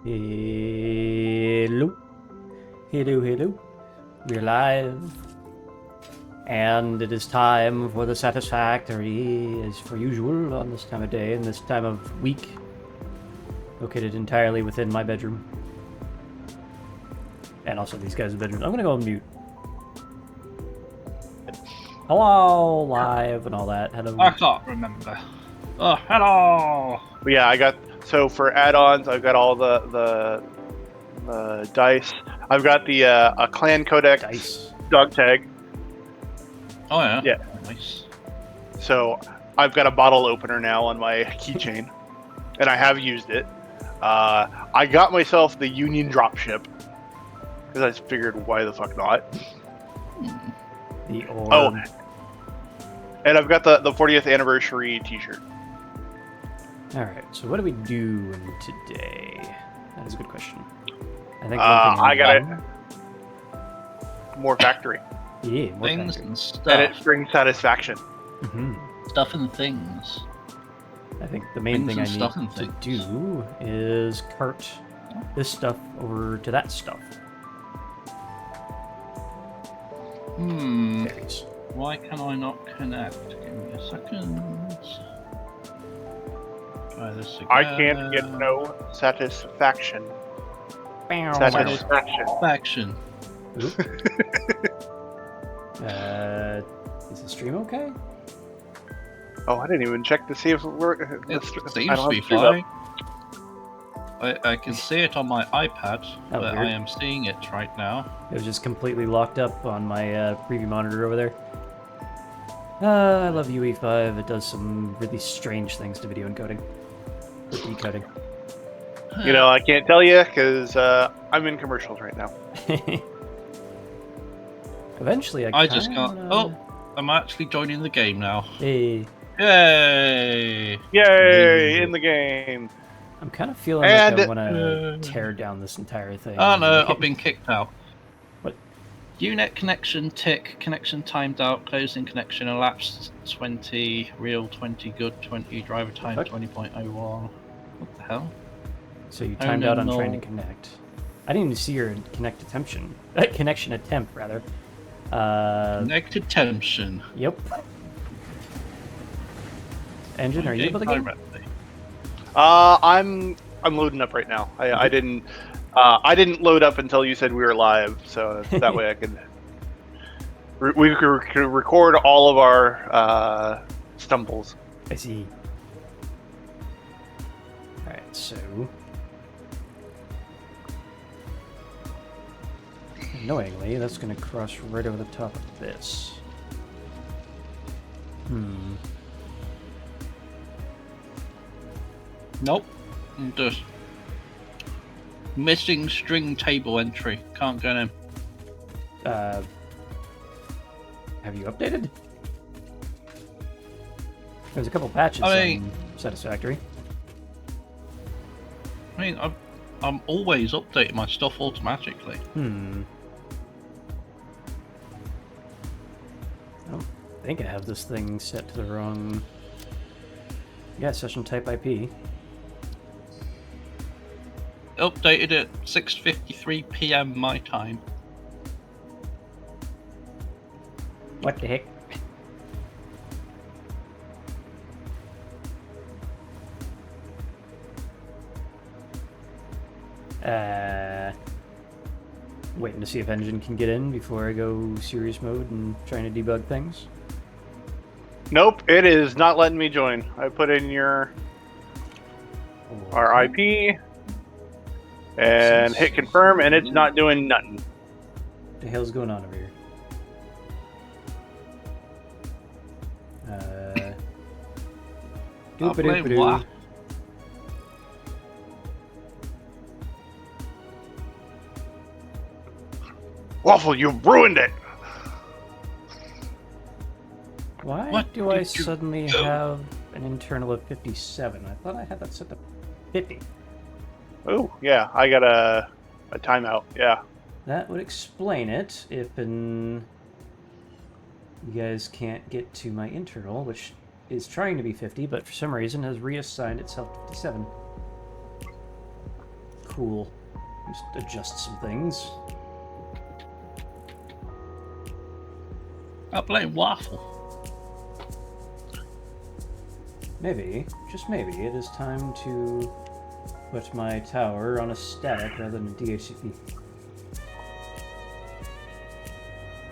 Hello. Hello, hello. We're live. And it is time for the satisfactory, as per usual, on this time of day and this time of week. Located entirely within my bedroom. And also these guys' bedrooms. I'm gonna go on mute. Hello, live, and all that. Hello. I can't remember. Oh, hello! But yeah, I got, so for add-ons, I've got all the dice. I've got the a clan codex Dice. dog tag. Oh yeah. Yeah. Nice. So I've got a bottle opener now on my keychain, and I have used it. I got myself the Union dropship because I just figured, why the fuck not? The orb. Oh, and I've got the 40th anniversary T-shirt. Alright, so what do we do today? That is a good question. I think I got it. More factory, Yeah, more Things factory. and stuff. and it brings satisfaction. Stuff and things. I think the main Things thing I and stuff need and to things. do is cart this stuff over to that stuff. Berries. Why can I not connect? Give me a second. Try this again. I can't get no satisfaction. Satisfaction. Faction. Oop. Is the stream okay? Oh, I didn't even check to see if we're. It I seems don't to be have stream up. fine. I can see it on my iPad, Oh, but weird. I am seeing it right now. It was just completely locked up on my preview monitor over there. I love UE5. It does some really strange things to video encoding. Or decoding. You know, I can't tell you because I'm in commercials right now. Eventually, I just can't. Oh, I'm actually joining the game now. Hey, Yay! Yay! In the game. I'm kind of feeling And- like I want to tear down this entire thing. Oh no, I've been kicked out. What? Unit connection tick, connection timed out, closing connection elapsed 20, real 20, good 20, driver time Fuck. 20.01. What the hell? So you Oh, timed no, out on no. trying to connect. I didn't even see your connection attempt rather. Connected tension. Yep. Engine, are you able to get? I'm loading up right now. I didn't load up until you said we were live, so that way I could we could record all of our stumbles. I see. Alright, so... Annoyingly, that's going to cross right over the top of this. Nope. I'm just missing string table entry. Can't get in. Have you updated? There's a couple patches on Satisfactory. I mean, I'm always updating my stuff automatically. I think I have this thing set to the wrong... Yeah, session type IP. Updated at 6:53 PM my time. What the heck? Waiting to see if Engine can get in before I go serious mode and trying to debug things. Nope, it is not letting me join. I put in our IP and hit confirm, and it's not doing nothing. What the hell's going on over here? I'll blame what? Waffle, you ruined it. Why What do I did you suddenly do? have an internal of 57? I thought I had that set to 50. Oh yeah, I got a timeout. Yeah. That would explain it if you guys can't get to my internal, which is trying to be 50, but for some reason has reassigned itself to 57. cool. Just adjust some things. I blame Waffle. Maybe, just maybe, it is time to put my tower on a static rather than a DHCP.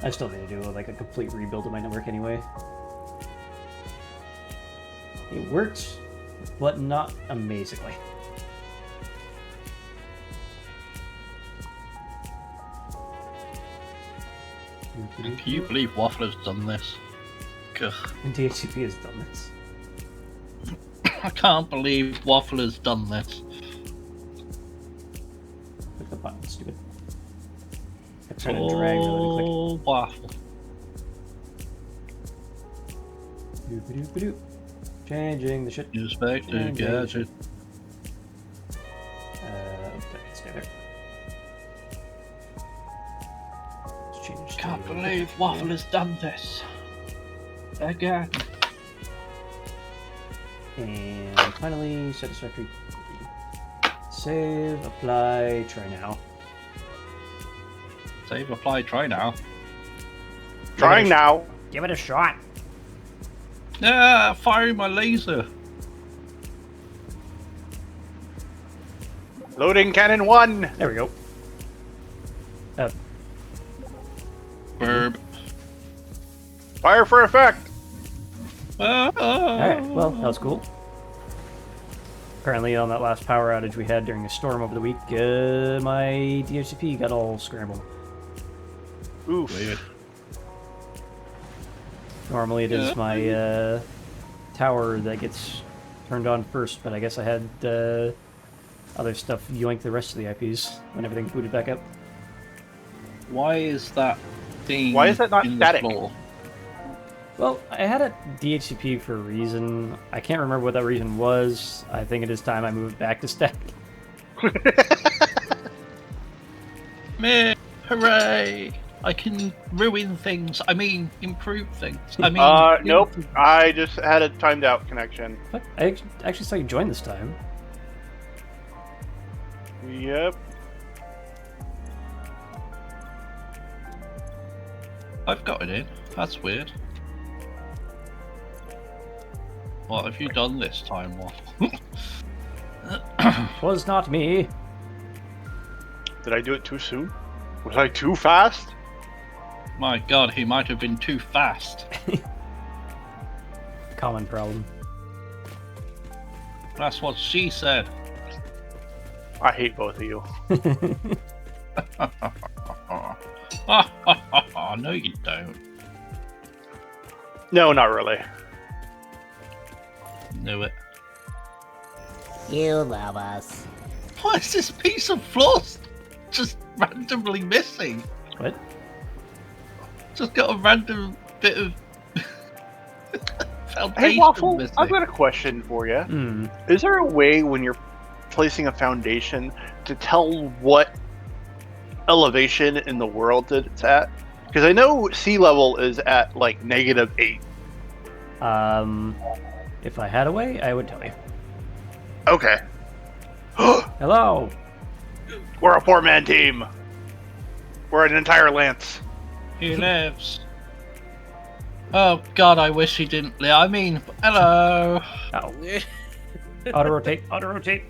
I still need to do like a complete rebuild of my network anyway. It worked, but not amazingly. Can you believe Waffler's done this? Ugh. And DHCP has done this. I can't believe Waffler's done this. Click the button, stupid. I try to drag rather than click. Oh, Waffle. Doop-a-doop-a-doop. Changing the shit. Inspect the Changing the gadget. shit. I can stay there. Let's change. Can't to- believe Waffle has done this. Again. And finally, satisfactory. Save, apply, try now. Save, apply, try now. Trying now. Give it a shot. Yeah, firing my laser. Loading cannon 1. There we go. Burb. Fire for effect. Alright, well, that was cool. Apparently on that last power outage we had during the storm over the week, my DHCP got all scrambled. Oof. Weird. Normally it is my tower that gets turned on first, but I guess I had other stuff yoink the rest of the IPs when everything booted back up. Why is that thing Why is that not in static? the floor? Well, I had a DHCP for a reason. I can't remember what that reason was. I think it is time I moved back to static. Meh, hooray! I can ruin things. I mean, improve things. I mean, Nope. I just had a timed out connection. What? I actually saw you join this time. Yep. I've got it in. That's weird. What have you done this time, Waffle? Was not me. Did I do it too soon? Was I too fast? My god, he might have been too fast. Common problem. That's what she said. I hate both of you. No, you don't. No, not really. Knew it. You love us. Why is this piece of floor just randomly missing? What? Just got a random bit of foundation Hey, Waffle, missing. I've got a question for you. Hmm. Is there a way when you're placing a foundation to tell what elevation in the world that it's at? Because I know sea level is at like -8. If I had a way, I would tell you. Okay. Hello. We're a 4-man team. We're an entire lance. He lives. Oh god, I wish he didn't live. I mean, hello. Oh. Auto rotate. Auto rotate.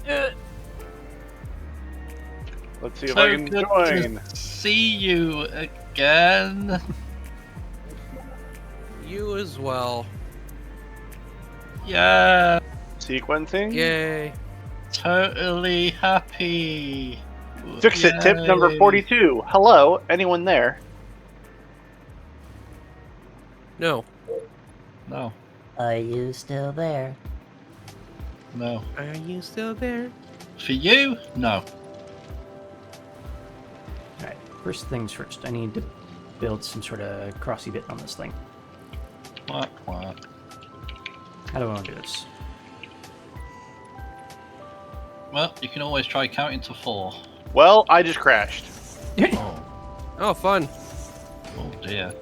Let's see if So I can good join. to see you again. You as well. Yeah, Sequencing. Yay. totally happy. Fix it. Tip number Yay. 42. Hello, anyone there? No. No, Are you still there? no. Are you still there? For you, no. Alright, first things first. I need to build some sort of crossy bit on this thing. What? How do I want to do this? Well, you can always try counting to 4. Well, I just crashed. Oh, Oh, fun. oh dear.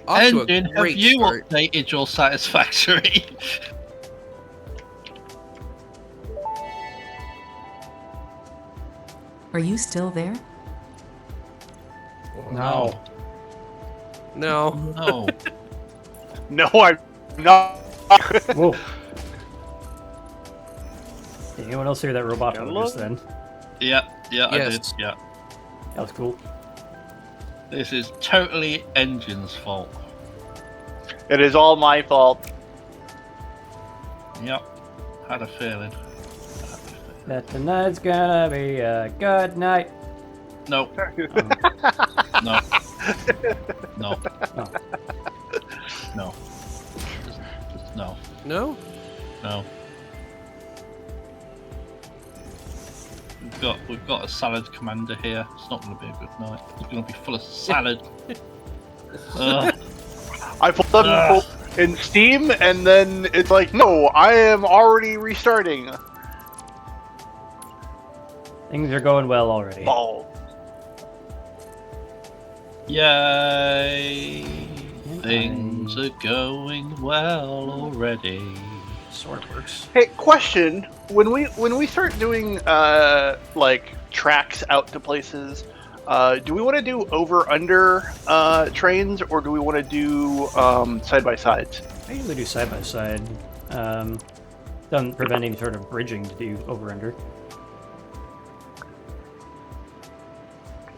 Off to a Engine, have great you start. updated your satisfactory? Are you still there? No. No. No. No, I'm not. Whoa. Did anyone else hear that robot Hello? just then? Yeah, I did. Yes. Yeah. That was cool. This is totally Engine's fault. It is all my fault. Yep. Had a feeling. That tonight's gonna be a good night. No. No. No. Oh. No. Just no. No? No. We've got a salad commander here. It's not going to be a good night. It's going to be full of salad. I put them in Steam, and then it's like, no, I am already restarting. Things are going well already. Ball. Yay! Things are going well already. Sort of works. Hey, question: when we start doing like tracks out to places, do we want to do over under trains, or do we want to do side by sides? I usually do side by side. Doesn't prevent any sort of bridging to do over under.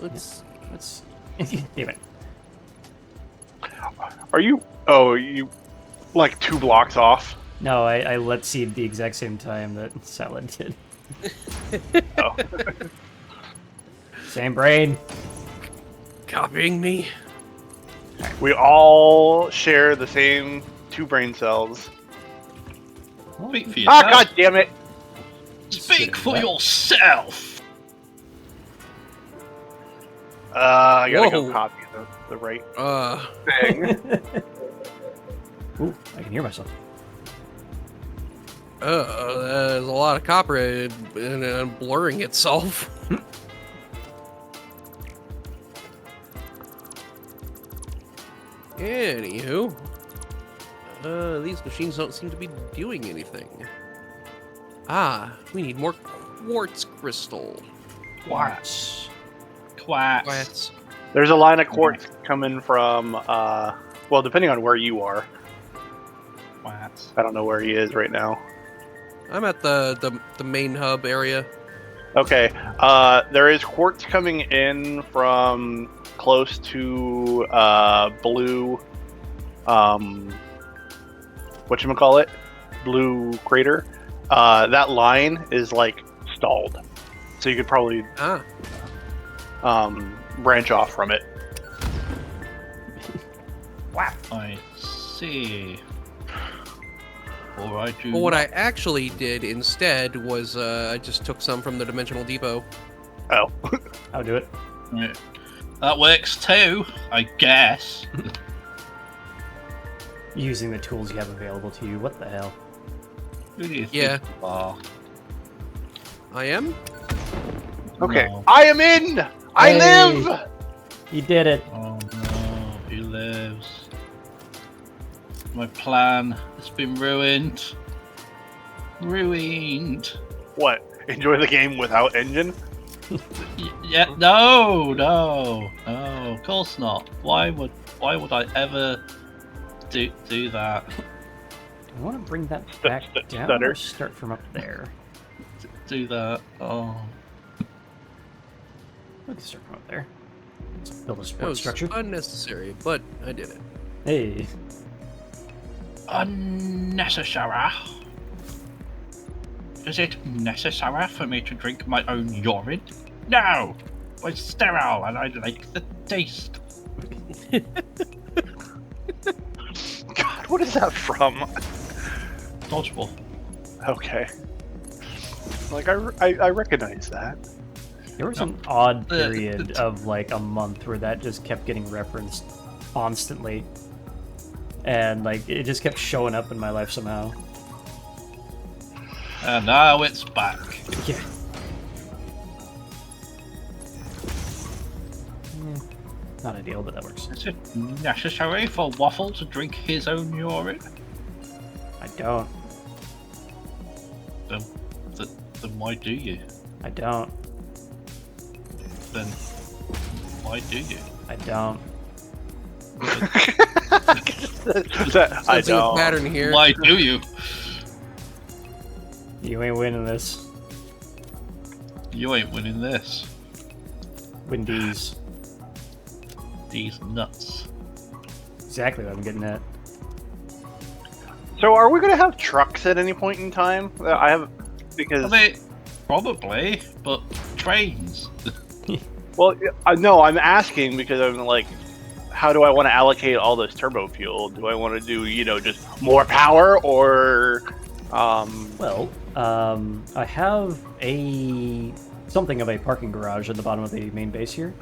Let's. Damn it. Are you? Oh, you like 2 blocks off? No, I let seed the exact same time that Salad did. Oh. Same brain. Copying me? We all share the same 2 brain cells. Speak for Ah, yourself. god damn it! Speak for yourself. I gotta go Whoa. copy the right Uh. thing. Ooh, I can hear myself. There's a lot of copper and blurring itself. Anywho, these machines don't seem to be doing anything. Ah, we need more quartz crystal. Quartz. Quacks. Quartz. There's a line of quartz coming from, well, depending on where you are. Quacks. I don't know where he is right now. I'm at the main hub area. Okay, there is quartz coming in from close to blue, whatchamacallit? Blue crater. That line is like stalled, so you could probably branch off from it. I see. Alright, you. But what I actually did instead was I just took some from the Dimensional Depot. Oh, I'll do it. Yeah. That works too, I guess. Using the tools you have available to you. What the hell? Who do you Yeah. think you are? I am? okay. No. I am in. I Hey. live. You did it. Oh no, he lives. My plan has been ruined. Ruined. What? Enjoy the game without engine? Yeah, no, of course not. Why would I ever do that? I want to bring that back down stutter. or start from up there? Do that? Oh, We can start from up there. Let's build a That support was structure. unnecessary, but I did it. Hey. unnecessary. Is it necessary for me to drink my own urine? No! It's sterile and I like the taste. God, what is that from? Dodgeball. Okay. Like I recognize that. There was an odd period of like a month where that just kept getting referenced constantly. And like it just kept showing up in my life somehow. And now it's back. Yeah. Not ideal, but that works. Is it necessary for Waffle to drink his own urine? I don't. Then why do you? I don't. then why do you? I don't. I Sensing a don't. pattern here. Why do you? You ain't winning this. You ain't winning this. Windies. These nuts. Exactly what I'm getting at. So, are we going to have trucks at any point in time? I have because Probably, but trains. well, no, I'm asking because I'm like, how do I want to allocate all this turbo fuel? Do I want to do just more power or Well, I have something of a parking garage at the bottom of the main base here.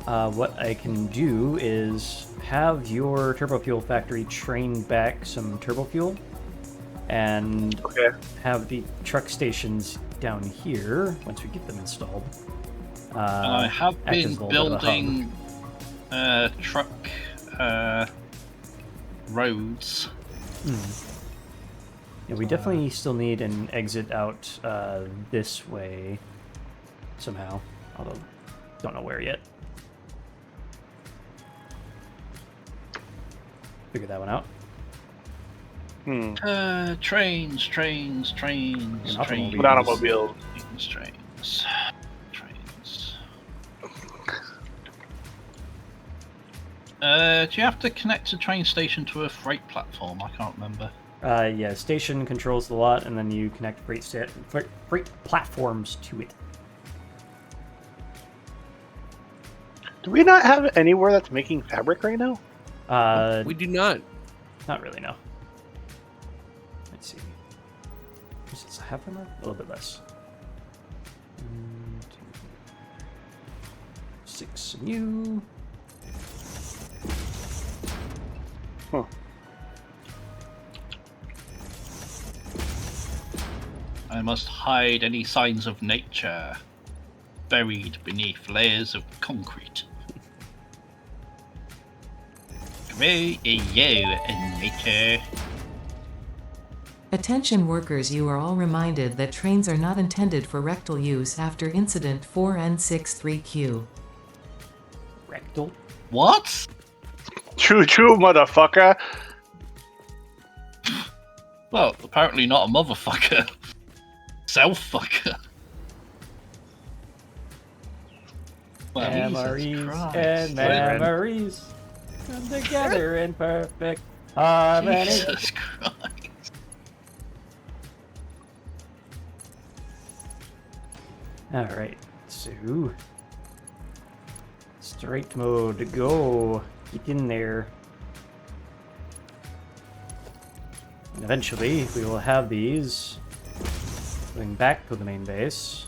What I can do is have your turbo fuel factory train back some turbo fuel, and have the truck stations down here once we get them installed. I have act as been a little bit of a hub. building truck roads. Yeah, we definitely still need an exit out this way somehow, although don't know where yet. Figure that one out. Trains. And automobiles. With automobiles? Trains. Do you have to connect a train station to a freight platform? I can't remember. Yeah, station controls the lot, and then you connect freight platforms to it. Do we not have anywhere that's making fabric right now? We do not. Not really, no. Let's see. Does it have enough? A little bit less. 6 new. Huh. I must hide any signs of nature buried beneath layers of concrete. Where are you in nature? Attention workers, you are all reminded that trains are not intended for rectal use after incident 4N63Q. Rectal? What? True, motherfucker. Well, apparently not a motherfucker. Self-fucker. Well, Memories Christ. and memories come together in perfect harmony. Jesus Christ. Alright, so straight mode, go. Get in there. And eventually we will have these going back to the main base.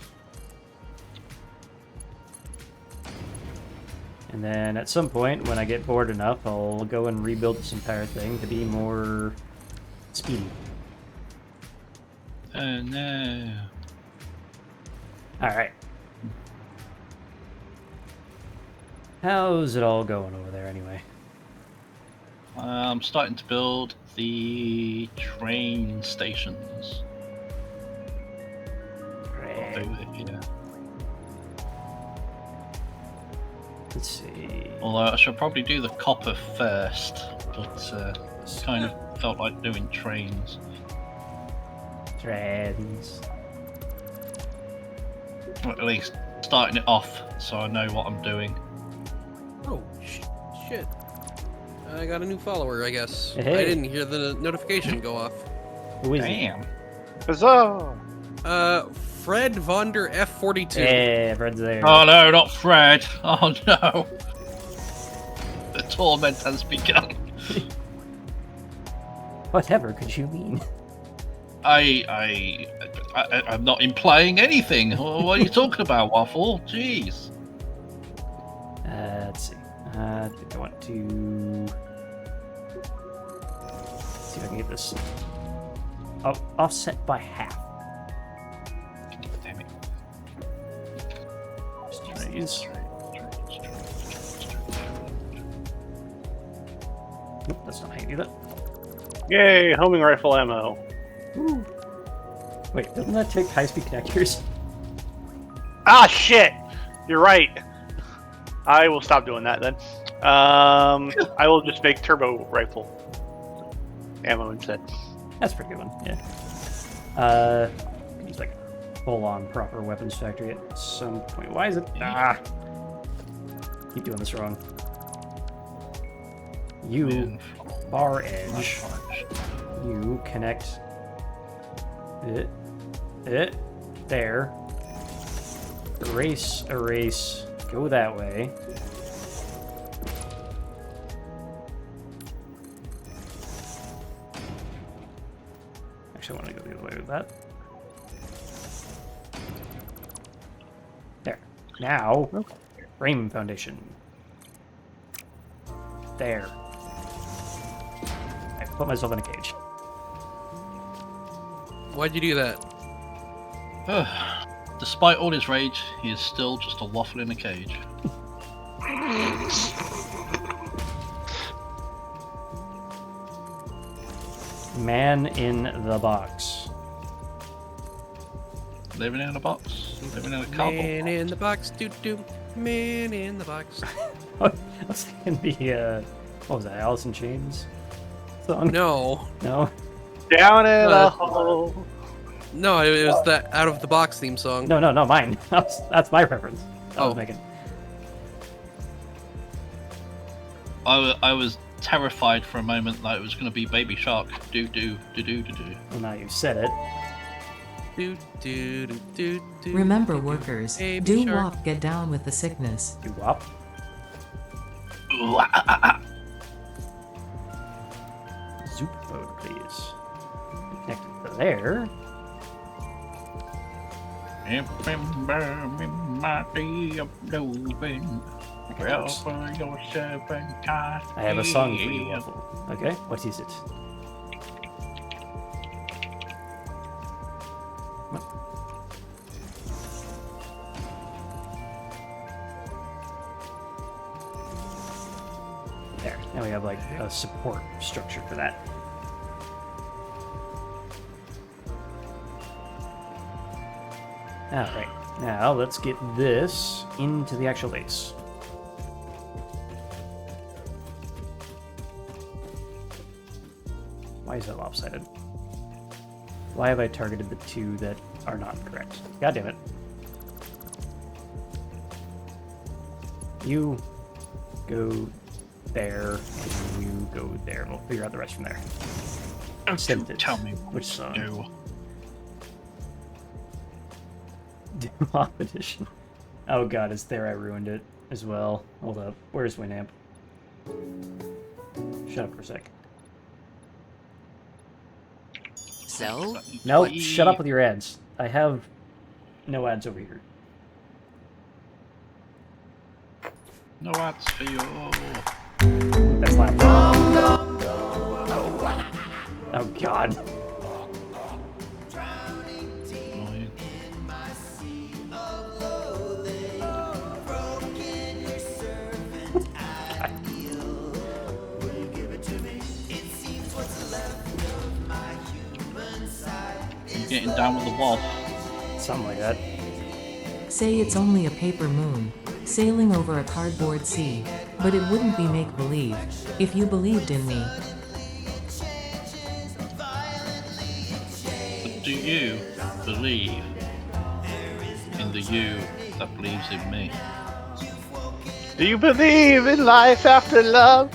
And then at some point, when I get bored enough, I'll go and rebuild this entire thing to be more speedy. Oh no. Alright. How's it all going over there anyway? I'm starting to build the train stations. Right. Over here. Let's see. Although I should probably do the copper first, but kind of felt like doing trains. Trains. Or at least starting it off so I know what I'm doing. Oh, shit. I got a new follower, I guess. Hey. I didn't hear the notification go off. Who is it? Damn. Huzzah! Fred Vonder F42. Yeah, Fred's there. Oh no, not Fred. Oh no. The torment has begun. Whatever could you mean? I'm not implying anything. What are you talking about, Waffle? Jeez. Let's see. I think I want to see if I can get this offset by half. Damn it. Trains. Nope, that's not how you do that. Yay, homing rifle ammo. Ooh. Wait, doesn't that take high-speed connectors? Ah, shit! You're right. I will stop doing that then. I will just make turbo rifle ammo instead. That's a pretty good one. Yeah. It's like full-on proper weapons factory at some point. Why is it? Ah. Keep doing this wrong. You far edge. You connect it there. Erase, erase. Go that way. Actually, I want to go the other way with that. There. Now, frame foundation. There. I put myself in a cage. Why'd you do that? Despite all his rage, he is still just a waffle in a cage. Man in the box. Living in a box, living in a cardboard Man box. in the box, doo-doo. Man in the box. I was thinking the, what was that, Alice in Chains song? No. No? Down in a hole. No, it was that Out of the Box theme song. No, mine. That's my reference. I was Oh. making. I was terrified for a moment that it was going to be Baby Shark. Do. Well, now you've said it. Do, do, do, do, do, Remember, do, do. workers, Baby do shark. wop get down with the sickness. You wop. Zoop mode, please. Connected to there. Remember me, my day of loving. Okay, Well, works. for your servant I I have a song for you, feel. Waffle. Okay, what is it? There. Now we have like a support structure for that. Alright, now let's get this into the actual base. Why is that lopsided? Why have I targeted the two that are not correct? God damn it. You go there, and you go there. We'll figure out the rest from there. Don't Sent you it. tell me Which song? do. Doom-Off edition. Oh god, it's there I ruined it as well. Hold up. Where's Winamp? Shut up for a sec. So, No, shut up with your ads. I have no ads over here. No ads for you. That's loud. Oh god. You're getting down with the wall. Something like that. Say it's only a paper moon, sailing over a cardboard sea, but it wouldn't be make-believe, if you believed in me. But do you believe in the you that believes in me? Do you believe in life after love?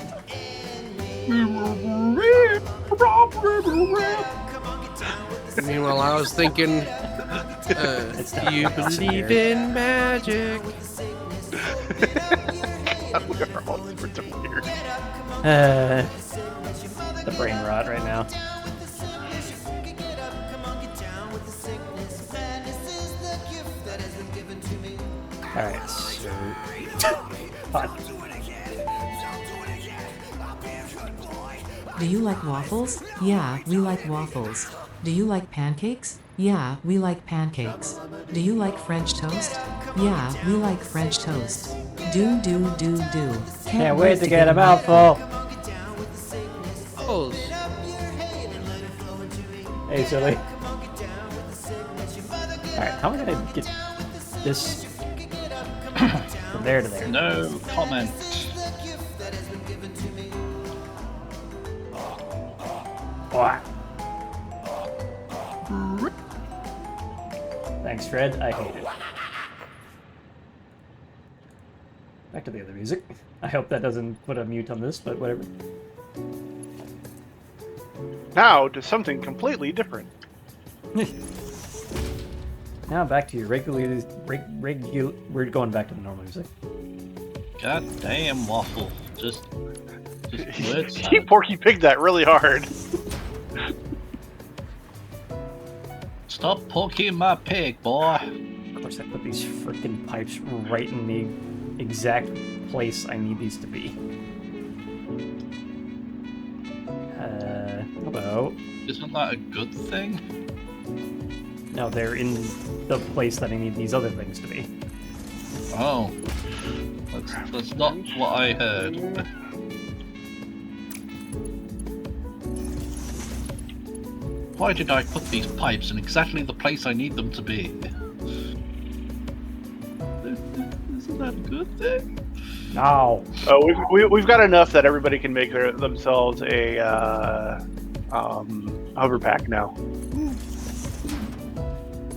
Meanwhile, I was thinking, It's not do you possible believe here. in magic? We are all sorts of weird. The brain rot right now. Alright, so... Fuck. Do you like waffles? Yeah, we like waffles. Do you like pancakes? Yeah, we like pancakes. Do you like French toast? Yeah, we like French toast. Do. Can't wait to get a mouthful! Oh, Hey, silly. Alright, how am I gonna get this From there to there. No comment. Wah. Thanks, Fred. I hate it. Back to the other music. I hope that doesn't put a mute on this, but whatever. Now to something completely different. Now back to your regular. We're going back to the normal music. God damn, Waffle. Just word He salad. Porky pigged that really hard. Stop poking my pig, boy. Of course, I put these freaking pipes right in the exact place I need these to be. Hello. Isn't that a good thing? No, they're in the place that I need these other things to be. Oh. That's not what I heard. Why did I put these pipes in exactly the place I need them to be? Isn't that a good thing? No. Oh, we've got enough that everybody can make themselves a hover pack now.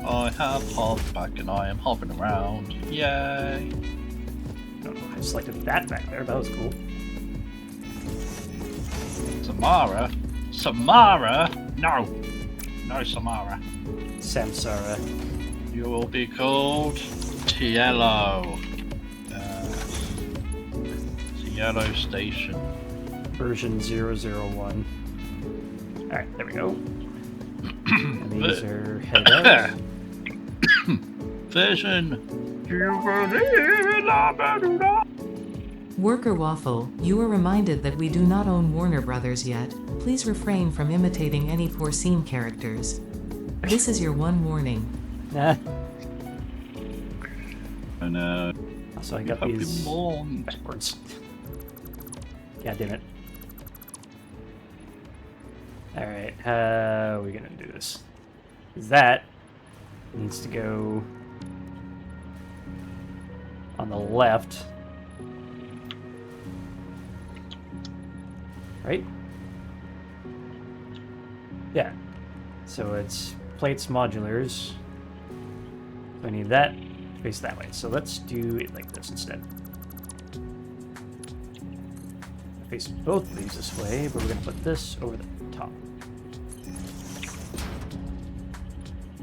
I have hovered back and I am hovering around. Yay! I don't know. I selected that back there. That was cool. Samara? Samara? No! No, Samara. Samsara. You will be called Tiello. Tiello Station. Version 001. Alright, there we go. And these are headed out. Version. You believe in la Bermuda? Worker Waffle, you are reminded that we do not own Warner Brothers yet. Please refrain from imitating any porcine characters. This is your one warning. Nah. And So I got I've these been warned. backwards. God damn it. Alright, how are we gonna do this? That needs to go on the left. Right? Yeah. So it's plates modulars. So I need that face that way. So let's do it like this instead. Face both of these this way, but we're gonna put this over the top.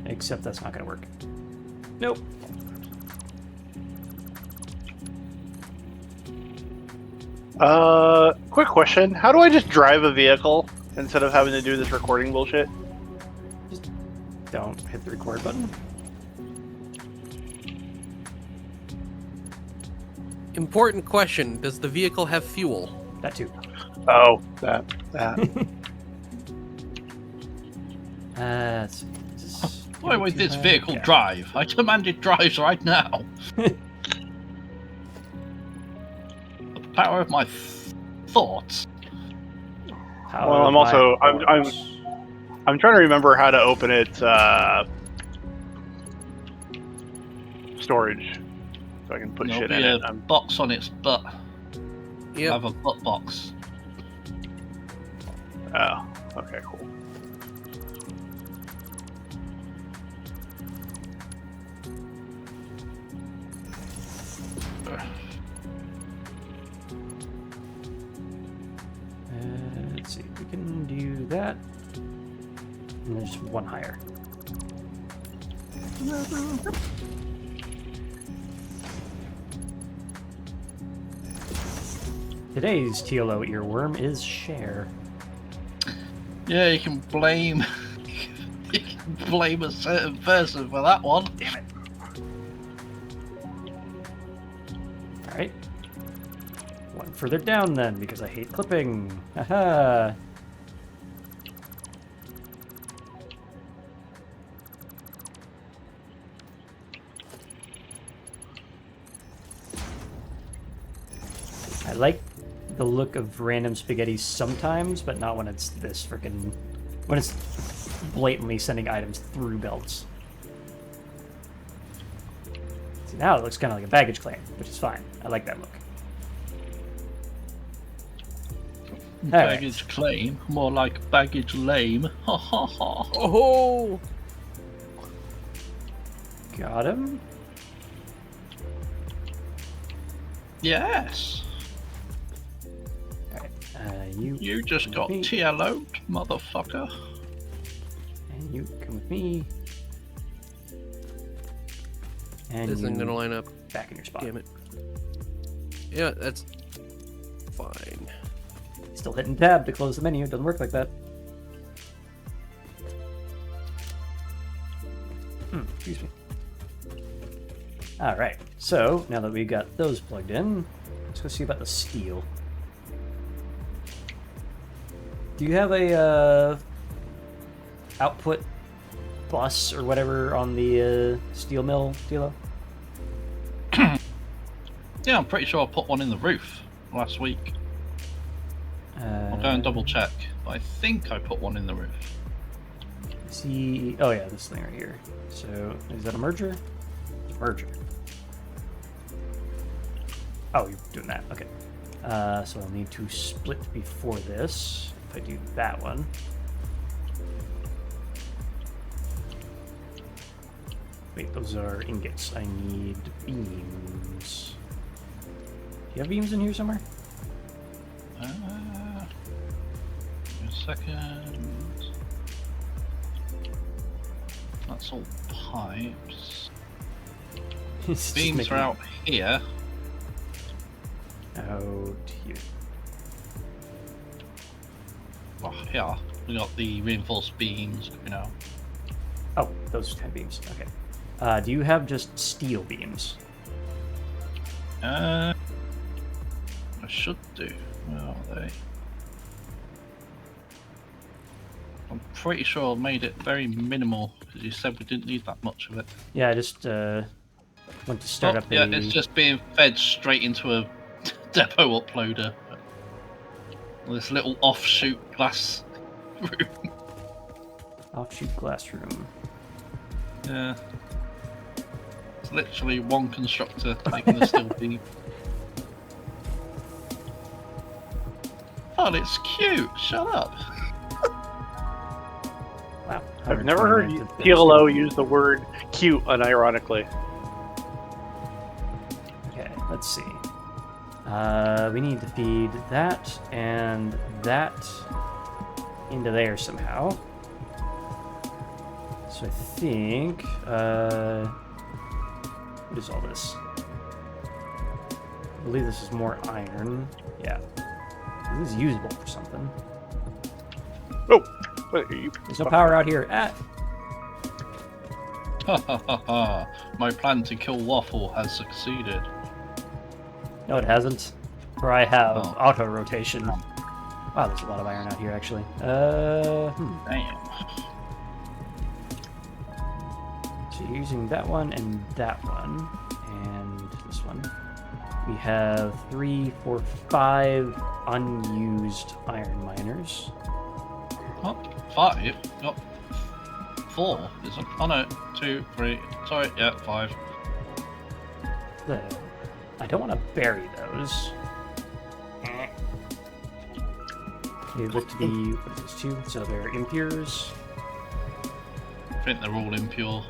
Except that's not gonna work. Nope. Quick question. How do I just drive a vehicle instead of having to do this recording bullshit? Don't hit the record button. Important question. Does the vehicle have fuel? That too. Oh, that. Let's see. Why would this vehicle Yeah. drive? I demand it drives right now. The power of my thoughts. Well, I'm also I'm trying to remember how to open its storage, so I can put There'll shit be in it. a box on its butt. Yep. Have a butt box. Oh, okay, cool. Let's see. We can do that. And there's one higher. Today's TLO earworm is share. Yeah, you can blame. You can blame a certain person for that one. Damn it. Alright. One further down then, because I hate clipping. Haha. I like the look of random spaghetti sometimes, but not when it's this freaking... when it's blatantly sending items through belts. See, now it looks kind of like a baggage claim, which is fine. I like that look. Baggage claim, more like baggage lame. Ha ha ha. Oh! Got him. Yes. Alright, You just come got with me, TLO'd, motherfucker. and you come with me. And This you isn't gonna line up. back in your spot. Damn it. Yeah, that's fine. Still hitting tab to close the menu. It doesn't work like that. Excuse me. Alright, so now that we've got those plugged in, let's go see about the steel. Do you have a output bus or whatever on the steel mill, Dilo? Yeah, I'm pretty sure I put one in the roof last week. I'll go and double check, but I think I put one in the roof. See, oh yeah, this thing right here. So, is that a merger? Merger. Oh, you're doing that. Okay. So I'll need to split before this. If I do that one. Wait, those are ingots. I need beams. Do you have beams in here somewhere? Give me a second. That's all pipes. It's just Beams making- are out here. Out here. Oh, here. We got the reinforced beams, you know. Oh, those 10 beams. Okay. Do you have just steel beams? I should do. Where are they? I'm pretty sure I made it very minimal because you said we didn't need that much of it. Yeah, I just want to start up yeah, a... it's just being fed straight into a depot uploader. This little offshoot glass room. offshoot glass room. Yeah. It's literally one constructor making a steel beam. Oh, it's cute. Shut up. Wow. I've never heard 129 to finish TLO it. use the word cute unironically. Okay, let's see. We need to feed that and that into there somehow. So I think, what is all this? I believe this is more iron. Yeah. This is usable for something. Oh, wait, are you? There's no power out here. Ah! Ha ha ha ha. My plan to kill Waffle has succeeded. No, it hasn't. For I have Oh. auto rotation. Wow, there's a lot of iron out here, actually. Damn. So you're using that one and that one, and this one. We have 3, 4, 5 unused iron miners. Oh, 5? Oh, 4, is it? Oh no, 2, 3. Sorry, yeah, 5. I don't want to bury those. They look to be, what is this, 2? So they're impures. I think they're all impure.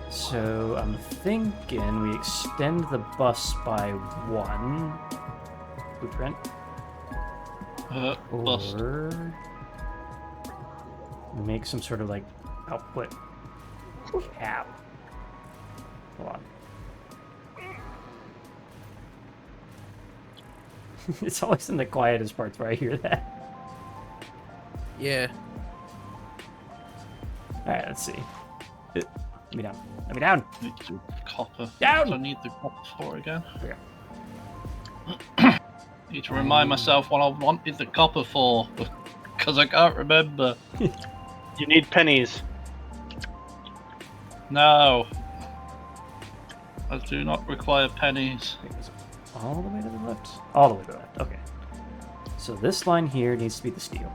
So I'm thinking we extend the bus by 1 blueprint, Bust. or we make some sort of like output cap. Hold on. It's always in the quietest parts where I hear that. Yeah. Alright, let's see. Let me down. Let me down! Need some copper. Down! So I need the copper for again. Okay. Need to remind myself what I wanted the copper for, because I can't remember. You need pennies. No. I do not require pennies. Wait, is it all the way to the left? All the way to the left, okay. So this line here needs to be the steel.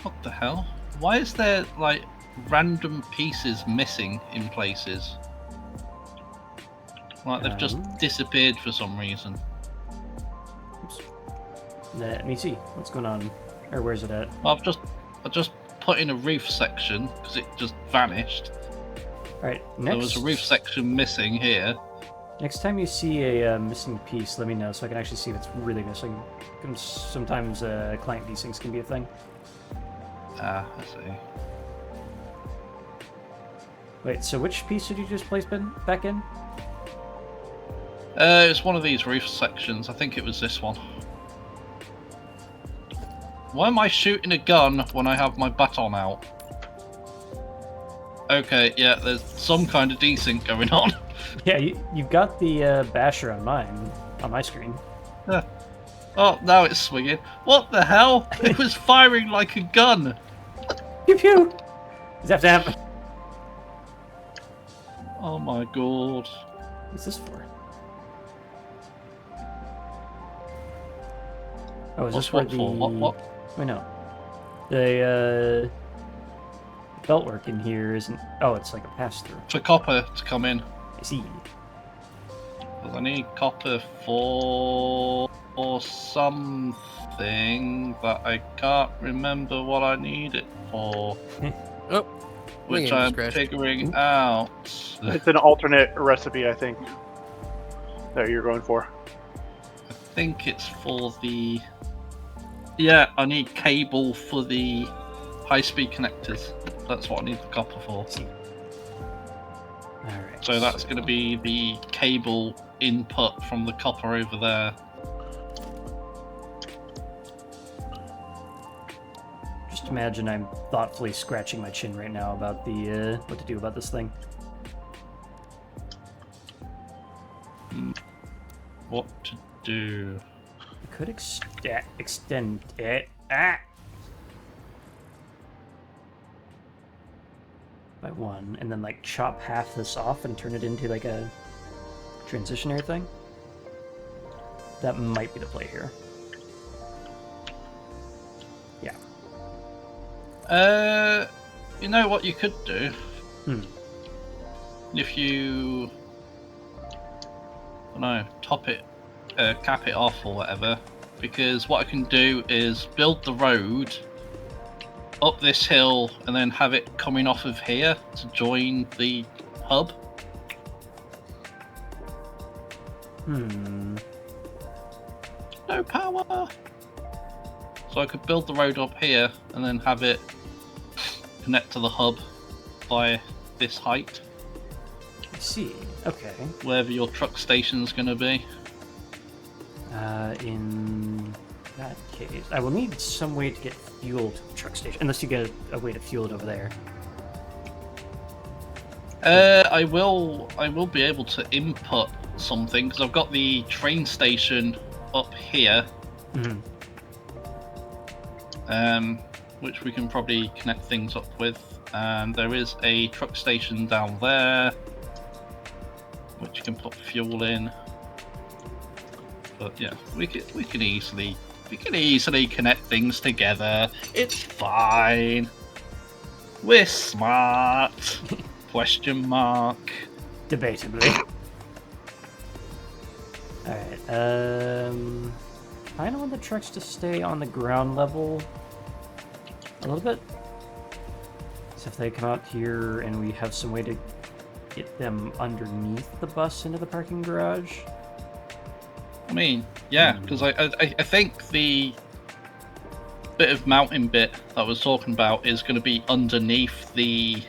What the hell? Why is there, like, random pieces missing in places? Like they've just disappeared for some reason. Oops. Let me see what's going on. Or where's it at? Well, I just put in a roof section because it just vanished. Alright, There was a roof section missing here. Next time you see a missing piece, let me know so I can actually see if it's really missing. Sometimes client desyncs can be a thing. Ah, I see. Wait, so which piece did you just place back in? It's one of these roof sections. I think it was this one. Why am I shooting a gun when I have my baton out? Okay, yeah, there's some kind of desync going on. Yeah, you've got the basher on my screen. Yeah. Oh, now it's swinging. What the hell? It was firing like a gun. Pew pew! Does that have to happen? Oh my god. What's this for? Oh, is this where the... What? Wait, no. The belt work in here isn't... Oh, it's like a pass-through. For copper to come in. I see. Because I need copper for something, but I can't remember what I need it for. Oh, Which winging I'm just crashed. figuring out. It's an alternate recipe, I think, that you're going for. I think it's for the... Yeah, I need cable for the high-speed connectors. That's what I need the copper for. Alright. So that's going to be the cable input from the copper over there. Just imagine I'm thoughtfully scratching my chin right now about the what to do about this thing. What to do? I could extend it by one, and then like chop half this off and turn it into like a transitionary thing. That might be the play here. Yeah. You know what you could do? If you, I don't know, cap it off or whatever, because what I can do is build the road up this hill and then have it coming off of here to join the hub. No power. So I could build the road up here and then have it connect to the hub by this height. I see. Okay. Wherever your truck station's going to be. In that case, I will need some way to get fuel to the truck station, unless you get a way to fuel it over there. I will be able to input something because I've got the train station up here, which we can probably connect things up with. And there is a truck station down there, which you can put fuel in. But yeah, we can easily connect things together. It's fine. We're smart. Question mark. Debatably. Alright, kinda want the trucks to stay on the ground level a little bit. So if they come out here and we have some way to get them underneath the bus into the parking garage. I mean, yeah, because I think the bit of mountain bit that I was talking about is going to be underneath the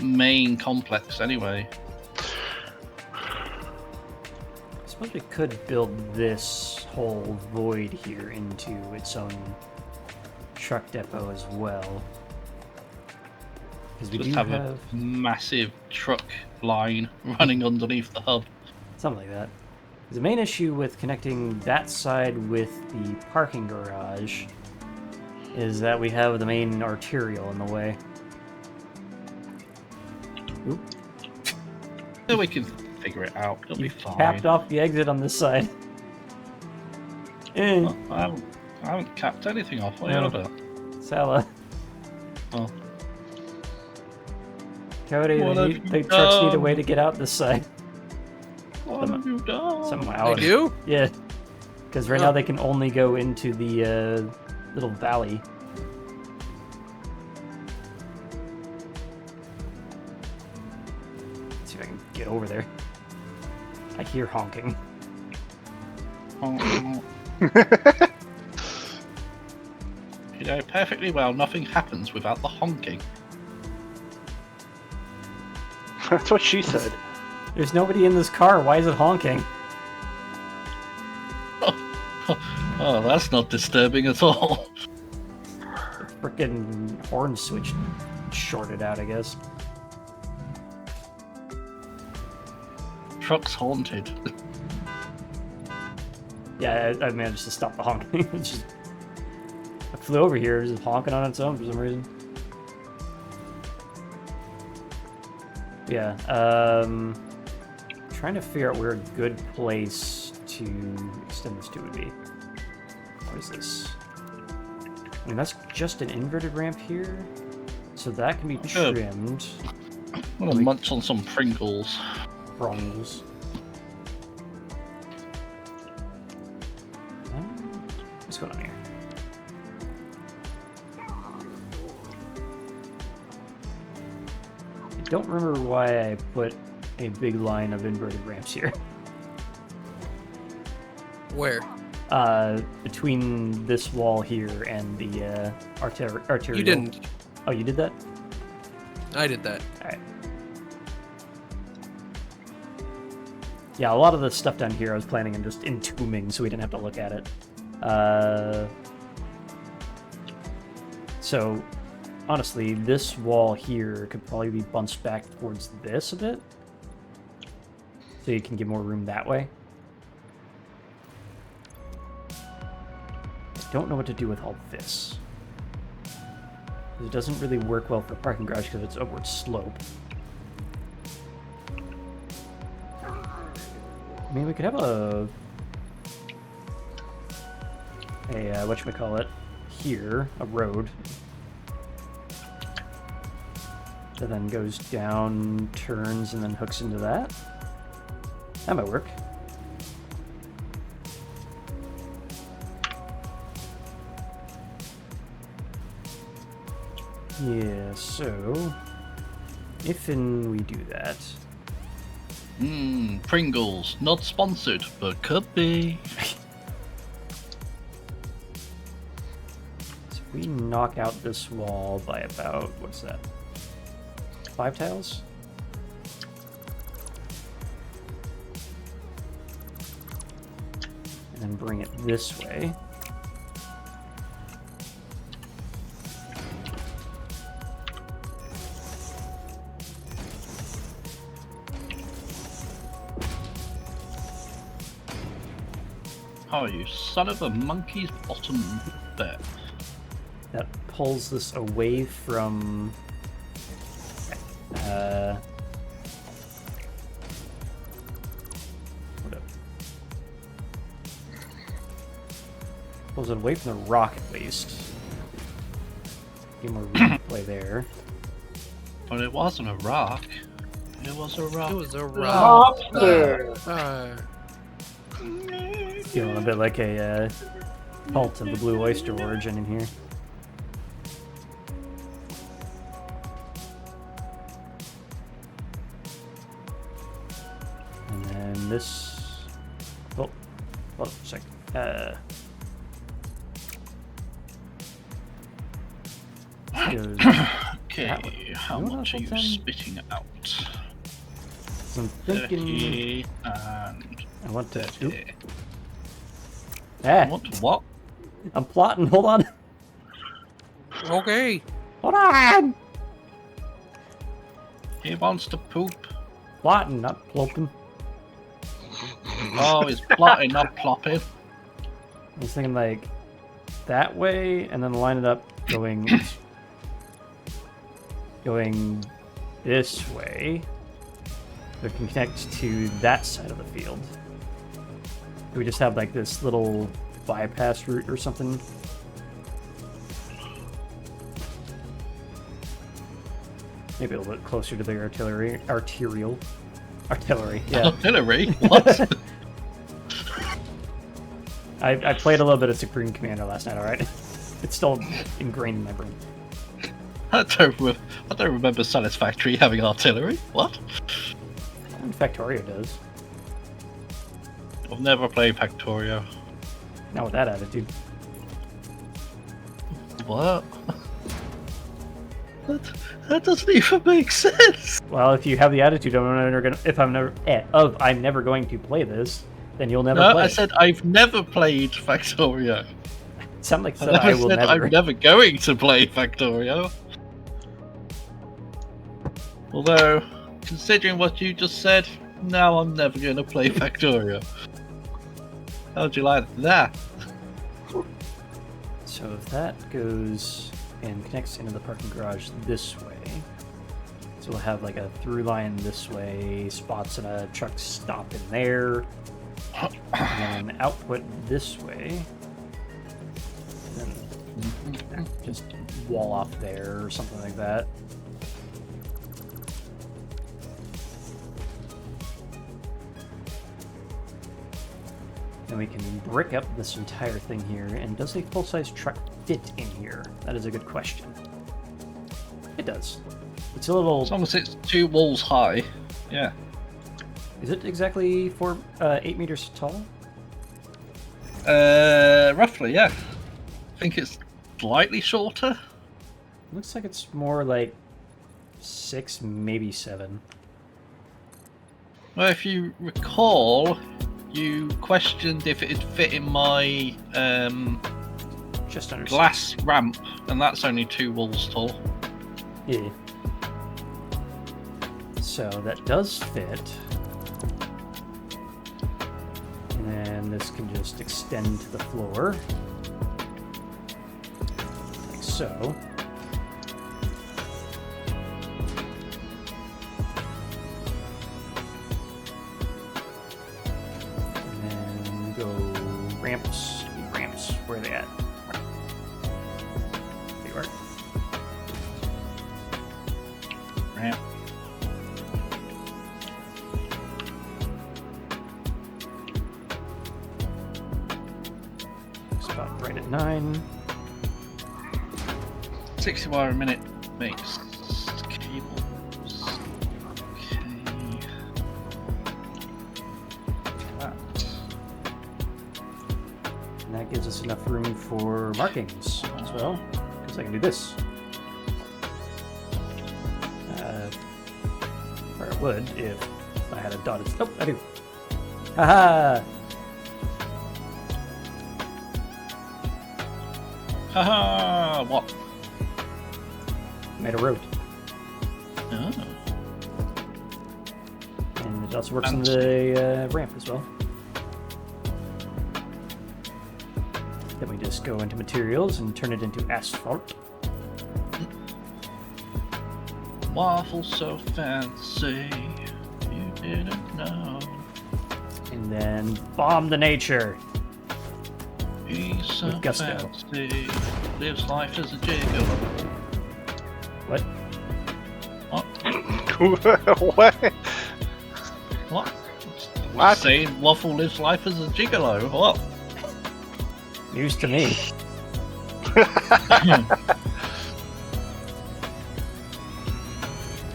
main complex anyway. I suppose we could build this whole void here into its own truck depot as well. Because we Just do have have a massive truck line running underneath the hub. something like that. The main issue with connecting that side with the parking garage is that we have the main arterial in the way. Oop. So we can figure it out. It'll be fine. Capped off the exit on this side. Oh, I haven't capped anything off. What are you on about? Salah. Oh. Cody, What have you the trucks need a done? way to get out this side. What have you done? Somehow. They do? Yeah. Because right Oh. now they can only go into the little valley. Let's see if I can get over there. I hear honking. Oh. You know perfectly well nothing happens without the honking. That's what she said. There's nobody in this car. Why is it honking? Oh, that's not disturbing at all. Frickin' horn switch shorted out, I guess. Truck's haunted. Yeah, I managed to stop the honking. It's just, I flew over here, just honking on its own for some reason. Yeah, trying to figure out where a good place to extend this to would be. What is this? I mean, that's just an inverted ramp here, so that can be Good. trimmed. I'm gonna munch on some Pringles. Prongs. What's going on here? I don't remember why I put a big line of inverted ramps here. Where? Between this wall here and the arterial. You didn't. Oh, you did that? I did that. Alright. Yeah, a lot of the stuff down here I was planning on just entombing so we didn't have to look at it. So, honestly, this wall here could probably be bunched back towards this a bit. So you can get more room that way. I don't know what to do with all this. It doesn't really work well for a parking garage because it's upward slope. I mean, we could have a whatchamacallit here, a road that then goes down, turns, and then hooks into that. That might work. Yeah, so if and we do that, Pringles. Not sponsored, but could be. so if we knock out this wall by about, what's that, 5 tiles? And then bring it this way. Oh, you son of a monkey's bottom there. That pulls this away from what up? Pulls it away from the rock at least. Get more room to play there. But it wasn't a rock. It was a rock. It was a rock. There. Feeling a bit like a Cult of the Blue Oyster origin in here. And then this. Oh, a second. Goes. Okay, how You know much are what, you then? spitting out? So I'm thinking 30 and I want to. 30. Oop. Ah, What? What? I'm plotting. Hold on. Okay. Hold on. He wants to poop. Plotting, not ploping. Oh, he's plotting, not plopping. I was thinking like that way, and then line it up going this way. So it can connect to that side of the field. Do we just have like this little bypass route or something? Maybe a little bit closer to the artillery. Artillery, yeah. Artillery? What? I played a little bit of Supreme Commander last night, alright? It's still ingrained in my brain. I don't remember Satisfactory having artillery. What? And Factorio does. I've never played Factorio. Not with that attitude. What? That doesn't even make sense. Well, if you have the attitude of I'm never going to play this, then you'll never No, play. I said I've never played Factorio. It sounded like you I said I never will said never. I'm never going to play Factorio. Although, considering what you just said, now I'm never going to play Factorio. How'd you like that? So if that goes and connects into the parking garage this way, so we'll have like a through line this way, spots and a truck stop in there, and then output this way, and then just wall off there or something like that. Then we can brick up this entire thing here. And does a full-size truck fit in here? That is a good question. It does. It's a little... As long as it's 2 walls high, yeah. Is it exactly 8 meters tall? Roughly, yeah. I think it's slightly shorter. Looks like it's more like 6, maybe 7. Well, if you recall, you questioned if it'd fit in my Just under glass ramp, and that's only 2 walls tall. 6. Yeah. So that does fit. And then this can just extend to the floor. Like so. Ramps. Where are they at? There you are. Ramp. Spot right at 9. 60 wire a minute makes cables. Okay. That. And that gives us enough room for markings as well, because I can do this. Or I would if I had a dotted. Oh, I do. Haha! Haha! What? Made a road. Oh. And it also works on the ramp as well. Then we just go into materials and turn it into asphalt. Waffle so fancy, you didn't know. And then bomb the nature. He's so With gusto. fancy, lives life as a gigolo. What? What? What? What? What? Saying Waffle lives life as a gigolo. What? News to me.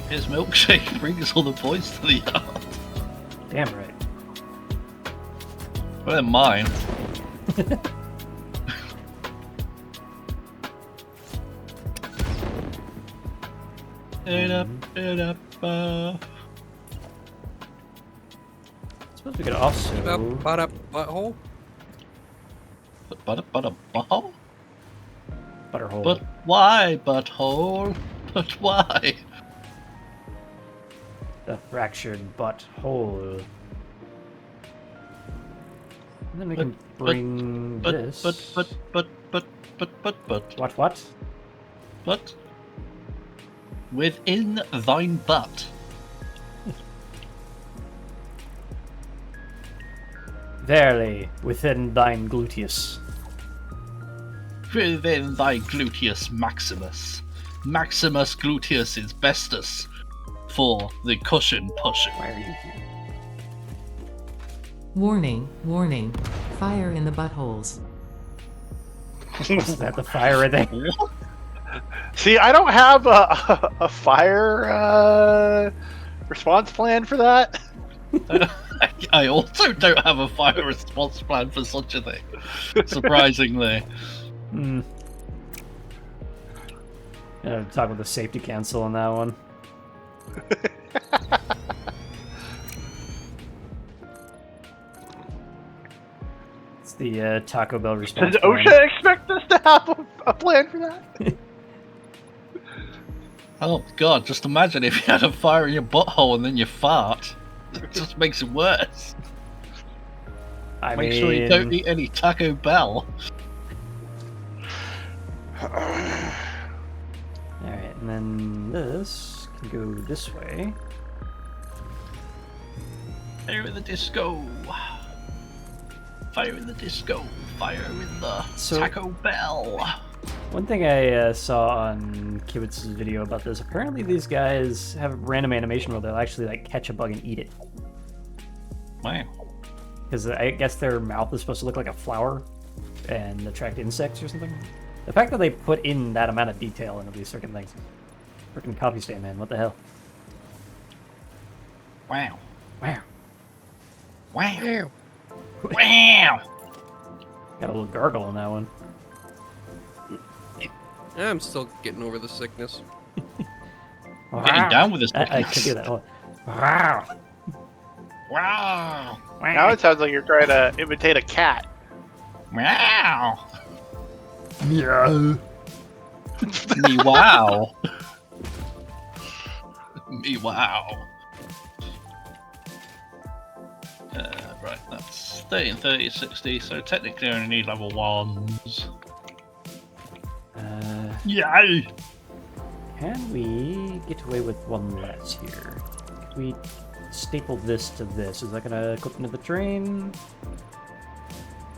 His milkshake brings all the boys to the yard. Damn right. Well, they're mine. I suppose we could also. Butthole? Butthole? Butterhole. But why, butthole? But why? The fractured butthole. And then we can bring this. But. What? Within thine butt. Verily, within thine gluteus. Within thy gluteus maximus. Maximus gluteus is bestus for the cushion pushing. Why are you here? Warning, warning. Fire in the buttholes. Is that the fire right there? See, I don't have a fire response plan for that. I also don't have a fire response plan for such a thing. Surprisingly. Hmm. Talk about the safety cancel on that one. It's the Taco Bell response Does plan. OSHA expect us to have a plan for that? Oh god, just imagine if you had a fire in your butthole and then you fart. It just makes it worse. I Make mean, sure you don't eat any Taco Bell. Alright, and then this can go this way. Fire in the disco. Fire in the disco. Fire in the Taco Bell. One thing I saw on Kibitz's video about this, apparently these guys have a random animation where they'll actually like catch a bug and eat it. Wow. Because I guess their mouth is supposed to look like a flower and attract insects or something. The fact that they put in that amount of detail into these freaking things. Freaking coffee stand, man. What the hell? Wow. Wow. Wow. Wow. Got a little gargle on that one. I'm still getting over the sickness. Getting down with this. I could do that. Oh. Wow. Wow. Now it sounds like you're trying to imitate a cat. Wow. Meow. Me wow. Me wow. Right, that's 30 and 30, 60, so technically I only need level 1s. Yay! Can we get away with one less here? Can we staple this to this? Is that gonna clip into the train?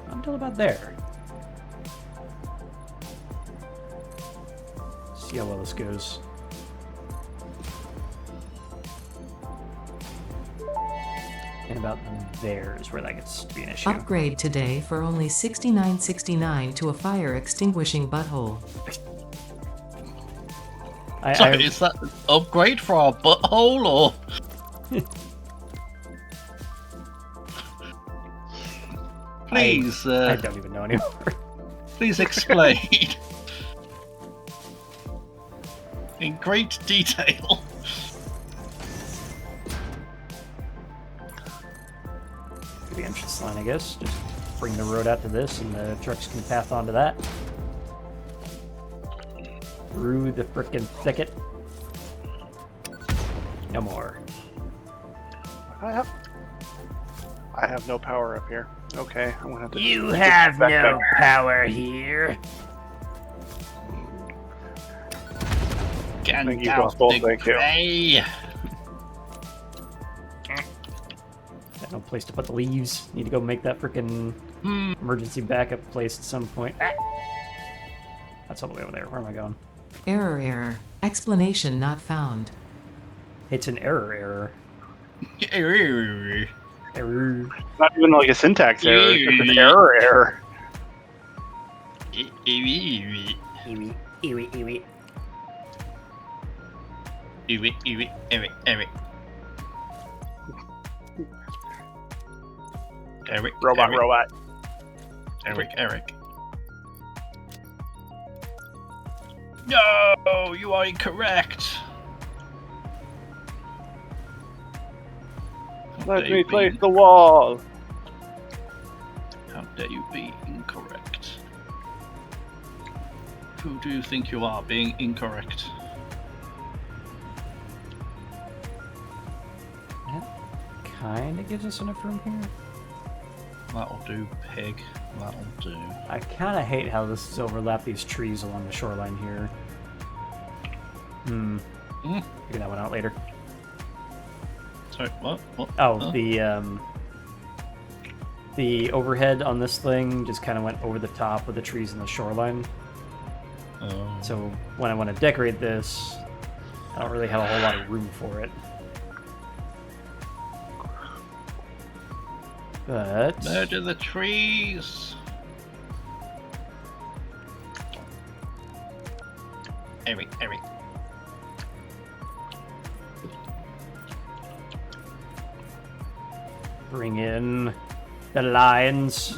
Until about there. See how well this goes. And about there is where that gets to be an issue. Upgrade today for only $69.69 to a fire extinguishing butthole. Sorry, is that an upgrade for our butthole, or...? Please, I don't even know anymore. please explain. In great detail. Could be entrance line, I guess. Just bring the road out to this, and the trucks can path onto that. Through the frickin' thicket. No more. I have no power up here. Okay, I'm gonna have to. You get have back no up. power here. Thank you, Gandalf Gospel, the thank you. Grey. Got no place to put the leaves. Need to go make that frickin' emergency backup place at some point. Ah! That's all the way over there. Where am I going? Error. Explanation not found. It's an error. Error. Error. Not even like a syntax error. It's an error. Eewee, eewee, eewee. Eric. Robot. Eric. No, you are incorrect. Let me place the wall. How dare you be incorrect? Who do you think you are being incorrect? Kinda gives us enough room here. That'll do, pig. That'll do. I kinda hate how this has overlapped these trees along the shoreline here. Figure that one out later. Sorry, what? Oh, Huh? the overhead on this thing just kind of went over the top of the trees in the shoreline. So when I want to decorate this, I don't really have a whole lot of room for it. But Murder the trees. Eric. bring in the lines.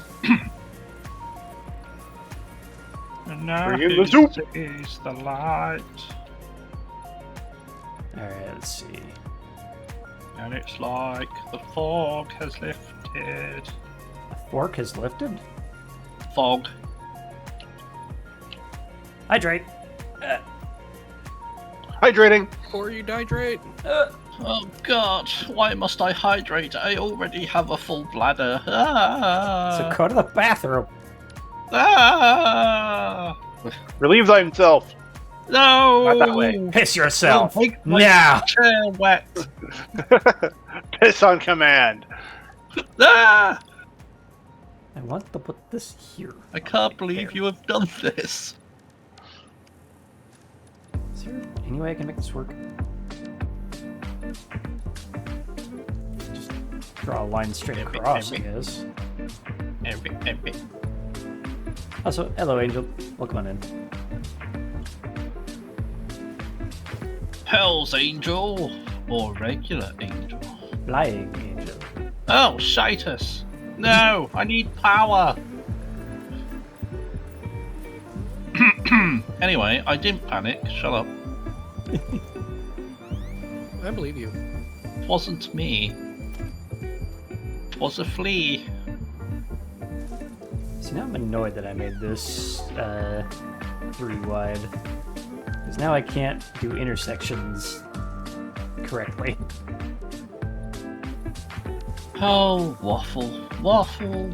And now Bring in the soup. sees the light. Alright, let's see. And it's like the fog has lifted. The fork has lifted? Fog. Hydrate! Hydrating. Or you dehydrate. Oh god, why must I hydrate? I already have a full bladder. Ah! So go to the bathroom. Ah! Relieve thyself. No! Not that way. Piss yourself! Don't make my Now! chair wet. Piss on command. Ah! I want to put this here. I can't believe you have done this. Is there any way I can make this work? Just draw a line straight across, I guess. Every. Also, hello, Angel. Welcome on in. Hell's Angel or regular Angel? Flying Angel. Oh, shitus. No, I need power. Anyway, I didn't panic. Shut up. I believe you. It wasn't me. It was a flea. See, now I'm annoyed that I made this 3 wide. Because now I can't do intersections correctly. Oh, waffle. Waffle.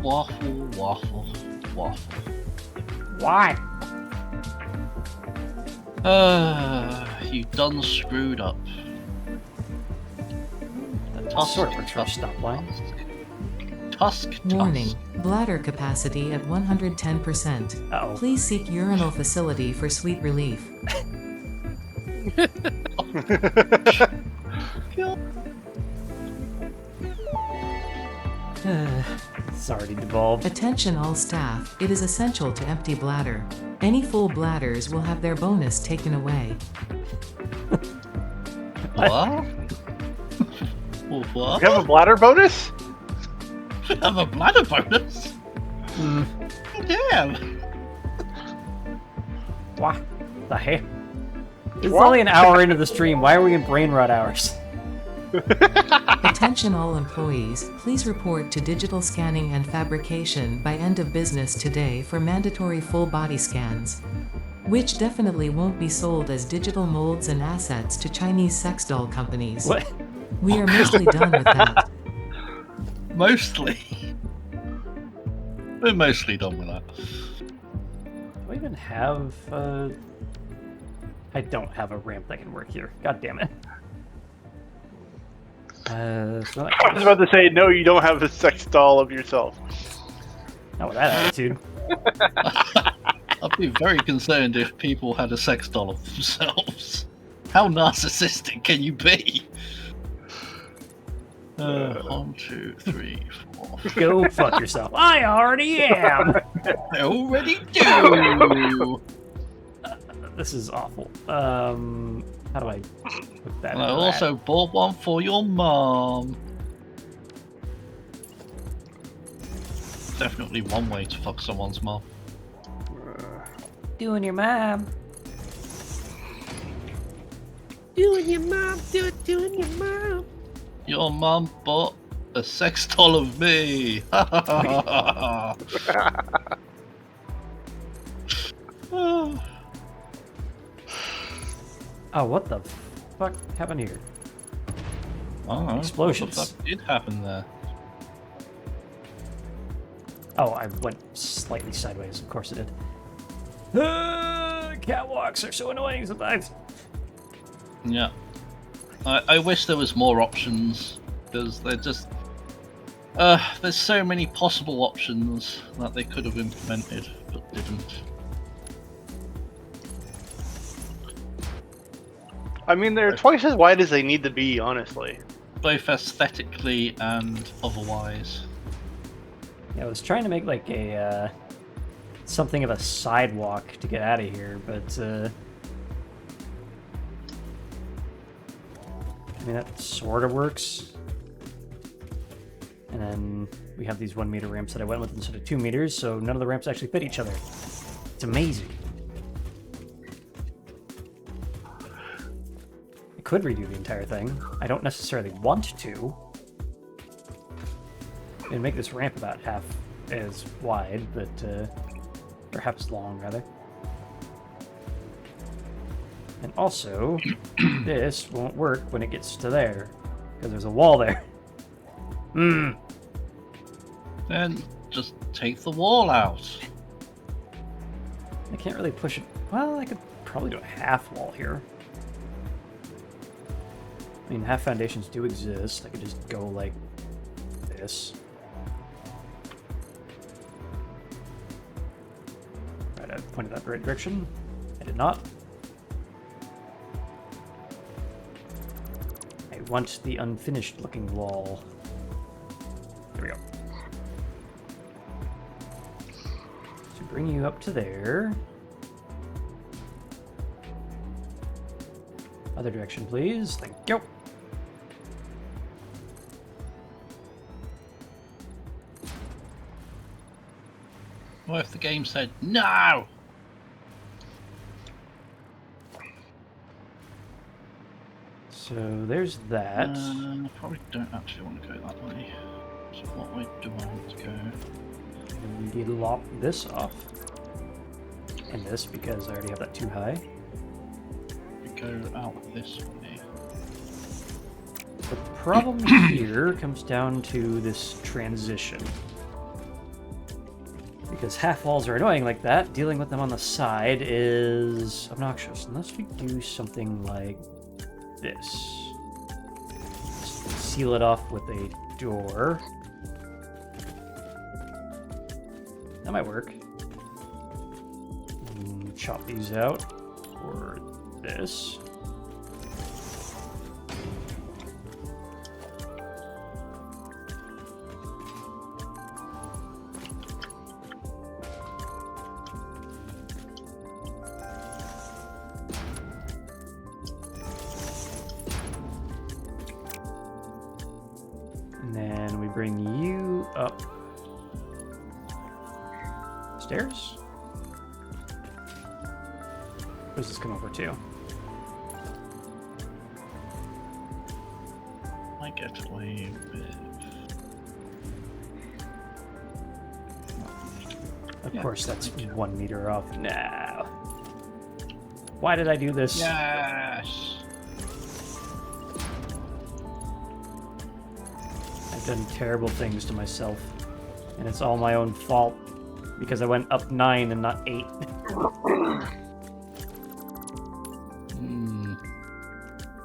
Why? You done screwed up. That sort of works for a stop line. Tusk. Warning. Bladder capacity at 110%. Uh-oh. Please seek urinal facility for sweet relief. It's already devolved. Attention all staff, it is essential to empty bladder. Any full bladders will have their bonus taken away. What? What? You have a bladder bonus? Have a bladder bonus? Damn. What the heck? This is What? only an hour into the stream. Why are we in brain rot hours? Attention all employees, please report to digital scanning and fabrication by end of business today for mandatory full body scans. Which definitely won't be sold as digital molds and assets to Chinese sex doll companies. What? We are mostly done with that. Mostly. We're mostly done with that. Do I even have I don't have a ramp that can work here. God damn it. So I was about to say, no, you don't have a sex doll of yourself. not with that attitude. I'd be very concerned if people had a sex doll of themselves. How narcissistic can you be? 1, 2, 3, 4. Go fuck yourself. I already am. I already do. This is awful. How do I put that? And I in also bought one for your mom. Definitely one way to fuck someone's mom. doing your mom? Doing your mom, doing your mom. Your mom bought a sex doll of me. Oh, what the fuck happened here? Oh, Explosions. What the fuck did happen there? Oh, I went slightly sideways. Of course it did. Catwalks are so annoying sometimes. Yeah. I wish there was more options, because they're just... there's so many possible options that they could have implemented, but didn't. I mean, they're twice as wide as they need to be, honestly. Both aesthetically and otherwise. Yeah, I was trying to make like a something of a sidewalk to get out of here, but I mean that sort of works. And then we have these 1 meter ramps that I went with instead of 2 meters, so none of the ramps actually fit each other. It's amazing. I could redo the entire thing. I don't necessarily want to. And make this ramp about half as wide, but perhaps long, rather. And also, this won't work when it gets to there, because there's a wall there. Then just take the wall out. I can't really push it. Well, I could probably do a half wall here. I mean, half foundations do exist. I could just go like this. Right, I pointed that the right direction. I did not. I want the unfinished looking wall. There we go. To bring you up to there. Other direction, please. Thank you. What if the game said no? So there's that. Probably don't actually want to go that way. So what way do I want to go? And we lop this off. And this, because I already have that too high. We go out this way. The problem here comes down to this transition. Because half walls are annoying like that, dealing with them on the side is obnoxious. Unless we do something like this. Seal it off with a door. That might work. Chop these out for this. And then we bring you up stairs. Where does this come over to? I get away with. Of Yeah, course, that's thank you. 1 meter off now. Why did I do this? Yes. I've done terrible things to myself, and it's all my own fault because I went up 9 and not 8.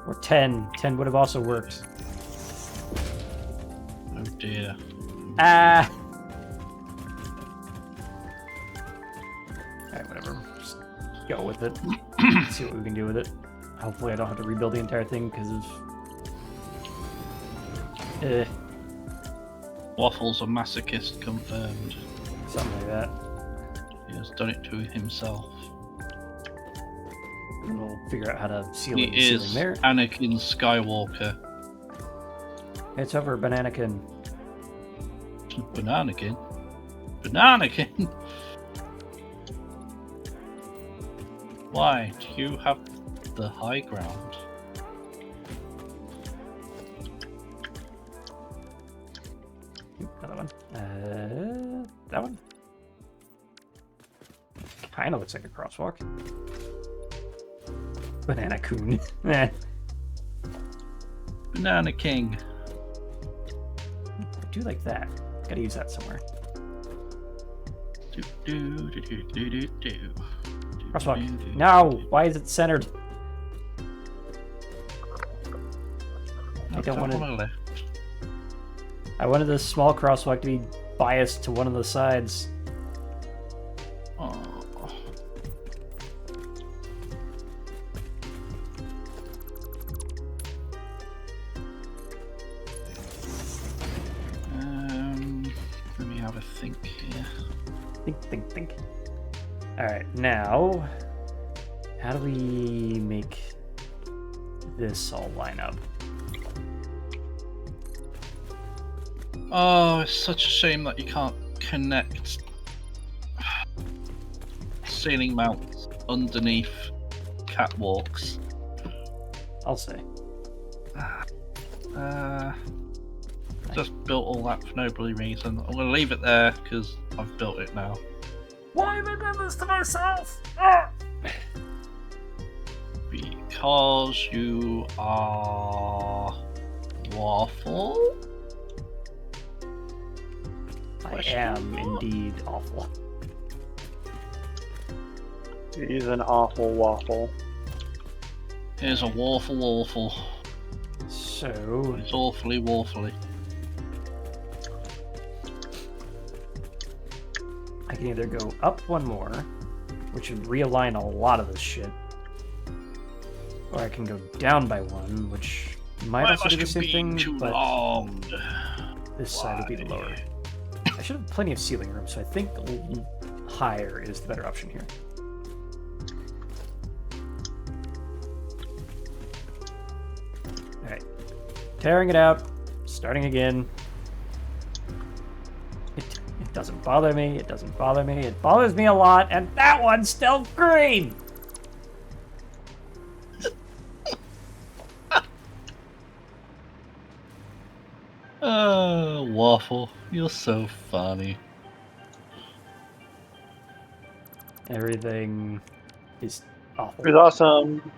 Or 10. 10 would have also worked. Oh dear. Ah! Alright, whatever. Just go with it. See what we can do with it. Hopefully I don't have to rebuild the entire thing because of... Waffle's a masochist confirmed. something like that. He has done it to himself. And we'll figure out how to seal He it in the ceiling is there. Anakin Skywalker. It's over, Bananakin. Bananakin? Bananakin? Why do you have the high ground? Another one. That one? Kinda looks like a crosswalk. Banana Coon. Eh. Banana King. I do like that. Gotta use that somewhere. Do, do, do, do, do, do, do. Crosswalk. No! Why is it centered? I don't want to. left. I wanted this small crosswalk to be biased to one of the sides. Oh. have a think here. Think. Alright, now, how do we make this all line up? Oh, it's such a shame that you can't connect ceiling mounts underneath catwalks. I'll say. Just built all that for no bloody reason. I'm gonna leave it there because I've built it now. Why have I done this to myself? Because you are waffle. I am indeed awful. He's an awful waffle. Here's a waffle. So, It's awfully waffly. I can either go up one more, which would realign a lot of this shit, or I can go down by one, which might Why also do the must you same be thing, too but long? this side would be the lower. I should have plenty of ceiling room, so I think higher is the better option here. Alright. Tearing it out, starting again. It doesn't bother me, it doesn't bother me, it bothers me a lot, and that one's still green! Oh, waffle, you're so funny. Everything is awful. It's awesome.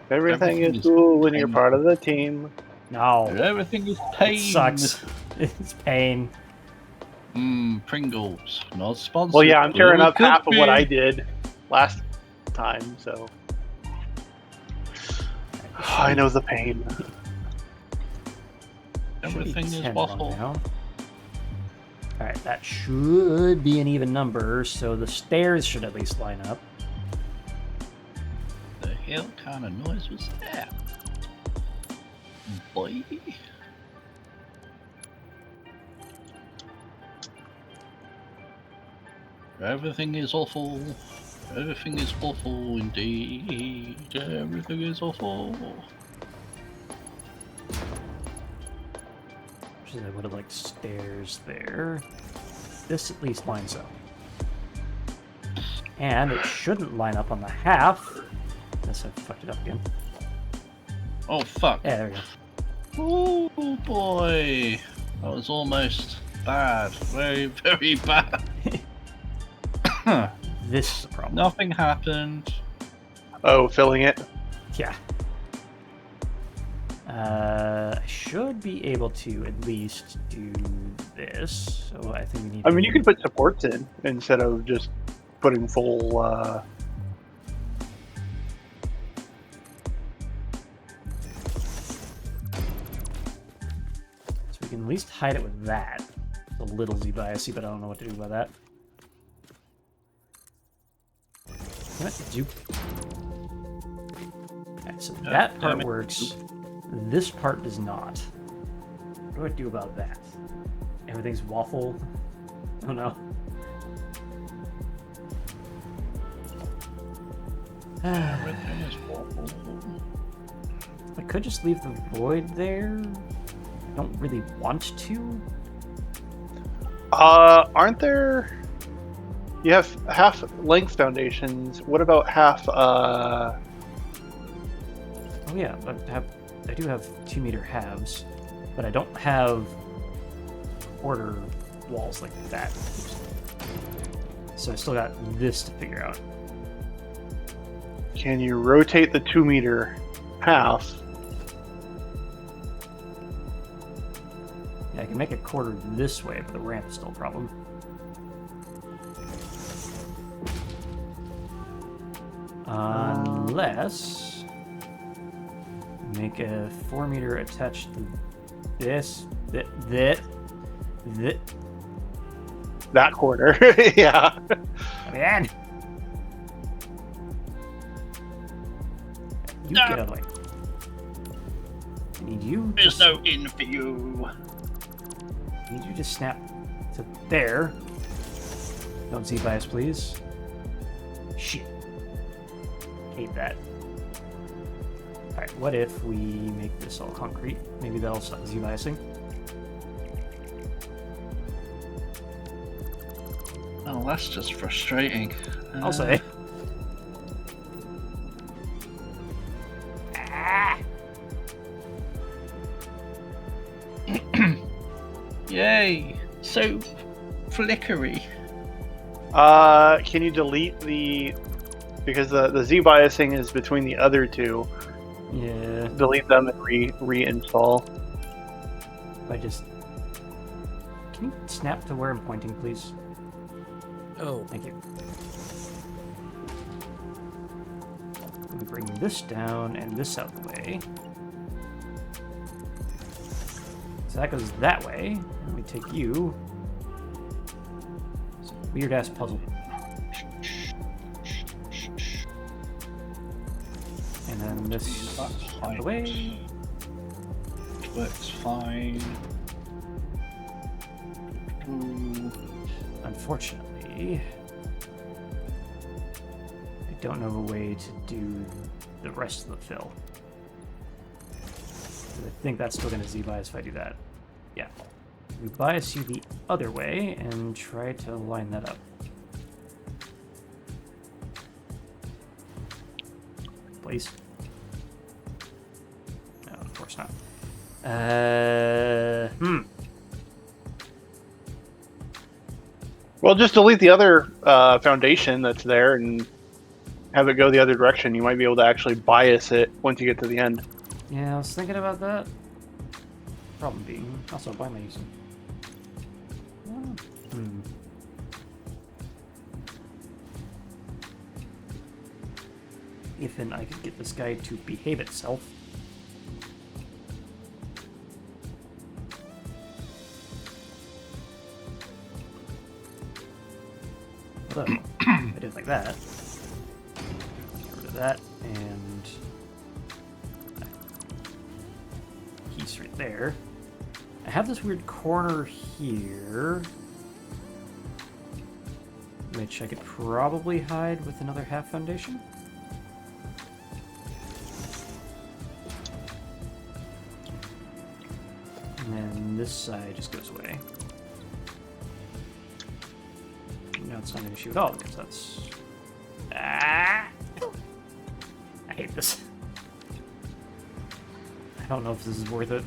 Everything is cool when you're pain. part of the team. No, Everything is pain. it sucks. It's pain. Pringles, not sponsored. Well, yeah, I'm tearing but up could half of what be. I did last time, so I know the pain. Everything Should be is 10 waffle. now. Alright, that should be an even number, so the stairs should at least line up. The hell kind of noise was that? Boy. Everything is awful. Everything is awful indeed. Everything is awful. Which is I would have liked stairs there. This at least lines up. And it shouldn't line up on the half. Unless I fucked it up again. Oh fuck. Yeah, there we go. Oh boy. That was almost bad. Very, very bad. This is the problem. Nothing happened. Oh, filling it. Yeah. I should be able to at least do this. So I think we need. I mean, you could put supports in instead of just putting full. So we can at least hide it with that. It's a little z-biasy, but I don't know what to do about that. Damn it, Zoop. Alright, so that damn part it. works. This part does not. What do I do about that? Everything's waffle. Oh no. Everything is awful. I could just leave the void there. I don't really want to. Aren't there? You have half length foundations. What about half? Oh yeah, I do have 2 meter halves, but I don't have quarter walls like that. So I still got this to figure out. Can you rotate the 2 meter half? Yeah, I can make a quarter this way, but the ramp is still a problem. Unless make a 4 meter attached to this, That quarter, yeah. man. You No. get out of the way. I need you. There's no in for you. I need you to snap to to there. Don't Z-bias, please. Shit. Hate that. Alright, what if we make this all concrete? Maybe that'll stop Z-biasing. Oh, that's just frustrating. I'll say. Yay! So flickery. Can you delete the... Because the Z-biasing is between the other two. Yeah. Delete them and reinstall. I just... Can you snap to where I'm pointing, please? Oh, Thank you. Let me bring this down and this out of the way. So that goes that way. Let me take you. It's a weird-ass puzzle. And then this out of the way. Works fine. Unfortunately, I don't know of a way to do the rest of the fill. I think that's still going to Z-bias if I do that. Yeah. We bias you the other way and try to line that up. Please. No, of course not. Well, just delete the other foundation that's there and have it go the other direction. You might be able to actually bias it once you get to the end. Yeah, I was thinking about that. Problem being, also, why am I using? If and I could get this guy to behave itself. Although, I did it like that. Get rid of that, and piece right there. I have this weird corner here, which I could probably hide with another half foundation. And then this side just goes away. No, it's not an issue at all because that's... I hate this. I don't know if this is worth it.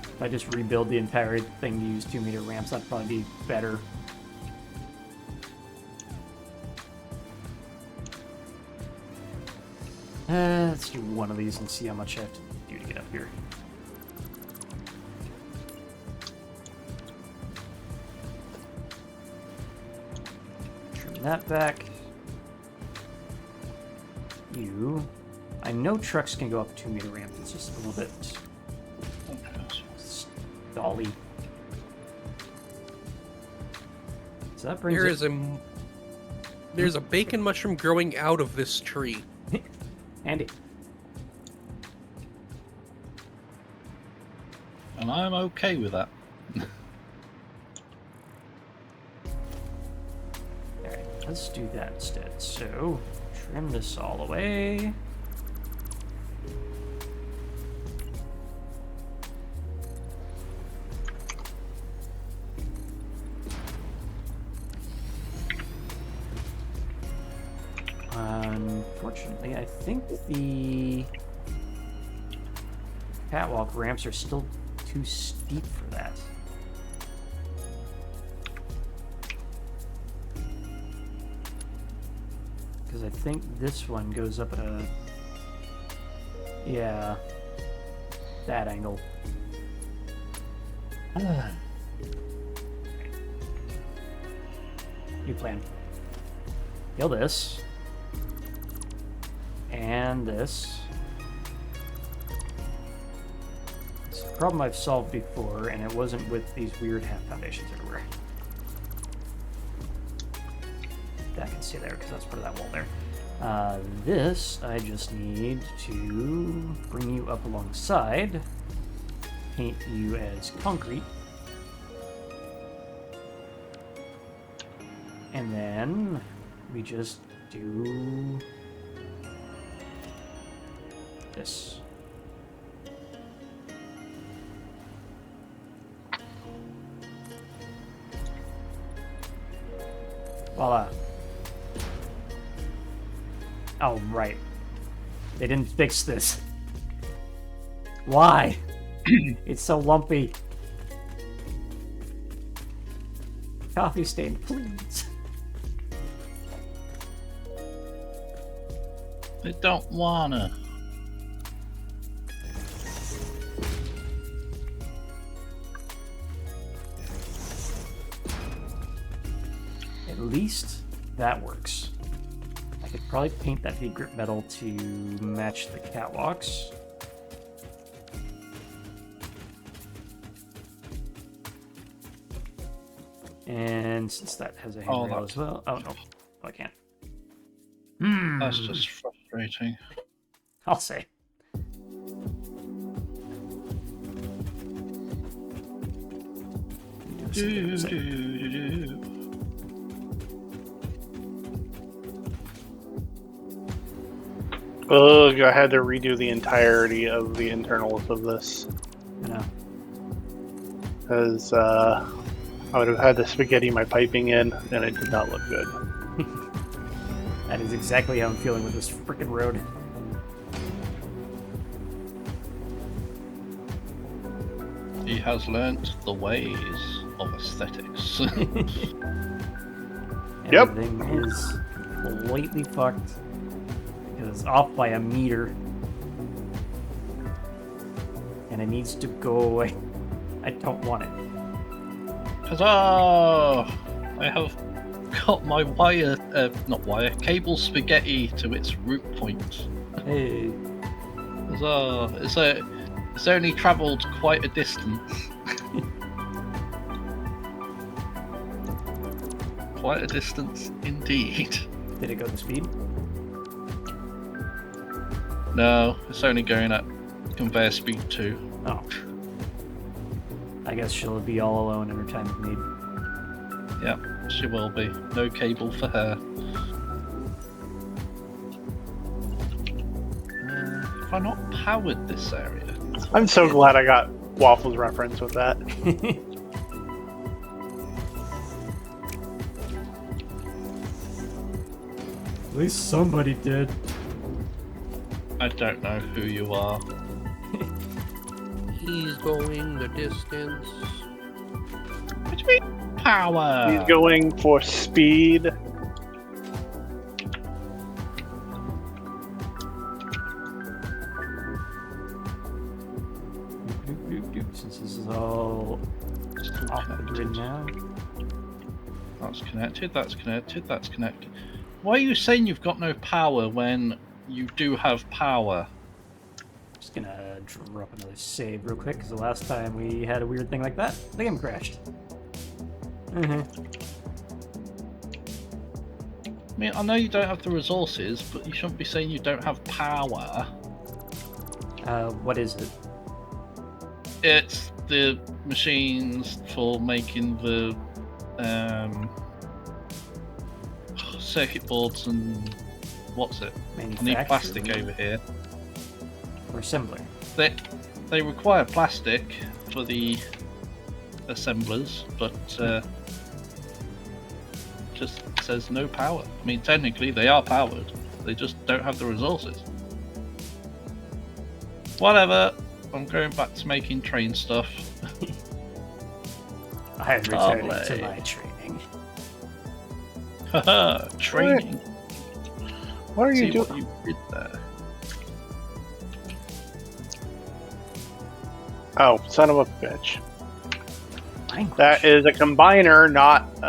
If I just rebuild the entire thing to use 2-meter ramps, that'd probably be better. Let's do one of these and see how much I have to do to get up here. Trim that back. You. I know trucks can go up a 2-meter ramp, it's just a little bit stally. So that brings there's a bacon mushroom growing out of this tree. Handy. And I'm okay with that. Alright, let's do that instead. So, trim this all away. Unfortunately, I think the catwalk ramps are still too steep for that. Because I think this one goes up at a... Yeah, that angle. New plan. Kill this. And this. It's a problem I've solved before, and it wasn't with these weird half foundations everywhere. That can stay there because that's part of that wall there. This, I just need to bring you up alongside paint you as concrete. And then we just do this. Voila. Oh, right. They didn't fix this. Why? It's so lumpy. Coffee stain, please. They don't wanna. At least that works. I could probably paint that big grip metal to match the catwalks. And since that has a handrail as well. Oh no, I can't. That's just frustrating. I'll say. Ugh, I had to redo the entirety of the internals of this. You know. Because I would have had to spaghetti my piping in, and it did not look good. That is exactly how I'm feeling with this freaking road. He has learnt the ways of aesthetics. Yep. Everything is completely fucked. Because it's off by a meter. And it needs to go away. I don't want it. Huzzah! I have got my cable spaghetti to its root point. Hey. Huzzah! It's only travelled quite a distance. Quite a distance indeed. Did it go to speed? No, it's only going at conveyor speed 2. Oh. I guess she'll be all alone in her time of need. Yep, she will be. No cable for her. Have I not powered this area? I'm so glad I got Waffle's reference with that. At least somebody did. I don't know who you are. He's going the distance. What do you mean, power? He's going for speed. Since this is all off the grid now. That's connected, that's connected, that's connected. Why are you saying you've got no power when you do have power? Just gonna drop another save real quick, because the last time we had a weird thing like that, the game crashed. I mean, I know you don't have the resources, but you shouldn't be saying you don't have power. What is it? It's the machines for making the circuit boards and what's it? I need plastic over here. Or assembler. They require plastic for the assemblers, but just says no power. I mean, technically they are powered. They just don't have the resources. Whatever. I'm going back to making train stuff. I am returning to my training. Haha, training. What are you See doing? what you did there. Oh, son of a bitch. Language. That is a combiner, not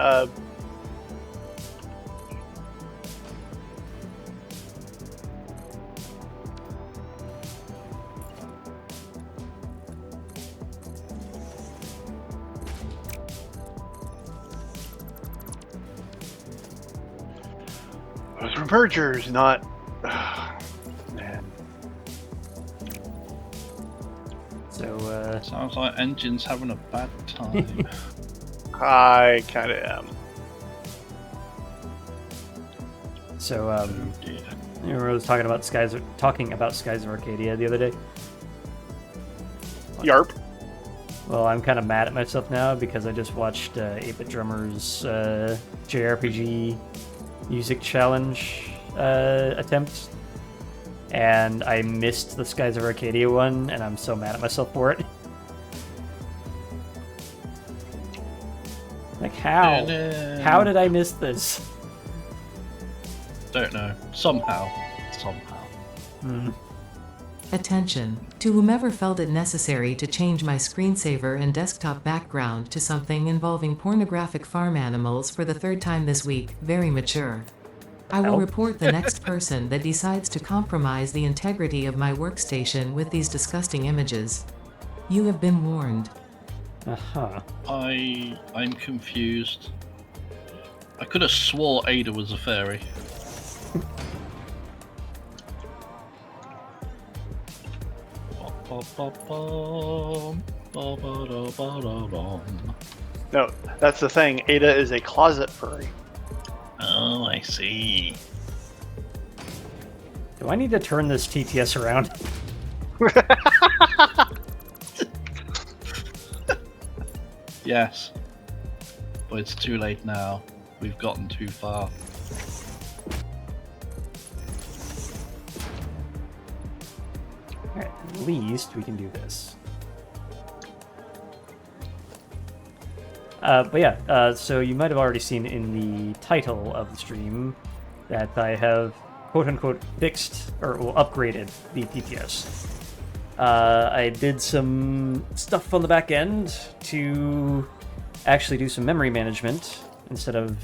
those were mergers, not. Man. So, Sounds like engine's having a bad time. I kind of am. so Dear. you remember I was talking about Skies of Arcadia the other day? Yarp. Well, I'm kind of mad at myself now because I just watched 8-Bit Drummer's JRPG music challenge attempt, and I missed the Skies of Arcadia one, and I'm so mad at myself for it. Like, how? How did I miss this? Don't know. Somehow. Hmm. Attention to whomever felt it necessary to change my screensaver and desktop background to something involving pornographic farm animals for the third time this week. Very mature. I will Help. report the next person that decides to compromise the integrity of my workstation with these disgusting images. You have been warned. Uh-huh. I'm confused. I could have swore Ada was a fairy. No, that's the thing. Ada is a closet furry. Oh, I see. Do I need to turn this TTS around? Yes. But it's too late now. We've gotten too far. Alright, at least we can do this. But yeah, so you might have already seen in the title of the stream that I have quote-unquote fixed, or well, upgraded the TTS. I did some stuff on the back end to actually do some memory management instead of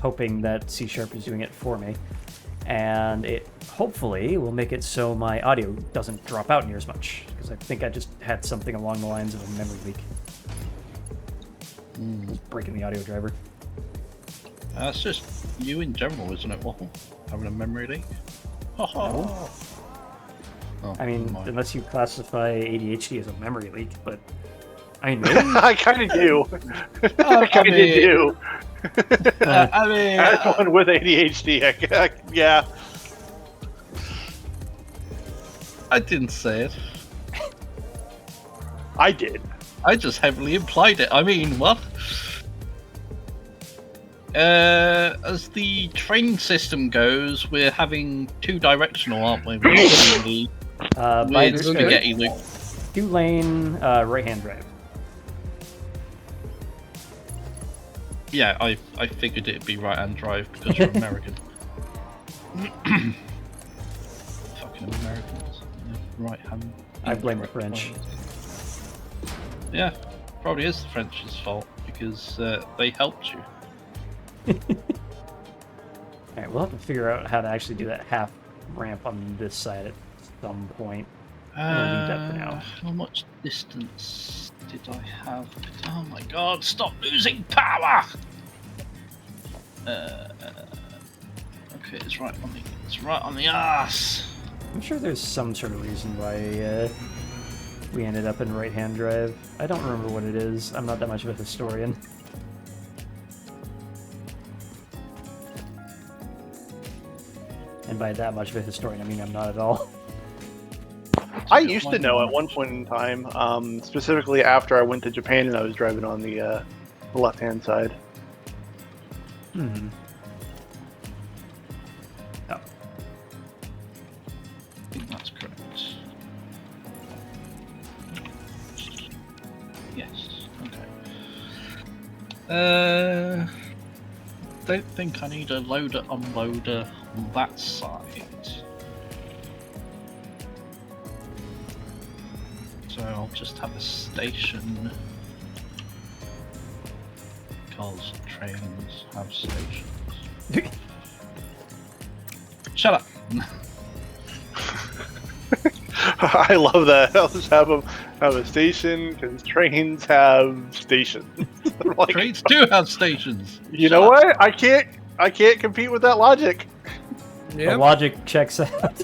hoping that C# is doing it for me. And it hopefully will make it so my audio doesn't drop out near as much, because I think I just had something along the lines of a memory leak. Just breaking the audio driver. That's just you in general, isn't it, Waffle? Having a memory leak? Oh, I mean, never mind. unless you classify ADHD as a memory leak, but I know. I kind of do. I I kind of mean- do. I mean, As one with ADHD, yeah. I didn't say it. I did. I just heavily implied it. I mean, what? As the train system goes, we're having two-directional, aren't we? We're not doing the By weird the spaghetti loop. 2-lane right-hand drive. Yeah, I figured it'd be right-hand drive because you're American. Fucking Americans. Right-hand. I blame the French. Yeah, probably is the French's fault because they helped you. Alright, we'll have to figure out how to actually do that half ramp on this side at some point. I'm gonna leave that for now. How much distance did I have? Oh my god, stop losing power! Okay, it's right on the ass. I'm sure there's some sort of reason why we ended up in right-hand drive. I don't remember what it is. I'm not that much of a historian. And by that much of a historian, I mean I'm not at all. I used to know at one point in time, specifically after I went to Japan and I was driving on the left-hand side. Hmm. Oh. I think that's correct. Yes. Okay. Don't think I need a loader unloader on that side. So I'll just have a station. Because trains have stations. Shut up! I love that. I'll just have a station because trains have stations. Like, Trains do have stations! you Shut know up. what? I can't compete with that logic. The Yep. logic checks out.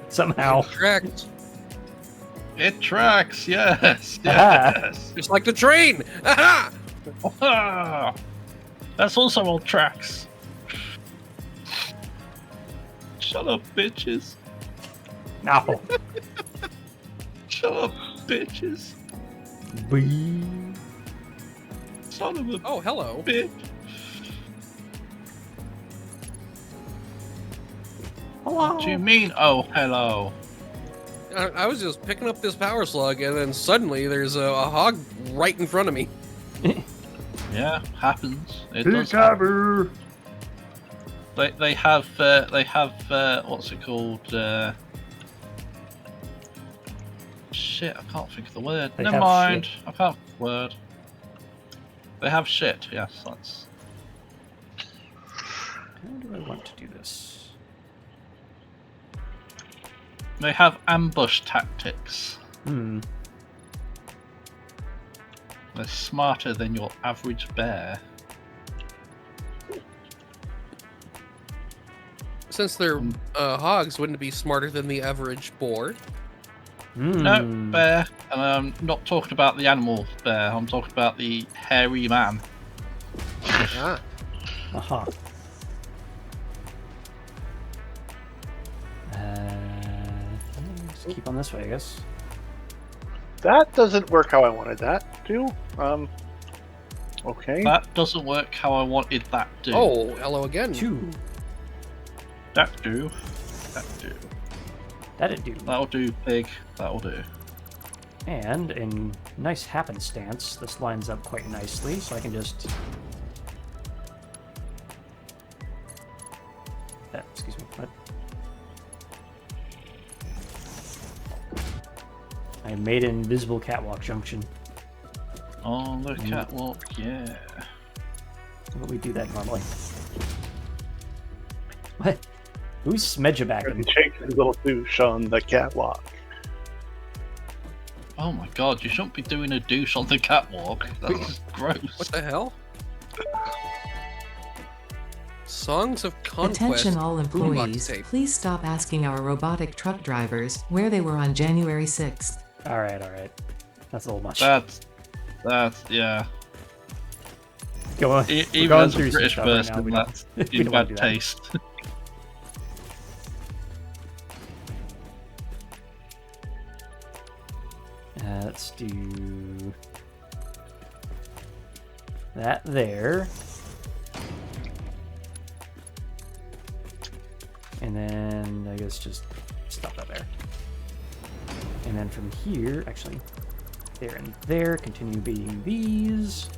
Somehow. Correct. It tracks, yes, Aha. yes. Just like the train! Aha! Ah, that's also all tracks. Shut up, bitches. No. Shut up, bitches. Bee. Son of a Oh, hello. bitch. Hello. What do you mean, oh, hello? I was just picking up this power slug, and then suddenly there's a hog right in front of me. Yeah, happens. It does happen. They have what's it called? Shit, I can't think of the word. They Never have mind. shit. I can't think of the word. They have shit. Yes, that's. How do I want to do this? They have ambush tactics. Hmm. They're smarter than your average bear. Since they're hogs, wouldn't it be smarter than the average boar? No, Hmm. bear. And I'm not talking about the animal bear. I'm talking about the hairy man. Ah. Aha. Let's keep on this way, I guess. That doesn't work how I wanted that to. Okay. That doesn't work how I wanted that to. Oh, hello again. 2. That do. That do. That'd do. That'll do, pig. That'll do. And in nice happenstance, this lines up quite nicely, so I can just... excuse me, what? I made an invisible catwalk junction. On the catwalk, yeah. How would we do that normally? What? Who's smedjabacking? Shake his little douche on the catwalk. Oh my god, you shouldn't be doing a douche on the catwalk. That's gross. What the hell? Songs of Conquest. Attention all boombox employees, tape. please stop asking our robotic truck drivers where they were on January 6th. Alright, alright. That's a little much. That's, yeah. Go on. We're Even going as a through some British stuff right person, now. We that's don't- we in don't wanna bad do that. taste. Let's do that there. And then I guess just stop that there. And then from here, actually, there and there, continue being these.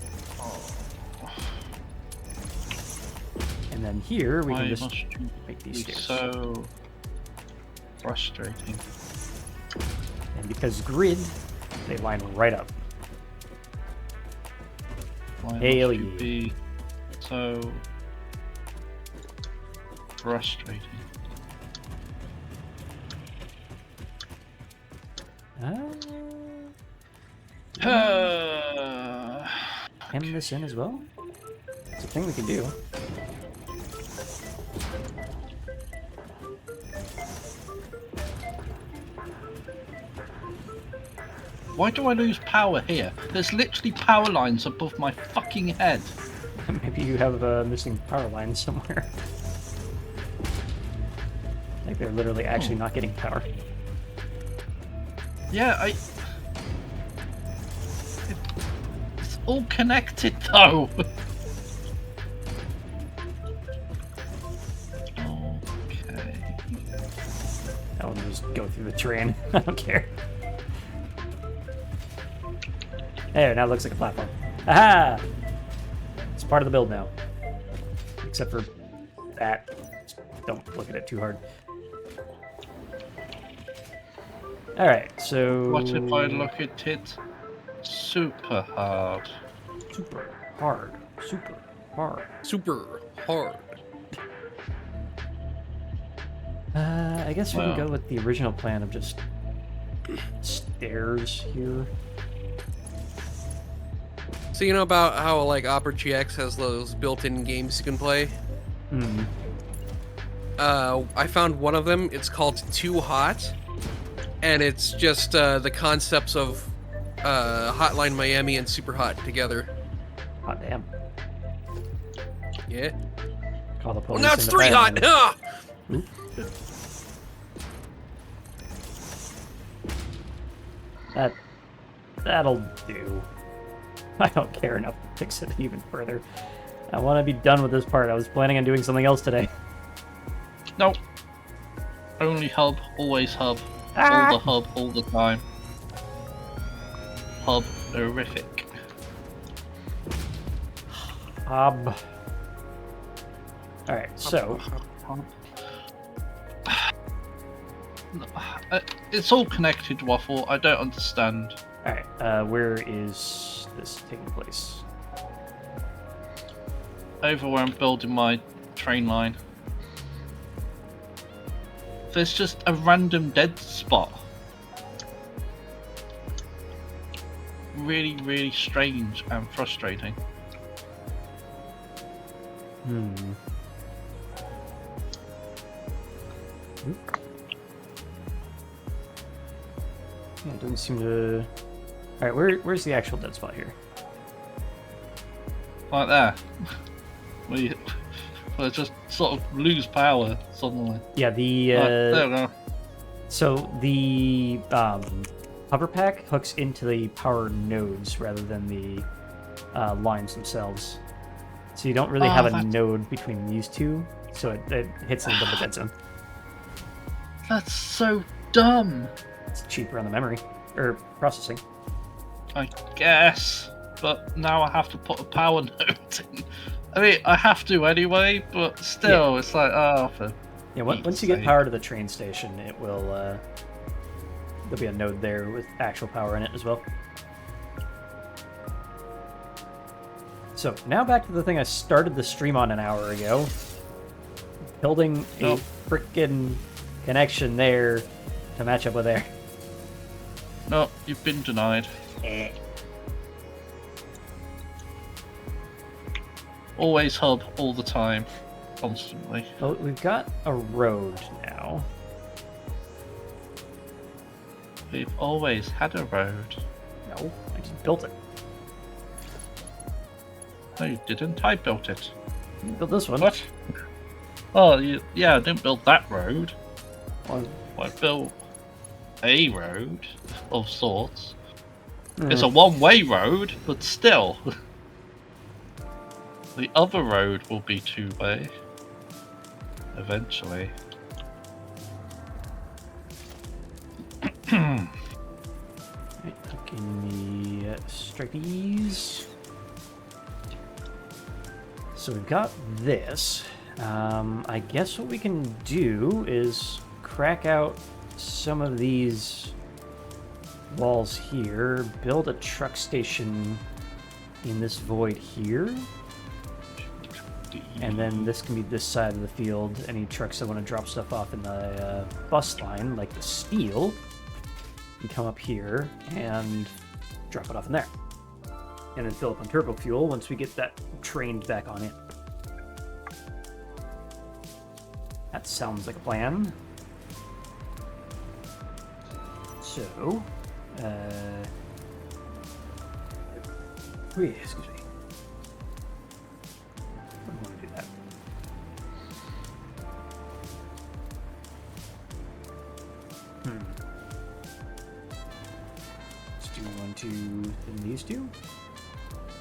And then here we Why can just must you make be these stairs. so frustrating? And because grid, they line right up. Why Hell must you yeah. be so frustrating? Hem this in as well? It's a thing we can do. Why do I lose power here? There's literally power lines above my fucking head. Maybe you have a missing power line somewhere. Like they're literally actually not getting power. Yeah, it's all connected though. Okay. I'll just go through the train. I don't care. There, now it looks like a platform. Aha! It's part of the build now. Except for that. Just don't look at it too hard. Alright, so... What if I look at it super hard? Super hard. Super hard. Super hard. I guess we Wow. can go with the original plan of just stairs here. So you know about how like Opera GX has those built-in games you can play? Hmm. I found one of them. It's called Too Hot. and it's just the concepts of Hotline Miami and Super Hot together. Hot damn. Yeah. Call the Well, police. now it's and the 3 hot. firemen. Ah! Oop. That'll do. I don't care enough to fix it even further. I want to be done with this part. I was planning on doing something else today. Nope. Only hub, always hub. Ah! All the hub, all the time. Hub horrific. Alright, so... It's all connected, Waffle. I don't understand. Alright, where is this taking place? Over where I'm building my train line. There's just a random dead spot. Really, really strange and frustrating. Yeah, it doesn't seem to... Alright, where's the actual dead spot here? Like there. Where I just sort of lose power suddenly. Yeah, the... There we go. So the hover pack hooks into the power nodes rather than the lines themselves. So you don't really have a node between these two, so it hits into the dead zone. That's so dumb. It's cheaper on the memory, or processing. I guess, but now I have to put a power node in. I mean, I have to anyway, but still, it's like, oh, for Yeah, once you get power to the train station, it will, there'll be a node there with actual power in it as well. So, now back to the thing I started the stream on an hour ago. Building a frickin' connection there to match up with there. No, you've been denied. Always hub, all the time, constantly. Well, we've got a road now. We've always had a road. No, I just built it. No, you didn't. I built it. You built this one. What? Oh, yeah, I didn't build that road. Well, I built a road of sorts. It's a one-way road, but still. The other road will be two-way. Eventually. right, hook in the stripies. So we've got this. I guess what we can do is crack out some of these walls here, build a truck station in this void here, and then this can be this side of the field. Any trucks that want to drop stuff off in the bus line, like the steel, can come up here and drop it off in there. And then fill up on turbo fuel once we get that trained back on in. That sounds like a plan. So, excuse me. I don't want to do that. Let's do 1, 2, and these two.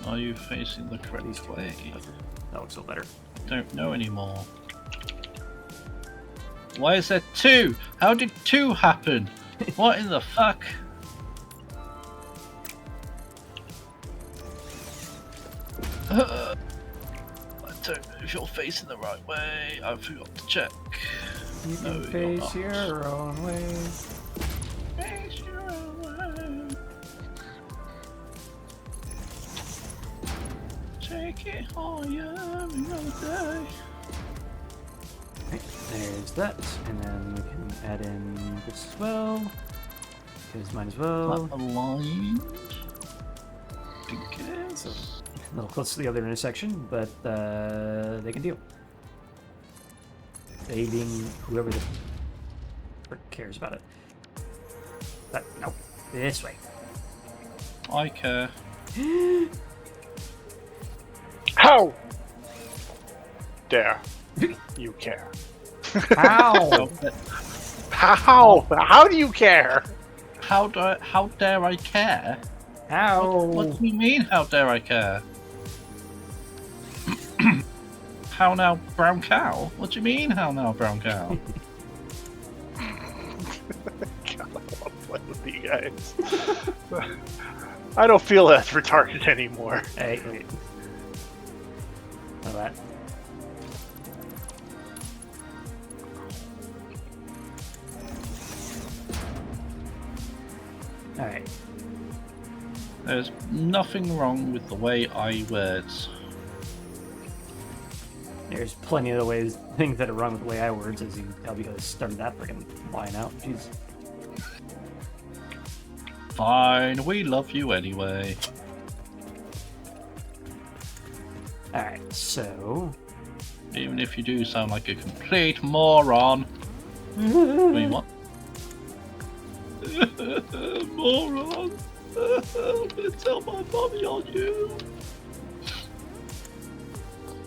Are you facing the correct These two. way? That looks a little better. Don't know anymore. Why is there two? How did two happen? What in the fuck? I don't know if you're facing the right way. I forgot to check. You can No, face you're your own way. Face your own way. Take it higher another day. Right, there's that, and then we can add in this as well. Because mine as well. Not aligned. I guess. So, a little close to the other intersection, but they can deal. They being whoever the frick cares about it. But no, this way. I care. How dare you care? Ow! How do you care? How dare I care? Ow! What do you mean, how dare I care? How now, brown cow? What do you mean, how now, brown cow? God, I want to play with you guys. I don't feel as retarded anymore. Hey, wait. How that? Alright. There's nothing wrong with the way I words. There's plenty of the ways, things that are wrong with the way I words, as you can tell because I started that freaking line out. Jeez. Fine, we love you anyway. Alright, so... Even if you do sound like a complete moron. Wait, what? Moron! I'm gonna tell my mommy on you!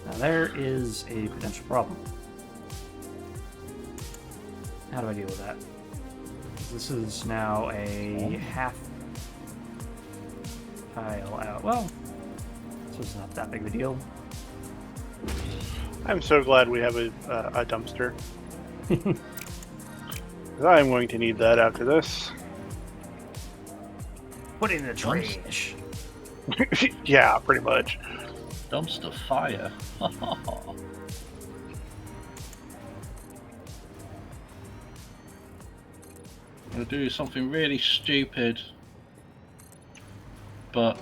Now there is a potential problem. How do I deal with that? This is now a half tile out. Well, this is not that big of a deal. I'm so glad we have a dumpster. I'm going to need that after this. Put it in the trash. Yeah, pretty much. Dumpster fire. I'm gonna do something really stupid, but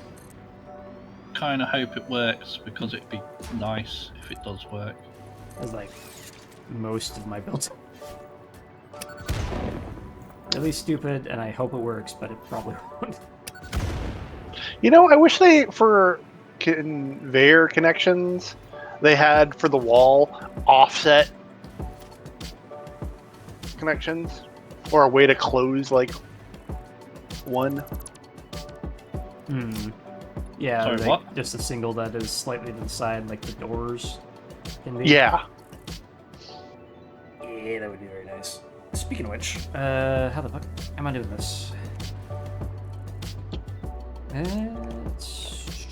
kind of hope it works because it'd be nice if it does work. That's like most of my builds. Really stupid, and I hope it works, but it probably won't. You know, I wish they, for conveyor connections, they had for the wall offset connections, or a way to close like one. Hmm. Yeah, Sorry, like what? just a single that is slightly to the side, like the doors can be. Yeah. Yeah, that would be very nice. Speaking of which, how the fuck am I doing this? It's...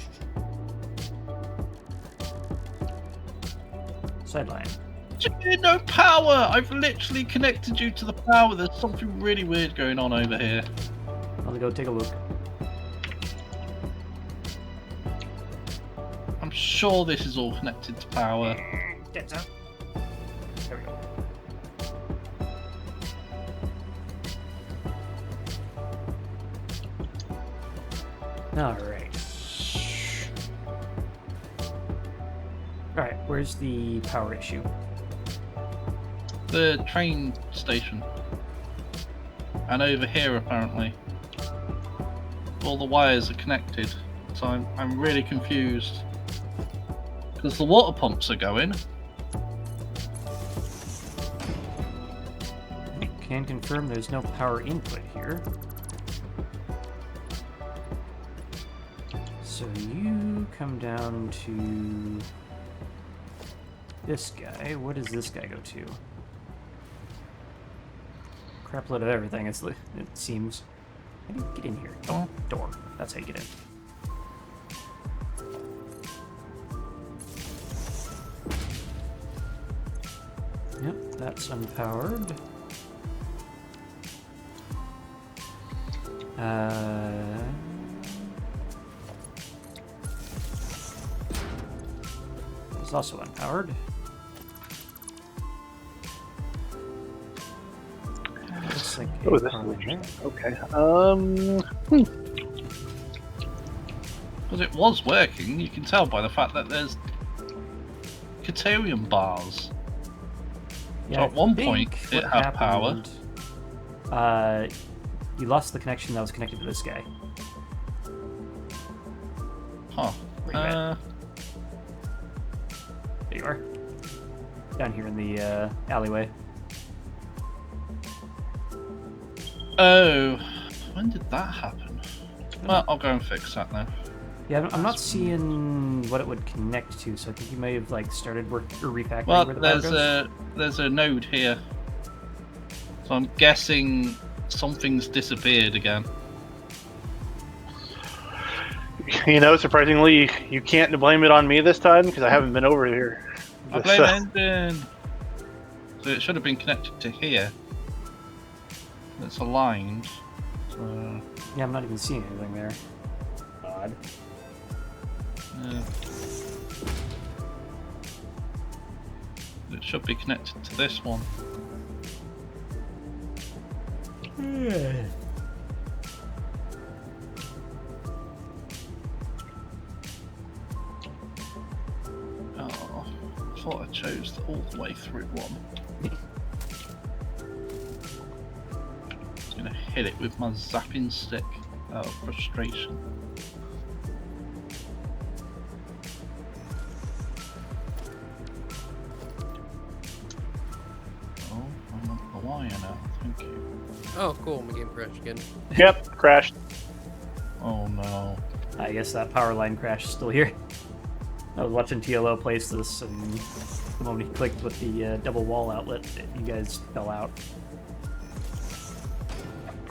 Sideline. No power! I've literally connected you to the power. There's something really weird going on over here. I'll go take a look. I'm sure this is all connected to power. Get up. There we go. Alright. Alright, where's the power issue? The train station. And over here, apparently. All the wires are connected. So I'm really confused. Because the water pumps are going. Can confirm there's no power input here. So you come down to this guy. What does this guy go to? Crap load of everything, it seems. How do you get in here? Oh, door. That's how you get in. Yep, that's unpowered. It's also unpowered. Looks like Oh, a this power is in there. Okay. Because it was working. You can tell by the fact that there's Caterium bars. Yeah, So at I one think point it what had power. happened, you lost the connection that was connected to this guy. Huh. Where you at? There you are. Down here in the alleyway. Oh. When did that happen? Well, I'll go and fix that now. Yeah, I'm not seeing what it would connect to, so I think you may have like started work or refactoring Well, where the power there's goes. a node here, so I'm guessing something's disappeared again. You know, surprisingly, you can't blame it on me this time because I haven't been over here. I blame engine. So it should have been connected to here. It's aligned. So, Yeah, I'm not even seeing anything there. Odd. it should be connected to this one. Oh, I thought I chose the all the way through one. I'm gonna hit it with my zapping stick out of frustration. Oh, I'm on the wire now, thank you. Oh, cool. My game crashed again. Yep, crashed. Oh no. I guess that power line crash is still here. I was watching TLO place this, and the moment he clicked with the double wall outlet, you guys fell out.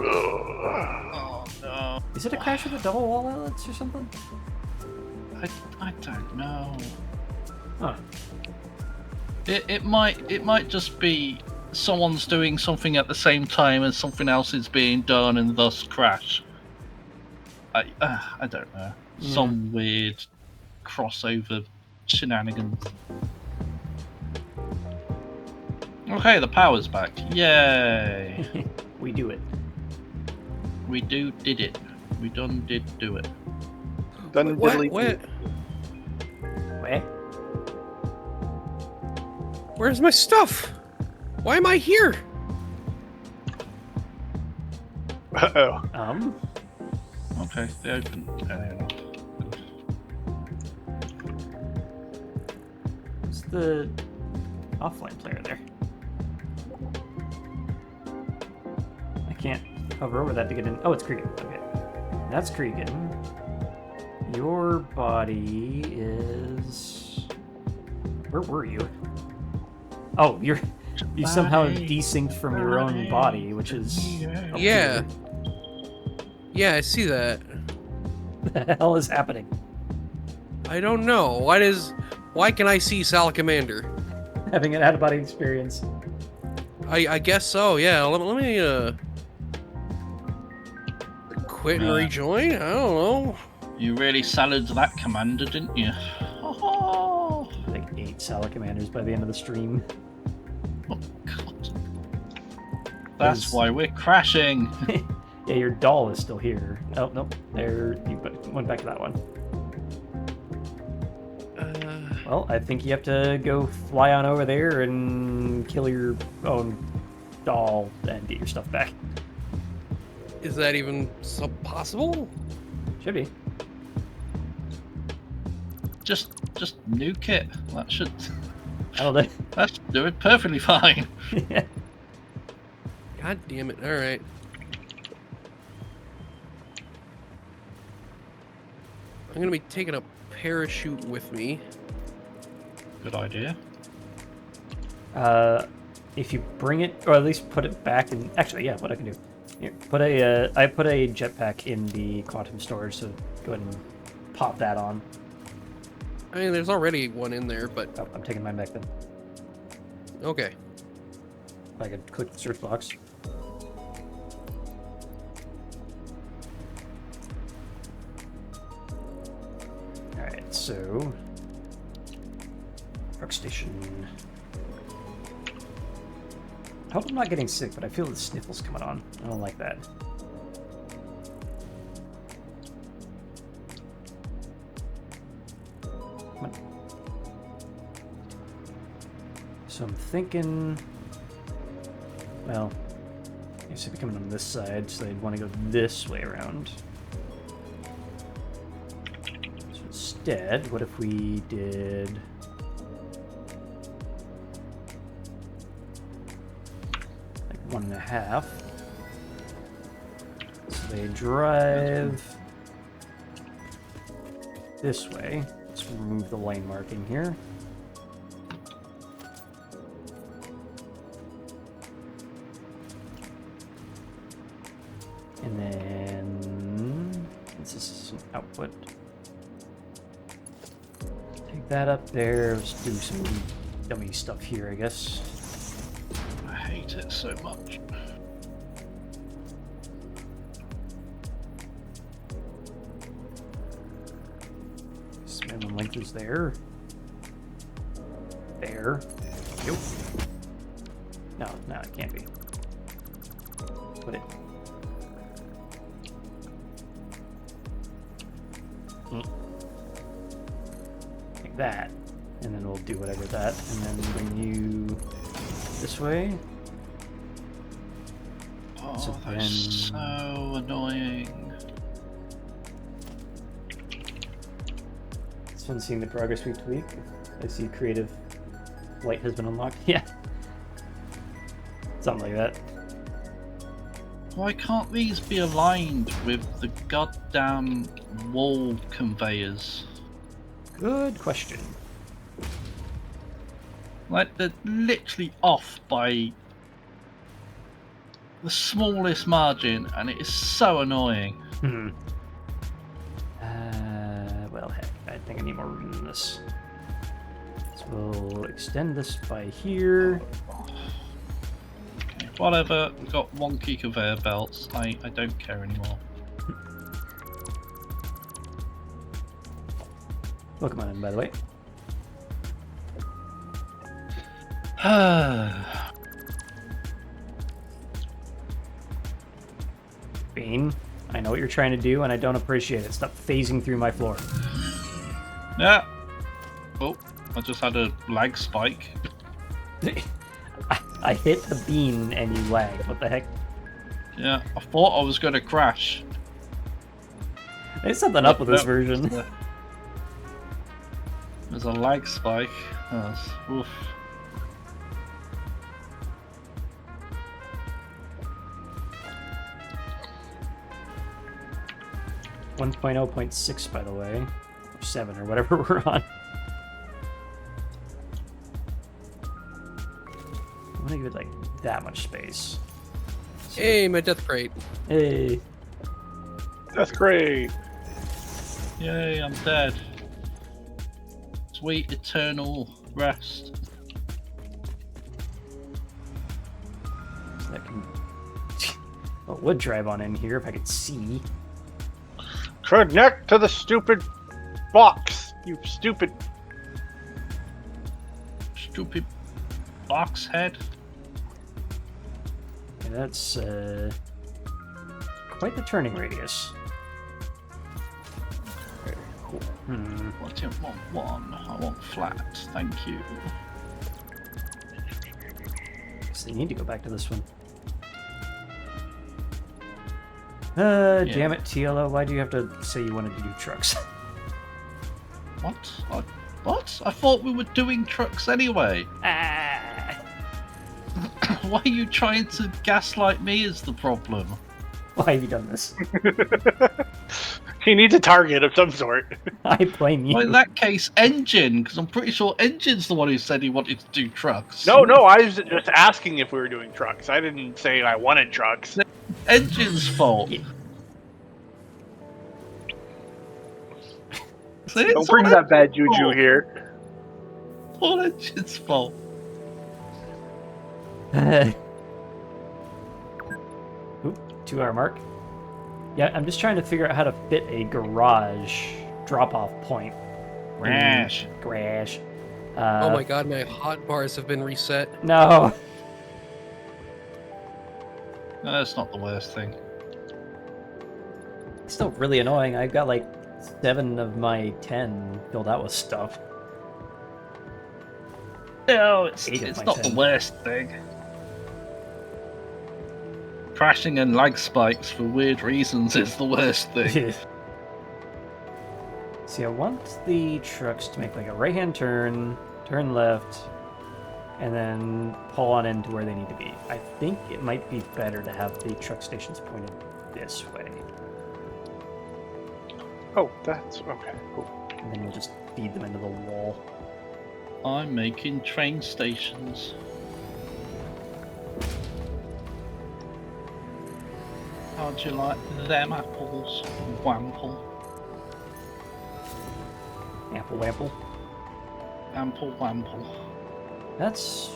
Oh no. Is it a crash with the double wall outlets or something? I don't know. Huh. It might just be someone's doing something at the same time and something else is being done and thus crash. I don't know. Yeah. Some weird crossover shenanigans. Okay, the power's back. Yay! We do it. We did it. We done did do it. Done What? diddly- What? Where? Where's my stuff? Why am I here? Uh-oh. Okay, they open. There they are. What's the offline player there? I can't hover over that to get in. Oh, it's Cregan. Okay. That's Cregan. Your body is... Where were you? Oh, you somehow desynced from your own body, which is... up Yeah. here. Yeah, I see that. What the hell is happening? I don't know. Why can I see Salamander? Having an out-of-body experience. I guess so, yeah. Let me quit and rejoin? I don't know. You really saladed that commander, didn't you? Oh, Like 8 Salacommanders by the end of the stream. God. That's why we're crashing. Yeah, your doll is still here. Oh, nope. There, you went back to that one. Well, I think you have to go fly on over there and kill your own doll and get your stuff back. Is that even possible? Should be. Just nuke it. That should do it perfectly fine. Yeah. God damn it. Alright. I'm gonna be taking a parachute with me. Good idea. If you bring it, or at least put it back in... Actually, yeah, what I can do. Here, I put a jetpack in the quantum storage, so go ahead and pop that on. I mean, there's already one in there, but... Oh, I'm taking mine back then. Okay. I could click the search box. Alright, so... Workstation. I hope I'm not getting sick, but I feel the sniffles coming on. I don't like that. Come on. So I'm thinking... Well, you should be coming on this side, so they'd want to go this way around. So instead, what if we did... like 1.5. So they drive this way. Let's remove the lane marking here. And then, since this is an output, take that up there. Let's do some dummy stuff here, I guess. I hate it so much. Minimum length is there. There. Nope. No, it can't be. Put it. Like that. And then we'll do whatever with that. And then bring you this way. Oh, So that's then- so annoying. Someone seeing the progress we tweak. I see creative light has been unlocked. Yeah. Something like that. Why can't these be aligned with the goddamn wall conveyors? Good question. Like, they're literally off by the smallest margin, and it is so annoying. Hmm. Well, heck, I think I need more room than this. So we'll extend this by here. Okay, whatever, we've got wonky conveyor belts. I don't care anymore. Welcome on in, by the way. Bean, I know what you're trying to do, and I don't appreciate it. Stop phasing through my floor. Yeah. Oh, I just had a lag spike. I hit the bean and you lagged. What the heck? Yeah, I thought I was going to crash. There's something up with this No, version. There's a lag spike. Oof. 1.0.6, by the way. Or 7, or whatever we're on. I want to give it, like, that much space. Hey, my death crate. Hey. That's great. Yay, I'm dead. Sweet eternal rest. So that can... Well, it would drive on in here if I could see. Connect to the stupid box, you stupid. Stupid box head. Okay, that's quite the turning radius. Very cool. I don't want one. I want flat. Thank you. So you need to go back to this one. Damn it, TLO, why do you have to say you wanted to do trucks? What? What? I thought we were doing trucks anyway. Ah! Why are you trying to gaslight me is the problem? Why have you done this? He needs a target of some sort. I blame you. Well, in that case, Engine, because I'm pretty sure Engine's the one who said he wanted to do trucks. No, I was just asking if we were doing trucks. I didn't say I wanted trucks. Engine's fault. Yeah. See, Don't it's bring all that bad Engine's juju fault. here. All Engine's fault. Oop, 2-hour mark. Yeah, I'm just trying to figure out how to fit a garage drop-off point. Rash. Garage. Oh my god, my hot bars have been reset. No. That's not the worst thing. It's still really annoying. I've got like 7 of my 10 filled out with stuff. No, it's 8 of my not the 10. worst thing. Crashing and lag spikes for weird reasons is the worst thing. See, I want the trucks to make like a right-hand turn, turn left, and then pull on into where they need to be. I think it might be better to have the truck stations pointed this way. Oh, that's okay. Cool. And then we'll just feed them into the wall. I'm making train stations. How'd you like them apples, Wample? Ample wample. Ample Wample. That's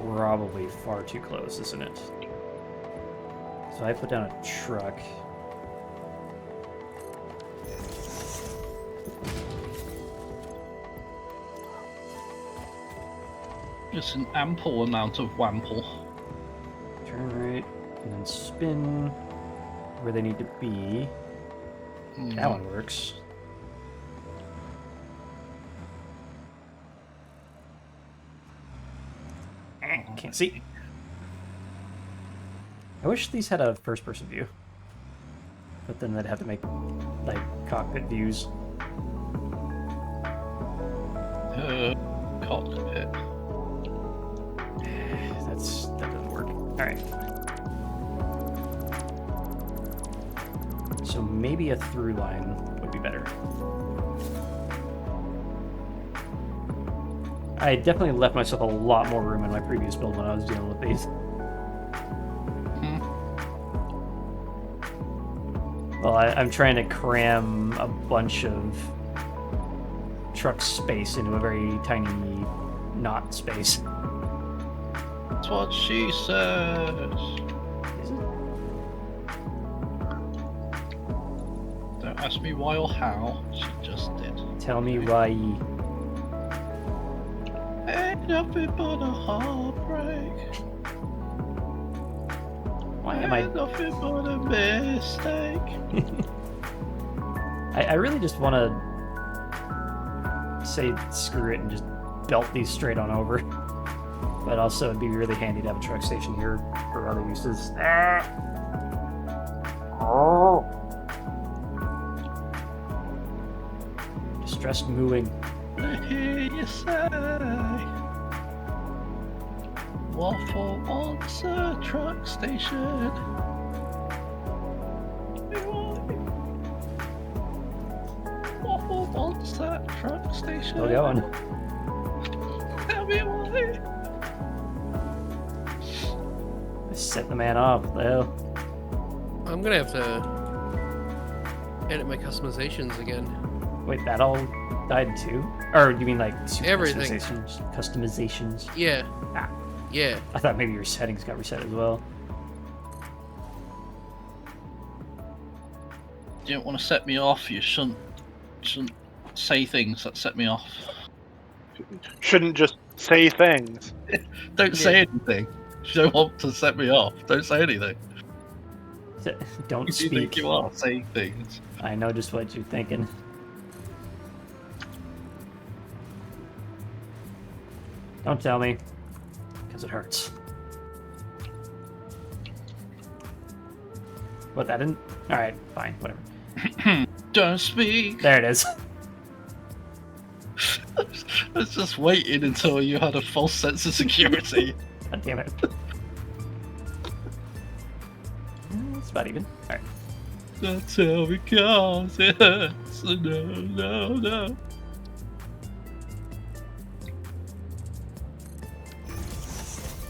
probably far too close, isn't it? So I put down a truck. It's an ample amount of Wample. Turn right, and then spin where they need to be. That one works. Can't see. I wish these had a first-person view. But then they'd have to make, like, cockpit views. Cockpit. That doesn't work. Alright. So maybe a through line would be better. I definitely left myself a lot more room in my previous build when I was dealing with these. Well, I'm trying to cram a bunch of truck space into a very tiny not space. That's what she says. Is it? Don't ask me why or how. She just did. Tell me why. Ain't nothing but a heartbreak. Why am I? Ain't nothing but a mistake. I really just want to say screw it and just belt these straight on over. But also it'd be really handy to have a truck station here for other uses. Oh. Distressed mooing. I hear you say, waffle on the truck station. Waffle on the truck station. Still going. Tell me why. Set the man off. What the hell? I'm gonna have to edit my customizations again. Wait, that all died too? Or you mean like super Everything. Customizations? Yeah. Ah. Yeah. I thought maybe your settings got reset as well. You don't want to set me off. You shouldn't say things that set me off. Shouldn't just say things. Don't say anything. You don't want to set me off. Don't say anything. Don't If you speak. think you are saying things. I know just what you're thinking. Don't tell me, because it hurts. What, that didn't? Alright, fine, whatever. Don't speak. There it is. I was just waiting until you had a false sense of security. God damn it. It's about even. Alright. That's how it goes. Yes. No.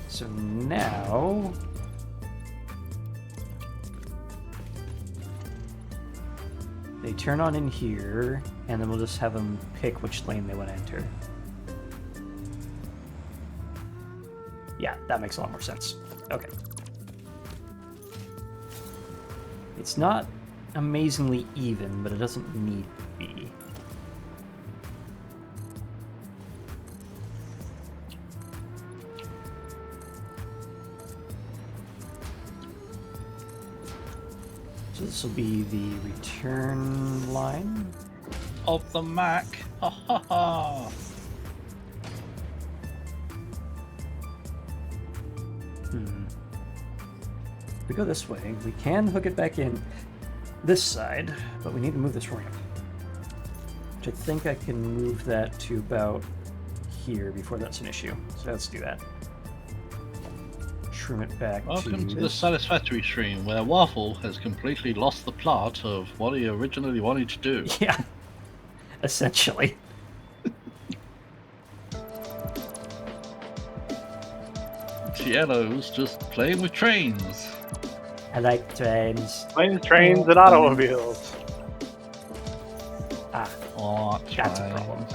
So now... they turn on in here, and then we'll just have them pick which lane they want to enter. Yeah, that makes a lot more sense. Okay. It's not amazingly even, but it doesn't need to be. So this will be the return line. Of the Mac. Ha ha ha. If we go this way, we can hook it back in this side, but we need to move this ramp. Which I think I can move that to about here before that's an issue. So let's do that. trim it back Welcome to the this. satisfactory stream, where Waffle has completely lost the plot of what he originally wanted to do. Yeah, essentially. Ciello's just playing with trains. I like trains. Planes, trains, and automobiles. Ah, Oh, That's a problem.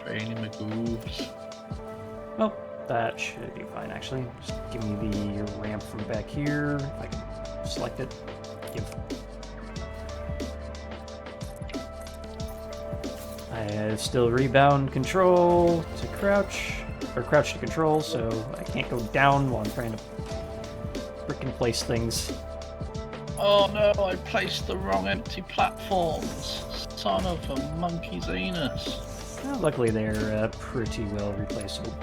Trainy McGoobs. well, that should be fine actually. Just give me the ramp from back here. If I can select it. Give. I still rebound control to crouch, or crouch to control, so I can't go down while I'm trying to frickin' place things. Oh no, I placed the wrong empty platforms. Son of a monkey's anus. Well, luckily they're pretty well replaceable.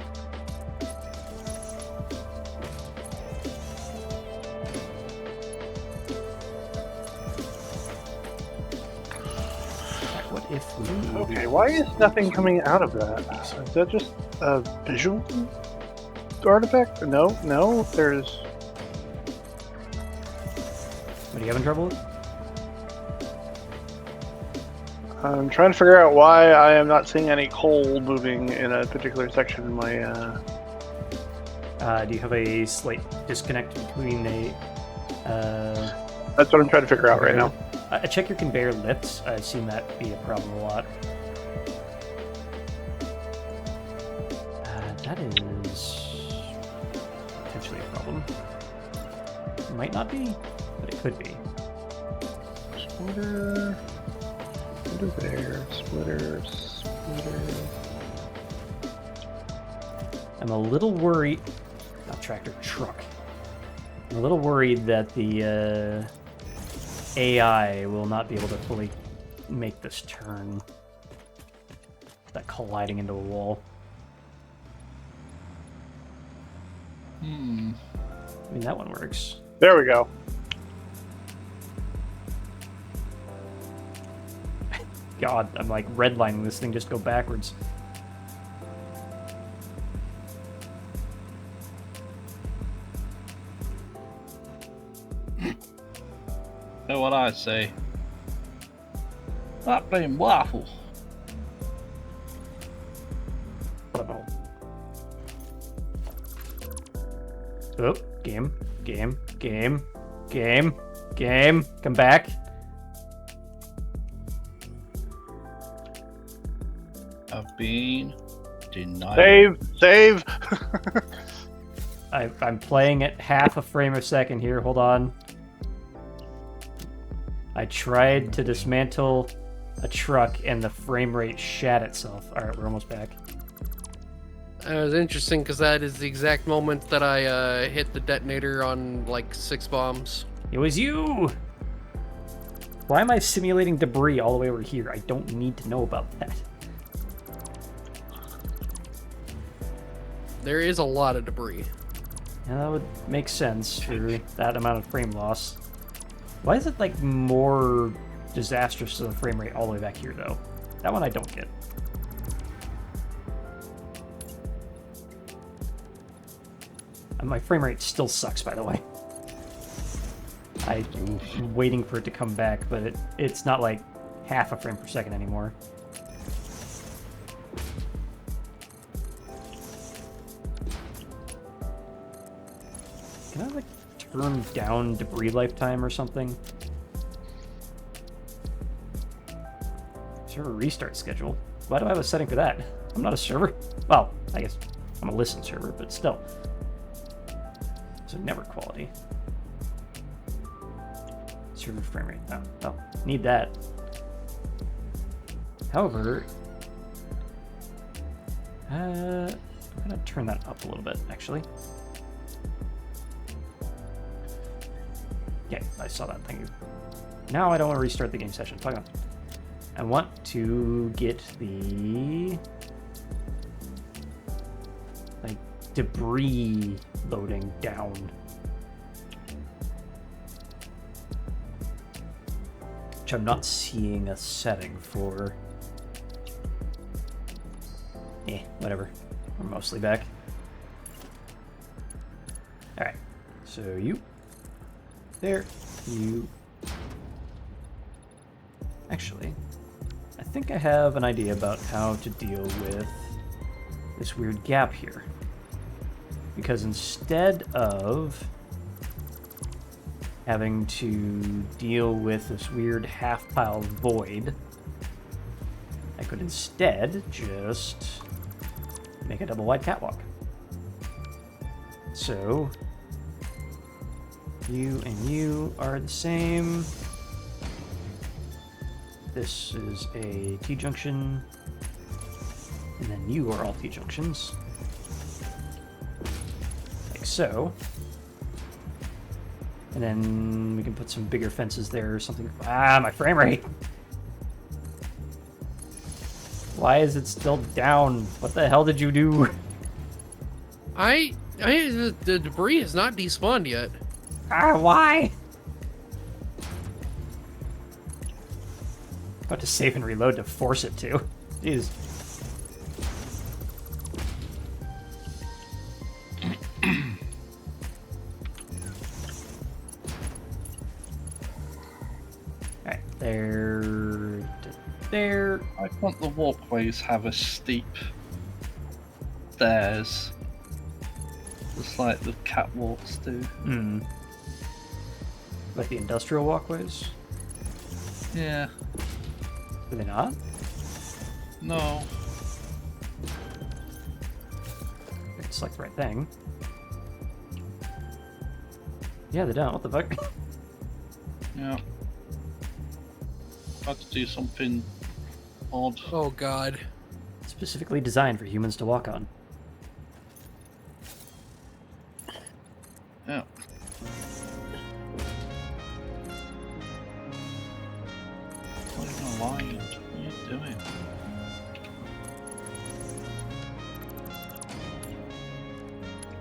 Alright, what if we... Okay, why is nothing coming out of that? Is that just a visual artifact? No, no, there's... What, are you having trouble with? I'm trying to figure out why I am not seeing any coal moving in a particular section in my, Do you have a slight disconnect between the... That's what I'm trying to figure out right now. Check your conveyor lifts. I've seen that be a problem a lot. That is potentially a problem. Might not be, but it could be. Splitter... Splitter there, splitter, splitter... I'm a little worried... Not tractor, truck. I'm a little worried that the AI will not be able to fully make this turn. That colliding into a wall. I mean, that one works. There we go. God, I'm like redlining this thing just go backwards. Know what I say? That blame Waffle. Oh, game. Come back. I've been denied. Save! I'm playing at half a frame a second here. Hold on. I tried to dismantle a truck and the frame rate shat itself. Alright, we're almost back. It was interesting because that is the exact moment that I hit the detonator on like 6 bombs. It was you! Why am I simulating debris all the way over here? I don't need to know about that. There is a lot of debris. Yeah, that would make sense for that amount of frame loss. Why is it like more disastrous to the frame rate all the way back here though? That one I don't get. And my frame rate still sucks, by the way. I'm waiting for it to come back, but it's not like half a frame per second anymore. Can I like turn down debris lifetime or something? Server restart schedule. Why do I have a setting for that? I'm not a server. Well, I guess I'm a listen server, but still. So never quality. Server frame rate. No, oh, need that. However, I'm gonna turn that up a little bit, actually. Yeah, I saw that. Thank you. Now I don't want to restart the game session. Fuck on. I want to get the like debris loading down. Which I'm not seeing a setting for. Whatever. We're mostly back. So you. There. You. Actually, I think I have an idea about how to deal with this weird gap here. Because instead of having to deal with this weird half-pile void, I could instead just make a double-wide catwalk. So, you and you are the same. This is a T-junction, and then you are all T-junctions. Like so. And then we can put some bigger fences there or something. Ah, my frame rate! Why is it still down? What the hell did you do? The debris has not despawned yet. Ah, why? About to save and reload to force it to. Jeez. Alright, there to there. I want the walkways have a steep stairs, just like the catwalks do. Hmm. Like the industrial walkways? Yeah. Do they not? No. Select the right thing. Yeah, they don't. What the fuck? Yeah. Had to do something odd. Oh god. Specifically designed for humans to walk on. Yeah. Not even lying. What are you doing?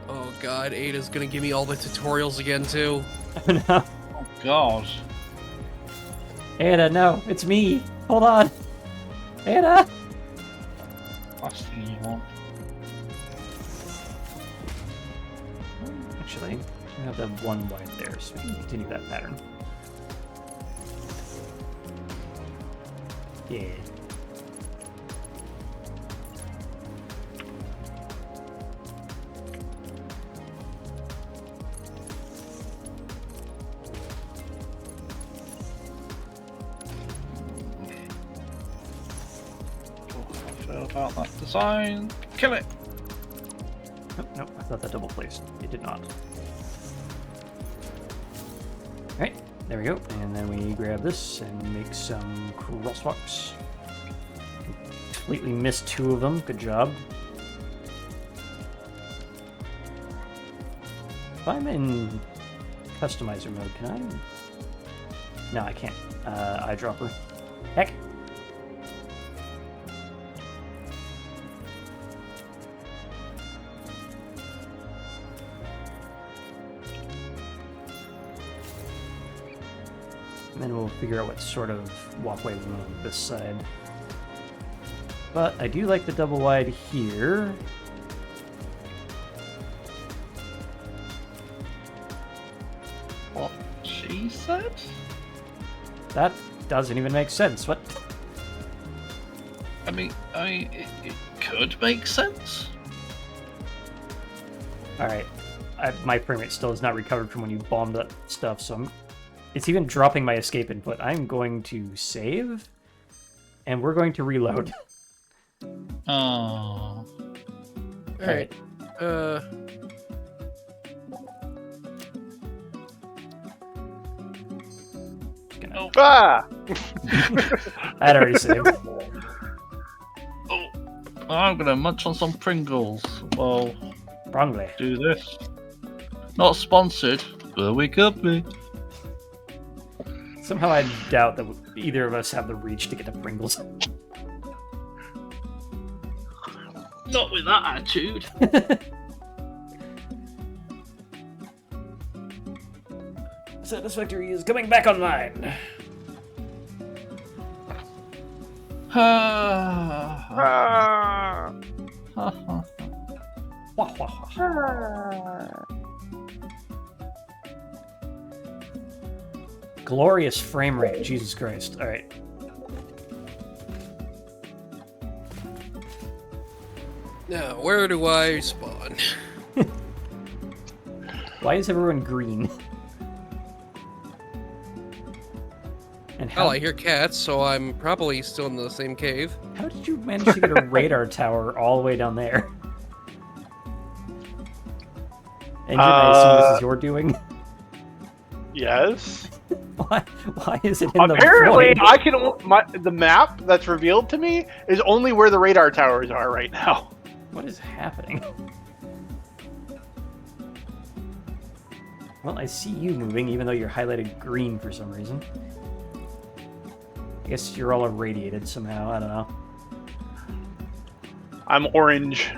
Oh god, Ada's gonna give me all the tutorials again too. No. Oh god. Anna, no, it's me. Hold on. Anna! Last thing you want. Actually, we have the one wide there, so we can continue that pattern. Yeah. About that design. Kill it! Nope, nope, I thought that double placed. It did not. Alright, there we go. And then we grab this and make some crosswalks. Completely missed two of them. Good job. If I'm in customizer mode, can I? No, I can't. Eyedropper. Heck! And then we'll figure out what sort of walkway we want on this side. But I do like the double wide here. What she said? That doesn't even make sense. What? I mean, it could make sense. Alright. My frame rate still is not recovered from when you bombed that stuff, so it's even dropping my escape input. I'm going to save, and we're going to reload. Oh. Alright. Gonna... Ah! I'd already saved. Oh. I'm gonna munch on some Pringles. Well, Wrongly. do this. Not sponsored, but we could be. Somehow I doubt that either of us have the reach to get to Pringles. Not with that attitude. Satisfactory is coming back online. Ah! Wah, wah, wah. glorious frame rate. Jesus Christ. All right. Now, where do I spawn? Why is everyone green? And Well, I hear cats, so I'm probably still in the same cave. how did you manage to get a radar tower all the way down there? Engine, I assume this is your doing? Yes. Why is it in Apparently, the void? I can. The map that's revealed to me is only where the radar towers are right now. What is happening? Well, I see you moving, even though you're highlighted green for some reason. I guess you're all irradiated somehow, I don't know. I'm orange.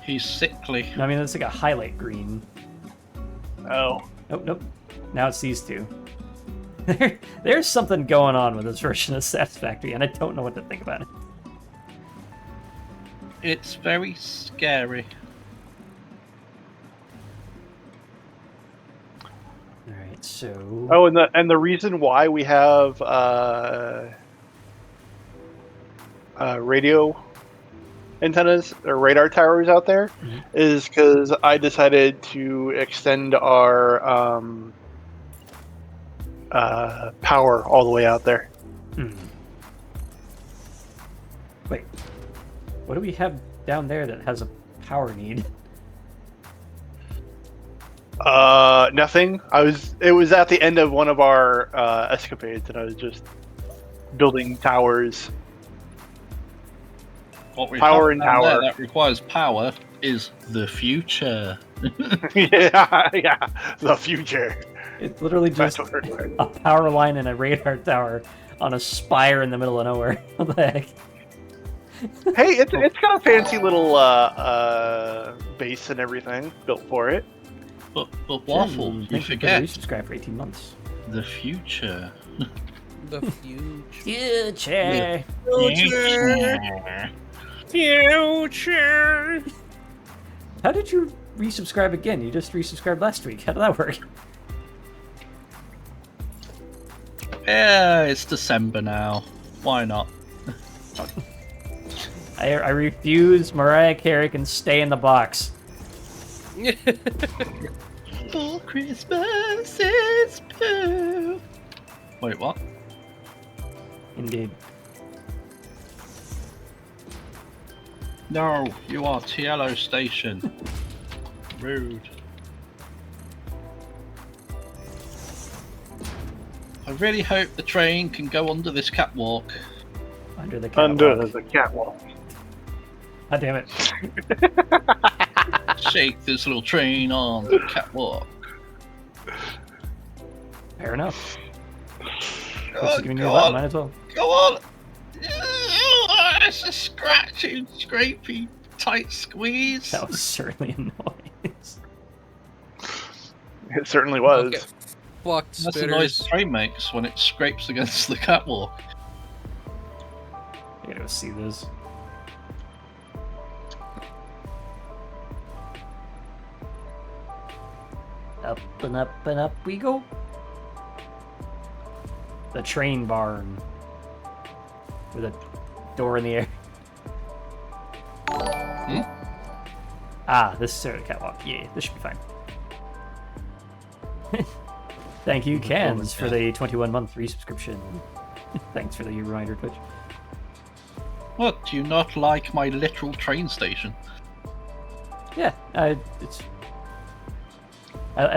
He's sickly. No, I mean, it's like a highlight green. Oh. Nope, nope. Now it's these two. There's something going on with this version of Satisfactory, and I don't know what to think about it. It's very scary. Alright, so... Oh, and the reason why we have radio antennas or radar towers out there is because I decided to extend our power all the way out there. Wait. What do we have down there that has a power need? Nothing. It was at the end of one of our escapades, and I was just building towers. What we Power have and down there power. that requires power is the future. yeah, the future. It's literally That's just what we're doing. a power line and a radar tower on a spire in the middle of nowhere. What the heck? Hey, it's got a fancy little base and everything built for it. But Waffle, you Thank you for the forget resubscribe for 18 months. the future. The future. Future! Future. How did you resubscribe again? You just resubscribed last week. How did that work? Yeah, it's December now. Why not? I refuse. Mariah Carey can stay in the box. For Christmas is blue. Wait, what? Indeed. No, you are TLO station. Rude. I really hope the train can go under this catwalk. Under the catwalk. Under the catwalk. God damn it. Shake this little train on the catwalk. Fair enough. Oh, Just giving you a go button, on. might as well. Go on! It's a scratchy, scrapey, tight squeeze. That was certainly a noise. It certainly was. Okay. Fucked That's the noise the spitters. train makes when it scrapes against the catwalk. I gotta go see this. Up and up and up we go. The train barn. With a door in the air. Ah, this is the catwalk. Yeah, this should be fine. Thank you, Cans, for the 21-month resubscription. Thanks for the reminder, Twitch. What, do you not like my literal train station? Yeah, I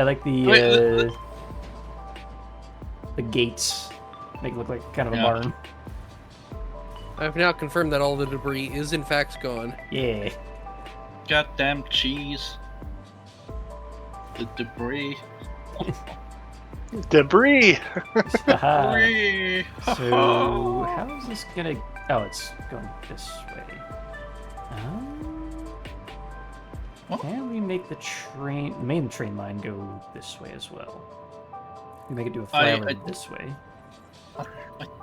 like Wait, the gates. Make it look like kind of a Yeah. barn. I've now confirmed that all the debris is in fact gone. Yeah. Goddamn cheese. The debris. Debris. Haha. Debris. So how is this gonna? Oh, it's going this way. What? Can we make the main train line go this way as well? We make it do a flyover I- this way. I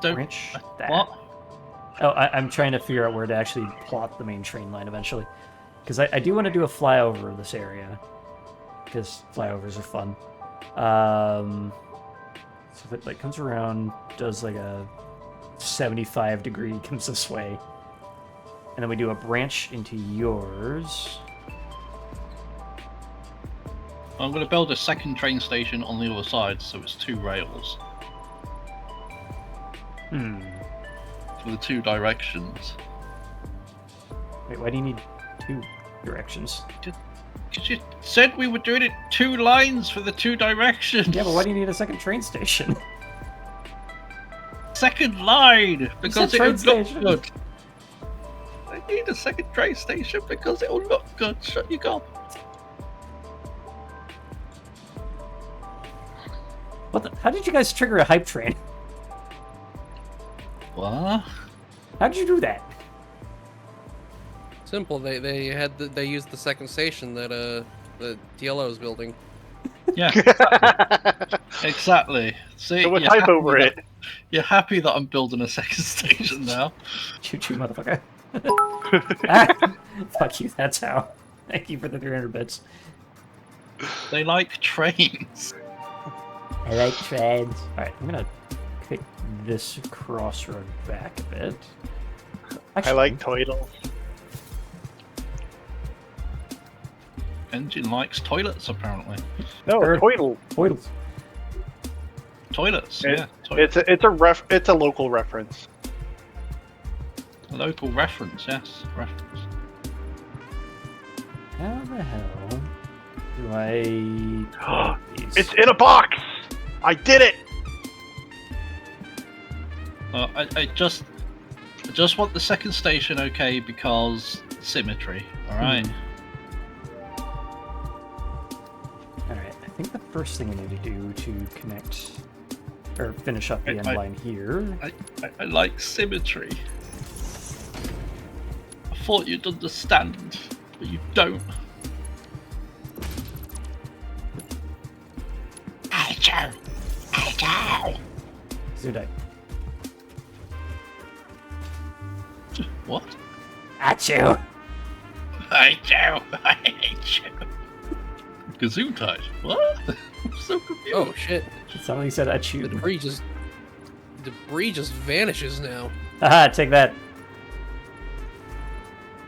don't. Branch that. What? Oh, I'm trying to figure out where to actually plot the main train line eventually, because I do want to do a flyover of this area, because flyovers are fun. So if it like comes around, does like a 75 degree, comes this way, and then we do a branch into yours. I'm going to build a second train station on the other side, so it's 2 rails for the 2 directions. Wait, why do you need 2 directions? Because you said we were doing it 2 lines for the 2 directions. Yeah, but why do you need a second train station? Second line because train it'll look station. good. I need a second train station because it'll look good. Shut your gob. What the? How did you guys trigger a hype train? What? How did you do that? Simple. They used the second station that the TLO is building. Yeah. Exactly. See, So a you're type happy over that- it. You're happy that I'm building a second station now. Choo-choo, motherfucker. Ah, fuck you, that's how. Thank you for the 300 bits. They like trains. I like trains. Alright, I'm gonna kick this crossroad back a bit. I like Toidle. Engine likes toilets, apparently. No, Or- Toidle. Toidles. Toilets, It- yeah. Toilets. It's a local reference. Local reference, yes. Reference. How the hell do I connect these? It's in a box. I did it. I just want the second station okay because symmetry, alright? Alright, I think the first thing we need to do to connect or finish up the end line here. I like symmetry. I thought you'd understand, but you don't. Zudai. What? Achoo! I hate you. Gesundheit. What? I'm so confused. Oh shit! Somebody said The achoo. debris just vanishes now. Haha, take that.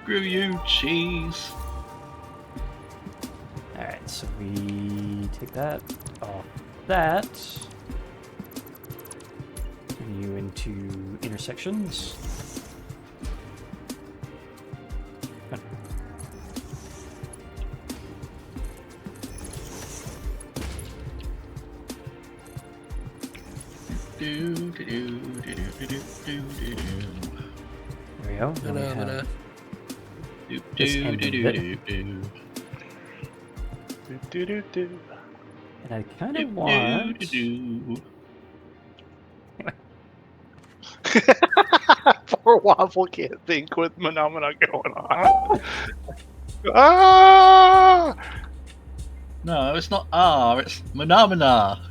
Screw you, cheese. Alright, so we take that off that. Turn you into intersections. Come on. Do, do, do, do, do, do, do, do, do. There we go. Then we have Do, This do, end do, of do, it. do, do. Do. and I kind Do, of want. do, do. Poor Waffle can't think with phenomena going on. Ah! No, it's not R, it's Phenomena.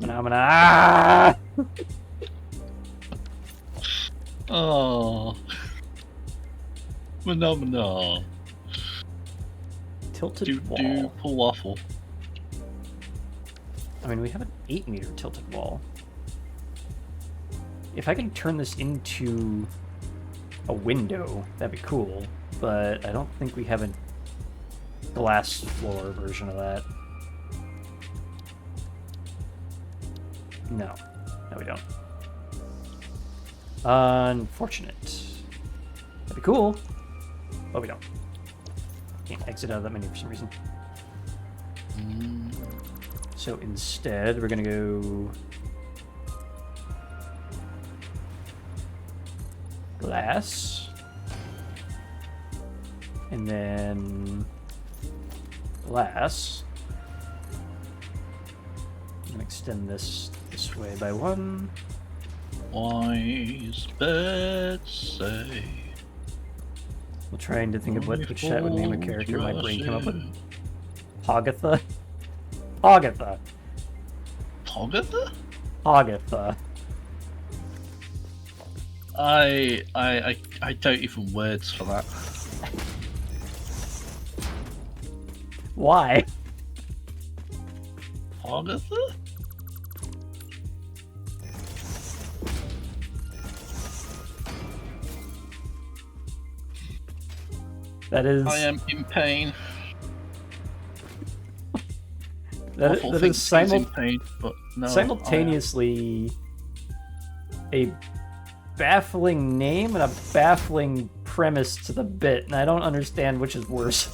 Phenomena. Ah! Oh. Phenomena. Tilted Do, wall. do, pull waffle. I mean, we have an 8-meter tilted wall. If I can turn this into a window, that'd be cool. But I don't think we have a glass floor version of that. No. No, we don't. Unfortunate. That'd be cool, but we don't. Can't exit out of that menu for some reason. So instead, we're gonna go glass, and then glass. I'm gonna extend this way by 1. Wise birds say. We're trying to think of which that would name a character my brain came up with. Pogatha? Pogatha. Pogatha? Pogatha. I don't even words for that. Why? Pogatha? That is. I am in pain. That Waffle is thinks he's in pain, but no, simultaneously a baffling name and a baffling premise to the bit, and I don't understand which is worse.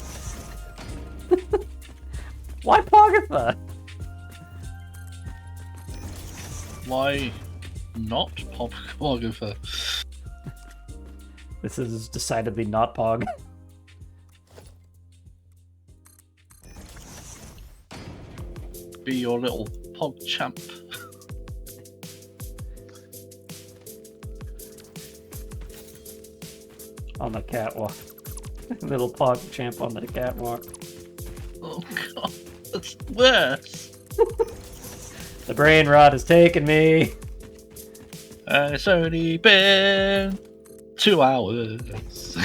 Why Pogatha? Why not Pogatha? This is decidedly not Pog. Be your little Pog champ. On the catwalk. Little Pog champ on the catwalk. Oh god, that's worse. The brain rot has taken me. It's only been 2 hours.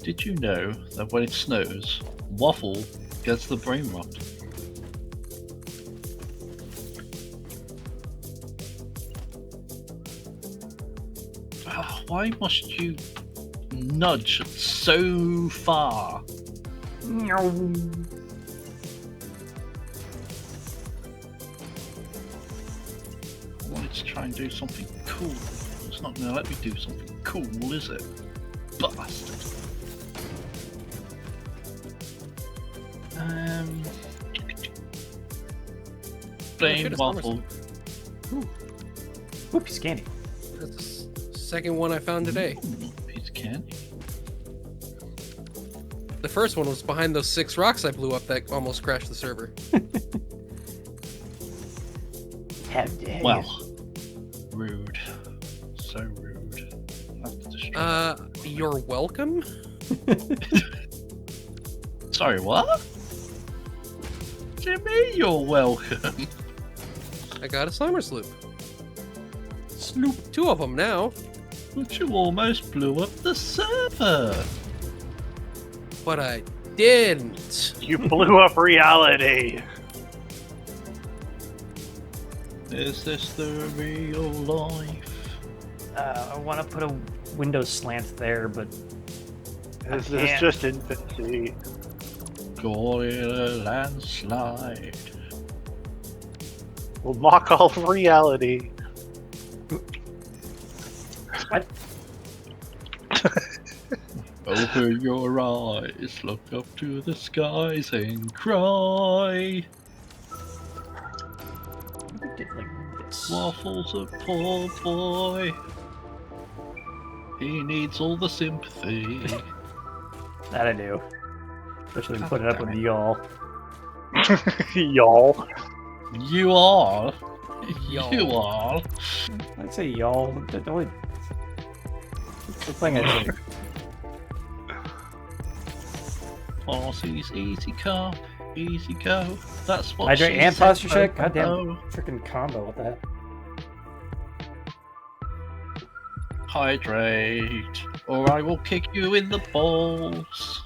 Did you know that when it snows, Waffle gets the brain rot? Why must you nudge so far? No. I wanted to try and do something cool. It's not going to let me do something cool, is it? Bastard. Plain Waffle. Whoopsie candy. That's the second one I found today. Piece of candy. The first one was behind those 6 rocks I blew up that almost crashed the server. How dare you. Well, rude. So rude. I'll have to destroy You're welcome? Sorry, what? What do you mean you're welcome? I got a Slimer Sloop. Sloop. 2 of them now. But you almost blew up the server. But I didn't. You blew up reality. Is this the real life? I want to put a window slant there, but This is just infancy. Call it a landslide. We'll mock all of reality. what? Open your eyes, look up to the skies and cry. We did like this. Waffle's a poor boy. He needs all the sympathy. That I do. Especially when putting up with y'all. Y'all. You are. Y'all. You are. I'd say y'all. It's the thing I say. Posse's easy come, easy go. That's what Hydrate she and said. posture check? Oh, Goddamn oh. freaking combo with that. Hydrate, or I will kick you in the balls.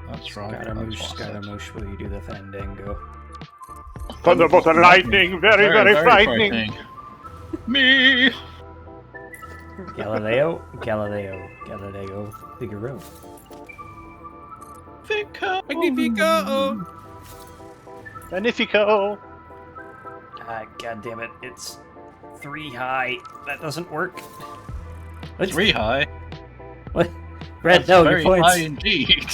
That's right. Scaramouche, that's what I said. Scaramouche, will you do the Fandango? Thunderbolt and lightning, very, very frightening. Me. Galileo, Figaro. Vico. Magnifico! Magnifico. God damn it, it's 3 high. That doesn't work. What? 3 high. What? Brad, That's no, very your points. high indeed.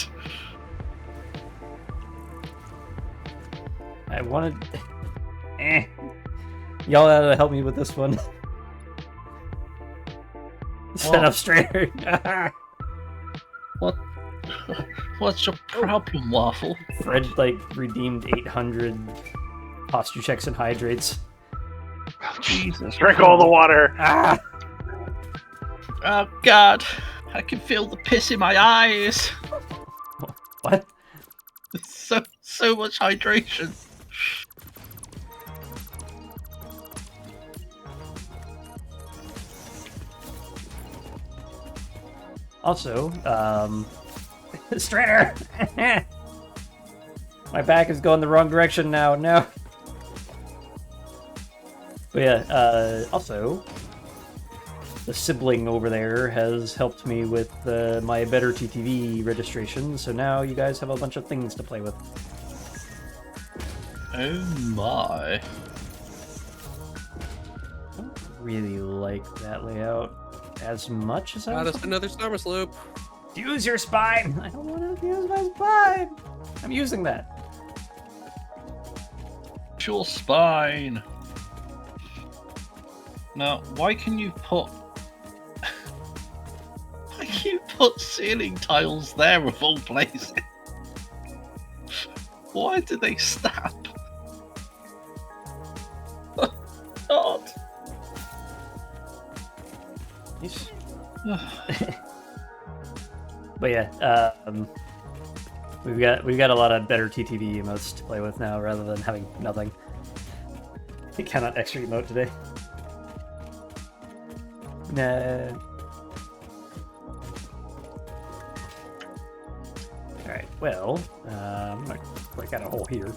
I wanted. Y'all gotta help me with this one. Set up straighter. What? What's your problem, Waffle? Fred redeemed 800 posture checks and hydrates. Jesus. Drink all the water. Ah! Oh God, I can feel the piss in my eyes. What? So much hydration. Also, Strainer! My back is going the wrong direction now. No. But yeah, also, the sibling over there has helped me with my Better TTV registration, so now you guys have a bunch of things to play with. Oh my. I don't really like that layout as much as I Got was. us another Starmus loop. Use your spine! I don't want to use my spine! I'm using that. Your spine. Now, why can you put ceiling tiles there of all places? Why do they snap? God. Yes. But yeah, we've got a lot of better TTV emotes to play with now, rather than having nothing. I cannot extra emote today. Nah. Alright, well, I'm gonna break out a hole here.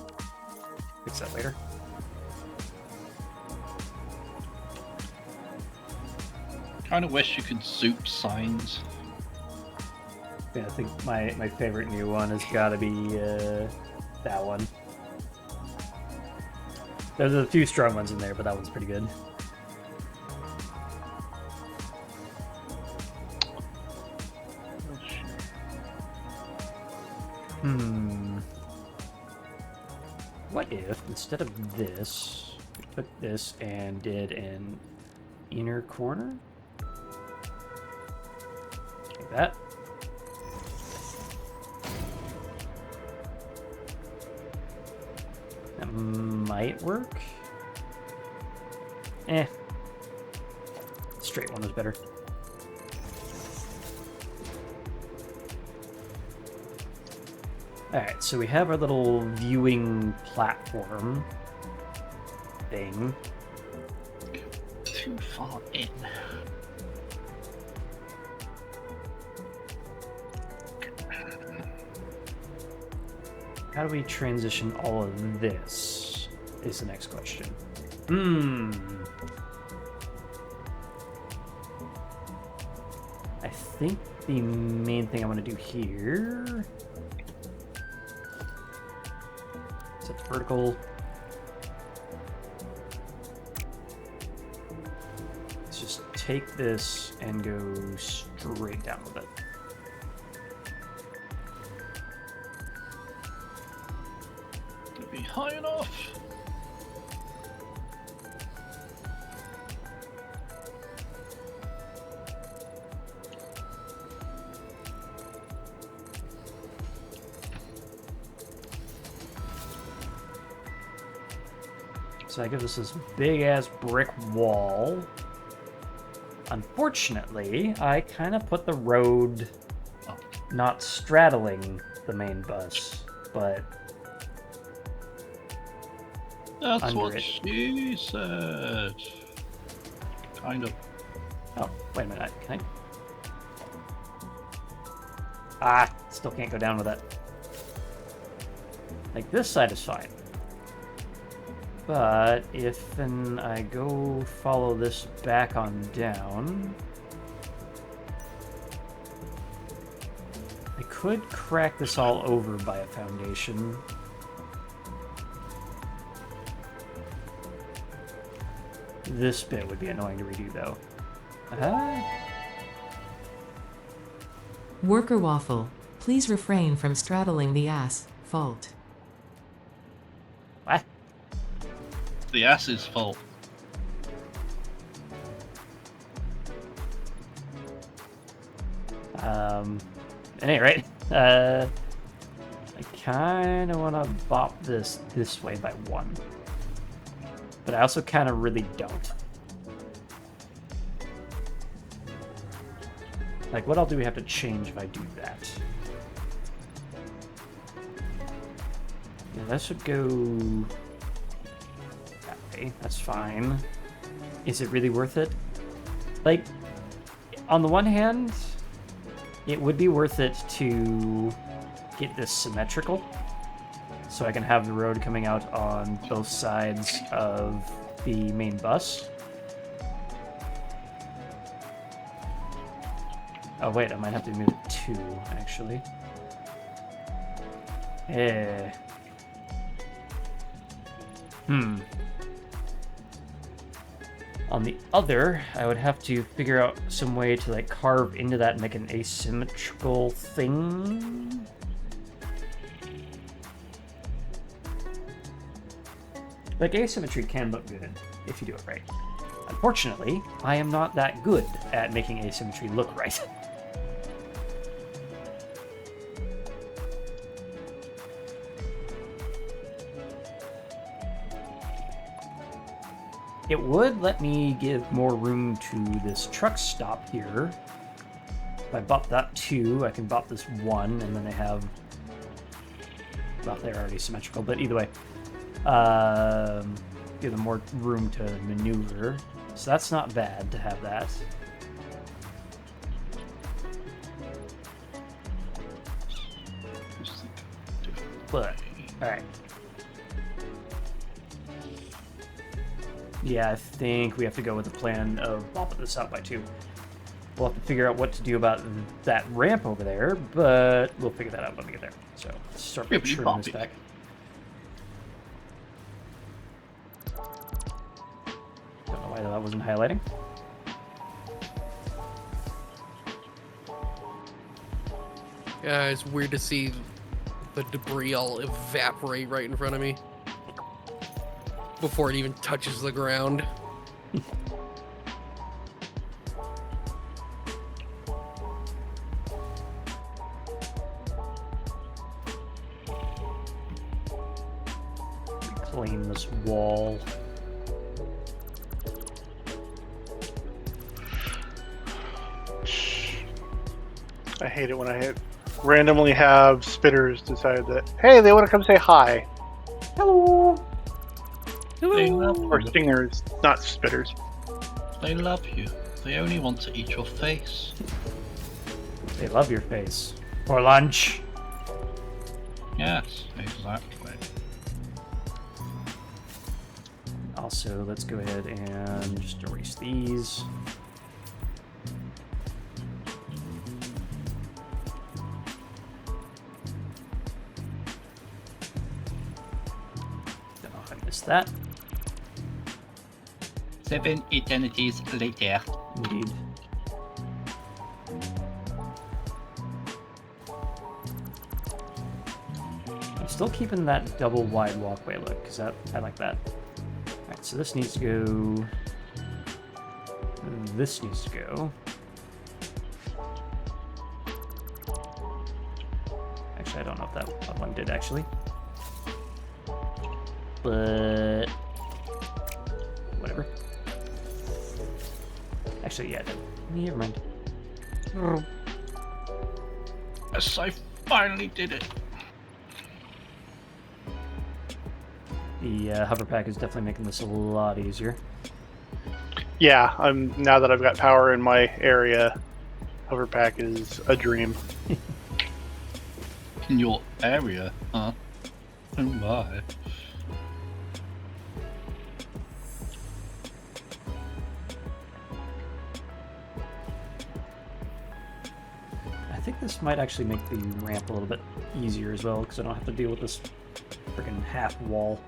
Fix that later. Kind of wish you could zoop signs. Yeah, I think my favorite new one has got to be that one. There's a few strong ones in there, but that one's pretty good. What if, instead of this, we took this and did an inner corner? Like that. That might work. Straight one is better. Alright, so we have our little viewing platform thing. Too far in. How do we transition all of this, is the next question. I think the main thing I want to do here... Set the vertical. Let's just take this and go straight down with it. To be high enough. So I give this big ass brick wall. Unfortunately, I kind of put the road not straddling the main bus, but That's under what it. she said. Kind of. Oh, wait a minute. Can I? Still can't go down with that. Like, this side is fine. But if then I go follow this back on down, I could crack this all over by a foundation. This bit would be annoying to redo, though. Worker Waffle, please refrain from straddling the asphalt. What? The ass's fault. At any rate, I kind of want to bop this way by one. But I also kind of really don't. Like, what all do we have to change if I do that? Yeah, that should go that way. That's fine. Is it really worth it? Like, on the one hand, it would be worth it to get this symmetrical, so I can have the road coming out on both sides of the main bus. Oh wait, I might have to move it 2, actually. On the other, I would have to figure out some way to like carve into that and make an asymmetrical thing. Like, asymmetry can look good if you do it right. Unfortunately, I am not that good at making asymmetry look right. It would let me give more room to this truck stop here. If I bop that 2, I can bop this 1, and then I have... Well, they're already symmetrical, but either way. Give them more room to maneuver. So that's not bad to have that. But, alright. Yeah, I think we have to go with the plan of bumping this out by 2. We'll have to figure out what to do about that ramp over there, but we'll figure that out when we get there. So, let's start by trimming this back. Don't know why that wasn't highlighting. Yeah, it's weird to see the debris all evaporate right in front of me before it even touches the ground. Reclaim this wall. I hate it when I randomly have spitters decide that, hey, they want to come say hi. Hello! They love Or you. stingers, not spitters. They love you. They only want to eat your face. They love your face. For lunch. Yes, exactly. Also, let's go ahead and just erase these. Don't know if I missed that. 7 eternities later. Indeed. I'm still keeping that double wide walkway look, because I like that. Alright, so this needs to go. This needs to go. Actually, I don't know if that one did, actually. But whatever. Actually, yeah, it did. Never mind. Oh. Yes, I finally did it. The hover pack is definitely making this a lot easier. Yeah, now that I've got power in my area, hover pack is a dream. In your area, huh? Oh my. I think this might actually make the ramp a little bit easier as well, because I don't have to deal with this freaking half wall.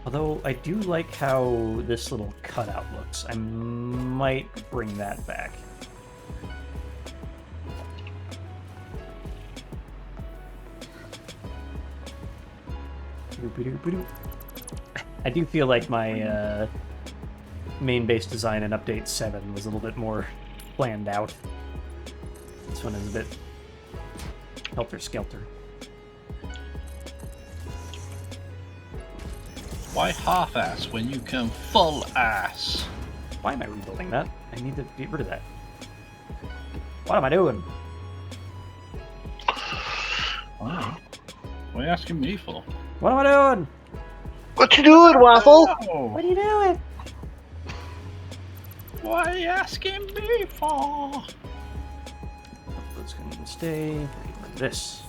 Although I do like how this little cutout looks. I might bring that back. Doop-a-doop-a-doop. I do feel like my main base design in Update 7 was a little bit more planned out. This one is a bit helter-skelter. Why half-ass when you can full-ass? Why am I rebuilding that? I need to get rid of that. What am I doing? Oh. What are you asking me for? What am I doing? What you doing, Waffle? Oh, What are you doing? what are you asking me for? Let's go and stay. Like this.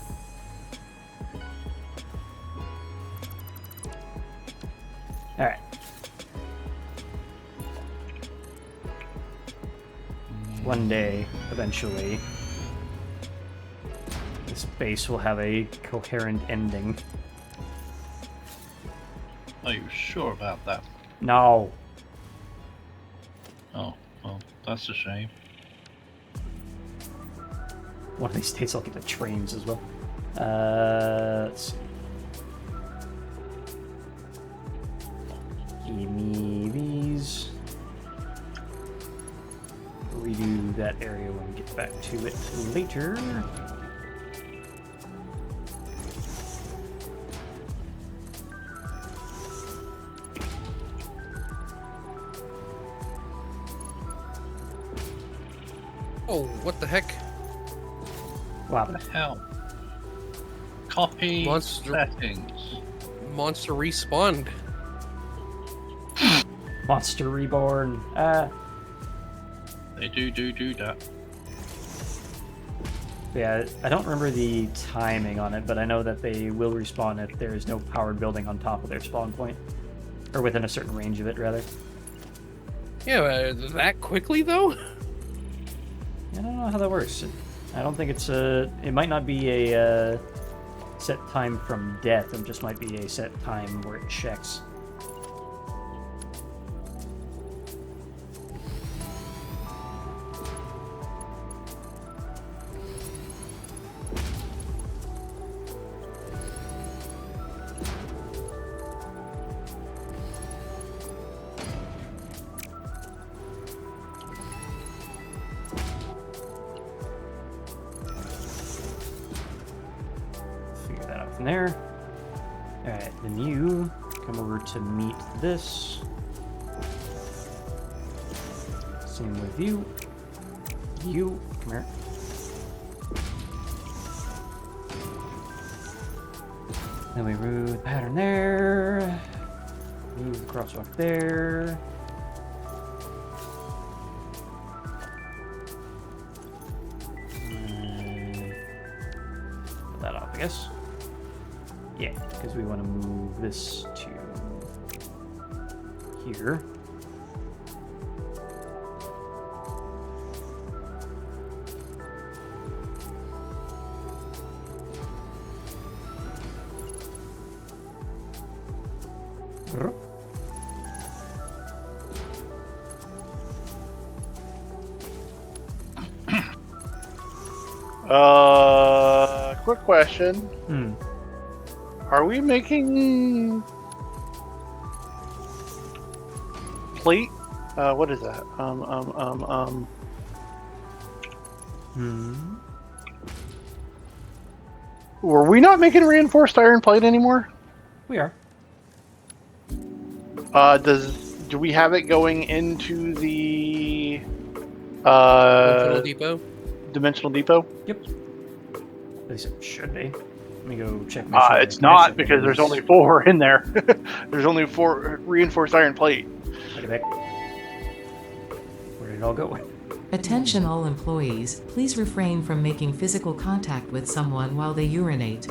one day, eventually, this base will have a coherent ending. Are you sure about that? No. Oh, well, that's a shame. One of these days I'll get the trains as well. Let's see. Give me these. Redo that area when we get back to it later. Oh, what the heck? Wow. What the hell? Copy Monster- settings. Monster respawned. Monster Reborn. They do that. Yeah, I don't remember the timing on it, but I know that they will respawn if there is no powered building on top of their spawn point. Or within a certain range of it, rather. Yeah, that quickly though? I don't know how that works. I don't think it's a... It might not be a set time from death. It just might be a set time where it checks. Figure that out from there. Alright, then you come over to meet this. Same with you. You, come here. Then we move the pattern there. Move the crosswalk there. Put that off, I guess. Yeah, because we want to move this to here. Brr. Quick question. Hmm. Are we making plate? What is that? Hmm. Were we not making reinforced iron plate anymore? We are. Do we have it going into the Dimensional depot? dimensional depot? Yep. At least it should be. Let me go check. Make sure It's the not connection because there's is- only 4 in there. There's only 4 reinforced iron plate. Look at that. Where did it all go? Attention all employees, please refrain from making physical contact with someone while they urinate.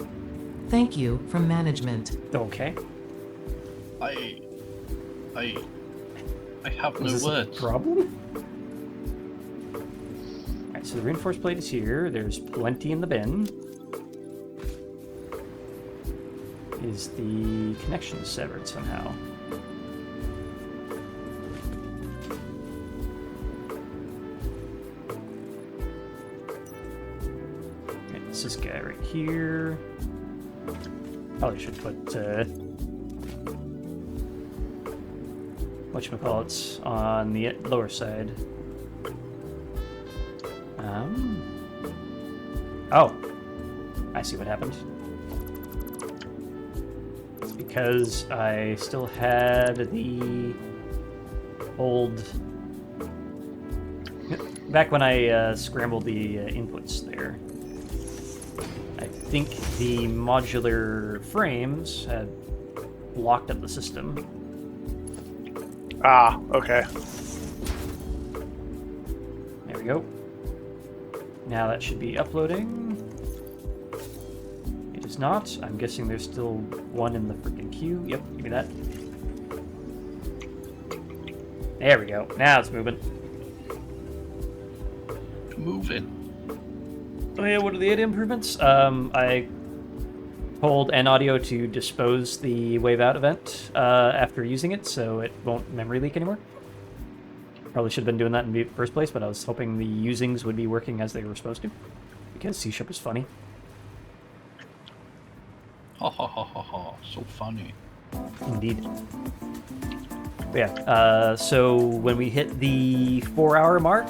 Thank you, from management. Okay. I have no Is this words. a problem? Alright, so the reinforced plate is here. There's plenty in the bin. Is the connection severed somehow? Okay, it's this guy right here. Probably should put whatchamacallits on the lower side. Oh, I see what happened. It's because I still had the old... Back when I scrambled the inputs there, I think the modular frames had locked up the system. Ah, okay. There we go. Now that should be uploading. It is not. I'm guessing there's still one in the freaking queue. Yep, give me that. There we go. Now it's moving. moving. Oh yeah, what are the AD improvements? I told N-Audio to dispose the wave out event after using it, so it won't memory leak anymore. Probably should have been doing that in the first place, but I was hoping the usings would be working as they were supposed to, because C# is funny. Ha ha ha ha ha, so funny. Indeed. But yeah, so when we hit the 4-hour mark,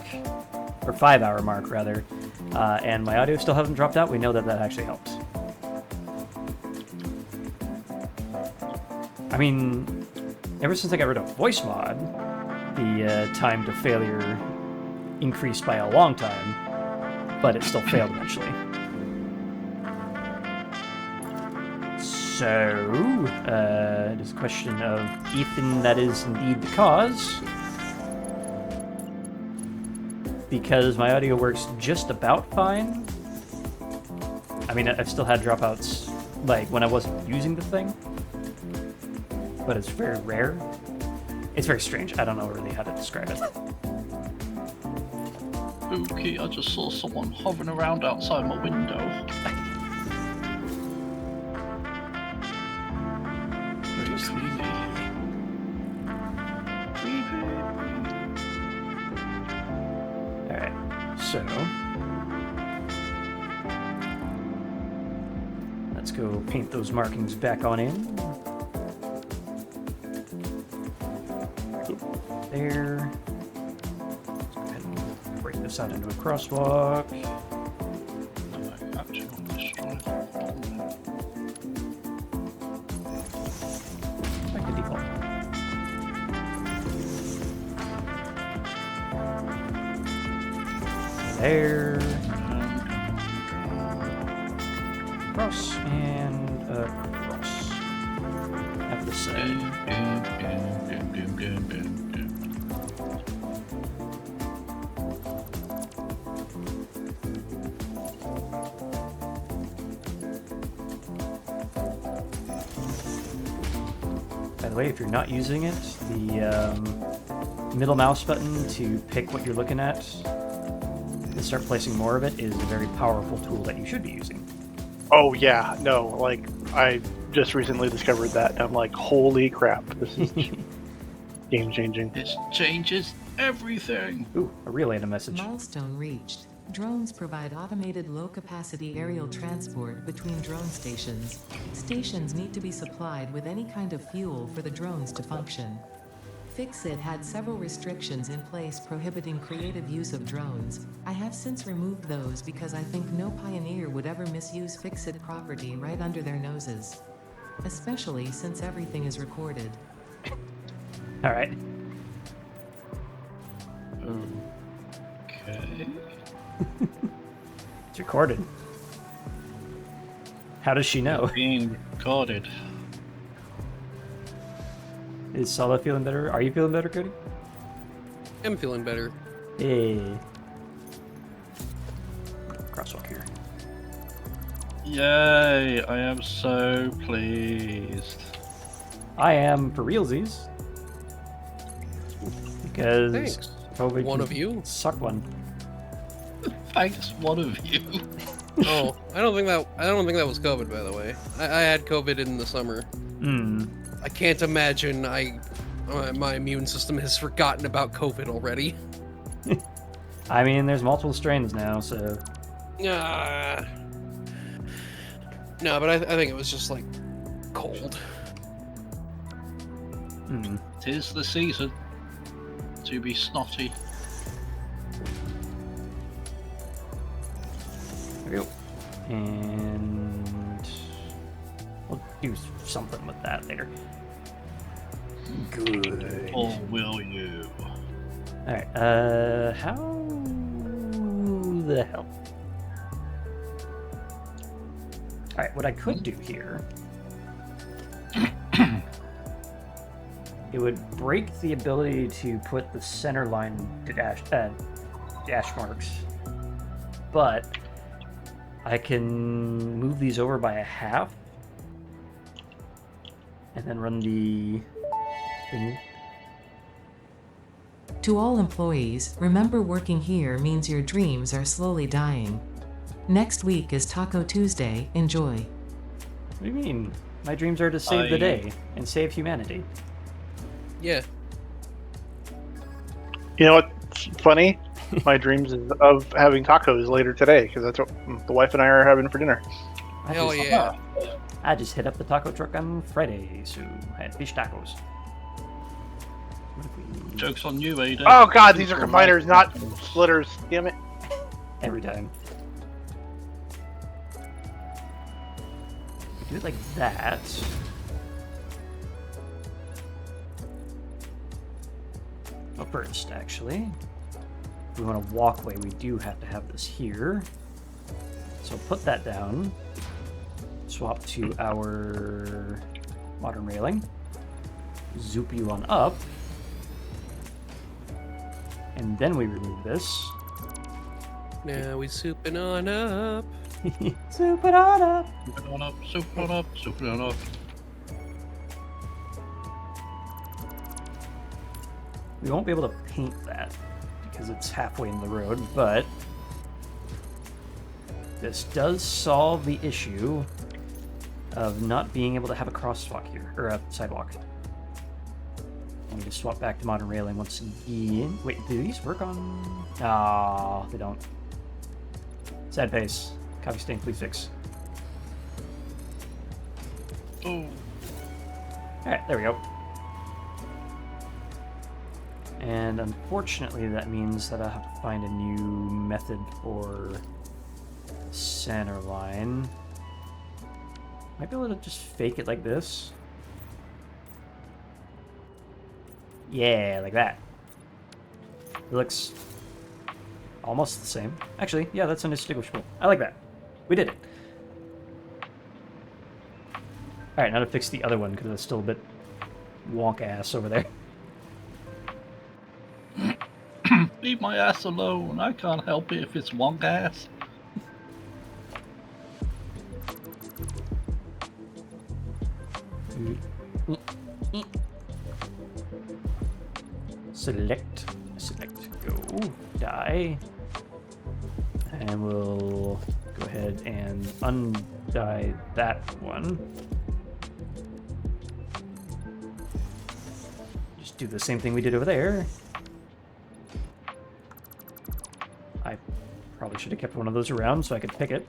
or 5-hour mark rather, and my audio still hasn't dropped out, we know that that actually helps. I mean, ever since I got rid of voice mod, the time to failure increased by a long time, but it still failed eventually. So, it is a question of Ethan that is indeed the cause. Because my audio works just about fine. I mean, I've still had dropouts, like, when I wasn't using the thing. But it's very rare. It's very strange. I don't know really how to describe it. Okay, I just saw someone hovering around outside my window. Very creepy. Alright, so... let's go paint those markings back on in. There. Let's go ahead and break this out into a crosswalk. Like the default. There. Cross and cross. Have this side. By the way, if you're not using it, the middle mouse button to pick what you're looking at and start placing more of it is a very powerful tool that you should be using. Oh yeah, no, like I just recently discovered that, and I'm like, holy crap, this is game changing. This changes everything. Ooh, a relay to message. Milestone reached. Drones provide automated low-capacity aerial transport between drone stations. Stations need to be supplied with any kind of fuel for the drones to function. Fixit had several restrictions in place prohibiting creative use of drones. I have since removed those because I think no pioneer would ever misuse Fixit property right under their noses. Especially since everything is recorded. Alright. Okay. It's recorded. How does she know? Being recorded. Is Sala feeling better? Are you feeling better, Cody? I'm feeling better. Hey. Crosswalk here. Yay! I am so pleased. I am for realsies. Because Thanks. COVID One can of you? suck one. Thanks, one of you. Oh, I don't think that was COVID, by the way. I had COVID in the summer. Hmm. I can't imagine my immune system has forgotten about COVID already. I mean, there's multiple strains now, so... No, but I think it was just, like, cold. Hmm. 'Tis the season to be snotty. There we go. And... we'll do something with that later. Good. Or will you? Alright, how the hell? Alright, what I could do here... it would break the ability to put the center line to dash marks, but I can move these over by a half, and then run the thingy. To all employees, remember working here means your dreams are slowly dying. Next week is Taco Tuesday. Enjoy. What do you mean? My dreams are to save the day and save humanity. Yeah. You know what's funny? My dreams is of having tacos later today because that's what the wife and I are having for dinner. Hell yeah. I just hit up the taco truck on Friday, so I had fish tacos. What if we... Joke's on you, Ada. Oh god, these are combiners, not splitters. Damn it. Every time. We do it like that. Well, first, actually, if we want a walkway, we do have to have this here. So put that down. Swap to our modern railing. Zoop you on up. And then we remove this. Now we souping on up. Soup it on up. Soup it on up, soup it on up, soup it on up. We won't be able to paint that because it's halfway in the road, but this does solve the issue of not being able to have a crosswalk here, or a sidewalk. Let me just swap back to modern railing once again. Wait, do these work on... Ah, they don't. Sad face. Copy stain, please fix. Oh. Alright, there we go. And unfortunately, that means that I'll have to find a new method for center line. Might be able to just fake it like this. Yeah, like that. It looks almost the same. Actually, yeah, that's indistinguishable. I like that. We did it. Alright, now to fix the other one, because it's still a bit wonk-ass over there. Leave my ass alone. I can't help it if it's wonk ass. Select, go, die. And we'll go ahead and undie that one. Just do the same thing we did over there. I probably should have kept one of those around so I could pick it.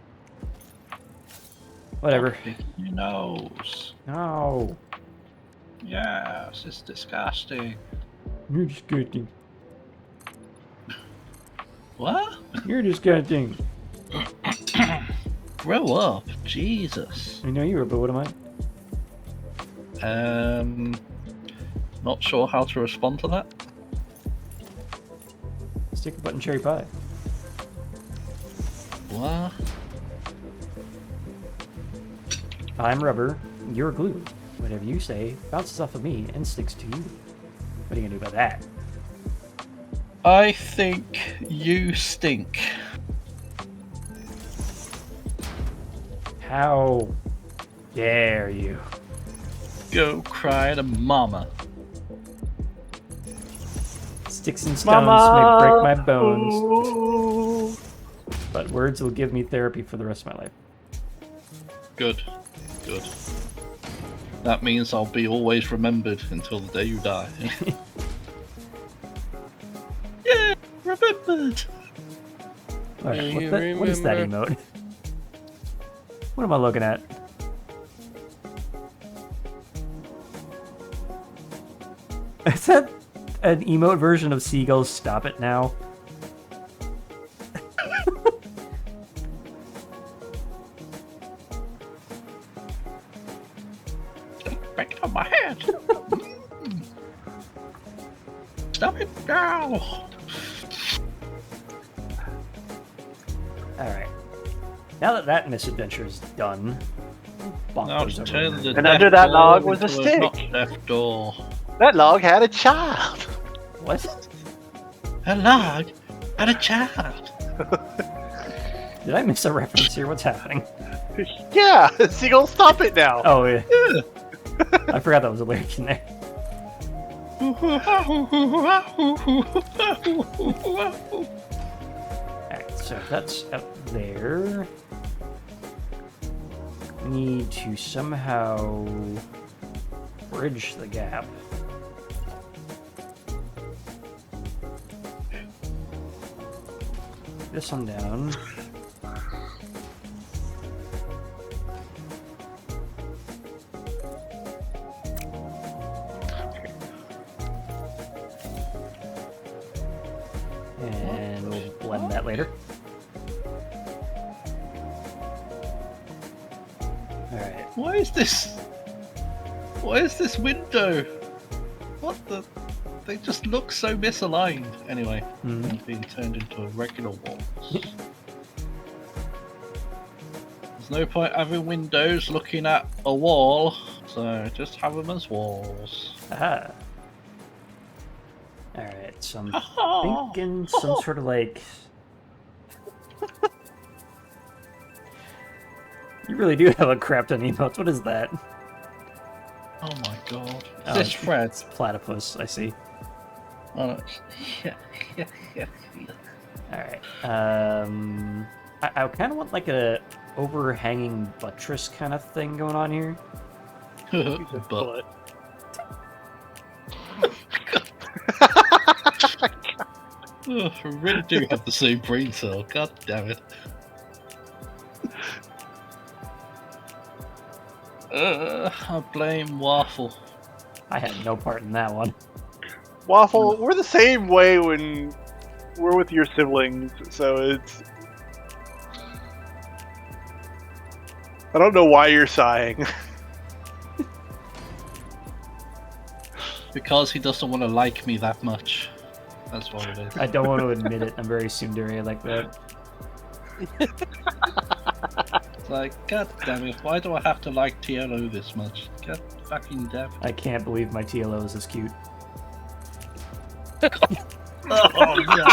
Whatever. Your nose. No. Yes, it's disgusting. You're disgusting. What? You're disgusting. Grow up, Jesus. I know you were, but what am I? Not sure how to respond to that. Stick a button cherry pie. What? I'm rubber, you're glue. Whatever you say bounces off of me and sticks to you. What are you gonna do about that? I think you stink. How dare you? Go cry to mama. Sticks and stones may break my bones, but words will give me therapy for the rest of my life. Good. Good. That means I'll be always remembered until the day you die. Yeah, remembered. Alright, what is that emote? What am I looking at? Is that an emote version of Seagull's Stop It Now? Break it on my head. Stop it now. Alright. Now that that misadventure is done, bonk Now those to over turn there. the And under that death log door was a into stick. not death door. That log had a child. What? A log and a child. Did I miss a reference here? What's happening? Yeah, Seagull, stop it now. Oh, yeah. Yeah. I forgot that was a lyric in there. Alright, so that's up there. We need to somehow bridge the gap. This one down. And we'll blend that later. Alright. Why is this? What is this window? What the? They just look so misaligned. Anyway, it's being turned into a regular wall. There's no point having windows looking at a wall, so just have them as walls. Aha. Alright, so I'm thinking some sort of like... You really do have a crap ton of emotes. What is that? Oh my god. Oh, This Fred. It's platypus, I see. Oh, no. Yeah. Alright. I kind of want like a overhanging buttress kind of thing going on here. But oh, we really do have the same brain cell. God damn it. I blame Waffle. I had no part in that one. Waffle, we're the same way when we're with your siblings, so it's... I don't know why you're sighing. Because he doesn't want to like me that much. That's what it is. I don't want to admit it. I'm very tsundere like that. It's like, god damn it, why do I have to like TLO this much? God fucking damn it. I can't believe my TLO is this cute. Oh no!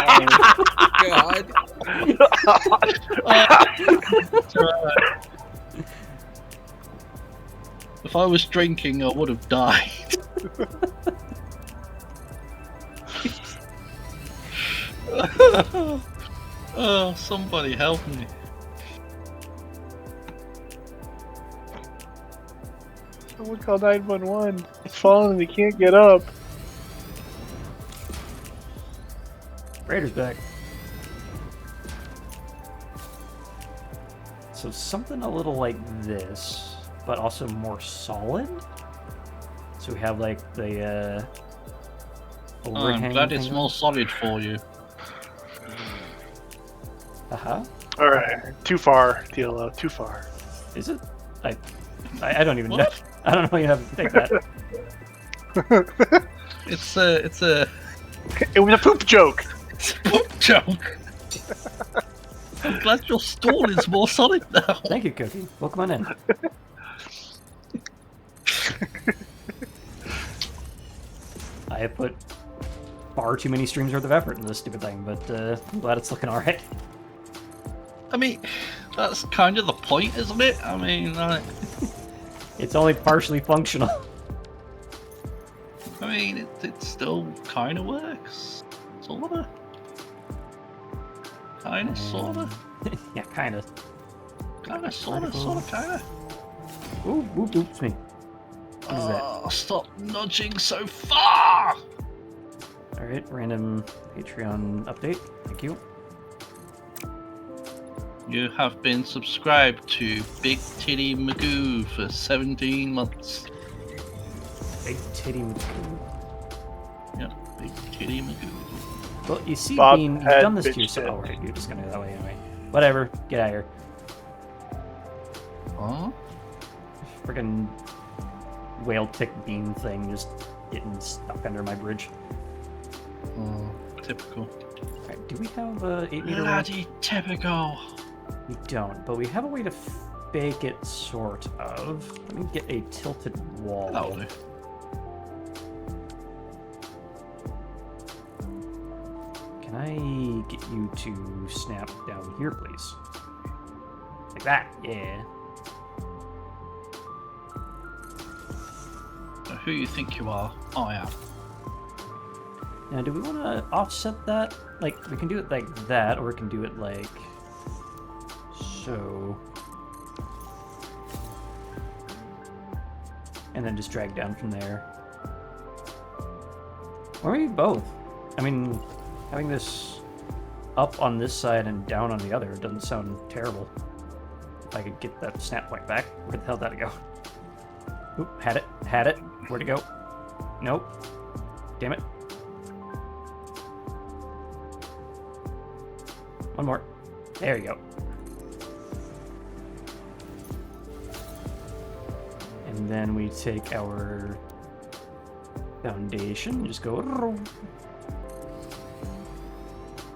God. If I was drinking, I would have died. Oh, somebody help me. Someone call 911. He's falling and he can't get up. Raider's back. So something a little like this, but also more solid. So we have like the Oh, overhang. I'm glad it's thing. more solid for you. Alright, too far, TLO, too far. Is it? I don't even know. What? I don't know you have to take that. It's a It was a poop joke! poop joke. I'm glad your stall is more solid now. Thank you, Cookie. Welcome on in. I have put far too many streams worth of effort into this stupid thing, but I'm glad it's looking alright. I mean, that's kind of the point, isn't it? I mean, It's only partially functional. it still kind of works. Sorta. Kinda, sorta. Yeah, kind of. Kinda, sorta, kinda. Ooh, oops, me. What is that? Oh, stop nudging so far! Alright, random Patreon update. Thank you. You have been subscribed to Big Titty Magoo for 17 months. Big titty Magoo. Yep, Big Titty Magoo. Well, you see, Bob Bean, you've had done this to bitch yourself. shit. Oh, right, you're just gonna go that way anyway. Whatever, get out of here. Huh? Friggin' whale tick bean thing just getting stuck under my bridge. Oh, typical. Alright, do we have a 8-meter one? Bloody typical. We don't, but we have a way to fake it, sort of. Let me get a tilted wall. That'll do. Can I get you to snap down here, please? Like that, yeah. So who you think you are? I am. Now, do we want to offset that? Like, we can do it like that, or we can do it like so. And then just drag down from there. Or maybe both. I mean, having this up on this side and down on the other doesn't sound terrible. If I could get that snap point back. Where the hell did it go? Oop, had it. Had it. Where'd it go? Nope. Damn it. One more. There you go. And then we take our foundation and just go.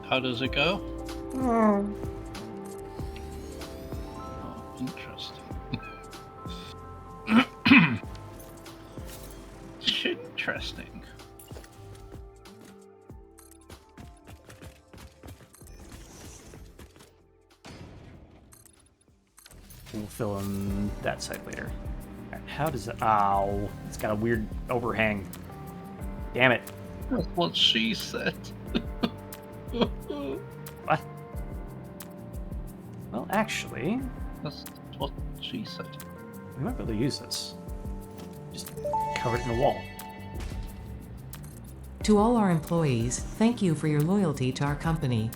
How does it go? Oh, interesting. Interesting. We'll fill in that side later. Alright, how does it? Ow! It's got a weird overhang. Damn it! That's what she said. What? Well, actually, That's what she said. we might be able to use this. Just cover it in a wall. To all our employees, thank you for your loyalty to our company.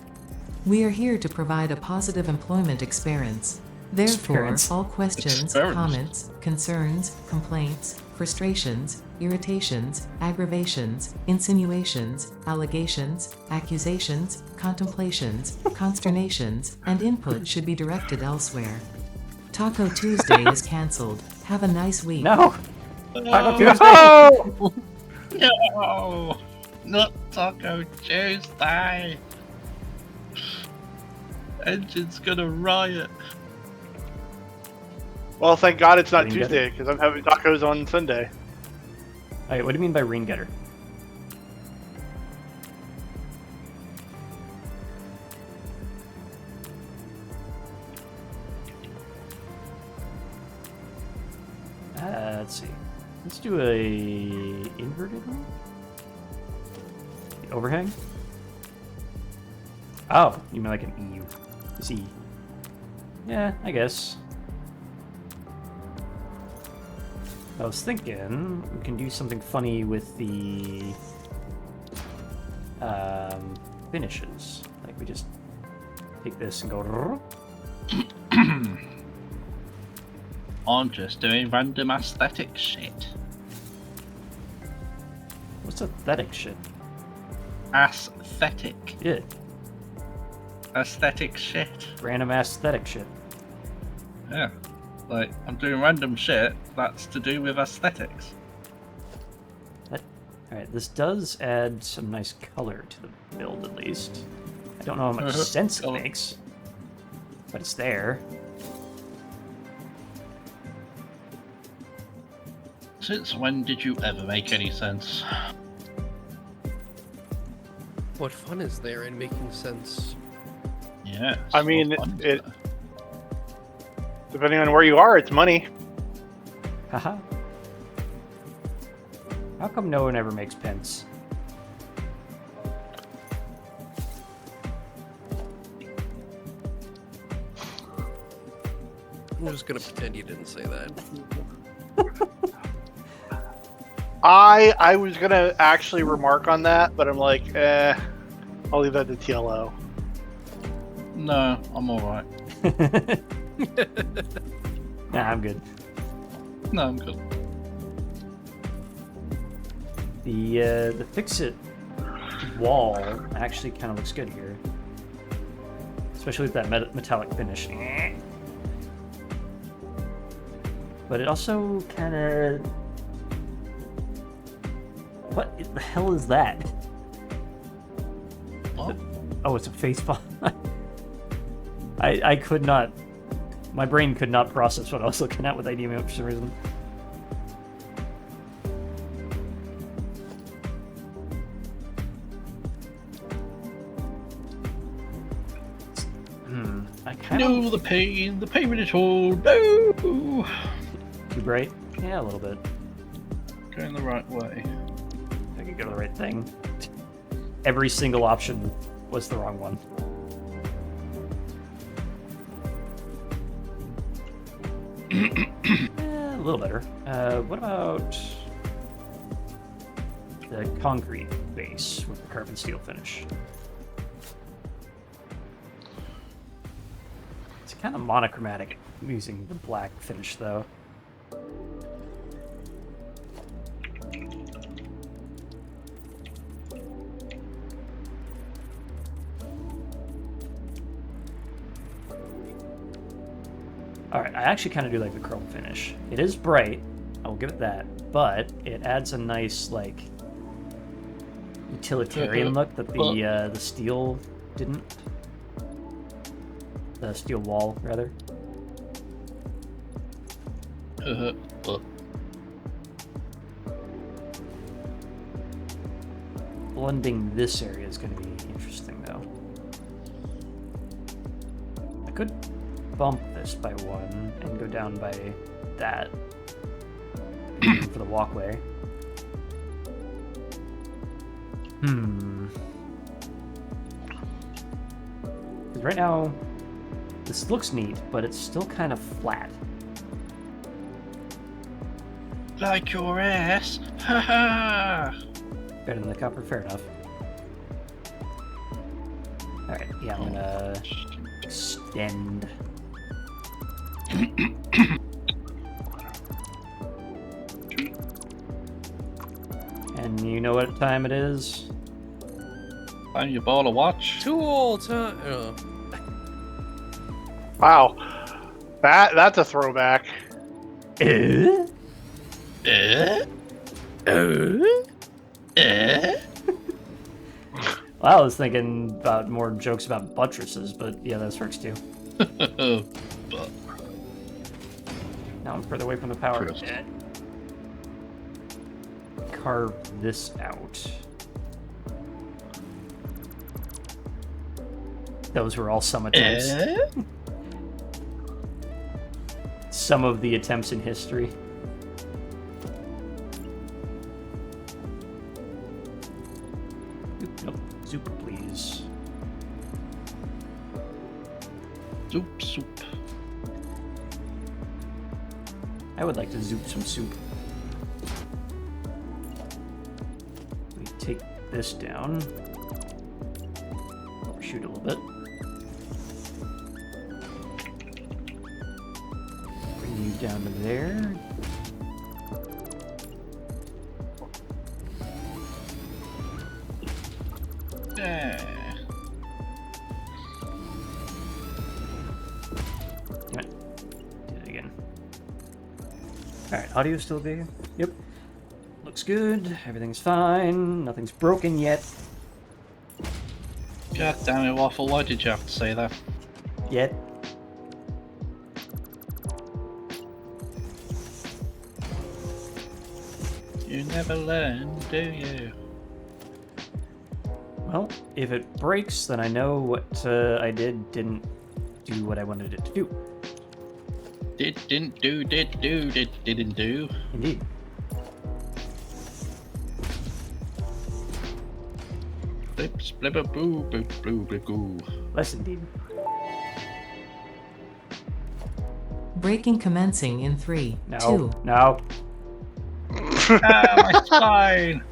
We are here to provide a positive employment experience. Therefore, Experience. all questions, Experience. comments, concerns, complaints, frustrations, irritations, aggravations, insinuations, allegations, accusations, contemplations, consternations, and input should be directed elsewhere. Taco Tuesday is cancelled. Have a nice week. No! Taco Tuesday! Oh! No! Not Taco Tuesday! Engine's gonna riot. Well, thank God it's not Rain getter? Tuesday, because I'm having tacos on Sunday. Alright, what do you mean by rain getter? Let's see. Let's do a inverted one. The overhang. Oh, you mean like an EU? It's E. Yeah, I guess. I was thinking we can do something funny with the finishes. Like we just take this and go. I'm just doing random aesthetic shit. What's aesthetic shit? Aesthetic. Yeah, Aesthetic shit. random aesthetic shit. Yeah. Like, I'm doing random shit that's to do with aesthetics. Alright, this does add some nice color to the build at least. I don't know how much sense it Color. makes, but it's there. Since when did you ever make any sense? What fun is there in making sense? Yeah. I mean, it- Depending on where you are, it's money. Haha. How come no one ever makes pence? I'm just gonna pretend you didn't say that. I was gonna actually remark on that, but I'm like, I'll leave that to TLO. No, I'm alright. Nah, I'm good. No, I'm good. The fix-it wall actually kind of looks good here. Especially with that metallic finish. But it also kind of... What the hell is that? What? Oh, it's a face palm. I could not... My brain could not process what I was looking at with IDM for some reason. I kind No, of... the pain at all. No! Too bright? Yeah, a little bit. Going the right way. If I could go to the right thing. every single option was the wrong one. A little better. What about the concrete base with the carbon steel finish? It's kind of monochromatic using the black finish, though. Alright, I actually kind of do like the chrome finish. It is bright, I will give it that, but it adds a nice, like, utilitarian look that the steel didn't. The steel wall, rather. Blending this area is going to be interesting, though. I could bump this by 1 and go down by that for the walkway. Because right now, this looks neat, but it's still kind of flat. Like your ass. Haha. Better than the copper, fair enough. Alright, yeah, I'm gonna extend. And you know what time it is? Find your ball to watch. Tool time. Wow, that's a throwback. Eh? Well, I was thinking about more jokes about buttresses, but yeah, this works too. But Now I'm further away from the power. True. Carve this out. Those were all some attempts. Some of the attempts in history. Nope. Super, please. Soup. I would like to zoop some soup. We take this down. Overshoot a little bit. Bring you down to there. Yeah. Damn it. Did it again. Alright, audio still big? Yep. Looks good. Everything's fine. Nothing's broken yet. God damn it, Waffle, why did you have to say that? Yet. You never learn, do you? Well, if it breaks, then I know what I didn't do what I wanted it to do. Didn't do. Indeed. Blip, splibba, boo, boo, boo, boo, boo. Less indeed. Breaking commencing in 3, No. 2. No. Ah, my spine!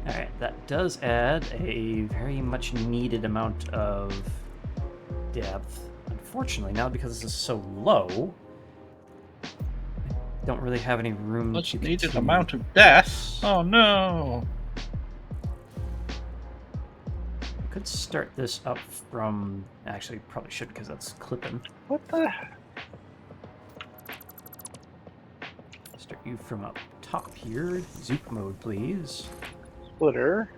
Alright, that does add a very much needed amount of depth. Unfortunately, now because this is so low, I don't really have any room Much to needed continue. amount of death. Oh no! I could start this up from... Actually, probably should because that's clipping. What the? Start you from up top here. Zoop mode, please. Splitter.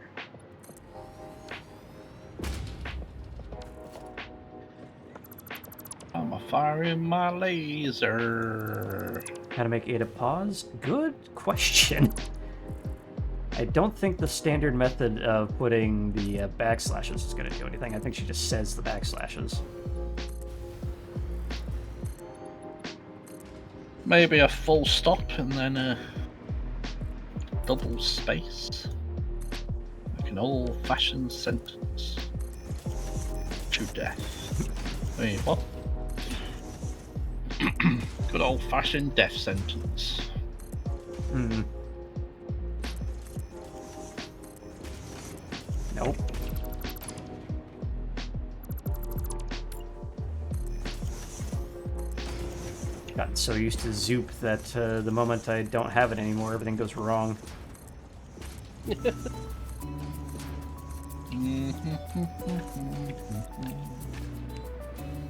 I'm firing my laser. How to make Ada pause? Good question. I don't think the standard method of putting the backslashes is going to do anything. I think she just says the backslashes. Maybe a full stop and then double space. Like an old-fashioned sentence. To death. Wait, what? Good old-fashioned death sentence. Hmm. Nope. Gotten so used to Zoop that the moment I don't have it anymore, everything goes wrong.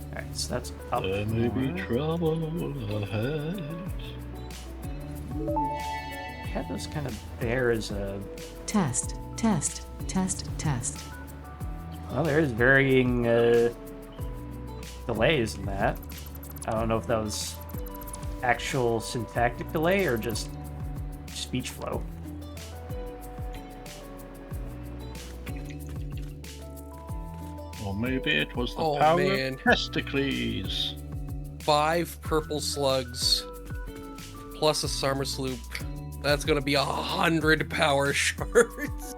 Alright, so that's up. There may be more. trouble ahead. I had those kind of there as a... Test, test, test, test. Well, there's varying delays in that. I don't know if that was actual syntactic delay or just speech flow. Or maybe it was the Oh, power man. of Testicles. 5 purple slugs plus a summer sloop. That's gonna be 100 power shards.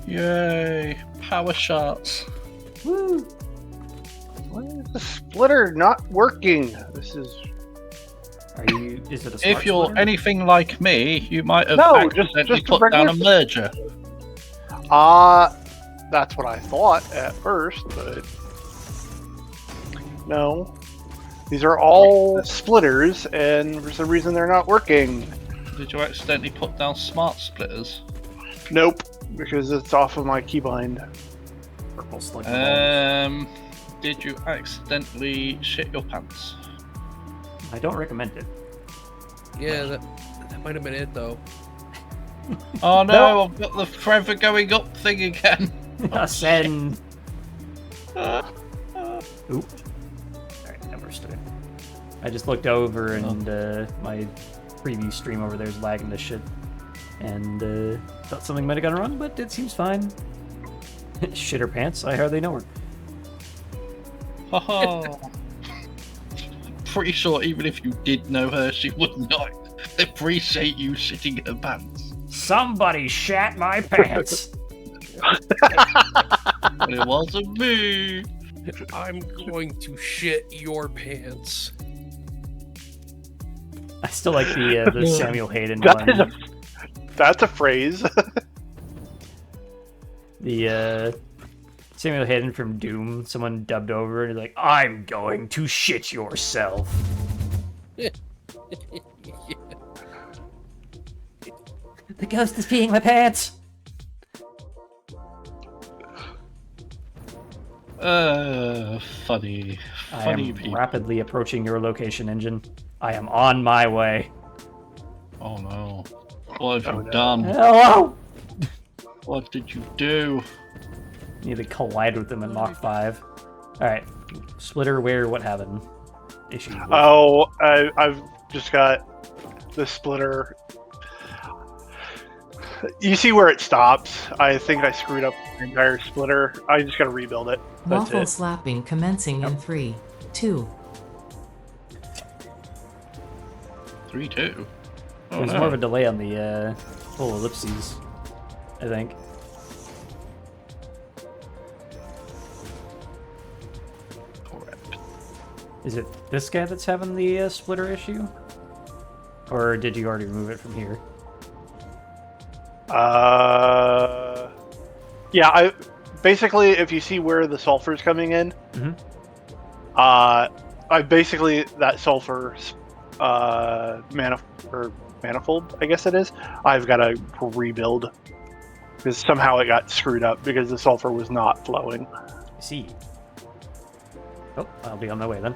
Yay! Power shots. Woo! Why is the splitter not working? This is Are you? Is it a smart If you're splitter? anything like me, you might have No, just accidentally a put down a regular- merger. that's what I thought at first, but no. These are all splitters, and for some reason they're not working. Did you accidentally put down smart splitters? Nope, because it's off of my keybind. Purple slug balls. Did you accidentally shit your pants? I don't recommend it. Yeah, that might have been it though. Oh no, No. I've got the forever going up thing again. Send. Oop. Alright, never stood. I just looked over and my preview stream over there is lagging to shit. And thought something might have gone wrong, but it seems fine. Shitter pants, I hardly know her. Haha. Pretty sure even if you did know her, she would not appreciate you shitting her pants. Somebody shat my pants! But it wasn't me. I'm going to shit your pants. I still like the Samuel Hayden That is one. That's a phrase. The Samuel Hayden from Doom, someone dubbed over and he's like, I'm going to shit yourself. The ghost is peeing my pants! Funny I am people. rapidly approaching your location, Engine. I am on my way. Oh no. What have Oh, you no. done? Hello! What did you do? Need to collide with them in Mach 5. Alright. Splitter, where, what happened? Issue. with- Oh, I've just got the splitter. You see where it stops? I think I screwed up the entire splitter. I just gotta rebuild it. That's Waffle it. slapping commencing in 3, 2. 3-2. Oh, There's no. more of a delay on the full ellipses, I think. Correct. Is it this guy that's having the splitter issue? Or did you already remove it from here? Yeah, I basically, if you see where the sulfur's coming in, Mhm. I basically, that sulfur manifold, I guess it is, I've got to rebuild because somehow it got screwed up because the sulfur was not flowing. I see. Oh, I'll be on my way then.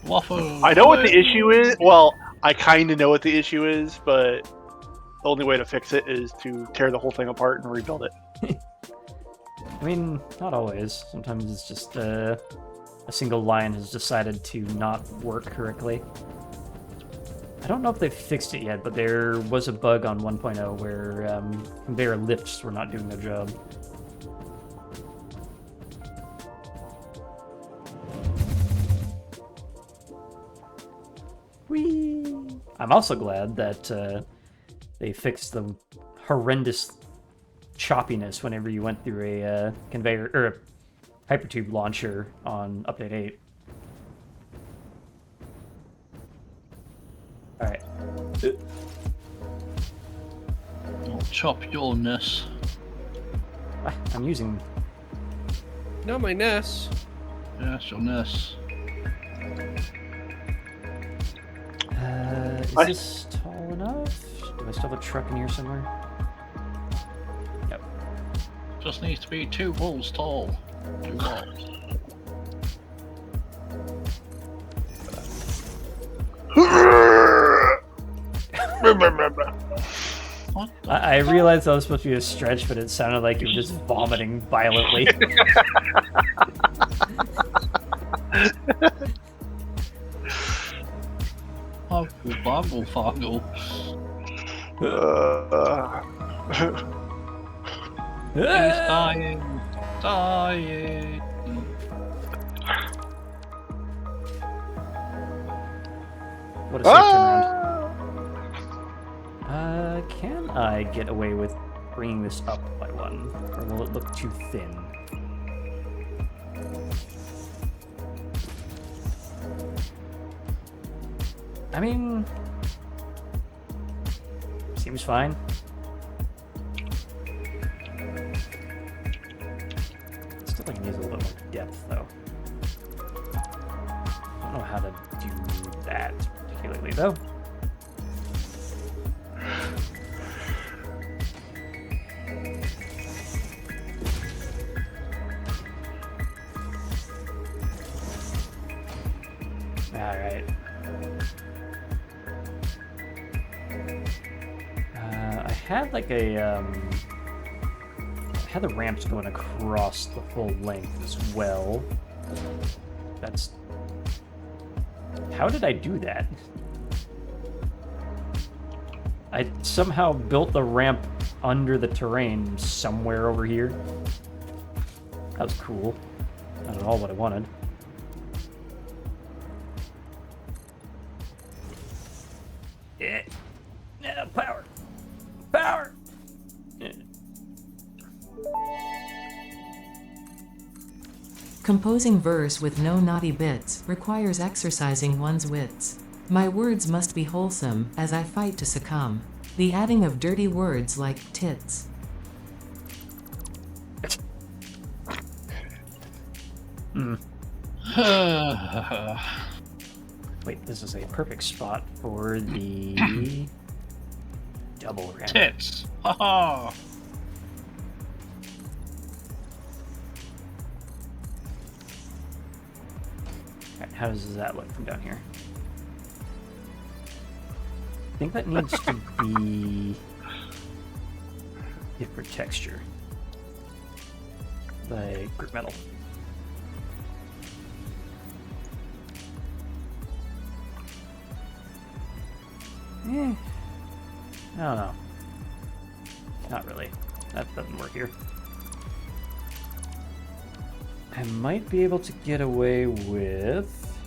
Waffle. I know what the issue is. Well, I kind of know what the issue is, but the only way to fix it is to tear the whole thing apart and rebuild it. I mean, not always. Sometimes it's just a single line has decided to not work correctly. I don't know if they've fixed it yet, but there was a bug on 1.0 where conveyor lifts were not doing their job. I'm also glad that they fixed the horrendous choppiness whenever you went through a conveyor or a hypertube launcher on update 8. All right. I'll chop your ness. I'm using. Not my Ness. Yes, your ness. Is this tall enough? Do I still have a truck in here somewhere? Yep. Just needs to be 2 walls tall. 2 walls. What the I realized that was supposed to be a stretch, but it sounded like you were just vomiting violently. Boggle foggle. He's dying. Dying. What a safe turnaround. Can I get away with bringing this up by 1? Or will it look too thin? I mean... seems fine. Still like needs a little bit more depth, though. I don't know how to do that particularly, though. Alright. I had like I had the ramps going across the full length as well. That's... how did I do that? I somehow built the ramp under the terrain somewhere over here. That was cool. Not at all what I wanted. Yeah, power. Power. Yeah. Composing verse with no naughty bits requires exercising one's wits. My words must be wholesome as I fight to succumb. The adding of dirty words like tits. Wait, this is a perfect spot for the double ramp. Tits. Haha. Alright, how does that look from down here? I think that needs to be different texture. Like group metal. I don't know. Not really. That doesn't work here. I might be able to get away with...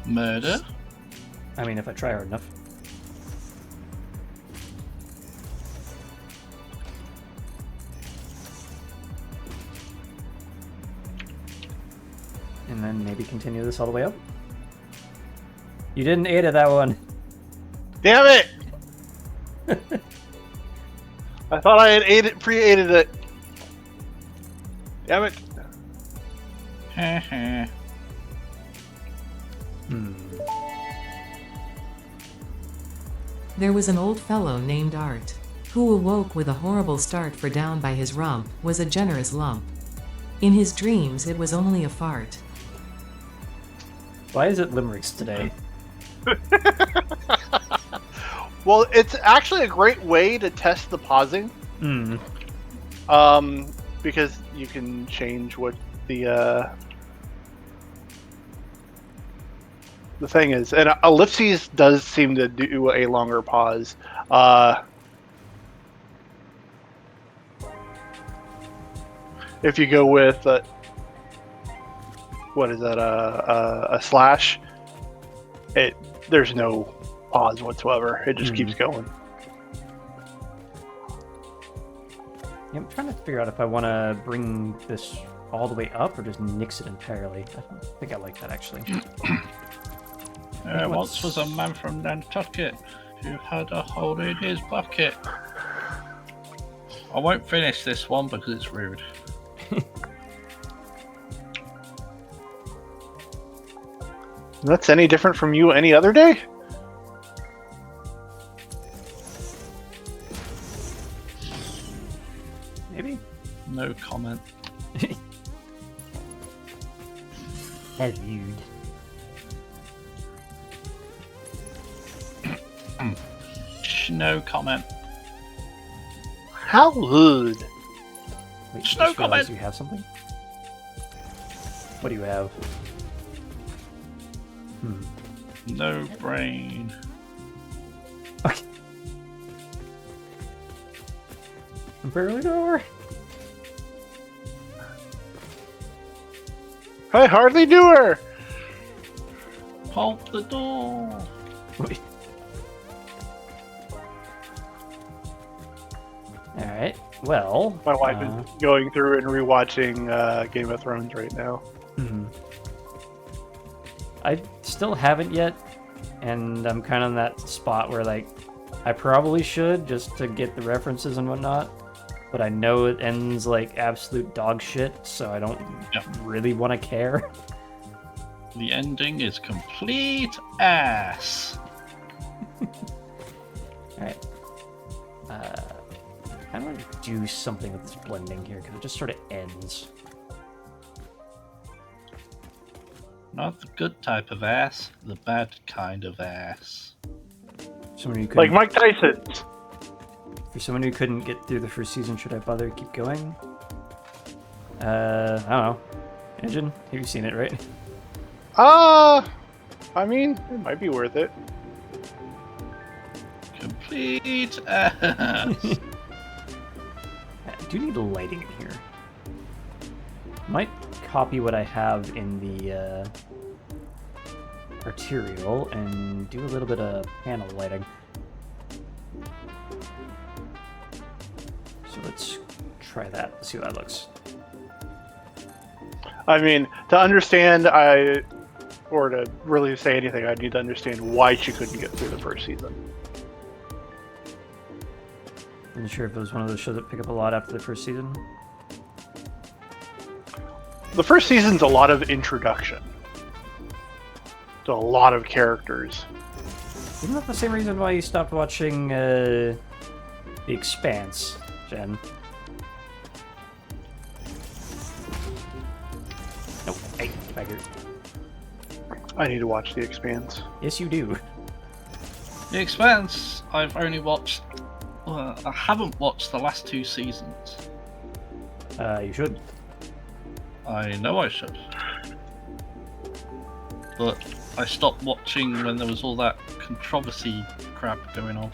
Murder. I mean, if I try hard enough. And then maybe continue this all the way up. You didn't edit that one. Damn it! I thought I had pre-aided it. Damn it. There was an old fellow named Art, who awoke with a horrible start, for down by his rump was a generous lump. In his dreams it was only a fart. Why is it limericks today? Well, it's actually a great way to test the pausing. Because you can change what the thing is, and ellipses does seem to do a longer pause. If you go with what is that? A slash. There's no pause whatsoever. It just keeps going. Yeah, I'm trying to figure out if I want to bring this all the way up or just nix it entirely. I don't think I like that, actually. Once was a man from Nantucket who had a hole in his bucket. I won't finish this one because it's rude. That's any different from you any other day? Maybe? No comment. That's rude. No comment. How rude. Wait, Just I no just realized comment. you have something? What do you have? No brain. Okay. Barely door. I hardly knew her. Hold the door. Wait. Alright, well... My wife is going through and rewatching Game of Thrones right now. I still haven't yet, and I'm kind of in that spot where, like, I probably should, just to get the references and whatnot, but I know it ends like absolute dog shit, so I don't really want to care. The ending is complete ass. Alright. I want to do something with this blending here, because it just sort of ends. Not the good type of ass, the bad kind of ass. Someone who couldn't, Like Mike Tyson's. for someone who couldn't get through the first season, should I bother to keep going? I don't know. Engine? You've seen it, right? I mean, it might be worth it. Complete ass. I do need lighting in here. Might copy what I have in the arterial and do a little bit of panel lighting. So let's try that, see how that looks. I mean, to understand, or to really say anything, I need to understand why she couldn't get through the first season. I'm not sure if it was one of those shows that pick up a lot after the first season. The first season's a lot of introduction to a lot of characters. Isn't that the same reason why you stopped watching The Expanse, Jen? Nope. Hey, get back here. I need to watch The Expanse. Yes, you do. The Expanse, I've only watched... I haven't watched the last 2 seasons. You should. I know I should. But I stopped watching when there was all that controversy crap going on.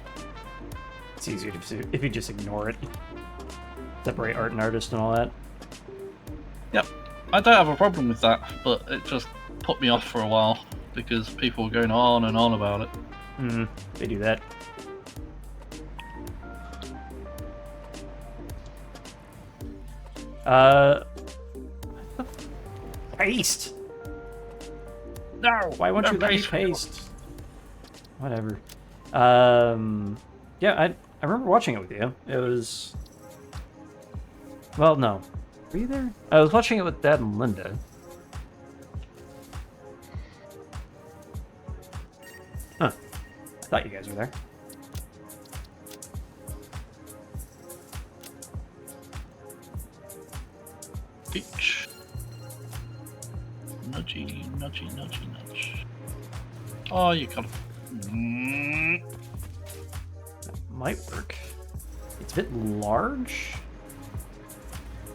It's easier if you just ignore it. Separate art and artist and all that. Yep, I don't have a problem with that, but it just put me off for a while because people were going on and on about it. They do that. Paste! No! Why won't no you let me paste. paste? Whatever. Yeah, I remember watching it with you. It was... Well, no. Were you there? I was watching it with Dad and Linda. Huh. I thought you guys were there. Peach. Nudgy, nudgy, nudgy, nudge. Oh, you got it. Might work. It's a bit large,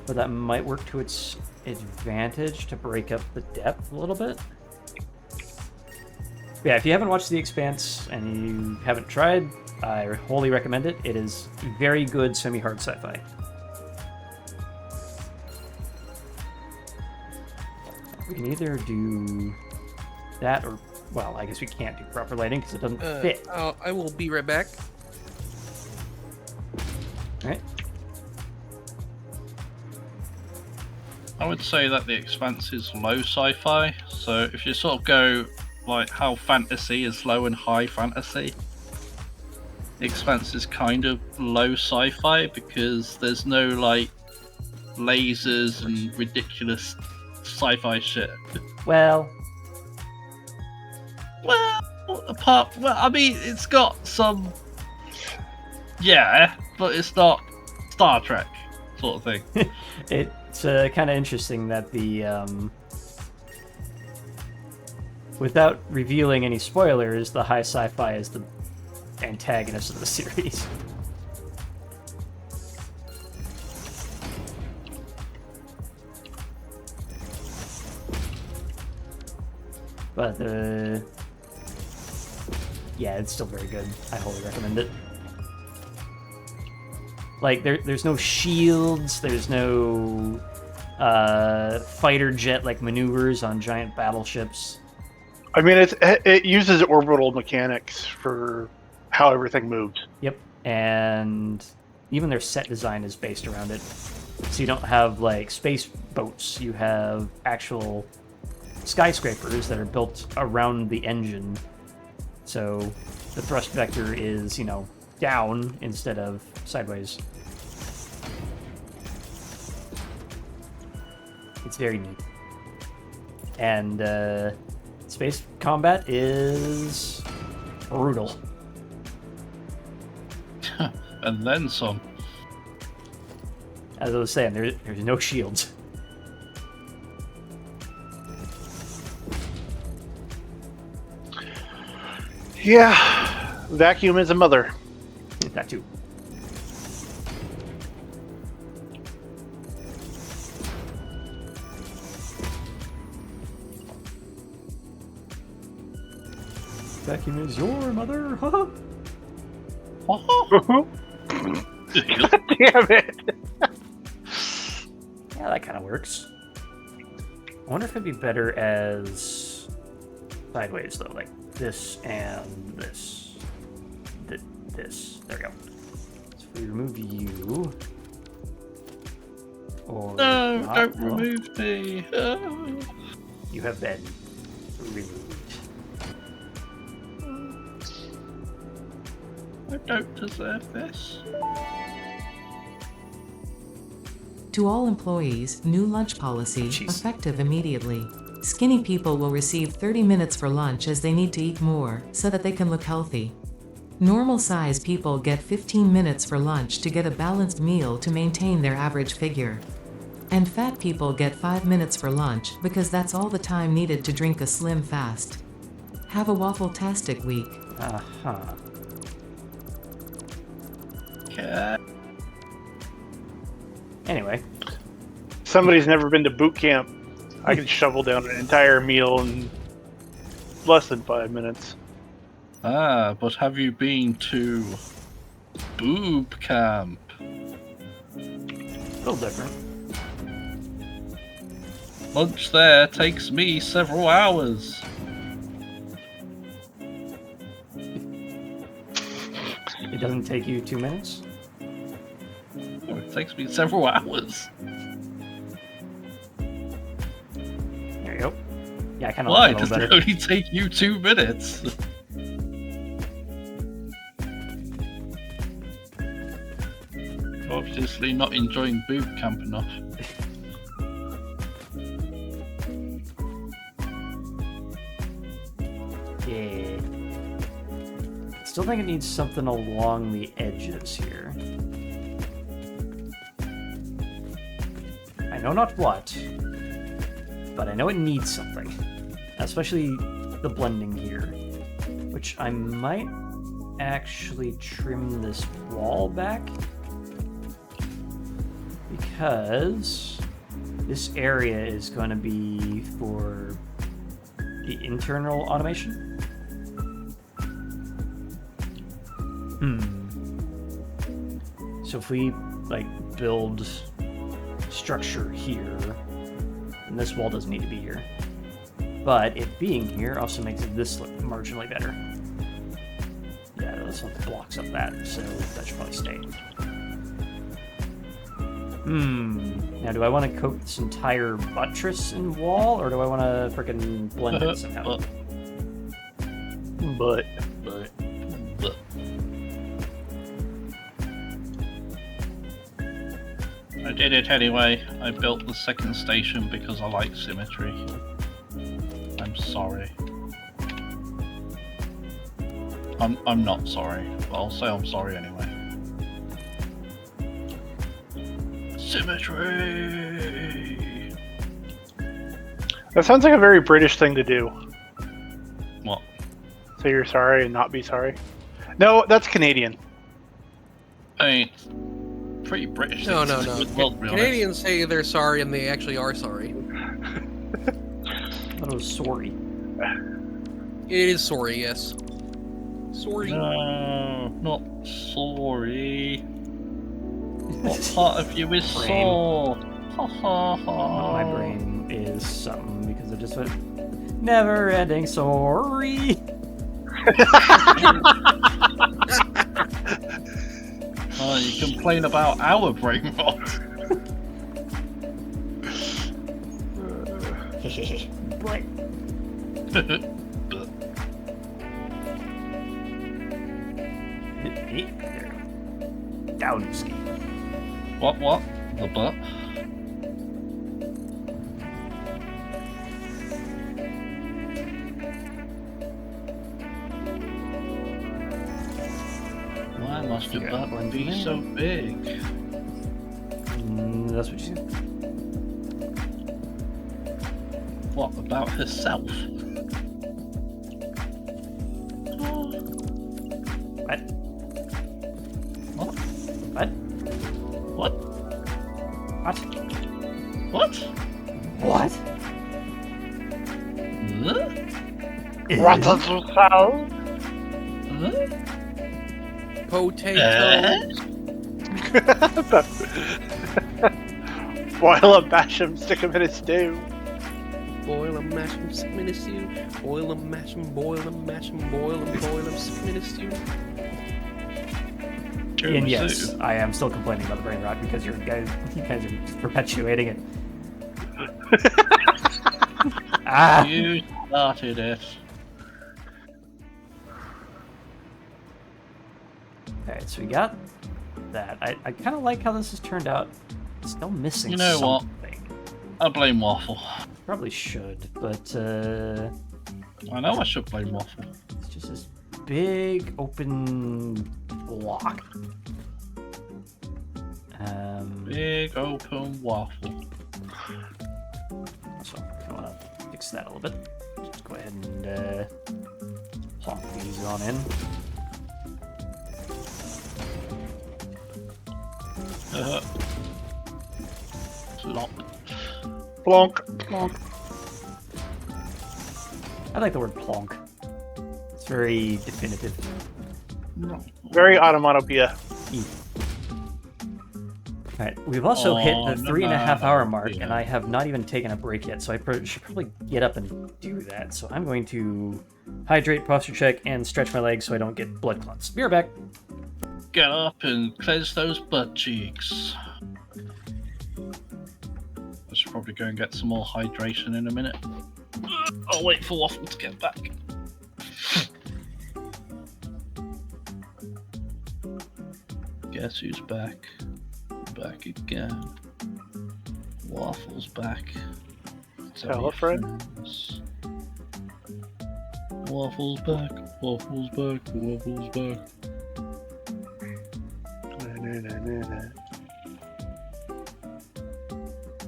but that might work to its advantage to break up the depth a little bit. Yeah, if you haven't watched The Expanse and you haven't tried, I wholly recommend it. It is very good semi-hard sci-fi. We can either do that or Well, I guess we can't do proper lighting because it doesn't fit. I will be right back. Right? I would say that the Expanse is low sci-fi. So if you sort of go like how fantasy is low and high fantasy, the Expanse is kind of low sci-fi because there's no like lasers and ridiculous sci-fi shit. Well, I mean, it's got some, yeah, but it's not Star Trek sort of thing. it's kind of interesting that the without revealing any spoilers, the high sci-fi is the antagonist of the series. But yeah, it's still very good. I wholly recommend it. Like there's no shields, there's no fighter jet like maneuvers on giant battleships. I mean, it uses orbital mechanics for how everything moves. Yep, and even their set design is based around it. So you don't have like space boats, you have actual skyscrapers that are built around the engine. So the thrust vector is, you know, down instead of sideways. It's very neat. And space combat is brutal. And then some. As I was saying, there's no shields. Yeah, vacuum is a mother. That too. Vacuum is your mother, huh? Damn it! Yeah, that kind of works. I wonder if it'd be better as sideways though, like this and this. This. There we go. So if we remove you, or No, not, don't well, remove me. you have been removed. I don't deserve this. To all employees, new lunch policy, Jeez. effective immediately. Skinny people will receive 30 minutes for lunch as they need to eat more, so that they can look healthy. Normal size people get 15 minutes for lunch to get a balanced meal to maintain their average figure. And fat people get 5 minutes for lunch because that's all the time needed to drink a slim fast. Have a waffle-tastic week. Uh-huh. Okay. Anyway, Somebody's never been to boot camp. I can shovel down an entire meal in less than 5 minutes. Ah, but have you been to boob camp? a little different. Lunch there takes me several hours. It doesn't take you 2 minutes. Oh, it takes me several hours. There you go. Yeah, I kind of Why like that a does little it better. only take you 2 minutes? Obviously not enjoying boob camp enough. Yeah. Still think it needs something along the edges here. I know not what, but I know it needs something. Especially the blending here, which I might actually trim this wall back because this area is going to be for the internal automation. So if we like build structure here, and this wall doesn't need to be here. but it being here also makes this look marginally better. Yeah, this one blocks up that, so that should probably stay. Now do I want to coat this entire buttress in wall, or do I want to frickin' blend it somehow? But I did it anyway. I built the second station because I like symmetry. I'm sorry. I'm not sorry, but I'll say I'm sorry anyway. Symmetry! that sounds like a very British thing to do. What? Say you're sorry and not be sorry. No, that's Canadian. I mean, pretty British. No, thing no, to no. do as well, to be honest. Canadians say they're sorry and they actually are sorry. I thought it was sorry. It is sorry, yes. Sorry. No, not sorry. What part of you is Brain. sore? Ha ha ha. My brain is something because it just went never ending sorry. Oh, you complain about our brain rot. Right. Down ski. What? The butt? Why must your Yeah, butt be so big? That's what you said. What about herself? What? What? What? What? What? What? What? Huh? Potatoes. Boil them, mash them, stick them in a stew. Boil 'em, mash 'em, stick 'em in a stew. Boil 'em, mash 'em, boil 'em, mash 'em, boil 'em, stick 'em in a stew. And yes, I am still complaining about the brain rot because you guys are perpetuating it. Ah! You started it. Alright, so we got that. I kind of like how this has turned out. Still missing You know what? something. I blame Waffle. Probably should, but I know I should blame Waffle. it's just this big open block. Big open waffle. So I want to fix that a little bit. Just go ahead and plonk these on in. Plop. Plonk. Plonk. I like the word plonk. It's very definitive. No. Very onomatopoeia. Alright, we've also hit the no, 3.5 hour no, mark, yeah. and I have not even taken a break yet, so I should probably get up and do that. So I'm going to hydrate, posture check, and stretch my legs so I don't get blood clots. Be right back. Get up and cleanse those butt cheeks. I should probably go and get some more hydration in a minute. I'll wait for Waffle to get back. Guess who's back? Back again. Waffle's back. Tell a friend. Friends. Waffle's back. Waffle's back. Waffle's back.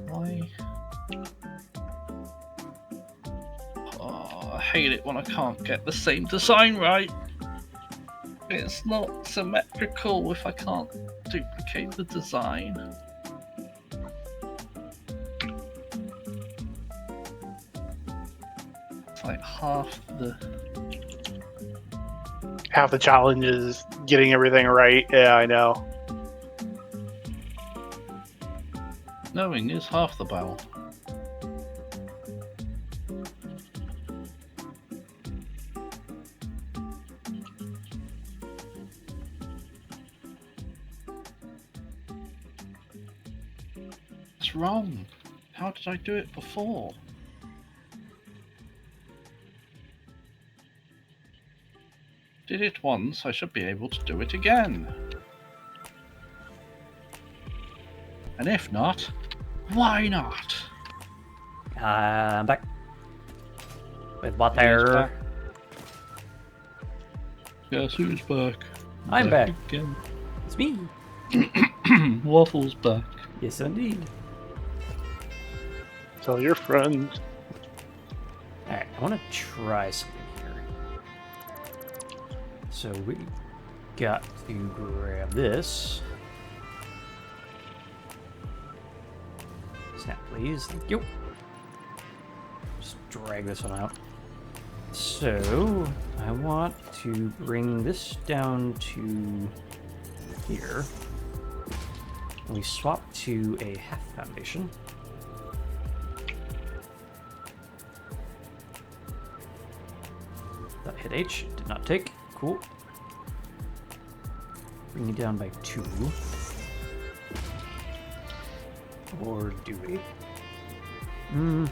Why? Oh, I hate it when I can't get the same design right. It's not symmetrical if I can't duplicate the design. It's like half the... Half the challenge is getting everything right. Yeah, I know. Knowing is half the battle. It's wrong. How did I do it before? Did it once, I should be able to do it again. And if not, why not? I'm back. With what Who's there? back? Guess who's back? I'm back. Again. It's me. Waffle's back. Yes, indeed. Tell your friends. Alright, I want to try something here. So we got to grab this. Snap, please. Thank you. Just drag this one out. So, I want to bring this down to here. And we swap to a half foundation. That hit H, did not take. Cool. Bring it down by 2. Or do we? No.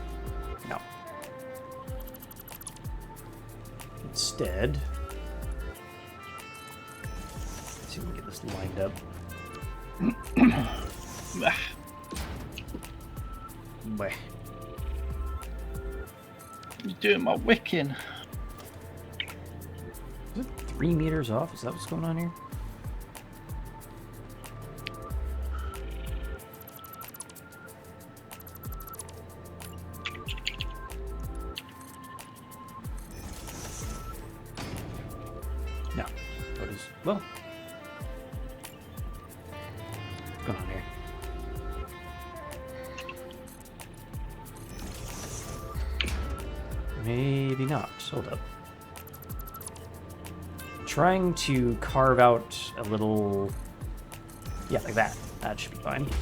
Instead, let's see if we can get this lined up. Bleh. You're doing my wicking. Is it 3 meters off? Is that what's going on here? No. What is... Well... What's going on here? Maybe not. Hold up. Trying to carve out a little... Yeah, like that. That should be fine. Move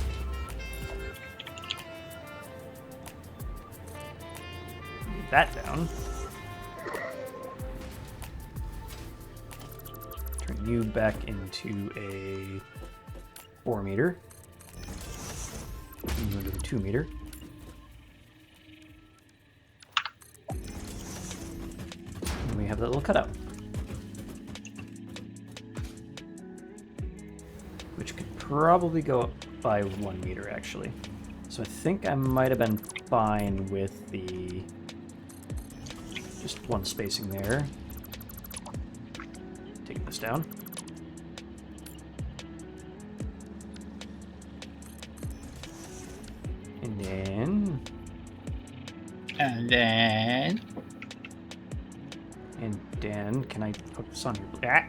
that down. Turn you back into a 4 meter. You into a 2 meter. And we have that little cutout. Which could probably go up by 1 meter, actually. So I think I might have been fine with the... just one spacing there. Taking this down. And then... And then... And then, can I hook this on your... Ah!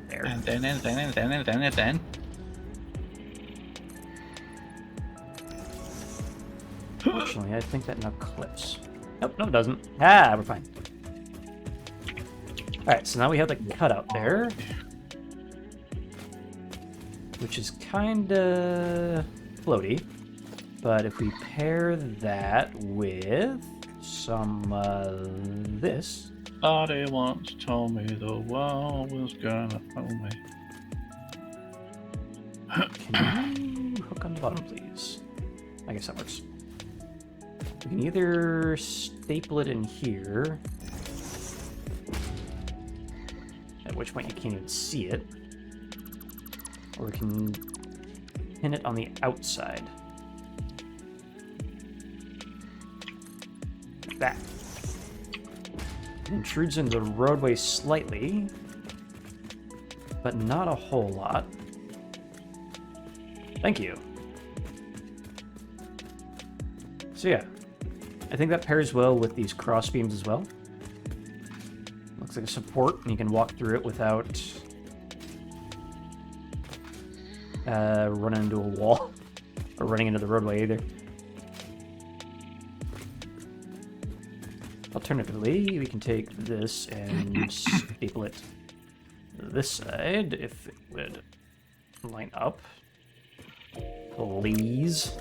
There. And then. Fortunately, I think that now clips. Nope, no it doesn't. Ah, we're fine. Alright, so now we have the cutout there. Which is kinda floaty. But if we pair that with some this. Somebody once told me the world was gonna throw me. Can you hook on the bottom, please? I guess that works. We can either staple it in here, at which point you can't even see it, or we can pin it on the outside. Like that. It intrudes into the roadway slightly, but not a whole lot. Thank you. So yeah, I think that pairs well with these cross beams as well. Looks like a support, and you can walk through it without running into a wall or running into the roadway either. Alternatively, we can take this and staple it to this side if it would line up. Please.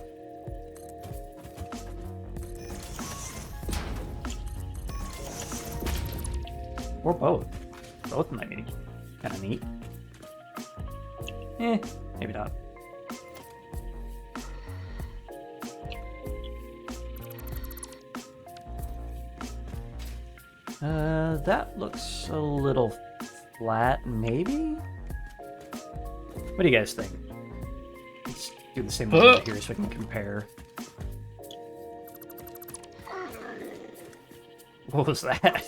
Or both. Both might be kind of neat. Maybe not. That looks a little flat, maybe? What do you guys think? Let's do the same one over here so I can compare. What was that?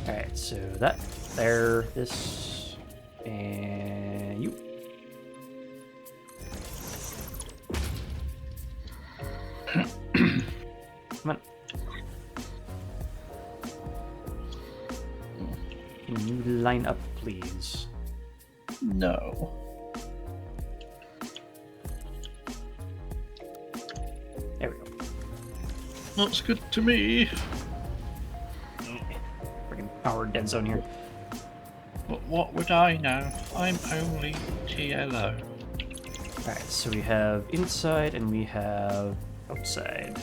Alright, so that, there, this, and you. Come on. Can you line up, please? No. There we go. Looks good to me. Freaking power dead zone here. But what would I know? I'm only TLO. Alright, so we have inside and we have outside.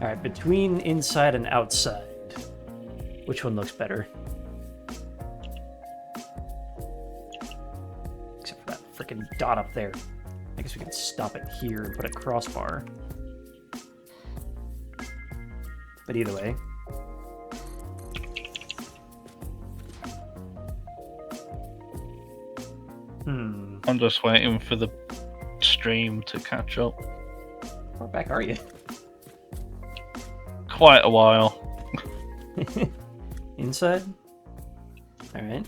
Alright, between inside and outside, which one looks better? Except for that freaking dot up there. I guess we can stop it here and put a crossbar. But either way. I'm just waiting for the stream to catch up. How far back are you? Quite a while. Inside? Alright.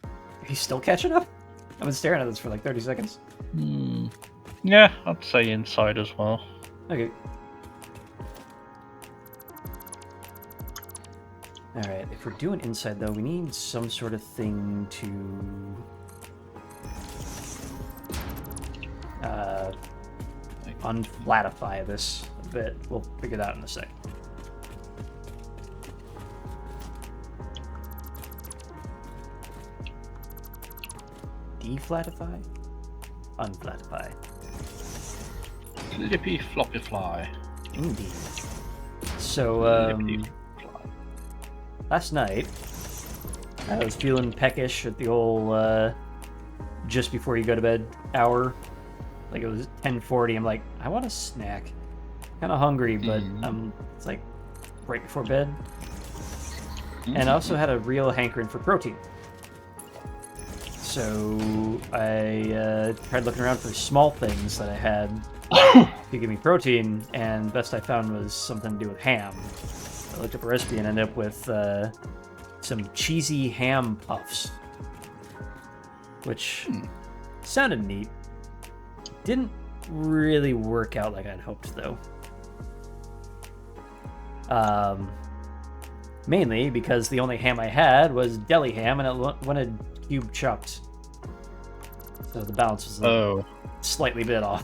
Are you still catching up? I've been staring at this for like 30 seconds. Yeah, I'd say inside as well. Okay. Alright, if we're doing inside though, we need some sort of thing to... unflatify this a bit. We'll figure that out in a sec. Deflatify? Unflatify. Flippy floppy fly. Indeed. So, Flippy fly. last night, I was feeling peckish at the old, just before you go to bed hour. Like, it was 10:40. I'm like, I want a snack. Kind of hungry, but it's like right before bed. And I also had a real hankering for protein. So I tried looking around for small things that I had to give me protein, and best I found was something to do with ham. I looked up a recipe and ended up with some cheesy ham puffs, which sounded neat. Didn't really work out like I'd hoped, though. Mainly because the only ham I had was deli ham, and it wanted cube chopped. So the balance was slightly bit off.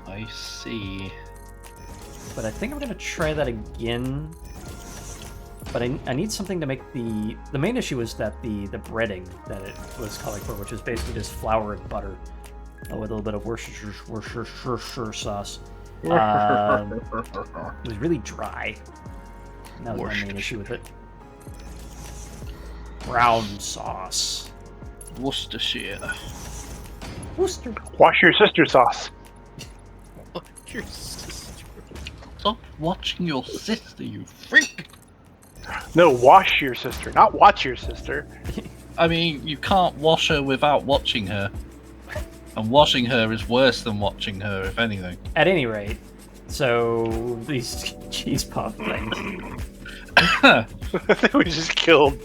I see. But I think I'm going to try that again. But I need something to make the... The main issue was that the breading that it was calling for, which was basically just flour and butter. With a little bit of Worcestershire sauce. It was really dry. And that was my main issue with it. Brown sauce. Worcestershire. Worcester. Wash your sister sauce. Your sister. Stop watching your sister, you freak! No, wash your sister, not watch your sister. I mean, you can't wash her without watching her. And washing her is worse than watching her, if anything. At any rate, so these cheese puff things. We just killed.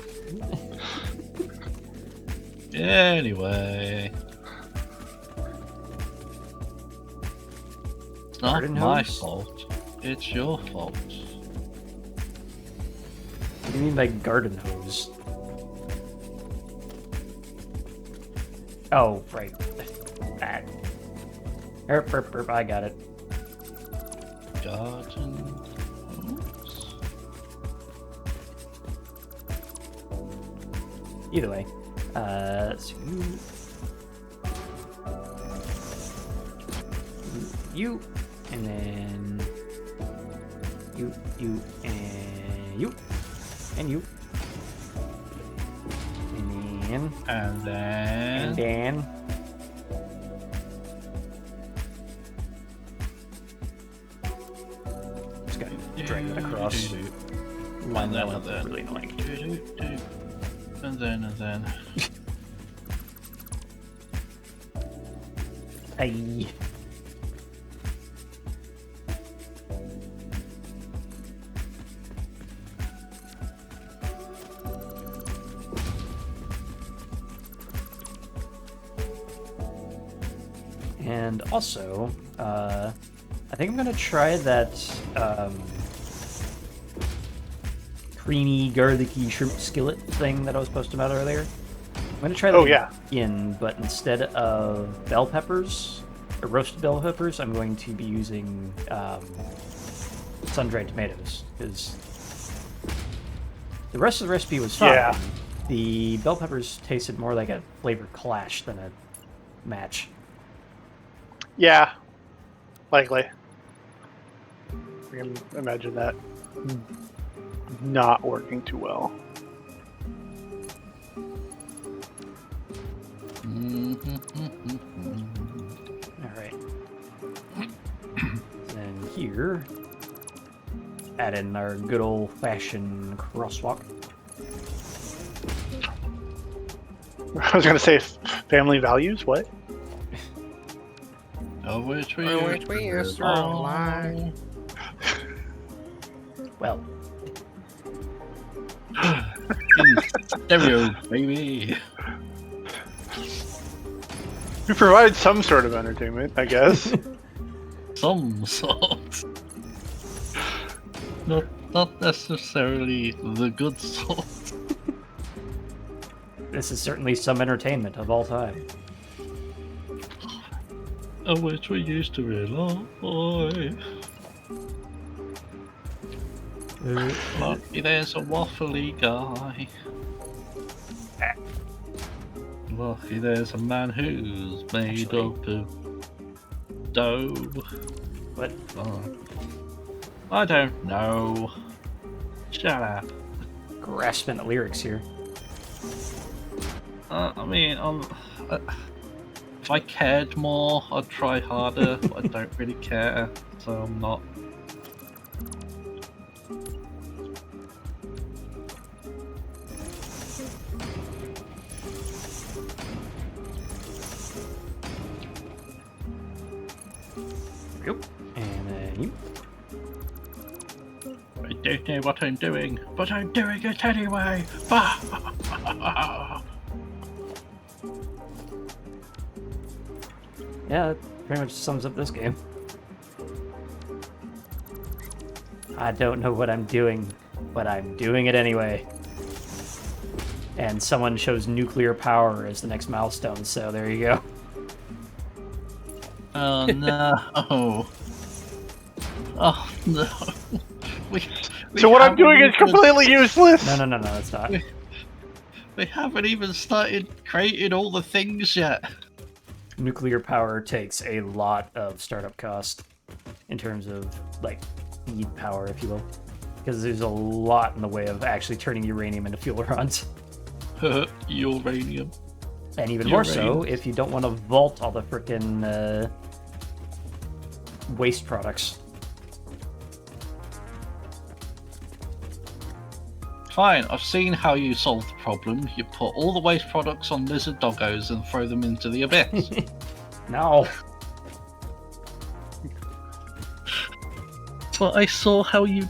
Anyway. It's not Garden my hose? fault. It's your fault. What do you mean by garden hose? Oh, right. That. I got it. Garden hose? Either way. So you, and then you, and you, and you. in. And And then... then. Just gotta drag that across. Line that one up. Really annoying. And then... Aye. And also, I think I'm gonna try that creamy, garlicky shrimp skillet thing that I was posting about earlier. I'm gonna try that Oh, yeah. again, but instead of bell peppers, or roasted bell peppers, I'm going to be using sun-dried tomatoes, because the rest of the recipe was fine. Yeah. The bell peppers tasted more like a flavor clash than a match. Yeah, likely. I can imagine that not working too well. Alright. Then here, add in our good old-fashioned crosswalk. I was gonna say family values. What? Which we used to rely. Well, in stereo, baby. We provide some sort of entertainment, I guess. Some sort. Not necessarily the good sort. this is certainly some entertainment of all time. On which we used to rely. Lucky there's a waffly guy. Lucky there's a man who's made Actually- up of dough. What? Oh. I don't know. Shut up. Grasping at lyrics here. I mean, if I cared more, I'd try harder, but I don't really care, so I'm not. Yep. And you. I don't know what I'm doing, but I'm doing it anyway! Yeah, that pretty much sums up this game. I don't know what I'm doing, but I'm doing it anyway. And someone chose nuclear power as the next milestone, so there you go. Oh no! Oh no! We So what I'm haven't doing is even- completely useless. No, it's not. We haven't even started creating all the things yet. Nuclear power takes a lot of startup cost in terms of, like, feed power, if you will. Because there's a lot in the way of actually turning uranium into fuel rods. Uranium. And even more so Uranium. if you don't want to vault all the frickin' waste products. Fine, I've seen how you solve the problem. You put all the waste products on lizard doggos and throw them into the abyss. No. But I saw how you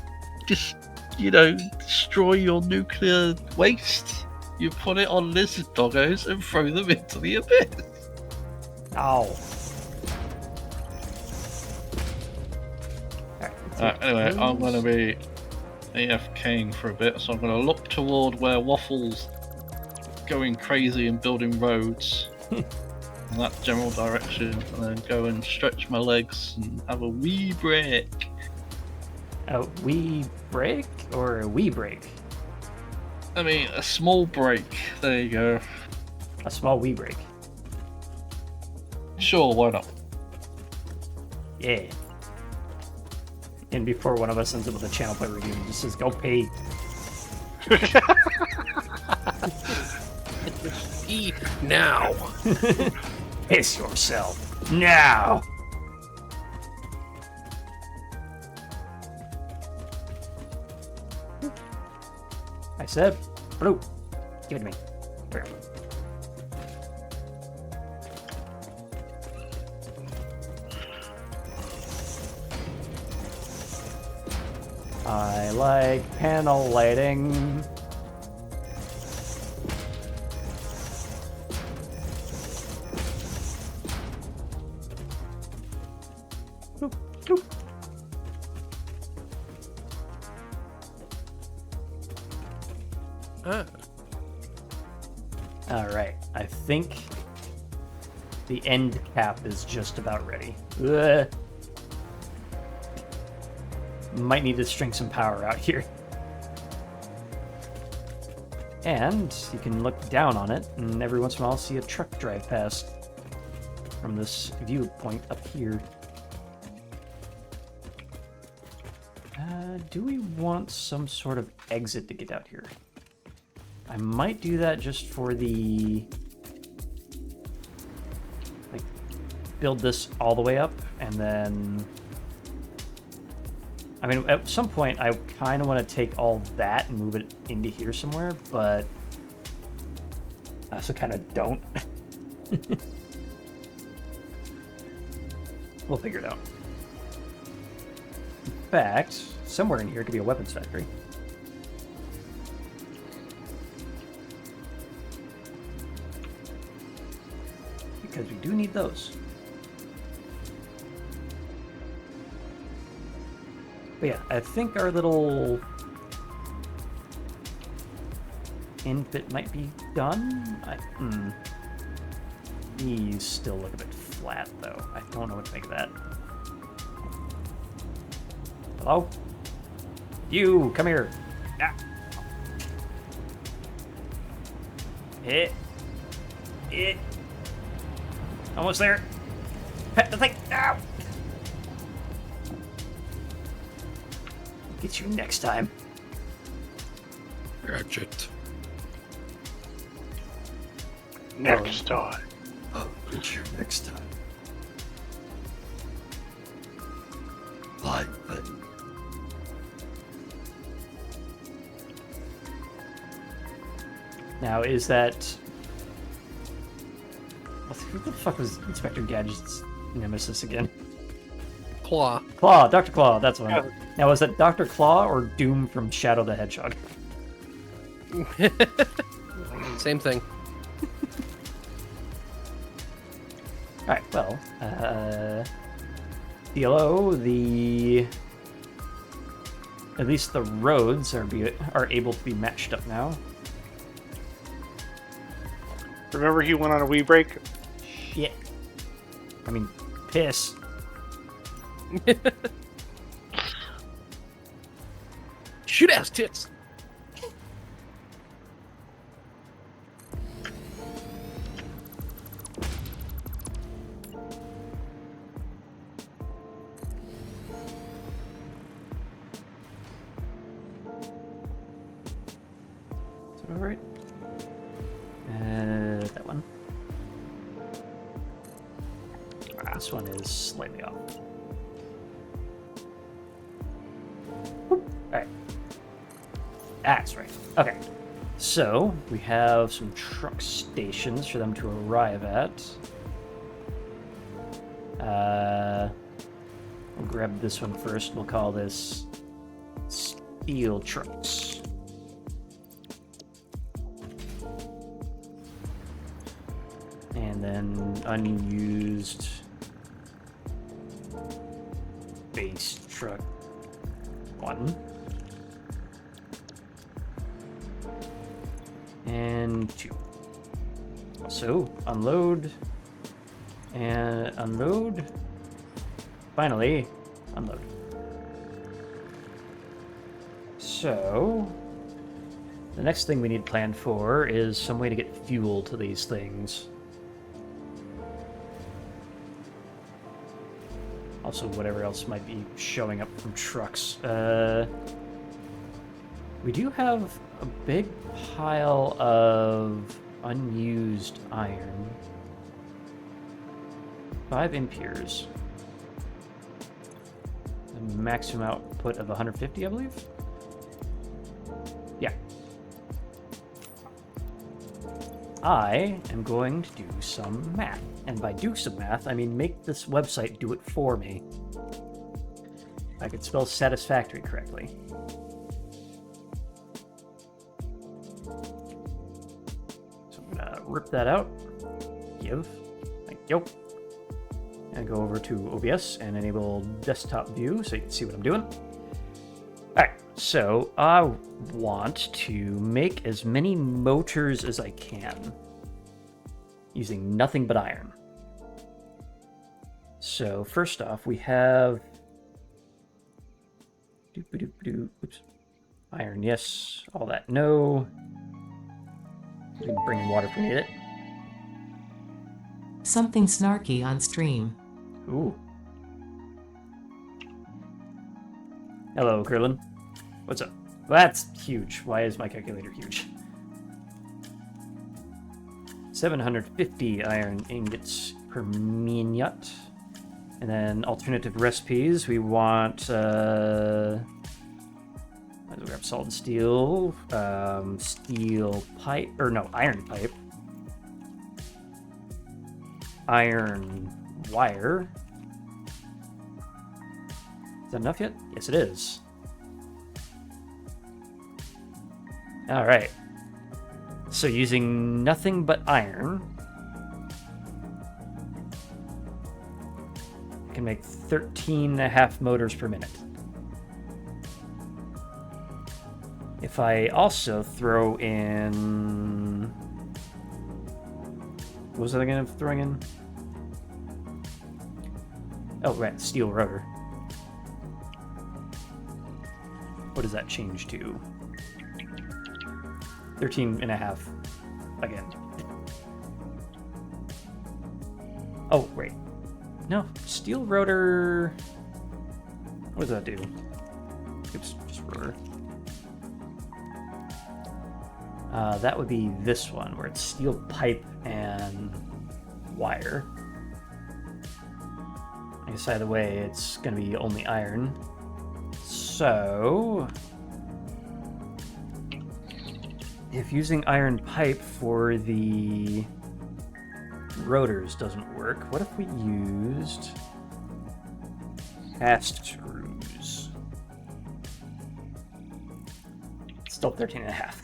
just, destroy your nuclear waste. You put it on lizard doggos and throw them into the abyss. Ow. Anyway, I'm going to be AFKing for a bit, so I'm going to look toward where Waffle's going crazy and building roads in that general direction, and then go and stretch my legs and have a wee break. A wee break or a wee break? I mean, a small break. There you go. A small wee break. Sure, why not? Yeah. And before one of us ends up with a channel play review and just says, go pee. pee now. Piss yourself now. I said, blue. Give it to me. Here. I like panel lighting. Bloop, bloop. Ah. All right, I think the end cap is just about ready. Ugh. Might need to string some power out here. And you can look down on it, and every once in a while see a truck drive past from this viewpoint up here. Do we want some sort of exit to get out here? I might do that just for the... like, build this all the way up, and then... I mean, at some point, I kind of want to take all that and move it into here somewhere, but I also kind of don't. We'll figure it out. In fact, somewhere in here could be a weapons factory. Because we do need those. But yeah, I think our little end bit might be done. These still look a bit flat, though. I don't know what to make of that. Hello? You, come here. Ah. Almost there. Pet the thing. Ow! Get you next time. Gadget. Next time. I'll get you next time. Bye, buddy. Now, is that... who the fuck was Inspector Gadget's nemesis again? Claw. Claw, Dr. Claw, that's one. Yeah. Now, was that Dr. Claw or Doom from Shadow the Hedgehog? Same thing. Alright, well, CLO, at least the roads are able to be matched up now. Remember he went on a wee break? Shit. I mean, piss. Shoot ass tits. Is that all right? That one. This one is slightly off. Alright. That's right. Okay. So, we have some truck stations for them to arrive at. We'll grab this one first. We'll call this Steel Trucks. And then unused base truck 1. And 2. So, unload. And unload. Finally, unload. So, the next thing we need planned for is some way to get fuel to these things. Also, whatever else might be showing up from trucks. We do have a big pile of Unused iron. 5 impures. A maximum output of 150, I believe? Yeah. I am going to do some math. And by do some math, I mean make this website do it for me. I could spell satisfactory correctly. So I'm gonna rip that out. Give. Thank you. And go over to OBS and enable desktop view so you can see what I'm doing. Alright, so I want to make as many motors as I can using nothing but iron. So first off, we have oops. Iron, yes. All that, no. We can bring in water if we need it. Something snarky on stream. Ooh. Hello, Krillin. What's up? That's huge. Why is my calculator huge? 750 iron ingots per minute. And then alternative recipes, we want we have solid steel, steel pipe, or no, iron pipe, iron wire. Is that enough yet? Yes, it is. All right. So using nothing but iron, I can make 13.5 motors per minute. If I also throw in... What was I again throwing in? Oh, right, steel rotor. What does that change to? 13.5 again. Oh, wait. No, steel rotor... What does that do? Oops, just rotor. That would be this one, where it's steel pipe and wire. I guess either way, it's going to be only iron. So... if using iron pipe for the rotors doesn't work, what if we used cast screws? Still 13.5.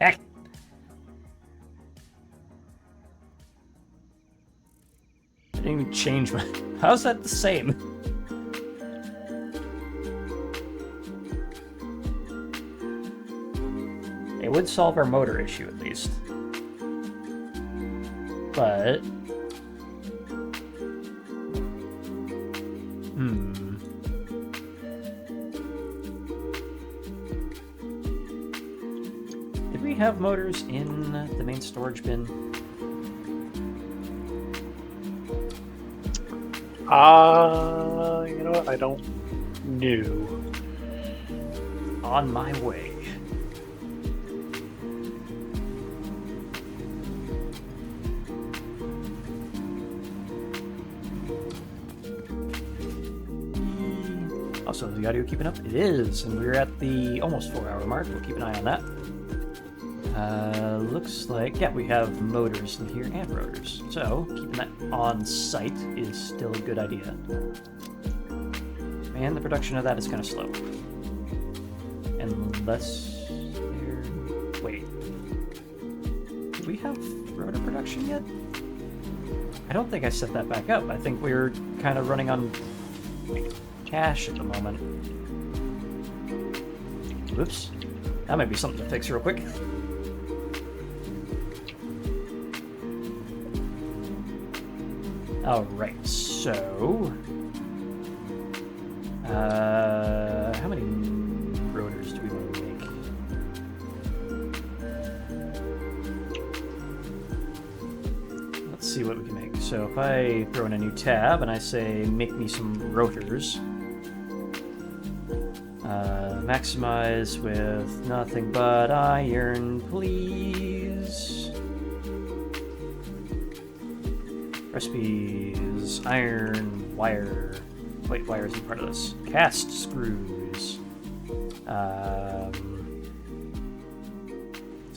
Heck! I didn't even change my... How's that the same? It would solve our motor issue, at least. But... Did we have motors in the main storage bin? You know what? I don't know. On my way. Also, is the audio keeping up? It is, and we're at the almost 4-hour mark. We'll keep an eye on that. Looks like, yeah, we have motors in here and rotors. So, keeping that on site is still a good idea. Man, the production of that is kind of slow. Unless there... Wait. Do we have rotor production yet? I don't think I set that back up. I think we're kind of running on cash at the moment. Whoops. That might be something to fix real quick. Alright, so... how many rotors do we want to make? Let's see what we can make. So if I throw in a new tab and I say, make me some rotors, maximize with nothing but iron, please. Recipes, iron, wire. Wait, wire isn't part of this. Cast screws. Is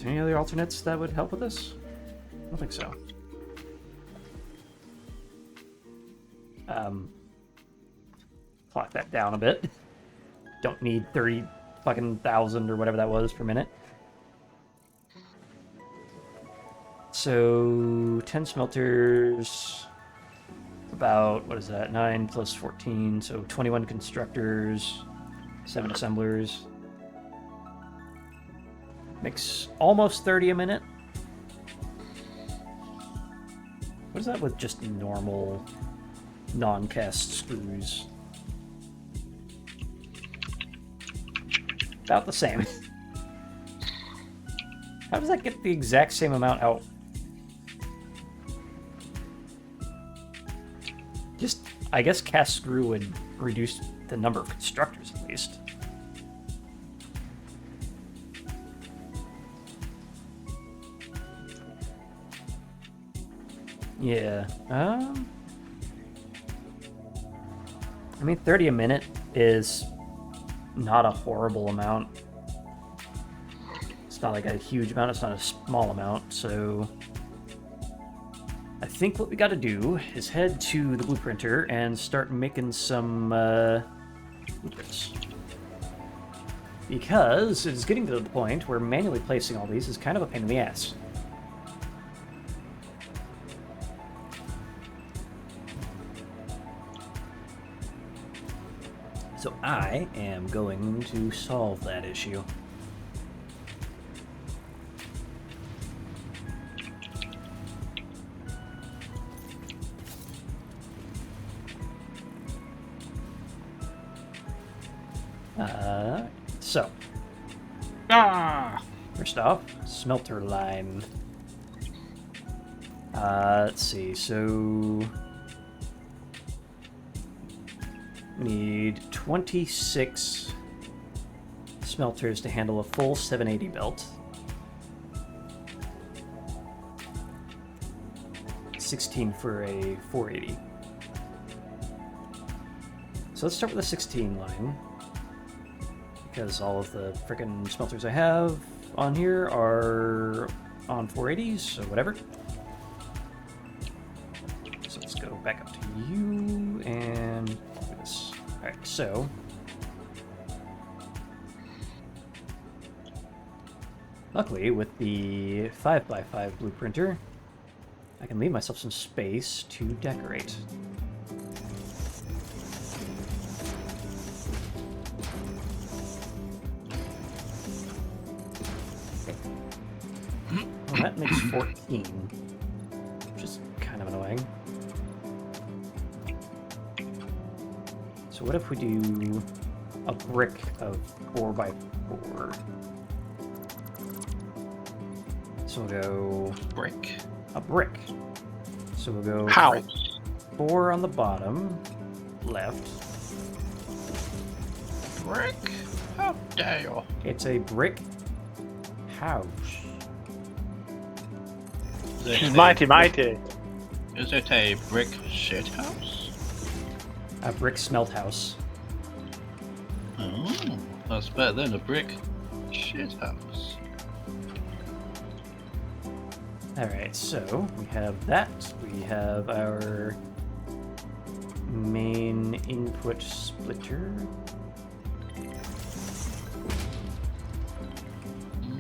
there any other alternates that would help with this? I don't think so. Clock that down a bit. Don't need 30 fucking thousand or whatever that was per minute. So 10 smelters, about, what is that, 9 plus 14, so 21 constructors, 7 assemblers. Makes almost 30 a minute. What is that with just normal non-cast screws? About the same. How does that get the exact same amount out? Just, I guess cast screw would reduce the number of constructors at least. Yeah. I mean, 30 a minute is not a horrible amount. It's not like a huge amount, it's not a small amount, so I think what we gotta do is head to the blueprinter and start making some blueprints. Because it's getting to the point where manually placing all these is kind of a pain in the ass. So I am going to solve that issue. So first off, smelter line. Let's see, so we need 26 smelters to handle a full 780 belt. 16 for a 480. So let's start with the 16 line, because all of the frickin' smelters I have on here are on 480s, so whatever. So let's go back up to you and do this. Alright, so luckily with the 5x5 blueprinter, I can leave myself some space to decorate. Well, that makes 14, which is kind of annoying. So what if we do a brick of 4x4? So we'll go Brick. a brick. So we'll go House. 4 on the bottom, left. Brick? How dare you? It's a brick house. She's mighty, mighty. Is it a brick shit house? A brick smelt house. Oh, that's better than a brick shit house. Alright, so we have that. We have our main input splitter.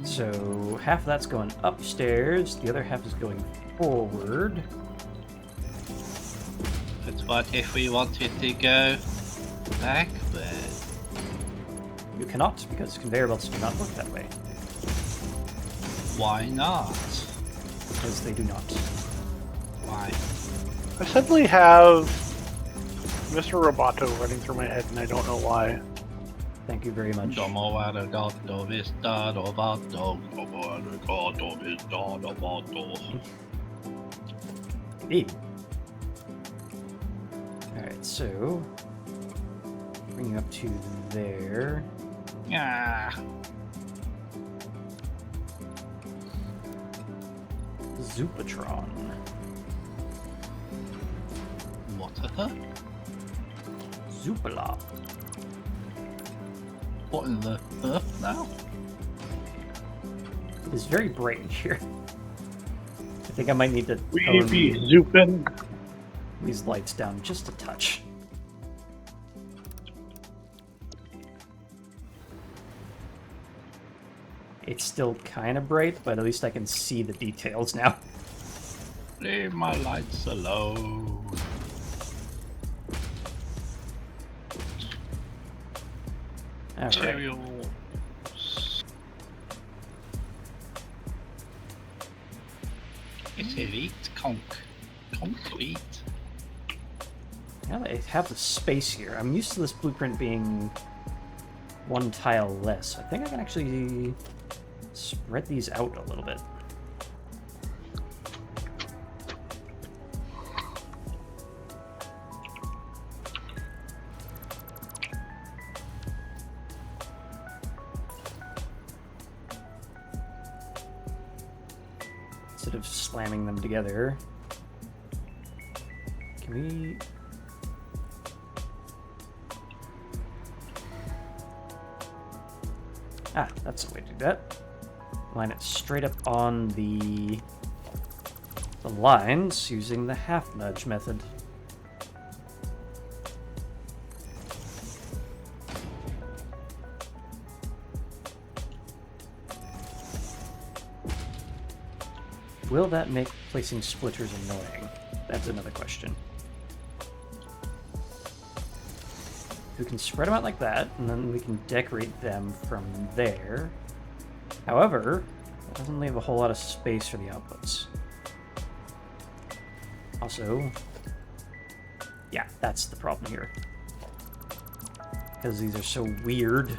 So half of that's going upstairs, the other half is going forward. But what if we wanted to go backward? You cannot, because conveyor belts do not work that way. Why not? Because they do not. Why? I suddenly have Mr. Roboto running through my head, and I don't know why. Thank you very much. Domo arigato vista roboto. Domo arigato vista roboto. Indeed. Alright, so bring you up to there. Yeah. Zoopatron. Zoopala. What in the earth now? It is very bright in here. I think I might need to We tone be zooping. these lights down just a touch. It's still kind of bright, but at least I can see the details now. Leave my lights alone. Alright. Materials. It's elite concrete. Now that I have the space here, I'm used to this blueprint being one tile less. I think I can actually spread these out a little bit. Instead of slamming them together, can we... Ah, that's the way to do that. Line it straight up on the lines using the half nudge method. Will that make placing splitters annoying? That's another question. We can spread them out like that, and then we can decorate them from there. However, it doesn't leave a whole lot of space for the outputs. Also, yeah, that's the problem here. Because these are so weird.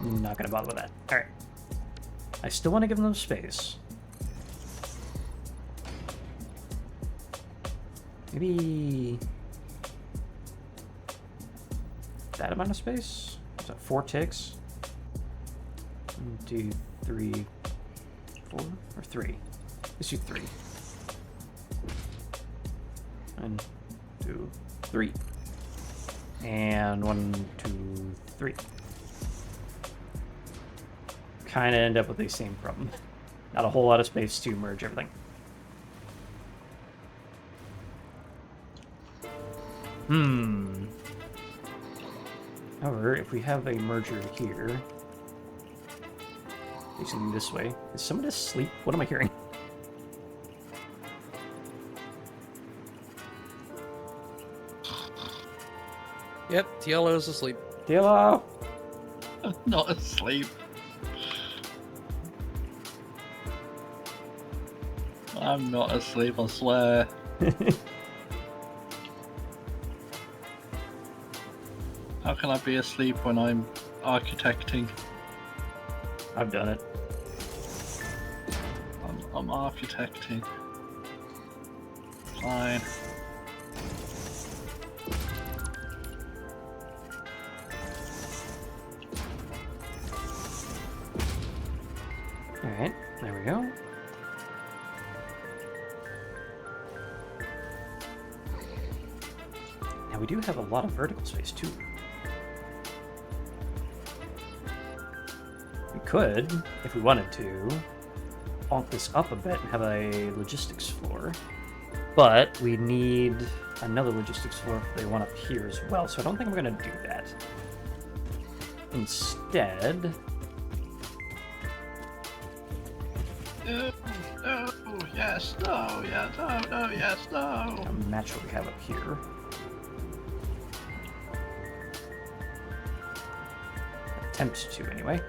I'm not gonna bother with that. Alright. I still want to give them space. Maybe that amount of space? Is that 4 ticks? 1, 2, 3, 4, or 3? Let's do 3. 1, 2, 3. And 1, 2, 3. Kind of end up with the same problem. Not a whole lot of space to merge everything. However, if we have a merger here, facing this way, is someone asleep? What am I hearing? Yep, TLO's asleep. Hello? I'm not asleep. I'm not asleep, I swear. How can I be asleep when I'm architecting? I've done it. I'm architecting. Fine. Alright, there we go. Now we do have a lot of vertical space too. We could, if we wanted to, bonk this up a bit and have a logistics floor. But we need another logistics floor for the one up here as well, so I don't think I'm going to do that. Instead... No, yes, no, yes, no, yes, no. I'll match what we have up here. Attempt to, anyway.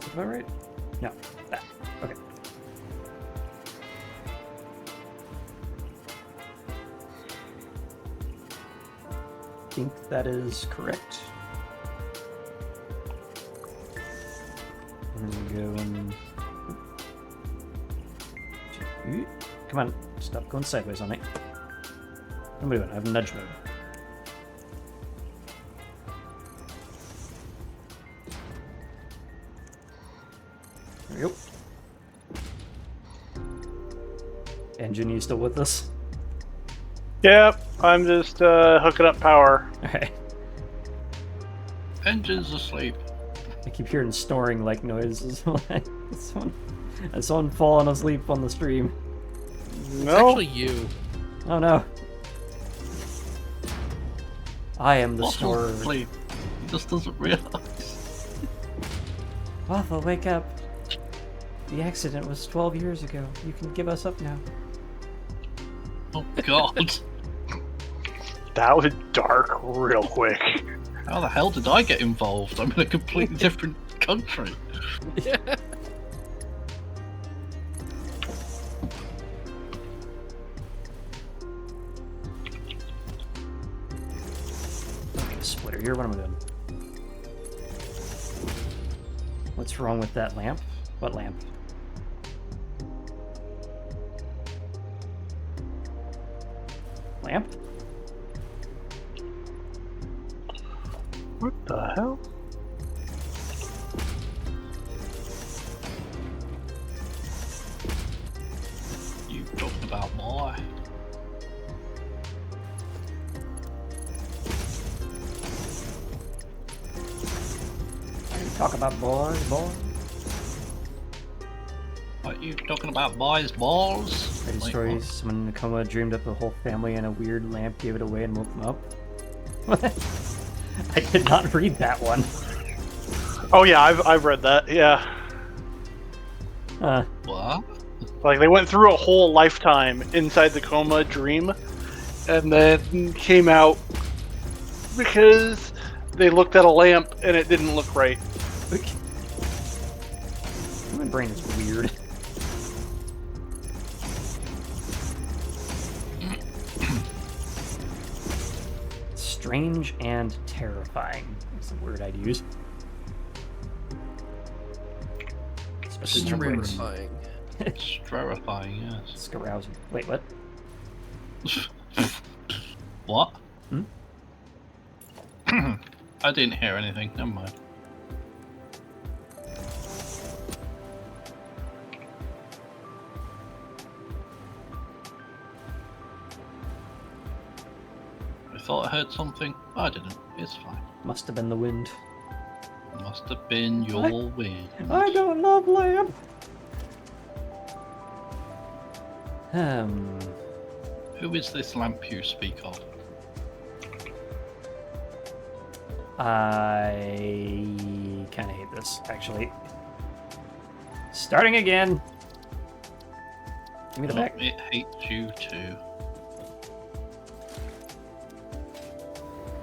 Is that about right? No, that. Okay. I think that is correct. And go and... Come on, stop going sideways on me. What am I doing? I have nudge mode. There we go. Engine, you still with us? Yep, I'm just hooking up power. Okay. Engine's asleep. I keep hearing snoring like noises. Someone falling asleep on the stream. It's No, actually you. Oh no. I am the Waffle's snorer. asleep. He just doesn't realise. Waffle, wake up. The accident was 12 years ago. You can give us up now. Oh god. that was dark real quick. How the hell did I get involved? I'm in a completely different country. Okay, splitter here. What am I doing? What's wrong with that lamp? What lamp? Lamp? What the hell? You talking about my? Talk about boy. Are you talking about boys' balls? Crazy Wait, stories. Someone in a coma dreamed up a whole family and a weird lamp gave it away and woke them up. What? I did not read that one. Oh yeah, I've read that. Yeah, What? like they went through a whole lifetime inside the coma dream, and then came out because they looked at a lamp and it didn't look right. My brain is weird. Strange and terrifying is the word I'd use. Especially termites. Terrifying. It's terrifying, yes. It's arousing. Wait, what? What? Hmm? I didn't hear anything. Never mind. I thought I heard something. I didn't. It's fine. Must have been the wind. Must have been your wind. I don't love lamp. Who is this lamp you speak of? I kind of hate this, actually. Starting again. Give me the back. It hates you too.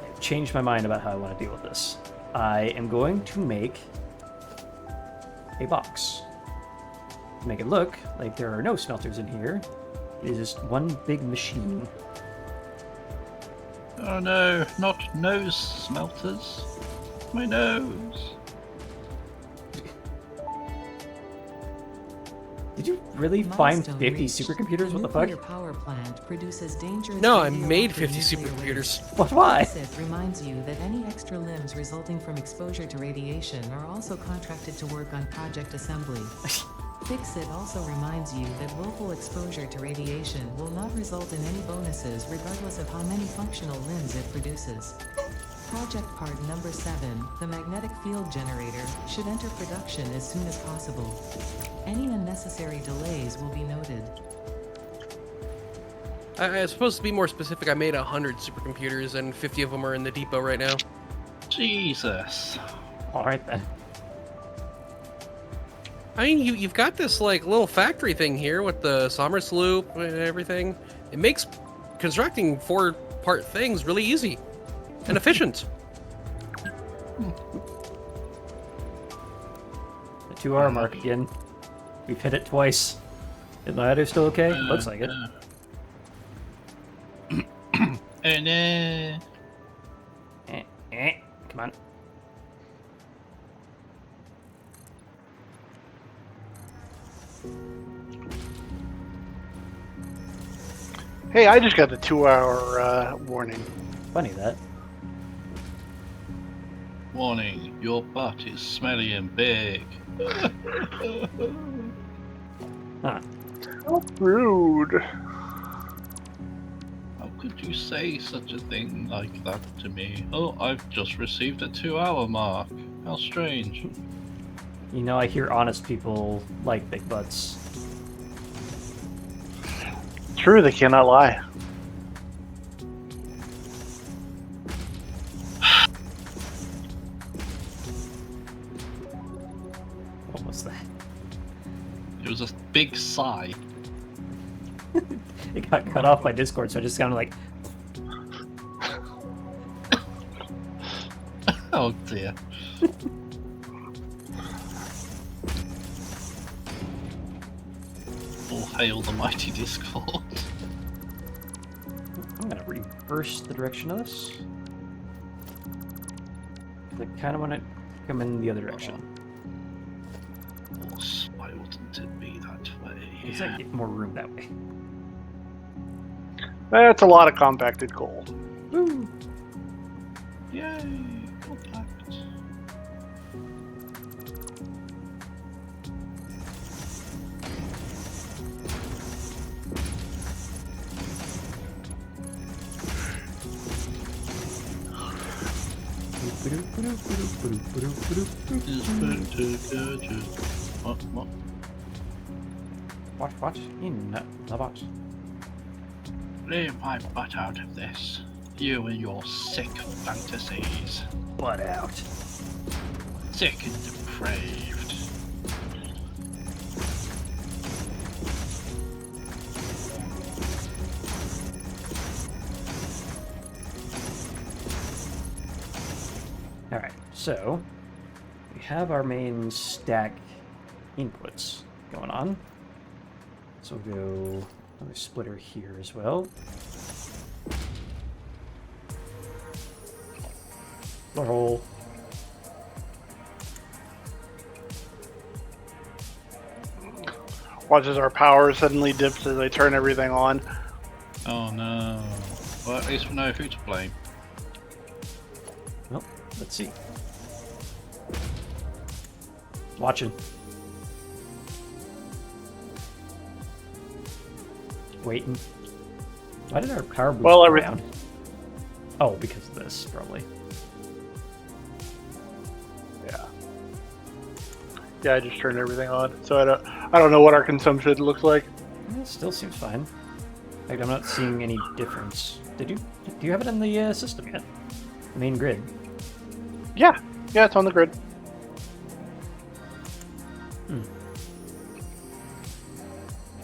I've changed my mind about how I want to deal with this. I am going to make a box. Make it look like there are no smelters in here. It is just one big machine. Oh no, not nose smelters. My nose. Did you really find Milestone 50 reached. supercomputers? What the fuck? Nuclear power plant produces dangerous No, I made radioactive 50 nuclear supercomputers. waste. What? Why? Fix It reminds you that any extra limbs resulting from exposure to radiation are also contracted to work on project assembly. Fix It also reminds you that willful exposure to radiation will not result in any bonuses regardless of how many functional limbs it produces. Project part number 7, the magnetic field generator, should enter production as soon as possible. Any unnecessary delays will be noted. I was supposed to be more specific. I made 100 supercomputers, and 50 of them are in the depot right now. Jesus. Alright then. I mean, you've got this like little factory thing here with the Somers loop and everything. It makes constructing 4-part things really easy and efficient. The 2-hour mark again. We've hit it twice. Is the ladder still okay? Looks like it. And Come on. Hey, I just got the 2-hour warning. Funny that. warning, your butt is smelly and big. Huh. How rude. How could you say such a thing like that to me? Oh, I've just received a 2-hour mark. How strange. You know, I hear honest people like big butts. True, they cannot lie. What was that? It was a big sigh. It got cut off by Discord, so I just kind of like, Oh dear. All hail the mighty Discord. I'm gonna reverse the direction of this. I kind of want to come in the other direction. Of why wouldn't it be that way? Because I get more room that way. That's a lot of compacted coal. Woo! Yay! Compact. What? What? In the box. Leave my butt out of this. You and your sick fantasies. Butt out. Sick and depraved. Alright, so we have our main stack inputs going on. So we'll go another splitter here as well. Overhaul. Watch as our power suddenly dips as I turn everything on. Oh no. Well, at least we know who to blame. Well, let's see. Watching. Waiting. Why did our power boost Well, go everything. down? Oh, because of this, probably. Yeah. Yeah, I just turned everything on, so I don't know what our consumption looks like. It still seems fine. Like, I'm not seeing any difference. Do you have it in the system yet? The main grid. Yeah, it's on the grid.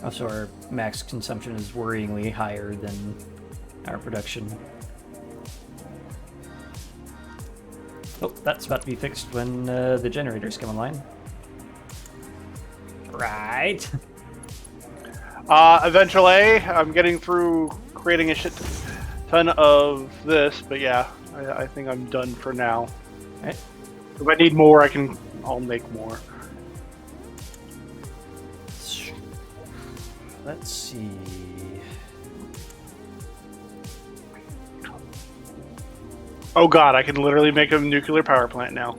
Also, our max consumption is worryingly higher than our production. Oh, that's about to be fixed when the generators come online. Right. Eventually, I'm getting through creating a shit ton of this, but yeah, I think I'm done for now. Alright. If I need more, I'll make more. Let's see. Oh god, I can literally make a nuclear power plant now.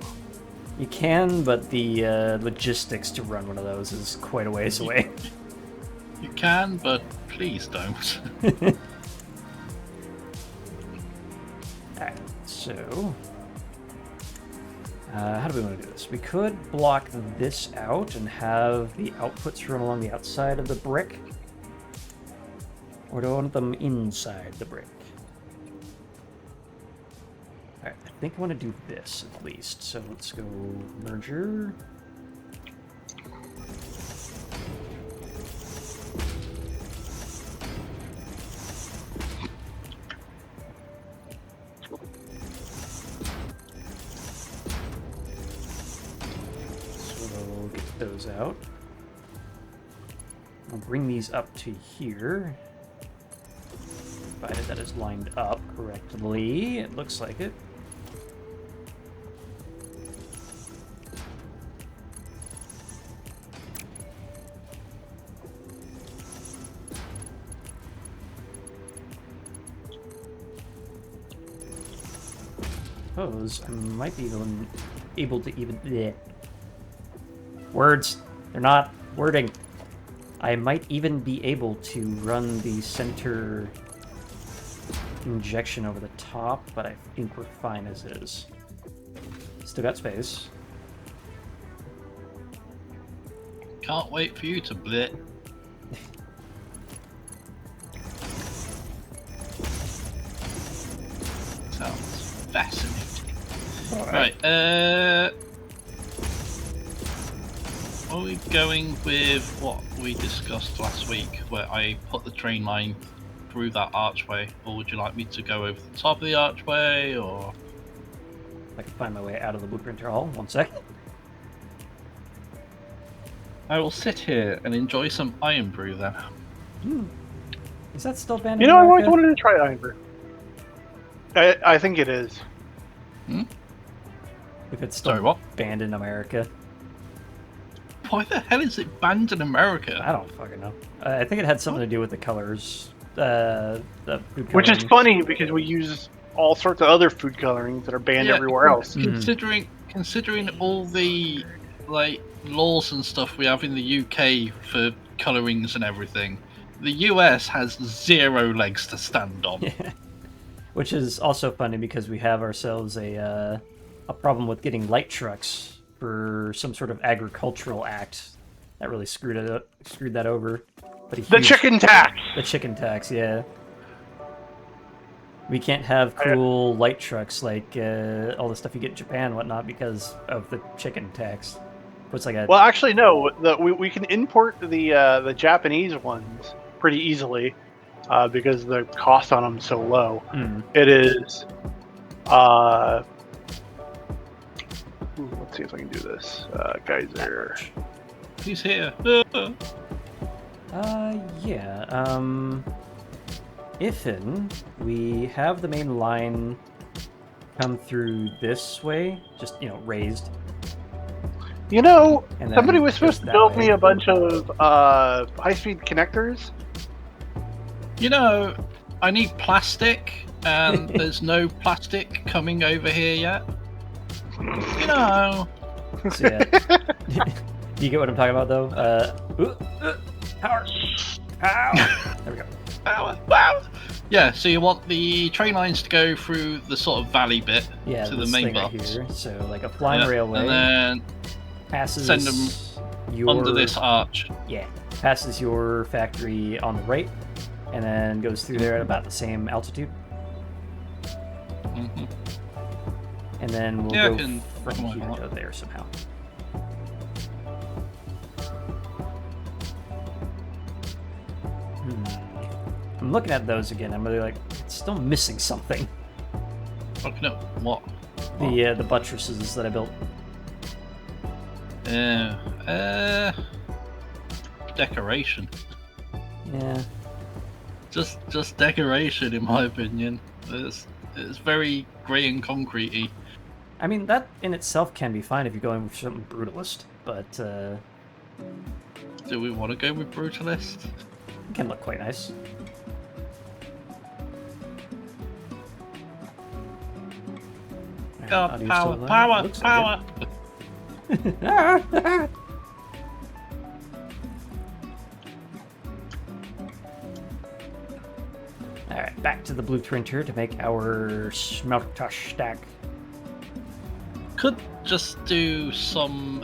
You can, but the logistics to run one of those is quite a ways away. You can, but please don't. Alright, so... how do we want to do this? We could block this out and have the outputs run along the outside of the brick. Or do I want them inside the brick? Alright, I think I want to do this at least. So let's go merger. So get those out. I'll bring these up to here. Provided that is lined up correctly. It looks like it. Suppose I might be able to even Words. They're not wording. I might even be able to run the center injection over the top, but I think we're fine as is. Still got space. Can't wait for you to blit. Sounds fascinating. Right, are we going with what we discussed last week, where I put the train line through that archway, or would you like me to go over the top of the archway, or... I can find my way out of the blueprinter hall. 1 sec. I will sit here and enjoy some iron brew then. Is that still banned You in know, I America? always wanted to try Iron Brew. I think it is. If it's still Sorry, what? banned in America. Why the hell is it banned in America? I don't fucking know. I think it had something to do with the colors. The food Which is coloring. funny because we use all sorts of other food colorings that are banned everywhere else. Considering all the like laws and stuff we have in the UK for colorings and everything, the US has 0 legs to stand on. Yeah. Which is also funny because we have ourselves a problem with getting light trucks for some sort of agricultural act that really screwed that over. But The chicken tax! The chicken tax, yeah. We can't have cool light trucks like all the stuff you get in Japan and whatnot because of the chicken tax. It's like a Well, actually, no. We can import the Japanese ones pretty easily because the cost on them is so low. It is... let's see if I can do this. Geyser. He's here. yeah. Ifin, we have the main line come through this way, just, raised. You know, And then somebody was goes supposed to that build way. me a bunch of high-speed connectors. You know, I need plastic, and there's no plastic coming over here yet. You know. So, yeah. Do you get what I'm talking about, though? Power! Power! There we go. Wow. Yeah, so you want the train lines to go through the sort of valley bit Yeah, to the this main thing right box. here. So, like a flying Yeah, railway and then passes send them your... under this arch. Yeah, passes your factory on the right, and then goes through there at about the same altitude. Mhm. And then we'll Yeah, I go can from recommend here that. to there somehow. I'm looking at those again. I'm really like, it's still missing something. Looking at what? The buttresses that I built. Decoration. Yeah. Just decoration, in my opinion. It's very grey and concretey. I mean, that in itself can be fine if you're going with something brutalist, but Do we want to go with brutalist? it can look quite nice. Oh, Audio power, still power, alive? Looks like it. power! Alright, back to the blueprinter to make our smelter stack. Could just do some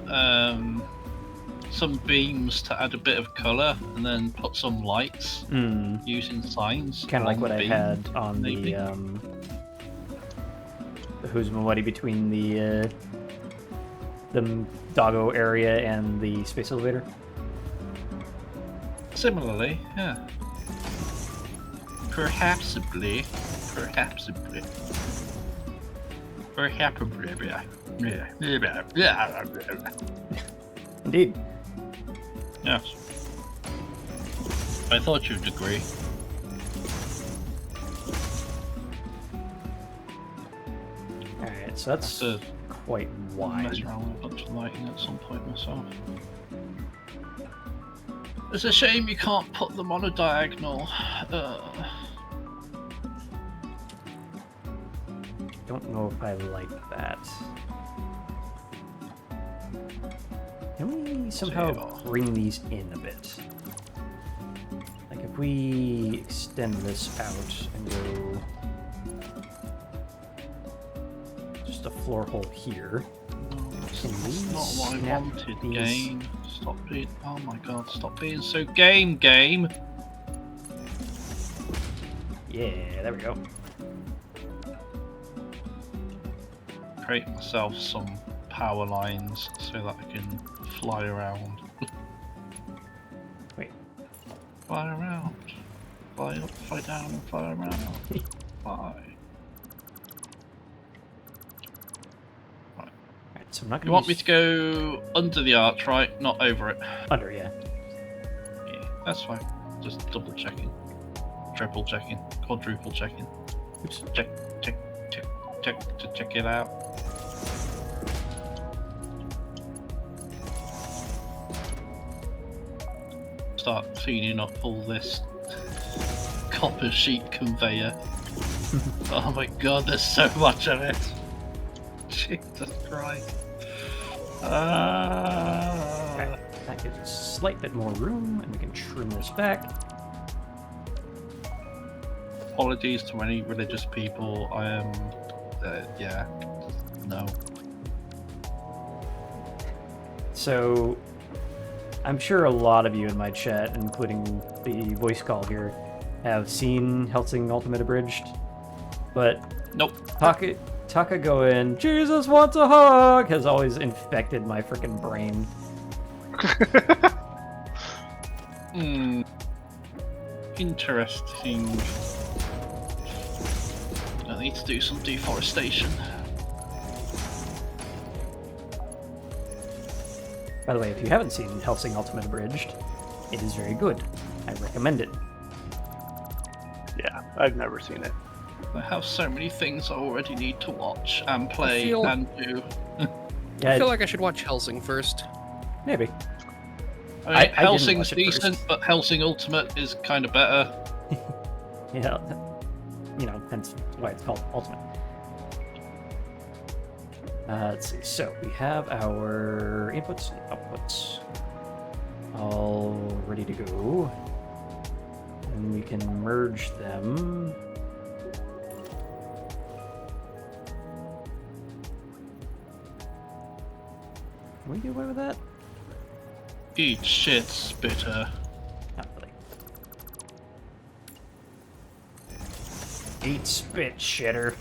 beams to add a bit of colour, and then put some lights using signs. Kind of like along what the I beam, had on maybe. the Who's Mawadi between the doggo area and the space elevator. Similarly, yeah. Perhapsibly. Indeed. Yes. I thought you'd agree. Alright, so that's To quite wide. mess around with a bunch of lighting at some point myself. It's a shame you can't put them on a diagonal. Don't know if I like that. Can we somehow Steeveeo. bring these in a bit. Like if we extend this out and go just a floor hole here. No, Can we that's not what I snap wanted, these? game. Stop being. Oh my god, stop being so game. Yeah, there we go. Create myself some power lines so that I can fly around. Wait. Fly around. Fly up, fly down, and fly around. Fly. Alright, so I'm not You gonna want me to go under the arch, right? Not over it. under, yeah. Yeah, that's fine. Just double checking. Triple checking. Quadruple checking. Oops. Check to check it out. Start cleaning up all this copper sheet conveyor. Oh my god, there's so much of it. Jesus Christ. Okay, that gives us a slight bit more room, and we can trim this back. Apologies to any religious people. I am, yeah, no. So, I'm sure a lot of you in my chat, including the voice call here, have seen Helsing Ultimate Abridged, but Nope. Taka going, Jesus wants a hug, has always infected my freaking brain. Interesting. I need to do some deforestation. By the way, if you haven't seen Helsing Ultimate Abridged, it is very good. I recommend it. Yeah, I've never seen it. I have so many things I already need to watch and play feel- and do. Yeah, I feel like I should watch Helsing first. maybe. I mean, I didn't Helsing's watch it decent, first. but Helsing Ultimate is kind of better. Yeah, you know, hence why it's called Ultimate. Let's see. So we have our inputs and outputs all ready to go, and we can merge them. Can we get away with that? Eat shit, spitter. Not really. Eat spit, shitter.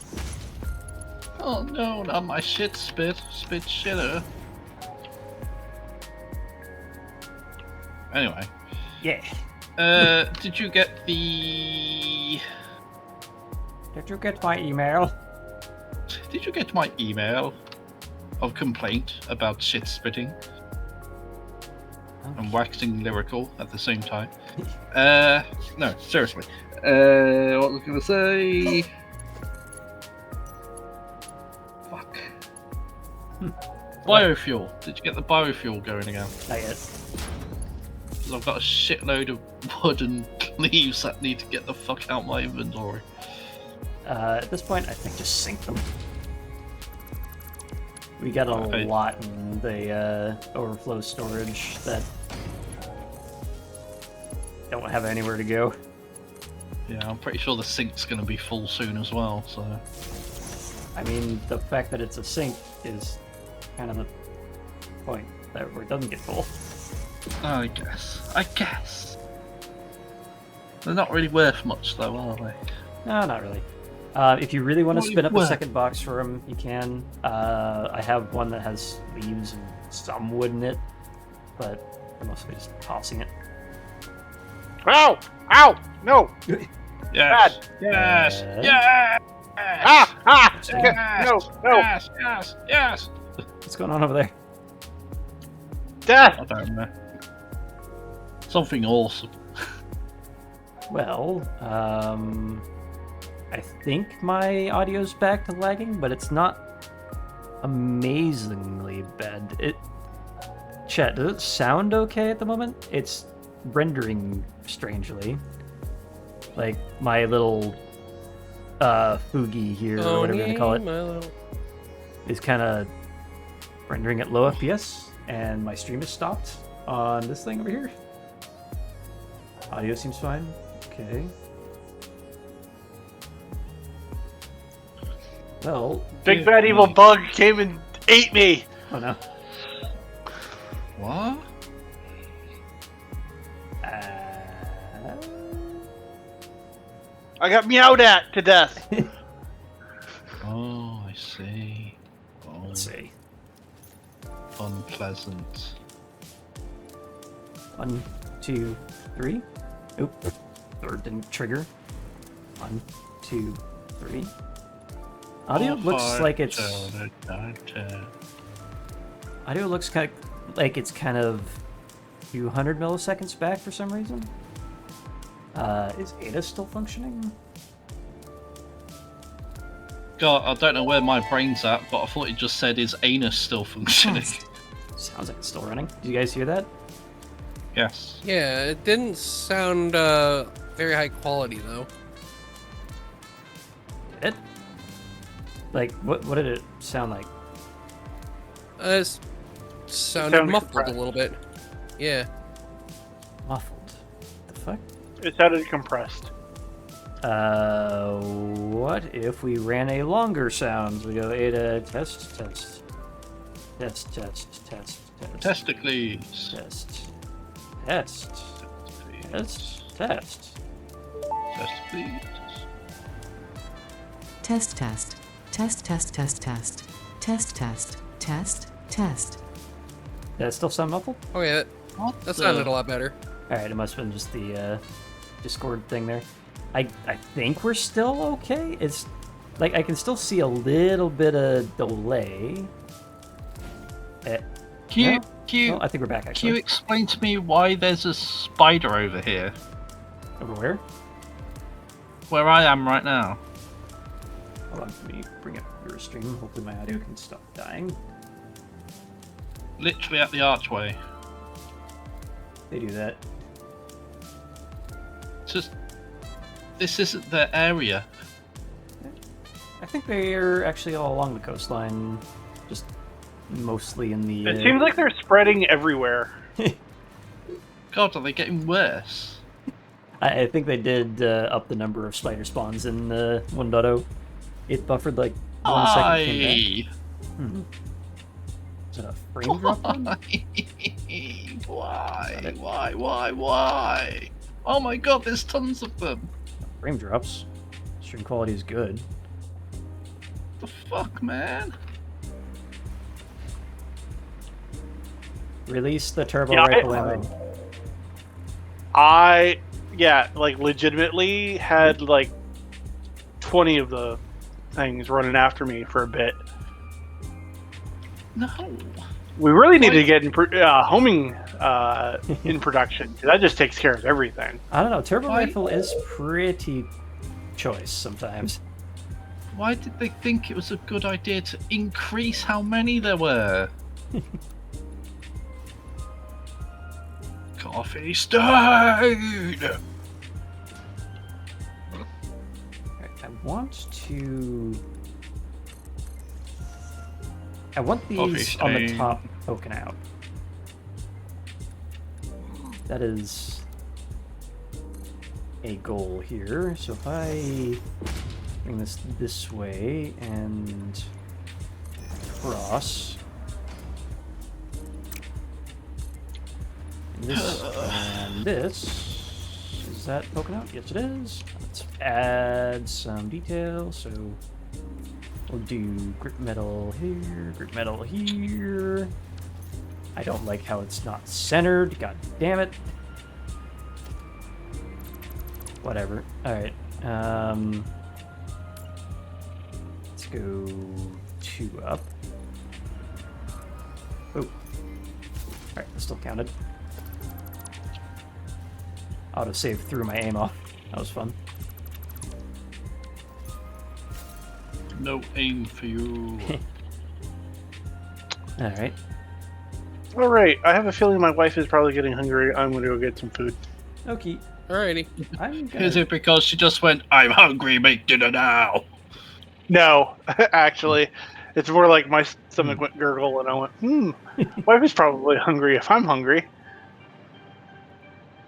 Oh no, not my shit spit. Spit shitter. Anyway. Yeah. Did you get the... Did you get my email? Did you get my email of complaint about shit spitting and waxing lyrical at the same time? No, seriously. What was I gonna say? Fuck. Biofuel. Did you get the biofuel going again? Not yet. Because I've got a shitload of wood and leaves that need to get the fuck out my inventory. At this point, I think just sink them. We got a Okay. lot in the overflow storage that don't have anywhere to go. Yeah, I'm pretty sure the sink's gonna be full soon as well, so... I mean, the fact that it's a sink is kind of the point that where it doesn't get full. I guess. They're not really worth much though, are they? No, not really. If you really want to Well, spin up a what? second box for them, you can. I have one that has leaves and some wood in it, but I'm mostly just tossing it. Ow! Ow! No! Yes! Bad. Yes! Uh, Yes! Ah! Ah! Yes! No! No! Yes! Yes! Yes! What's going on over there? Death! I don't know. Something awesome. Well, I think my audio's back to lagging, but it's not amazingly bad. Chat, does it sound okay at the moment? It's rendering strangely. Like my little fugi here, or whatever you want to call it, My little... is kind of rendering at low FPS, and my stream is stopped on this thing over here. Audio seems fine. Okay. Well, Big bad evil bug came and ate me. oh no. What? I got meowed at to death. Oh, I see. Oh, Let's see. unpleasant. 1, 2, 3. Oop. Third didn't trigger. 1, 2, 3. Audio looks like it's. Audio looks kind of like it's kind of 200 milliseconds back for some reason. Is Ada still functioning? God, I don't know where my brain's at, but I thought it just said, is anus still functioning? Sounds like it's still running. Did you guys hear that? Yes. Yeah, it didn't sound very high quality though. Did it? Like, what did it sound like? It sounded sounded muffled compressed. a little bit. Yeah. Muffled. The fuck? It sounded compressed. What if we ran a longer sound? We go Ada test, test, test, test, test, test, Testicles. test, test, test, test. Testicles. Test test. Test test test test. Test test. Test test. Does that still sound muffled? Oh yeah, What that the- sounded a lot better. Alright, it must have been just the Discord thing there. I think we're still okay. It's like I can still see a little bit of delay. Can you, No? can you, Oh, I think we're back can you actually. explain to me why there's a spider over here? Over where? Where I am right now. Hold on, let me bring up your stream. Hopefully my audio can stop dying. Literally at the archway. They do that. It's just, this isn't their area. I think they're actually all along the coastline, just mostly in the. It seems like they're spreading everywhere. God, are they getting worse? I think they did up the number of spider spawns in 1.0. It buffered like 1 second. Came back. Hmm. Is it a frame drop? Then? Why? Why? Oh my god, there's tons of them. Frame drops. Stream quality is good. The fuck, man? Release the turbo Yeah, rifle ammo. Like legitimately had like 20 of the things running after me for a bit. No. We really need to get in homing in production. That just takes care of everything. I don't know. Turbo Why- rifle is pretty choice sometimes. Why did they think it was a good idea to increase how many there were? Coffee stain! Alright, I want these on the stain. top poking out. That is a goal here. So if I bring this way and cross, and this, is that poking out? Yes, it is. Let's add some detail. So we'll do grip metal here, grip metal here. I don't like how it's not centered. God damn it. Whatever. Alright. Let's go 2 up. Oh. Alright, that still counted. Autosave threw my aim off. That was fun. No aim for you. Alright. All right, I have a feeling my wife is probably getting hungry. I'm going to go get some food. Okay. Alrighty. I'm Is gonna... it because she just went, I'm hungry, make dinner now? No, actually, It's more like my stomach went gurgle, and I went, wife is probably hungry if I'm hungry.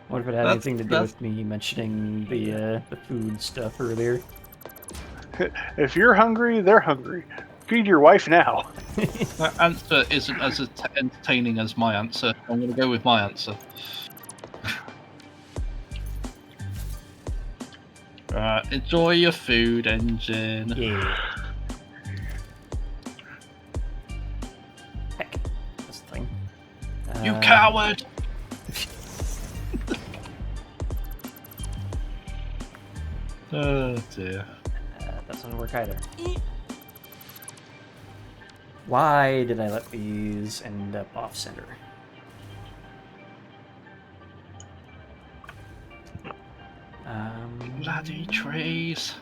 What if it had anything to do with me mentioning the food stuff earlier? If you're hungry, they're hungry. Feed your wife now. That answer isn't as entertaining as my answer. I'm going to go with my answer. Enjoy your food, engine. Yeah. Heck, this thing. You coward! Oh dear. That doesn't work either. Why did I let these end up off-center? Bloody trees.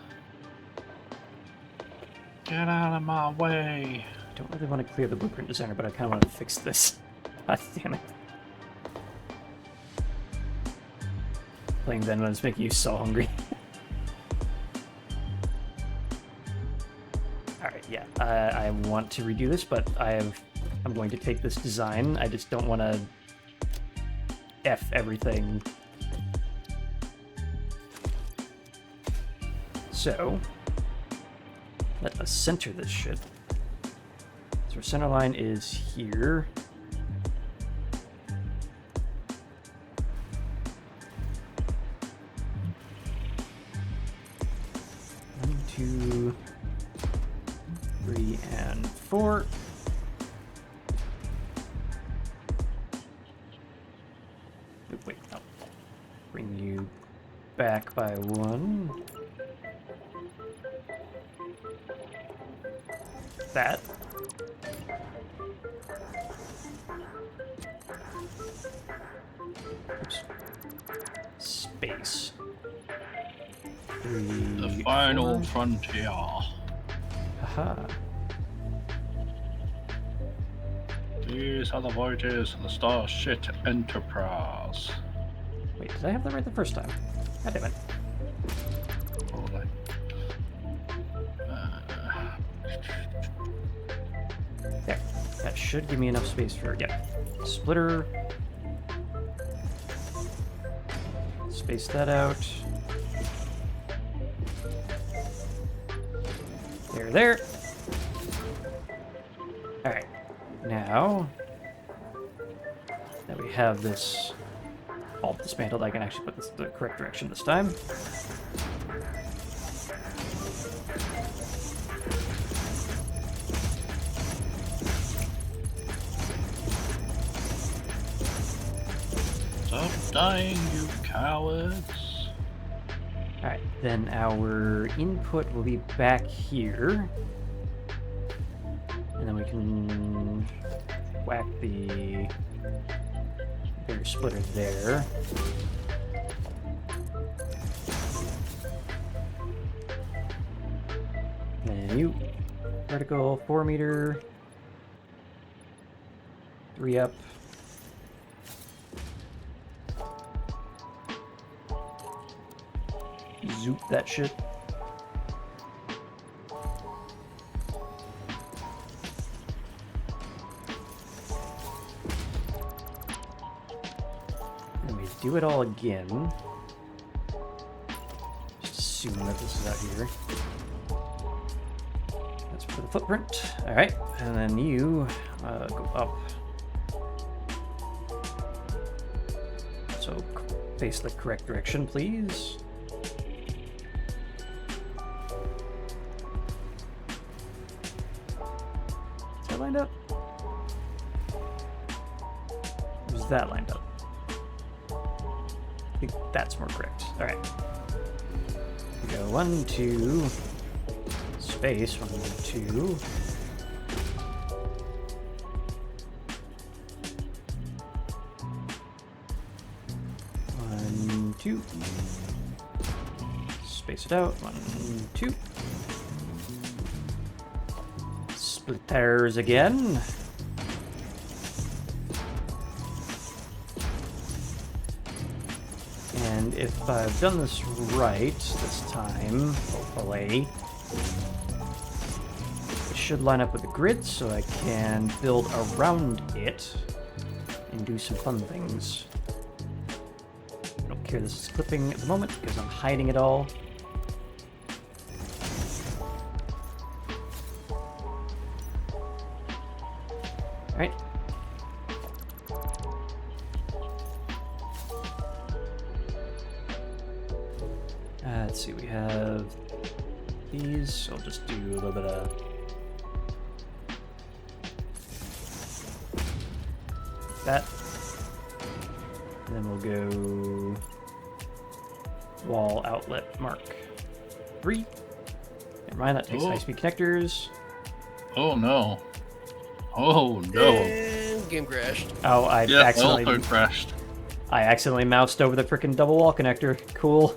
Get out of my way. I don't really want to clear the blueprint designer, but I kind of want to fix this. God damn it. Playing Zen is making you so hungry. Alright, yeah. I want to redo this, but I'm going to take this design. I just don't want to F everything. So, let us center this shit. So our center line is here. One, 2, 3, and 4. Wait, no. Bring you back by 1. That. Oops. Space. 3, The final 4. frontier. Haha. These are the voyages of the Starship Enterprise. Wait, did I have that right the first time? God damn it. Probably. There. That should give me enough space for, yeah. Splitter. Space that out. There. Alright. Now that we have this all dismantled, I can actually put this in the correct direction this time. Stop dying, you cowards. Alright, then our input will be back here. And then we can whack the bigger splitter there. And you, vertical 4 meter, 3 up. Zoop that shit. Let me do it all again. Just assume that this is out here. That's for the footprint. Alright, and then you go up. So face the correct direction, please. Lined up? Or is that lined up? I think that's more correct. Alright. We go 1, 2, space, 1, 2. One, 2. Space it out. 1, 2. Splitters again. And if I've done this right this time, hopefully, it should line up with the grid so I can build around it and do some fun things. I don't care this is clipping at the moment because I'm hiding it all. Alright. Let's see, we have these, so I'll just do a little bit of that. And then we'll go wall outlet mark 3. Never mind, that takes high-speed connectors. Oh no. Oh no. And game crashed. Oh, I Yeah, accidentally also crashed. I accidentally moused over the frickin' double wall connector. Cool.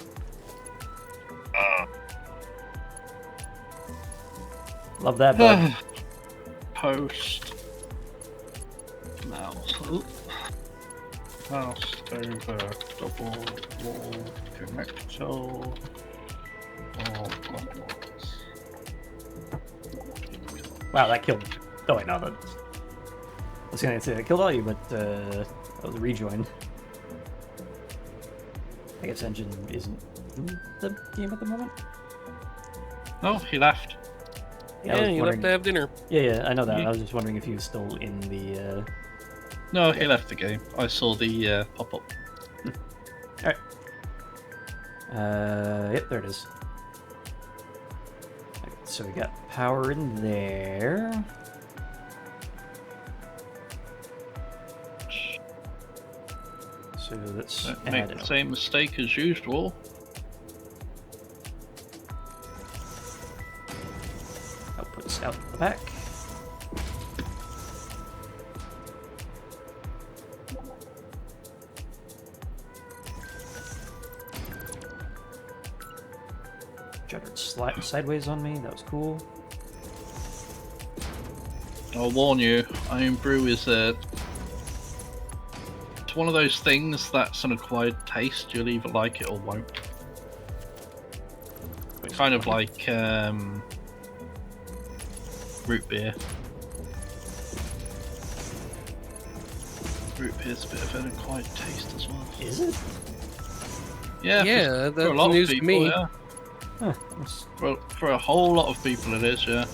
Love that bug. Post. Mouse. Oop. Mouse over double wall connector. Wow, that killed. Oh wait, no, that. I was gonna say that killed all you, but that was a rejoin. I guess engine isn't in the game at the moment. No, he left. Yeah, I Yeah, was you wondering- left to have dinner. Yeah, I know that. Yeah. I was just wondering if he was still in the. No, he left the game. I saw the pop up. Alright. Yep, there it is. Okay, so we got power in there. So let's Don't add make it. the same mistake as usual. Outputs out the back. Juddered sideways on me. That was cool. I'll warn you, Iron Brew is it's one of those things that's an acquired taste. You'll either like it or won't. Kind of like root beer. Root beer's a bit of an acquired taste as well. Is it? Yeah, Yeah, for a that's lot news of to people, me. yeah. Huh. For a whole lot of people it is, yeah.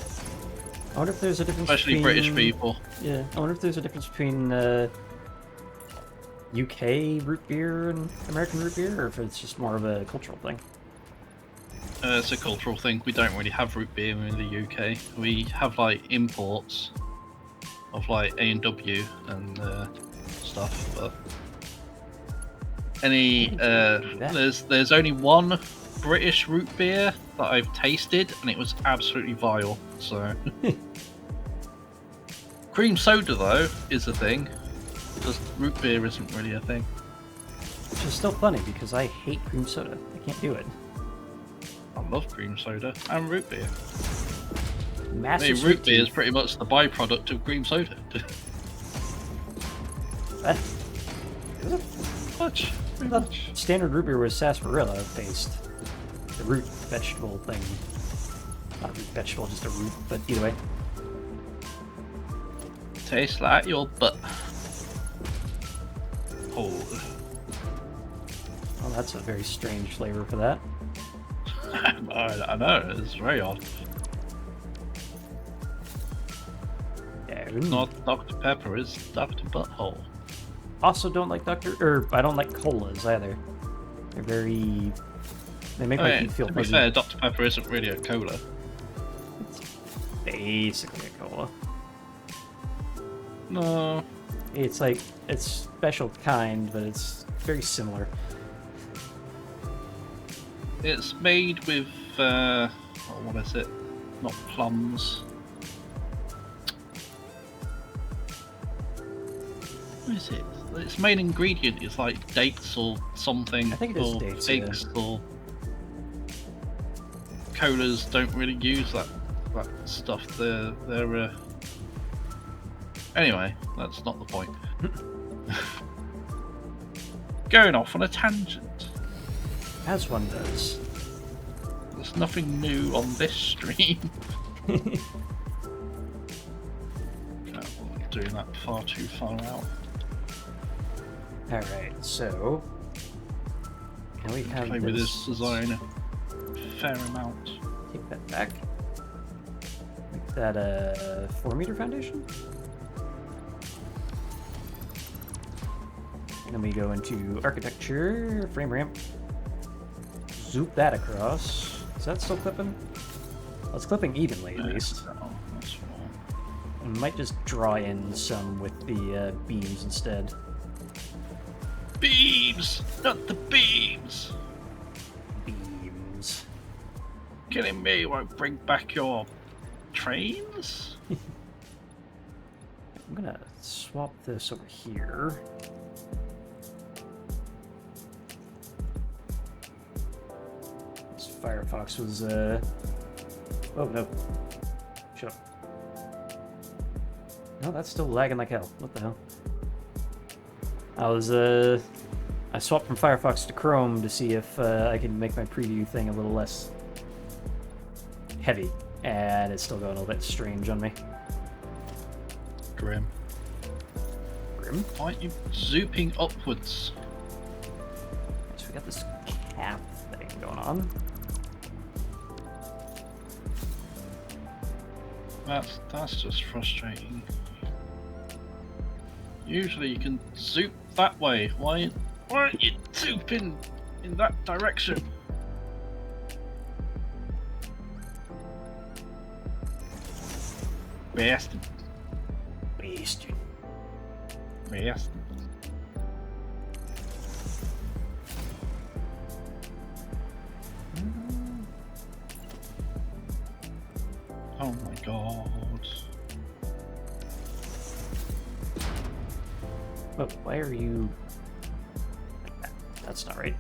I wonder if there's a difference Especially between... British people. Yeah, I wonder if there's a difference between UK root beer and American root beer, or if it's just more of a cultural thing. It's a cultural thing. We don't really have root beer in the UK. We have like imports of like A&W and stuff, but there's only one British root beer that I've tasted, and it was absolutely vile. So cream soda though is a thing. Just root beer isn't really a thing. Which is still funny because I hate cream soda. I can't do it. I love cream soda and root beer. Massive I mean, sweet root beer is tooth. pretty much the byproduct of cream soda. What? Is it? Much. I thought standard root beer was sarsaparilla based. The root vegetable thing. Not a root vegetable, just a root, but either way. Tastes like your butt. Oh. Well, that's a very strange flavor for that. I know, it's very odd. Yeah, Not Dr. Pepper, it's Dr. Butthole. Also don't like I don't like colas either. They're very... They make my teeth feel to be fuzzy. fair, Dr. Pepper isn't really a cola. Basically a cola. No. It's like, it's special kind, but it's very similar. It's made with, what is it? Not plums. What is it? Its main ingredient is like dates or something. I think it is or dates, figs or... Colas don't really use that stuff. They're Anyway, that's not the point. Going off on a tangent. As one does. There's nothing new on this stream. doing that far too far out. Alright, so... Can we have Play this... with this design a fair amount. Take that back. Make that a 4-meter foundation. And then we go into architecture, frame ramp. Zoop that across. Is that still clipping? Well, it's clipping evenly at least. Oh, that's fine. I might just draw in some with the beams instead. Beams! Not the beams! Beams. Killing me won't bring back your trains? I'm gonna swap this over here. This Firefox was, oh no. Shut up. No, that's still lagging like hell. What the hell? I swapped from Firefox to Chrome to see if I can make my preview thing a little less heavy, and it's still going a little bit strange on me. Grim. Grim? Why aren't you zooping upwards? So we got this cap thing going on. That's just frustrating. Usually you can zoop that way. Why aren't you zooping in that direction? Bastard. Bastard. Bastard. Oh my god. Oh, why are you... That's not right.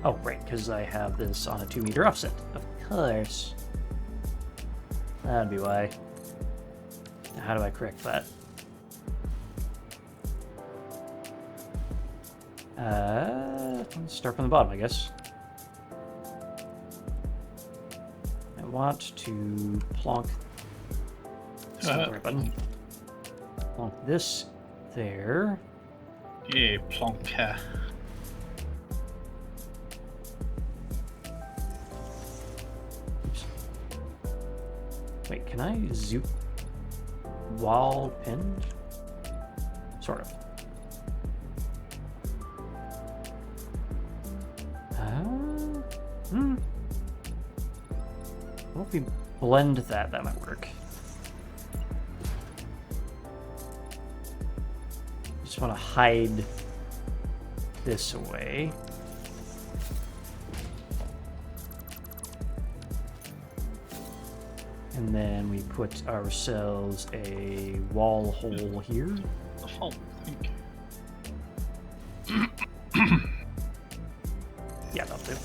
Oh, right, because I have this on a 2-meter offset. Of course. That'd be why. Now, how do I correct that? Let's start from the bottom, I guess. I want to plonk... That's not the right button. Plonk this there. Yeah, plonker. Oops. Wait, can I zoop while pinned? Sort of. What if we blend that? That might work. Just want to hide this away. And then we put ourselves a wall hole here. The hole, thank Yeah, that'll do.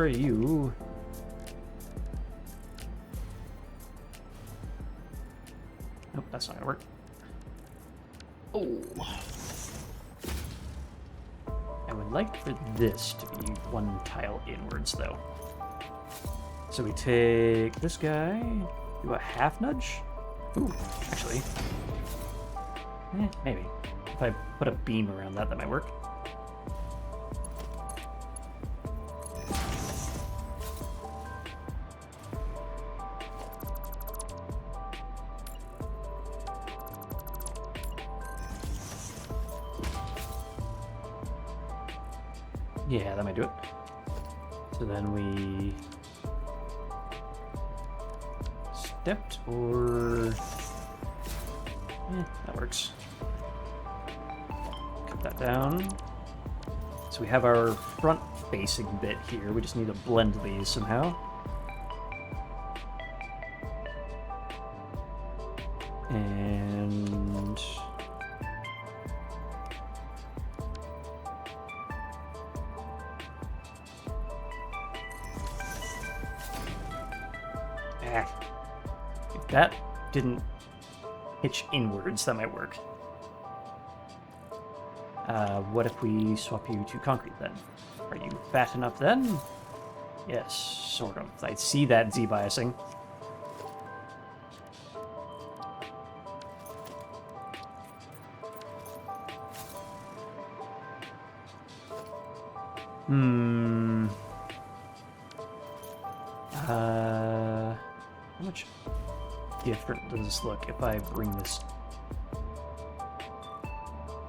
You. Nope, that's not gonna work. Oh. I would like for this to be one tile inwards, though. So we take this guy, do a half nudge. Ooh, actually, maybe. If I put a beam around that, that might work. Yeah, that might do it. So then we stepped or that works. Cut that down. So we have our front facing bit here. We just need to blend these somehow. And if that didn't hitch inwards, that might work. What if we swap you to concrete then? Are you fat enough then? Yes, sort of. I see that Z-biasing. How much different does this look if I bring this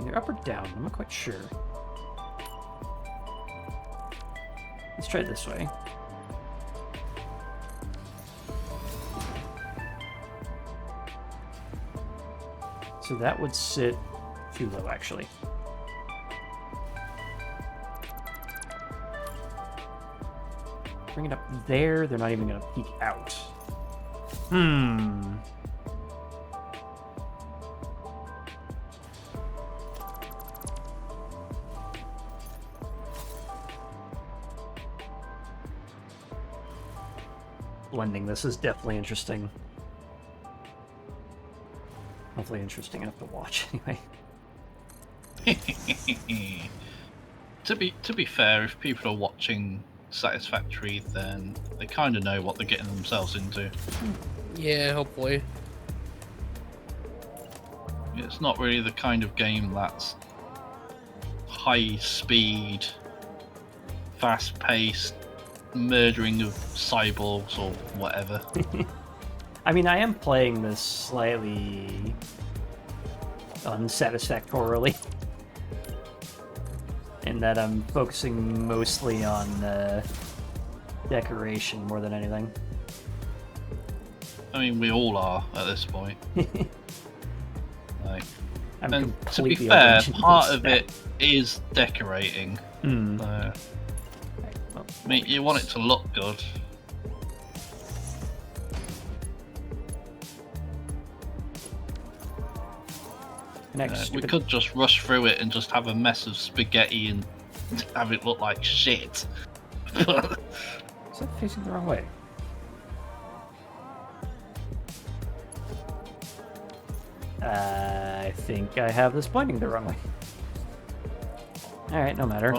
either up or down? I'm not quite sure. Let's try it this way. So that would sit too low, actually. Bring it up there, they're not even going to peek out. Blending this is definitely interesting. Hopefully interesting enough to watch, anyway. To be fair, if people are watching Satisfactory, then they kind of know what they're getting themselves into. Yeah, hopefully. It's not really the kind of game that's high speed, fast paced, murdering of cyborgs or whatever. I mean, I am playing this slightly unsatisfactorily, in that I'm focusing mostly on decoration more than anything. I mean, we all are at this point. Like, I'm and to be completely fair, overwhelmed part with of that. it is decorating. Right, well, I mean, you want it to look good. next We stupid- could just rush through it and just have a mess of spaghetti and have it look like shit. Is that facing the wrong way? I think I have this pointing the wrong way. Alright, no matter.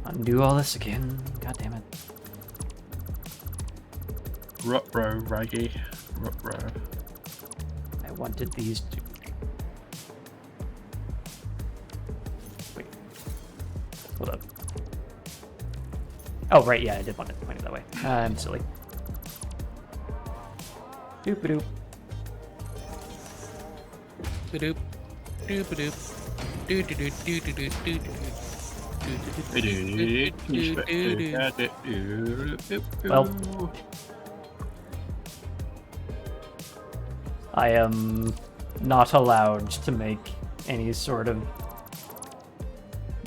Undo all this again. God damn it. Ruh-roh, Raggy. Ruh-roh. I wanted these to... Wait. Hold up. Oh, right, yeah, I did want it pointed that way. I'm silly. Doop-a-doop. Ba-doop. Doop-a-doop. Doo-doo-doo-doo-doo-doo-doo-doo. Well, I am not allowed to make any sort of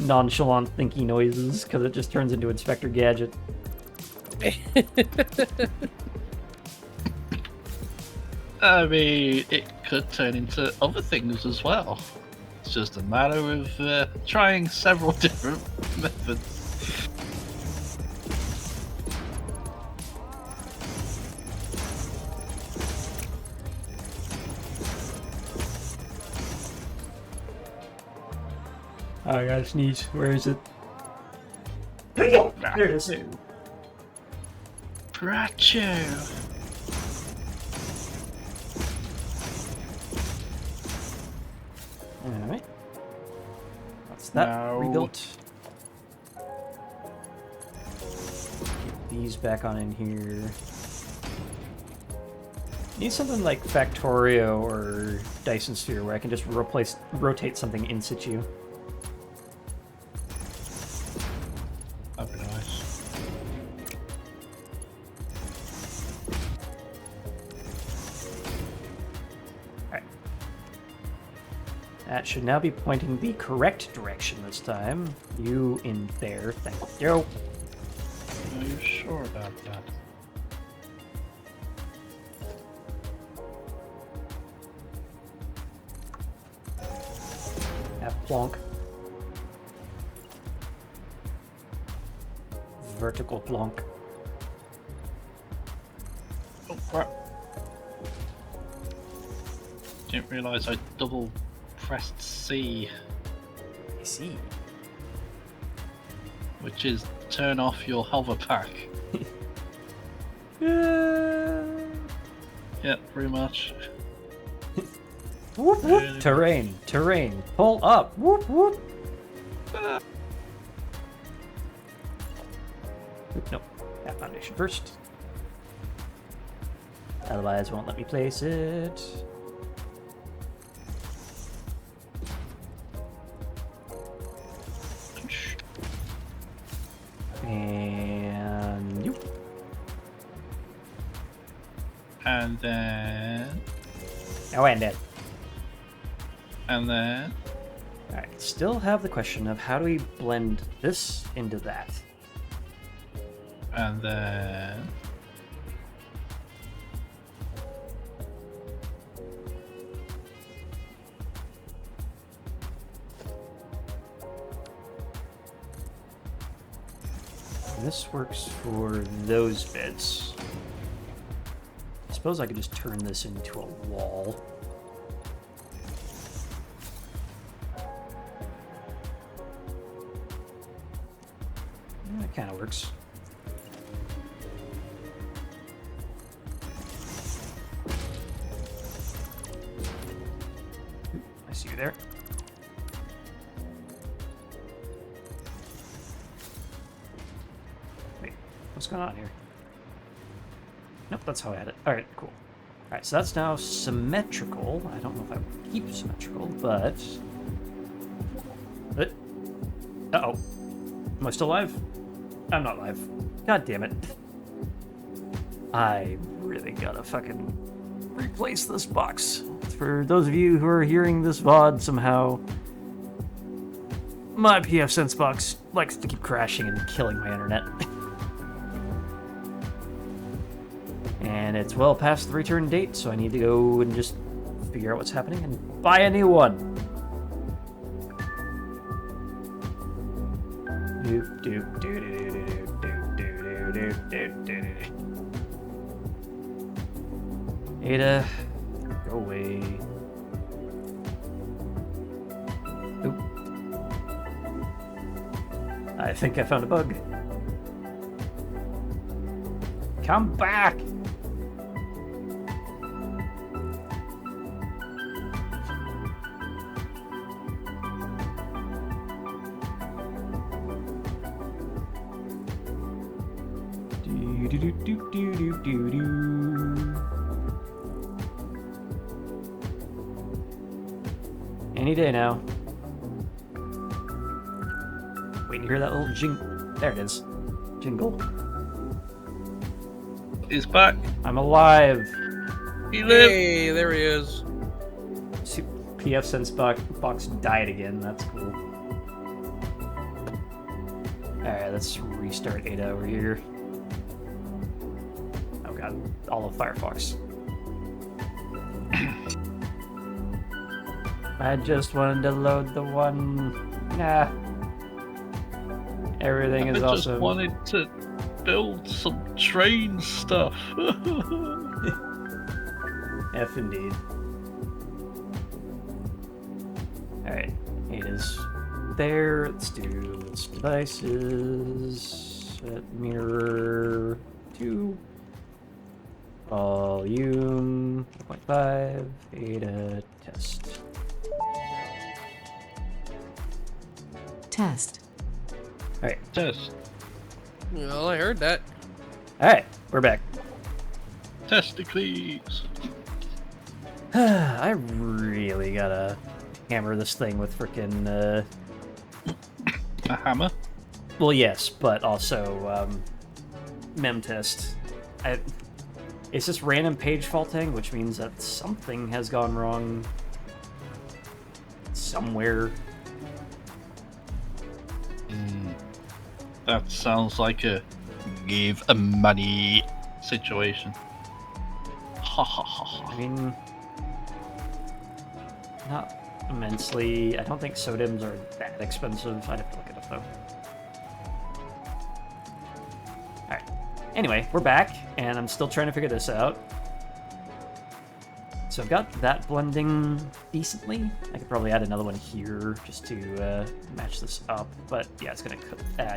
nonchalant thinky noises because it just turns into Inspector Gadget. I mean, it could turn into other things as well. It's just a matter of trying several different methods. Oh, I gotta sneeze. Where is it? There it is. Bracho. Alright. That's that Now- rebuilt. Get these back on in here. Need something like Factorio or Dyson Sphere where I can just rotate something in situ. That'd be nice. Alright. That should now be pointing the correct direction this time. You in there, thank you. Are you sure about that? Have plonk. Vertical plonk. Oh crap. Didn't realise I double pressed C, I see. which is turn off your hover pack. Yeah, pretty much. Whoop whoop. Terrain, terrain. Pull up. Whoop whoop. Nope. That foundation first. Otherwise, it won't let me place it. And you. And then. Oh, and it. And then. Alright, still have the question of how do we blend this into that? And then. This works for those bits. I suppose I could just turn this into a wall. That kind of works. Oop, I see you there. Wait, what's going on here? Nope, that's how I had it. Alright, cool. Alright, so that's now symmetrical. I don't know if I would keep symmetrical, but... Uh-oh. Am I still live? I'm not live. God damn it. I really gotta fucking replace this box. For those of you who are hearing this VOD somehow, my pfSense box likes to keep crashing and killing my internet. And it's well past the return date, so I need to go and just figure out what's happening and buy a new one. Ada, go away. Oop. I think I found a bug. Come back! Any day now. Waiting to hear that little jing. There it is. Jingle. He's back. I'm alive. He lived. Hey, there he is. See, pfSense box died again. That's cool. Alright, let's restart Ada over here. Oh god, all of Firefox. I just wanted to load the one. Nah. Everything is I just awesome. wanted to build some train stuff. F indeed. Alright, it is there. Let's do its devices. Set mirror 2. Volume 0.5. Ada test. Test. Alright. Test. Well, I heard that. Alright, we're back. Testicles. I really gotta hammer this thing with frickin' A hammer. well, yes, but also memtest. It's just random page faulting, which means that something has gone wrong somewhere. That sounds like a give a money situation. Ha ha ha ha. I mean, not immensely. I don't think SODIMs are that expensive. I'd have to look it up though. Alright. Anyway, we're back, and I'm still trying to figure this out. So I've got that blending decently. I could probably add another one here just to match this up. But yeah, it's going to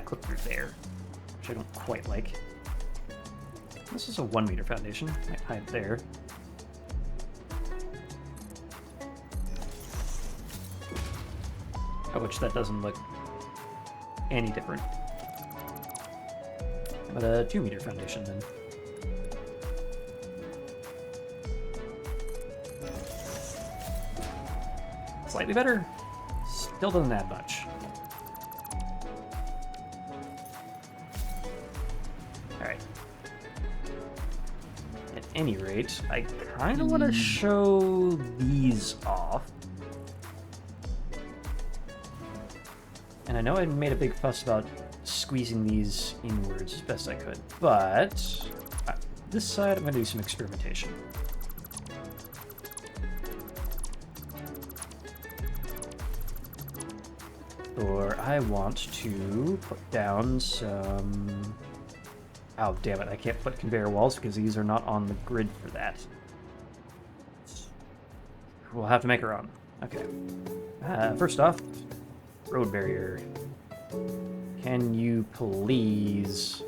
clip through there, which I don't quite like. This is a 1 meter foundation. Might hide there. Oh, which that doesn't look any different. But a 2-meter foundation then. Slightly better. Still doesn't add much. Alright. At any rate, I kind of want to show these off. And I know I made a big fuss about squeezing these inwards as best I could, but this side I'm going to do some experimentation. Or I want to put down some... Oh, damn it, I can't put conveyor walls because these are not on the grid for that. We'll have to make our own. Okay. First off, road barrier. Can you please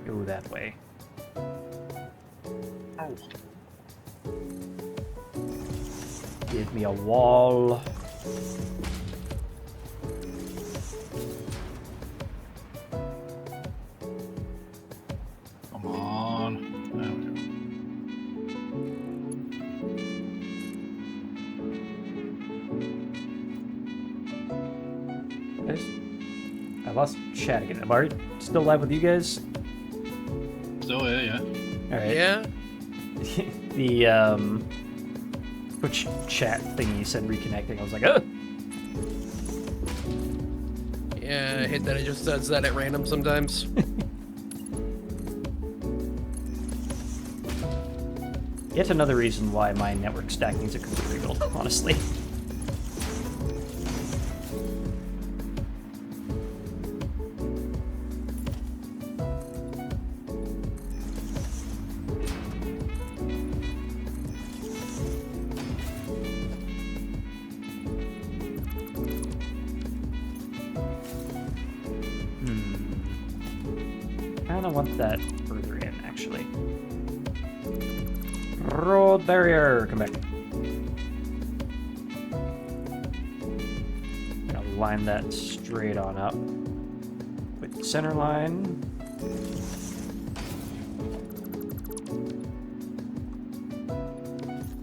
go that way? Oh. Give me a wall. Come on. There we I lost chat again. Am I still live with you guys? go. Still here, yeah. Alright. Yeah. The Twitch chat thingy said reconnecting. I was like, oh! Yeah, I hate that it just does that at random sometimes. Yet another reason why my network stack needs a complete rebuild, honestly. I want that further in, actually. Road barrier, come back. I'll line that straight on up with the center line.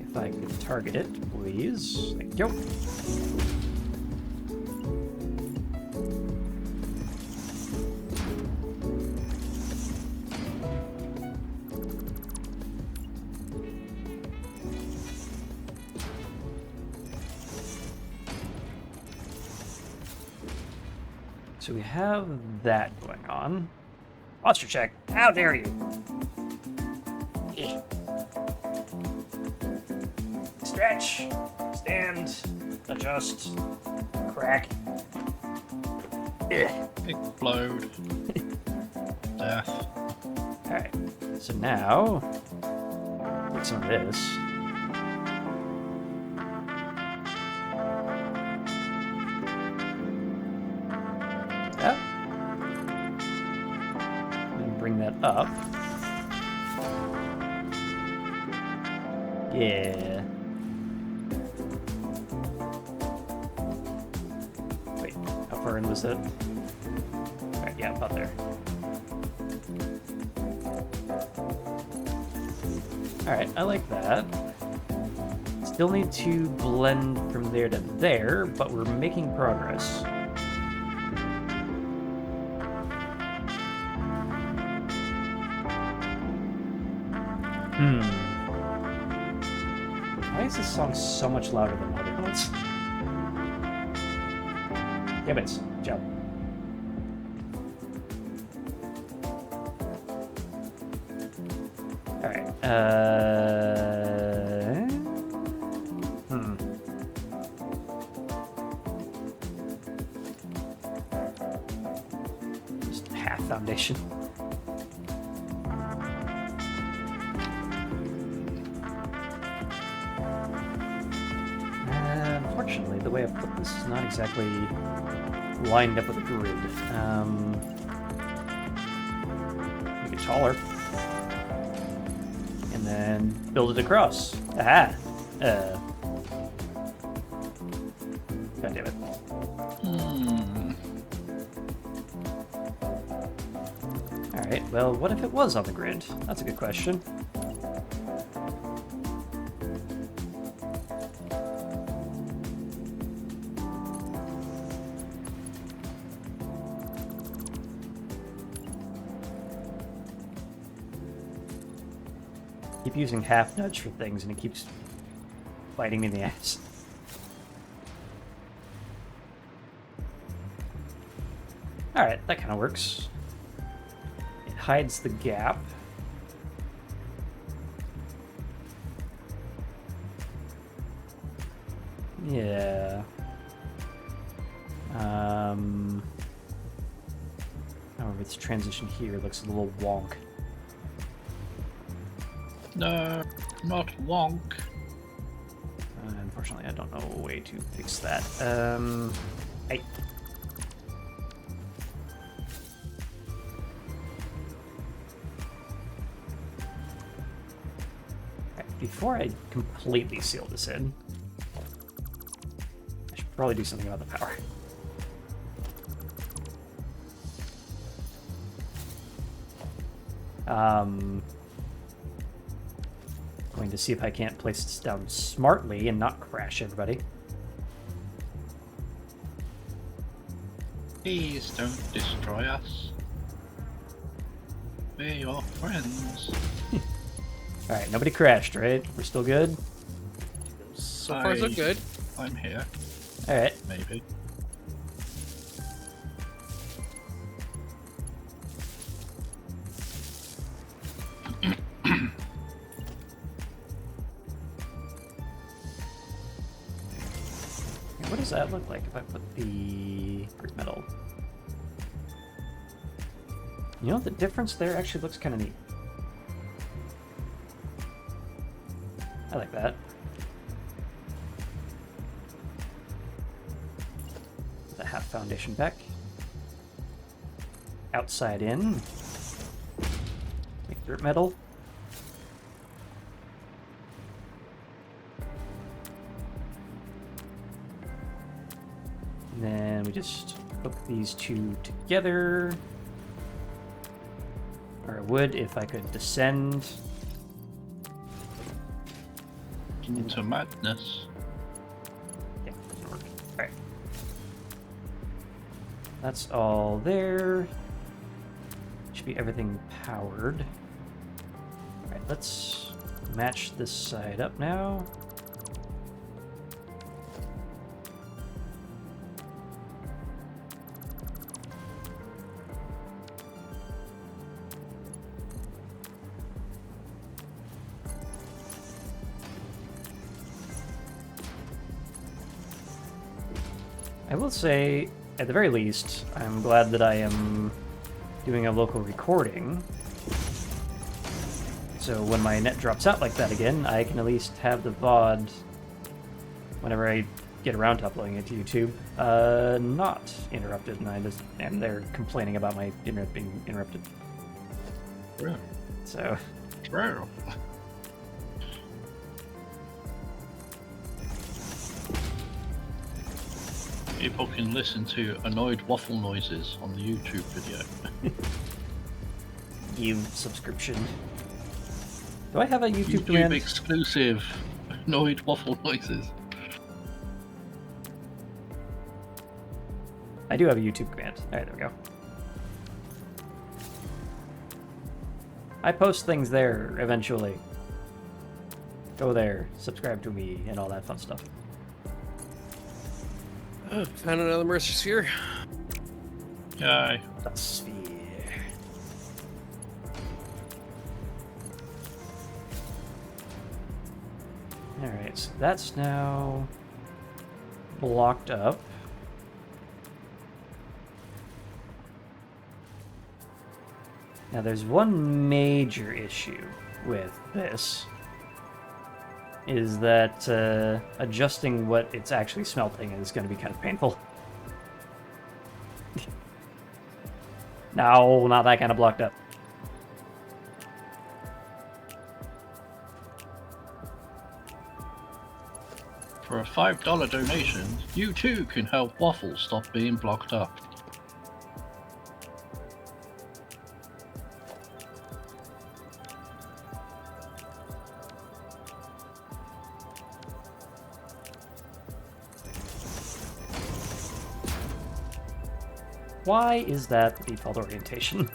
If I could target it, please. Thank you. So we have that going on. Posture check. How dare you? Stretch. Stand. Adjust. Crack. Explode. Death. Alright. So now, take some of this. Yep. And bring that up. Yeah. Wait, how far in was that? Alright, yeah, about there. Alright, I like that. Still need to blend from there to there, but we're making progress. Why is this song so much louder than other ones? Damn it, jump. Alright, Just half foundation. Unfortunately, the way I've put this is not exactly lined up with a grid. Make it taller. And then build it across. Aha! God damn it. Alright. Well, what if it was on the grid? That's a good question. Keep using half nudge for things and it keeps biting me in the ass. Alright, that kind of works. It hides the gap. Yeah. However, this transition here looks a little wonk. No, not wonk. Unfortunately, I don't know a way to fix that. I... Right, before I completely seal this in, I should probably do something about the power. Going to see if I can't place this down smartly and not crash everybody. Please don't destroy us. We're your friends. Alright, nobody crashed, right? We're still good? So far, so good. I'm here, Alright. maybe. What does that look like if I put the brick metal? You know, the difference there actually looks kind of neat. I like that. The half foundation back. Outside in. Make dirt metal. And then we just hook these two together. Or I would if I could descend. Into madness. Yeah, that'll work. Alright. That's all there. Should be everything powered. Alright, let's match this side up now. I will say, at the very least, I'm glad that I am doing a local recording. So when my net drops out like that again, I can at least have the VOD, whenever I get around to uploading it to YouTube, not interrupted, and they're complaining about my internet being interrupted. True. So... True. People can listen to annoyed waffle noises on the YouTube video. You subscription. Do I have a YouTube YouTube command? exclusive annoyed waffle noises. I do have a YouTube command. Alright, there we go. I post things there eventually. Go there, subscribe to me, and all that fun stuff. Found another Mercer Sphere. Yay. The sphere. Alright, so that's now blocked up. Now there's one major issue with this, is that adjusting what it's actually smelting is going to be kind of painful. No, not that kind of blocked up. For a $5 donation, you too can help waffles stop being blocked up. Why is that the default orientation?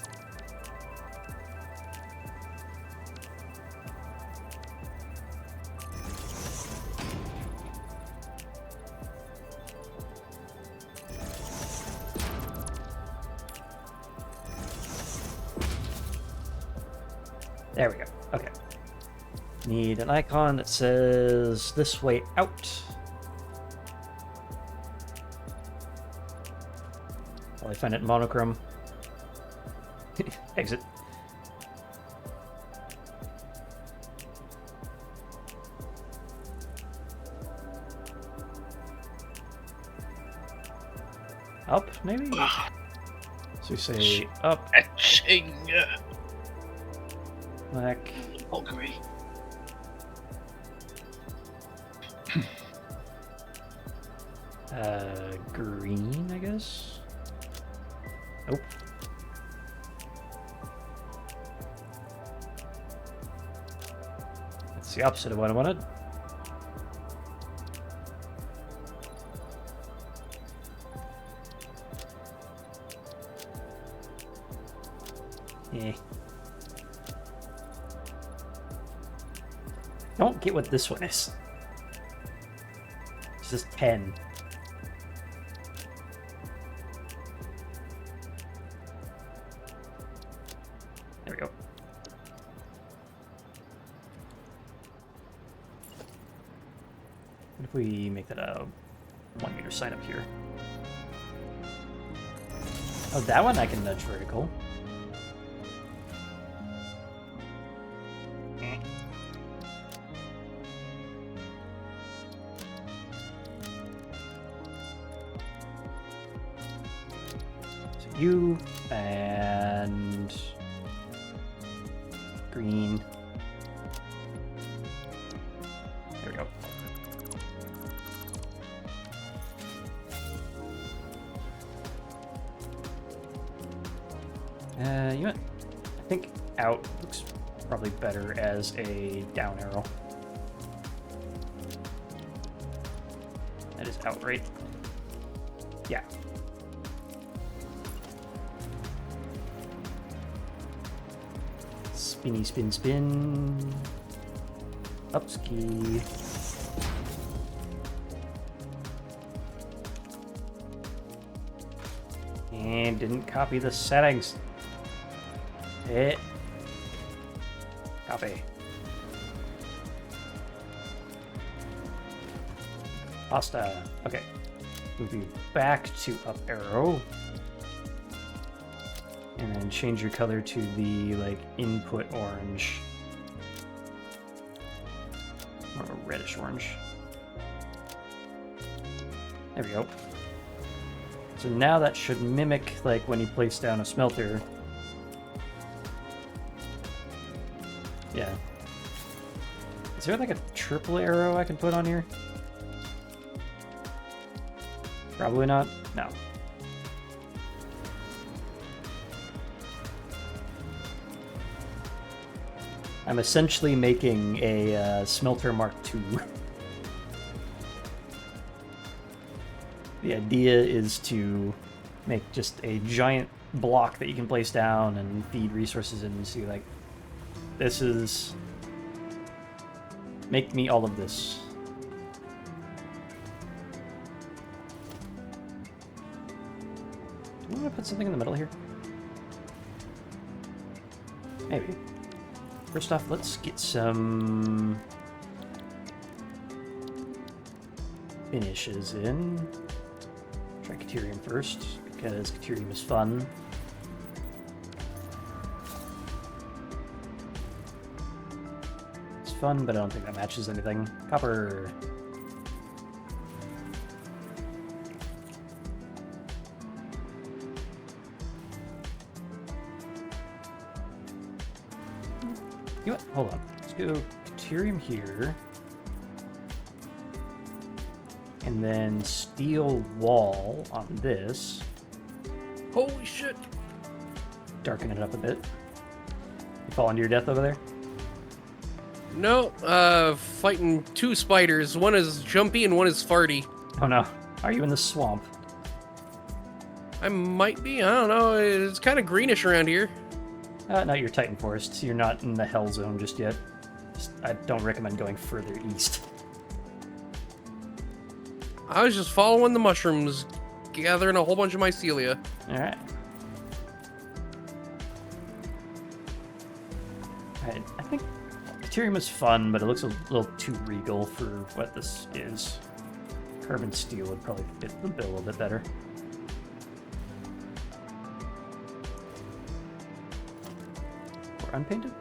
There we go. Okay. Need an icon that says this way out. While I find it in monochrome. Exit. Up, maybe? So we say up, Etching. back. Augury. Green, I guess? Nope. That's the opposite of what I wanted. Eh. Don't get what this one is. It's just pen. There we go. What if we make that a 1 meter sign up here? Oh, that one I can nudge vertical. You and green. There we go. You know what? I think out looks probably better as a down arrow. That is out, right? Yeah. Spinny, spin, spin. Up ski. And didn't copy the settings. Hit. Copy. Pasta. Okay. Move you back to up arrow. And then change your color to the like input orange. More of a reddish orange. There we go. So now that should mimic like when you place down a smelter. Yeah. Is there like a triple arrow I can put on here? Probably not. No. I'm essentially making a smelter Mark II. The idea is to make just a giant block that you can place down and feed resources into. Like, this is... Make me all of this. Do we want to put something in the middle here? Maybe. First off, let's get some finishes in. Try Caterium first, because Caterium is fun. It's fun, but I don't think that matches anything. Copper. You know what? Hold on. Let's go Caterium here. And then steel wall on this. Holy shit! Darken it up a bit. You fall into your death over there? No, fighting two spiders. One is jumpy and one is farty. Oh no. Are you in the swamp? I might be. I don't know. It's kind of greenish around here. No, you're Titan Forest. So you're not in the Hell Zone just yet. I don't recommend going further east. I was just following the mushrooms, gathering a whole bunch of mycelia. Alright. Alright, I think Caterium is fun, but it looks a little too regal for what this is. Carbon steel would probably fit the bill a little bit better. Or unpainted?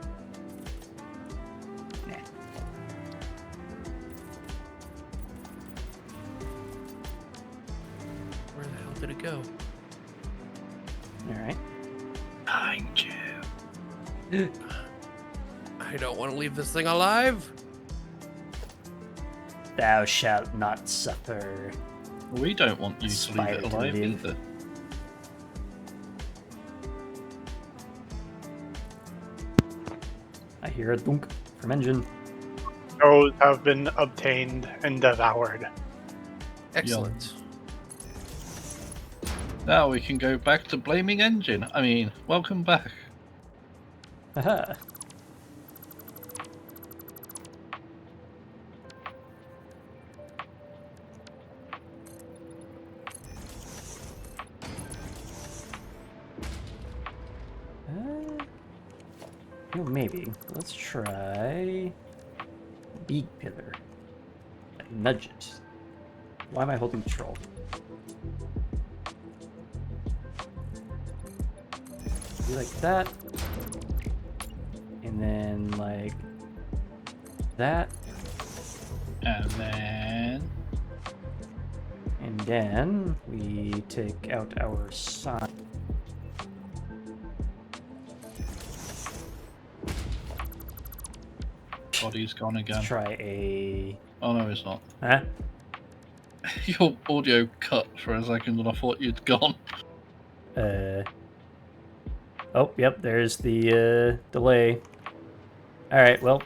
Nah. Where the hell did it go? Alright. Behind you. I don't want to leave this thing alive. Thou shalt not suffer. We don't want you to leave Aspire it to alive live. either. I hear a dunk from engine. Those have been obtained and devoured. Excellent. Now we can go back to blaming engine. I mean, welcome back. Haha. Oh, maybe. Let's try Beak Pillar. Like, nudge it. Why am I holding control? Do like that. And then like that. And then... And then we take out our sign. Body's gone again. Let's try a... Oh no, it's not. Huh? Your audio cut for a second and I thought you'd gone. Oh, yep, there's the delay. Alright, well,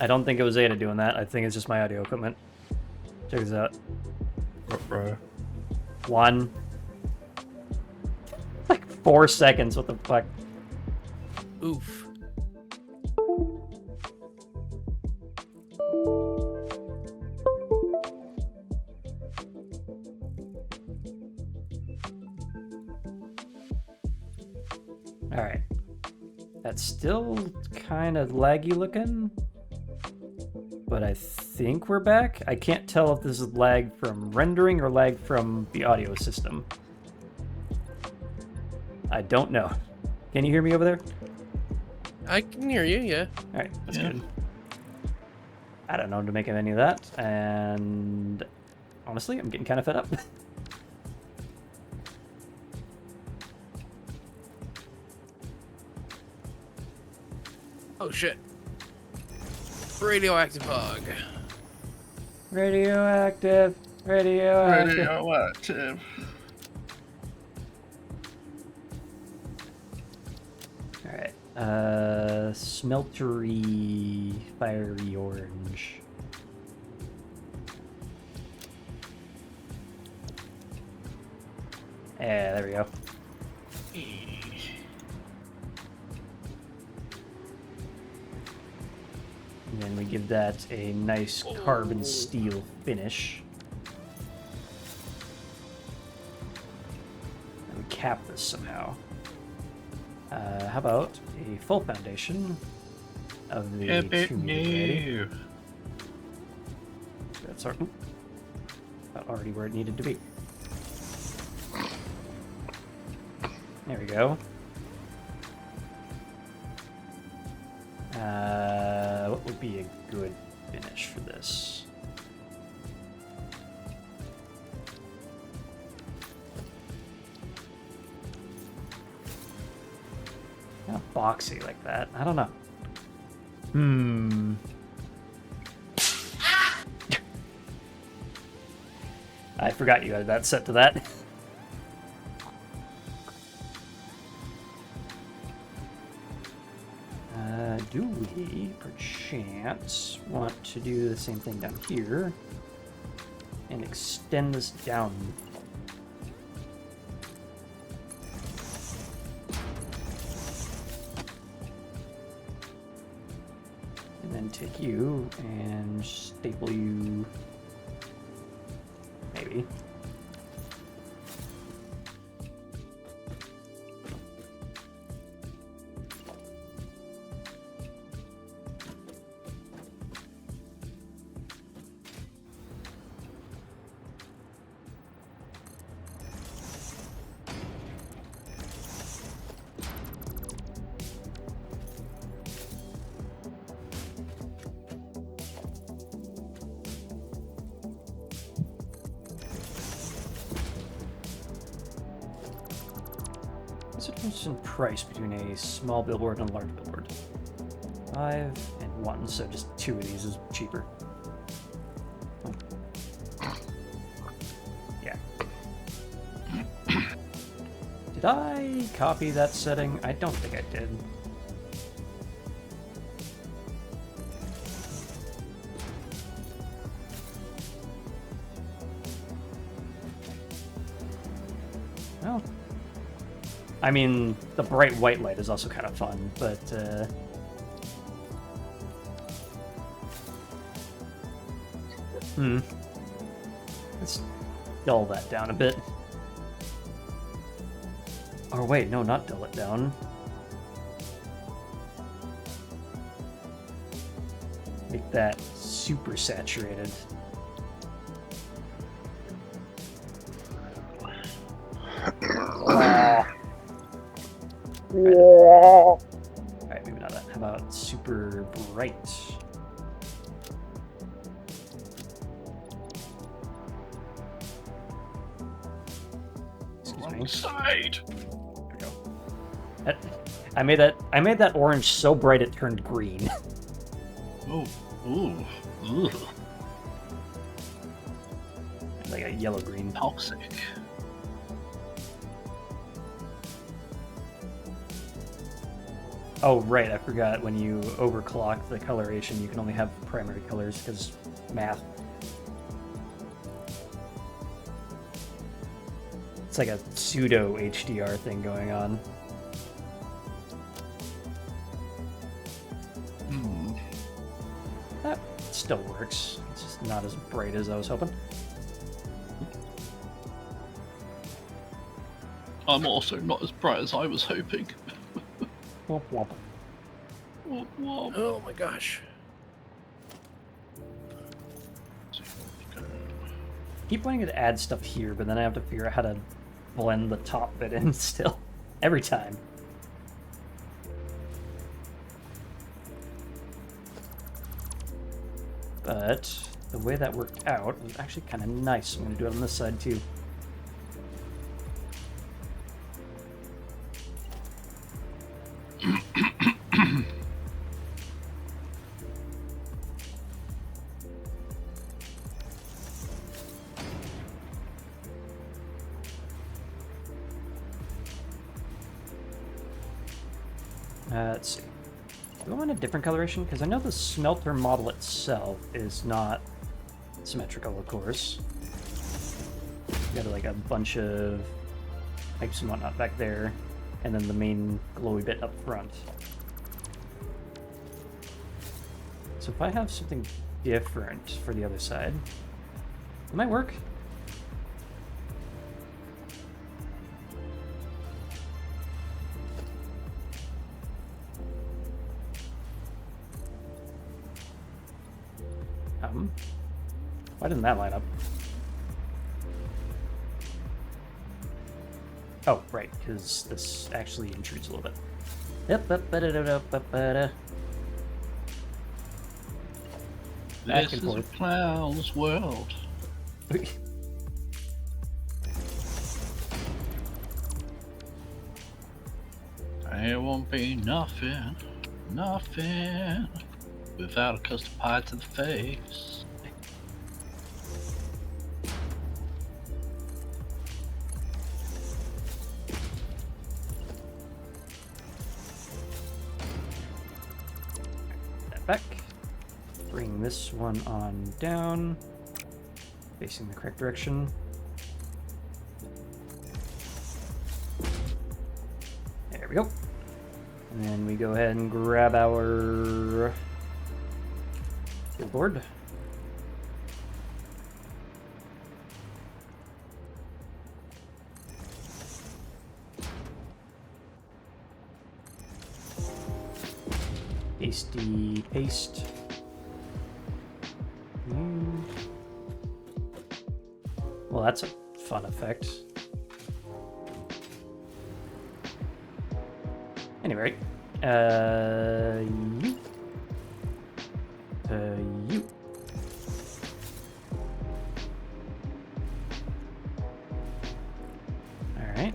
I don't think it was Zeta doing that. I think it's just my audio equipment. Check this out. Bro. 1. Like 4 seconds, what the fuck? Oof. Alright. That's still kind of laggy looking. But I think we're back. I can't tell if this is lag from rendering or lag from the audio system. I don't know. Can you hear me over there? I can hear you, yeah. Alright, that's Yeah. good. I don't know to make of any of that, and honestly, I'm getting kind of fed up. Oh shit. Radioactive bug. Radioactive, radioactive. Radioactive. Alright, smeltery, fiery orange. Yeah, there we go. And then we give that a nice carbon steel finish. And we cap this somehow. How about a full foundation of the A bit 2 meter variety? new. That's about already where it needed to be. There we go. What would be a good finish for this? Not boxy like that. I don't know. I forgot you had that set to that. Do we, perchance, want to do the same thing down here and extend this down take you and staple you. Maybe. What's the difference in price between a small billboard and a large billboard? 5 and 1, so just 2 of these is cheaper. Oh. Yeah. Did I copy that setting? I don't think I did. Well, I mean, the bright white light is also kind of fun, but let's dull that down a bit. Or wait, no, not dull it down. Make that super saturated. Alright, maybe not that. How about super bright? Excuse me. Side. There we go. I made that orange so bright it turned green. Oh, ooh, ooh, Like a yellow-green. toxic. Oh, right, I forgot when you overclock the coloration, you can only have primary colors, because math. It's like a pseudo HDR thing going on. That still works. It's just not as bright as I was hoping. I'm also not as bright as I was hoping. Womp womp. Womp womp. Oh my gosh. Keep wanting to add stuff here, but then I have to figure out how to blend the top bit in still. Every time. But the way that worked out was actually kind of nice. I'm going to do it on this side too. Let's see. Do I want a different coloration? Because I know the smelter model itself is not symmetrical, of course. You got like a bunch of pipes and whatnot back there, and then the main glowy bit up front. So if I have something different for the other side, it might work. Why didn't that line up? Oh, right, because this actually intrudes a little bit. This is a clown's world. There won't be nothing, nothing without a custard pie to the face. Back. Bring this one on down, facing the correct direction. There we go. And then we go ahead and grab our Good lord. Pasty paste. Well, that's a fun effect. Anyway, you. You. Alright,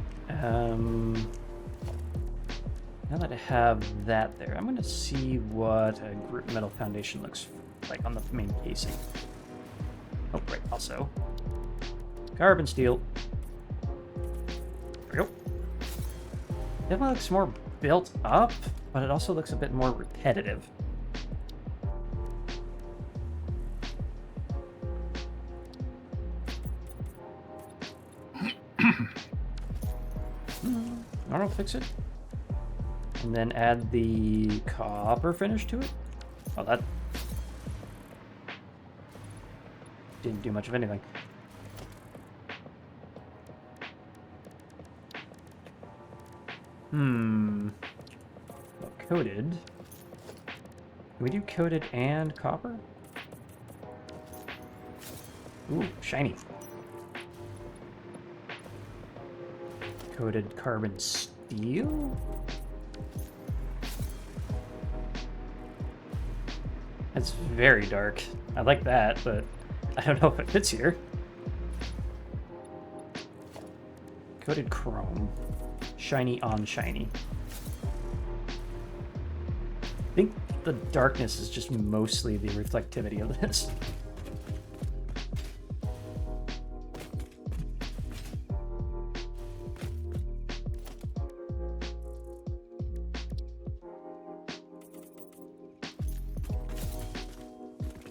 now that I have that there, I'm going to see what a group metal foundation looks like on the main casing. Oh, right, also. Carbon steel. There we go. Definitely looks more built up, but it also looks a bit more repetitive. I'll fix it. And then add the copper finish to it. Oh, that didn't do much of anything. Well, coated. Can we do coated and copper? Ooh, shiny. Coated carbon steel? That's very dark. I like that, but I don't know if it fits here. Coated chrome. Shiny on shiny. I think the darkness is just mostly the reflectivity of this.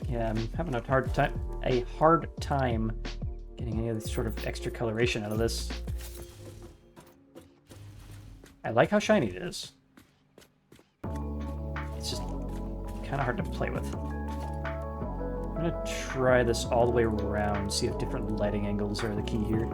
Yeah, I'm having a hard time getting any of this sort of extra coloration out of this. I like how shiny it is. It's just kind of hard to play with. I'm gonna try this all the way around, see if different lighting angles are the key here.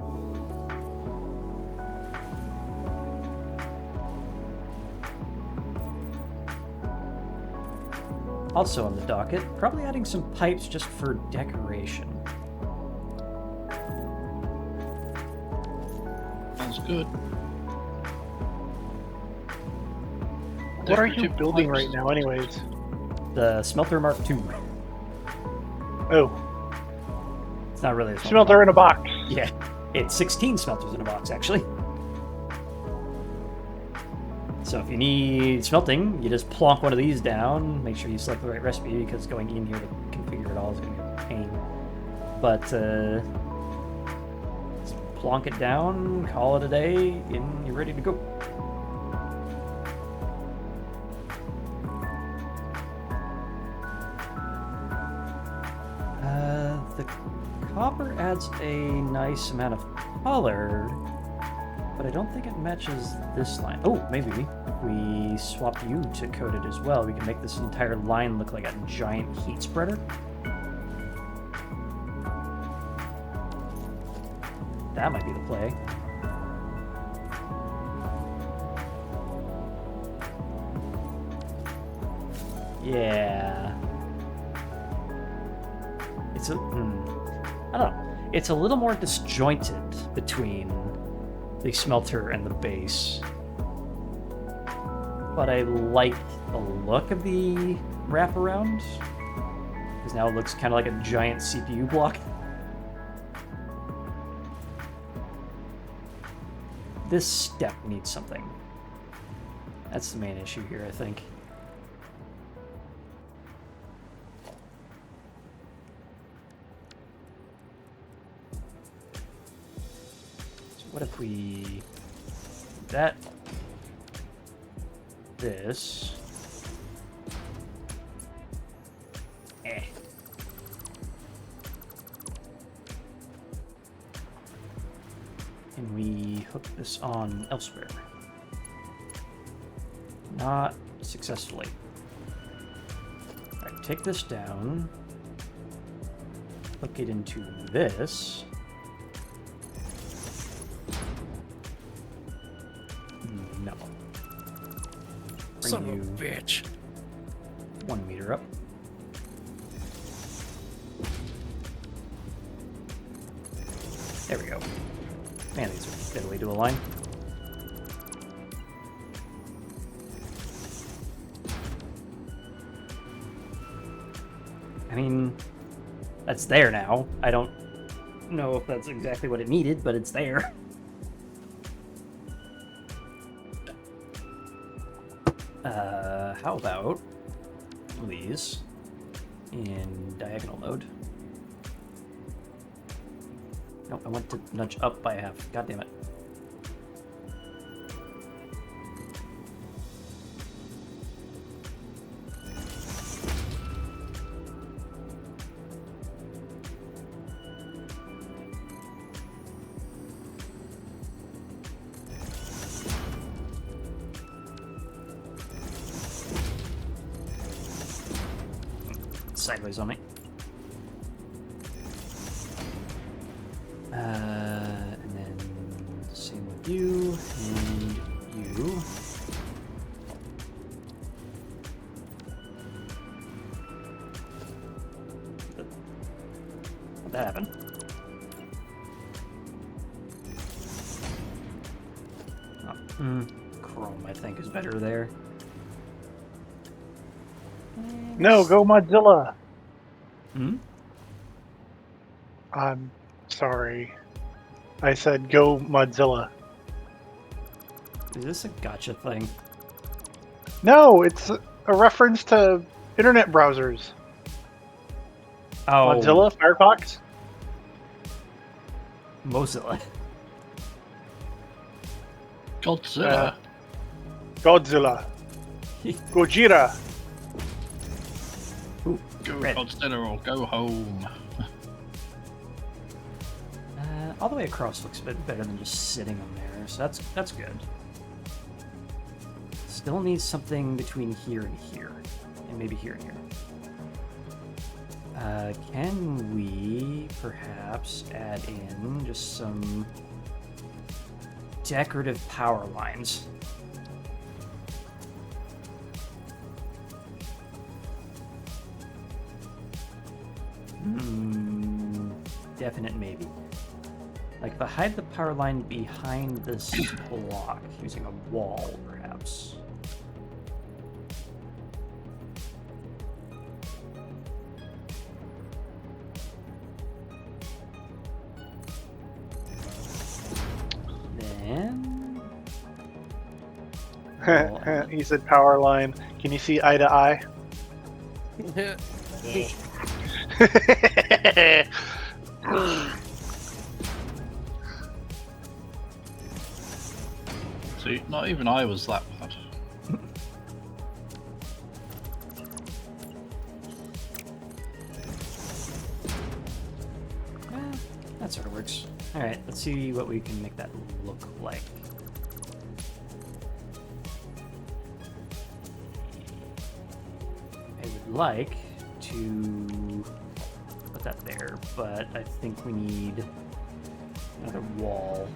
Also on the docket, probably adding some pipes just for decoration. Sounds good. What are you building right now, anyways? The Smelter Mark II. Oh, It's not really a smelter in a box. Yeah, it's 16 smelters in a box, actually. So if you need smelting, you just plonk one of these down. Make sure you select the right recipe, because going in here to configure it all is going to be a pain. But just plonk it down, call it a day, and you're ready to go. The copper adds a nice amount of color, but I don't think it matches this line. Oh, maybe if we swap you to coated as well, we can make this entire line look like a giant heat spreader. That might be the play. Yeah. It's a, I don't know. It's a little more disjointed between the smelter and the base. But I like the look of the wraparound, because now it looks kind of like a giant CPU block. This step needs something. That's the main issue here, I think. What if we do that, this, and we hook this on elsewhere? Not successfully. Alright, take this down. hook it into this. No. Bring Son you of a bitch. 1 meter up. There we go. Man, these are steadily to align. I mean, that's there now. I don't know if that's exactly what it needed, but it's there. How about these in diagonal mode? No, I want to nudge up by half. God damn it. Sideways on me. And then same with you and you. How'd that happen? Oh, Chrome, I think, is better there. No, go Mozilla. Hmm? I'm sorry. I said go Mozilla. Is this a gotcha thing? No, it's a reference to internet browsers. Oh, Mozilla, Firefox. Mozilla. Godzilla. Godzilla. Gojira. Ooh, Go red. Godzilla or go home. All the way across looks a bit better than just sitting on there, so that's good. Still needs something between here and here, and maybe here and here. Can we perhaps add in just some decorative power lines? Definite maybe. Like if I hide the power line behind this block using a wall, perhaps. Then He said power line. Can you see eye to eye? See, not even I was that bad. that sort of works. All right, let's see what we can make that look like. I would like to put that there, but I think we need another wall.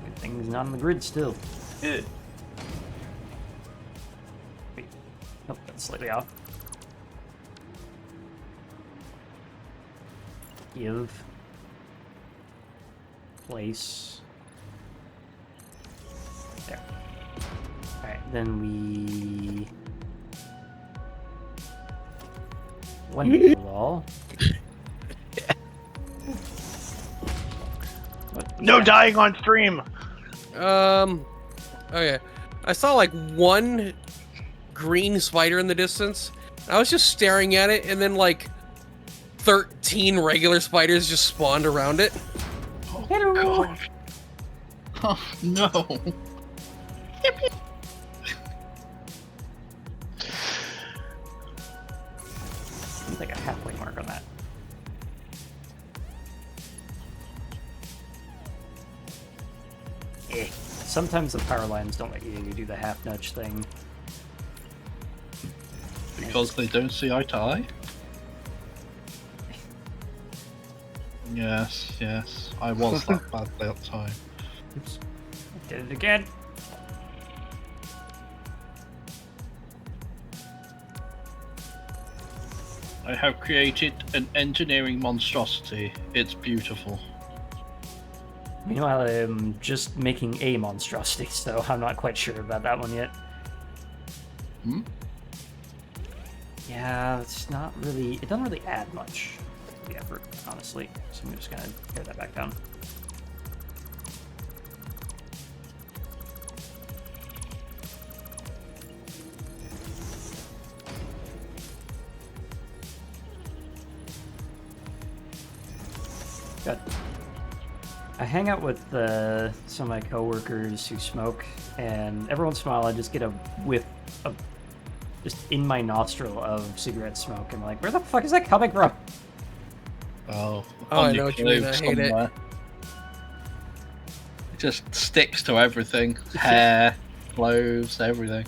Good thing he's not on the grid still. Wait, nope, that's slightly off. Give. Place. There. Alright, then we... One wall. What? No dying on stream. Okay. I saw like one green spider in the distance. I was just staring at it, and then like 13 regular spiders just spawned around it. Oh, God. Oh, no. Seems like a halfway mark on that. Sometimes the power lines don't let you do the half nudge thing. Because they don't see eye to eye? Yes, yes. I was that bad that time. Oops. I did it again. I have created an engineering monstrosity. It's beautiful. Meanwhile, I'm just making a monstrosity, so I'm not quite sure about that one yet. Hmm? Yeah, it's not really... It doesn't really add much to the effort, honestly. So I'm just gonna tear that back down. Good. I hang out with some of my coworkers who smoke, and every once in a while I just get a whiff of just in my nostril of cigarette smoke. I'm like, where the fuck is that coming from? Oh, I know what you mean. I hate it. It just sticks to everything. Hair, clothes, everything.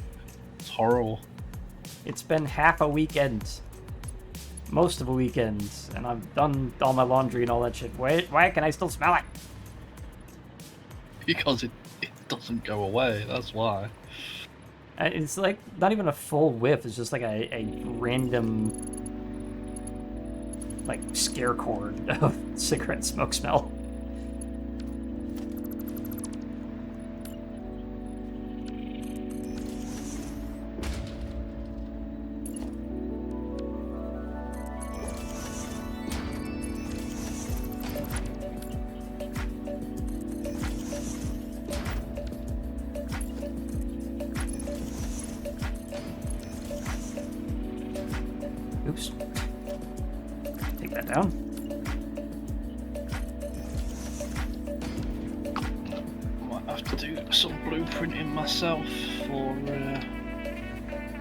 It's horrible. It's been half a weekend. Most of a weekend, and I've done all my laundry and all that shit. Why can I still smell it? Because it doesn't go away, that's why. It's like not even a full whiff, it's just like a random like scare cord of cigarette smoke smell. Oops. Take that down. Might have to do some blueprinting myself for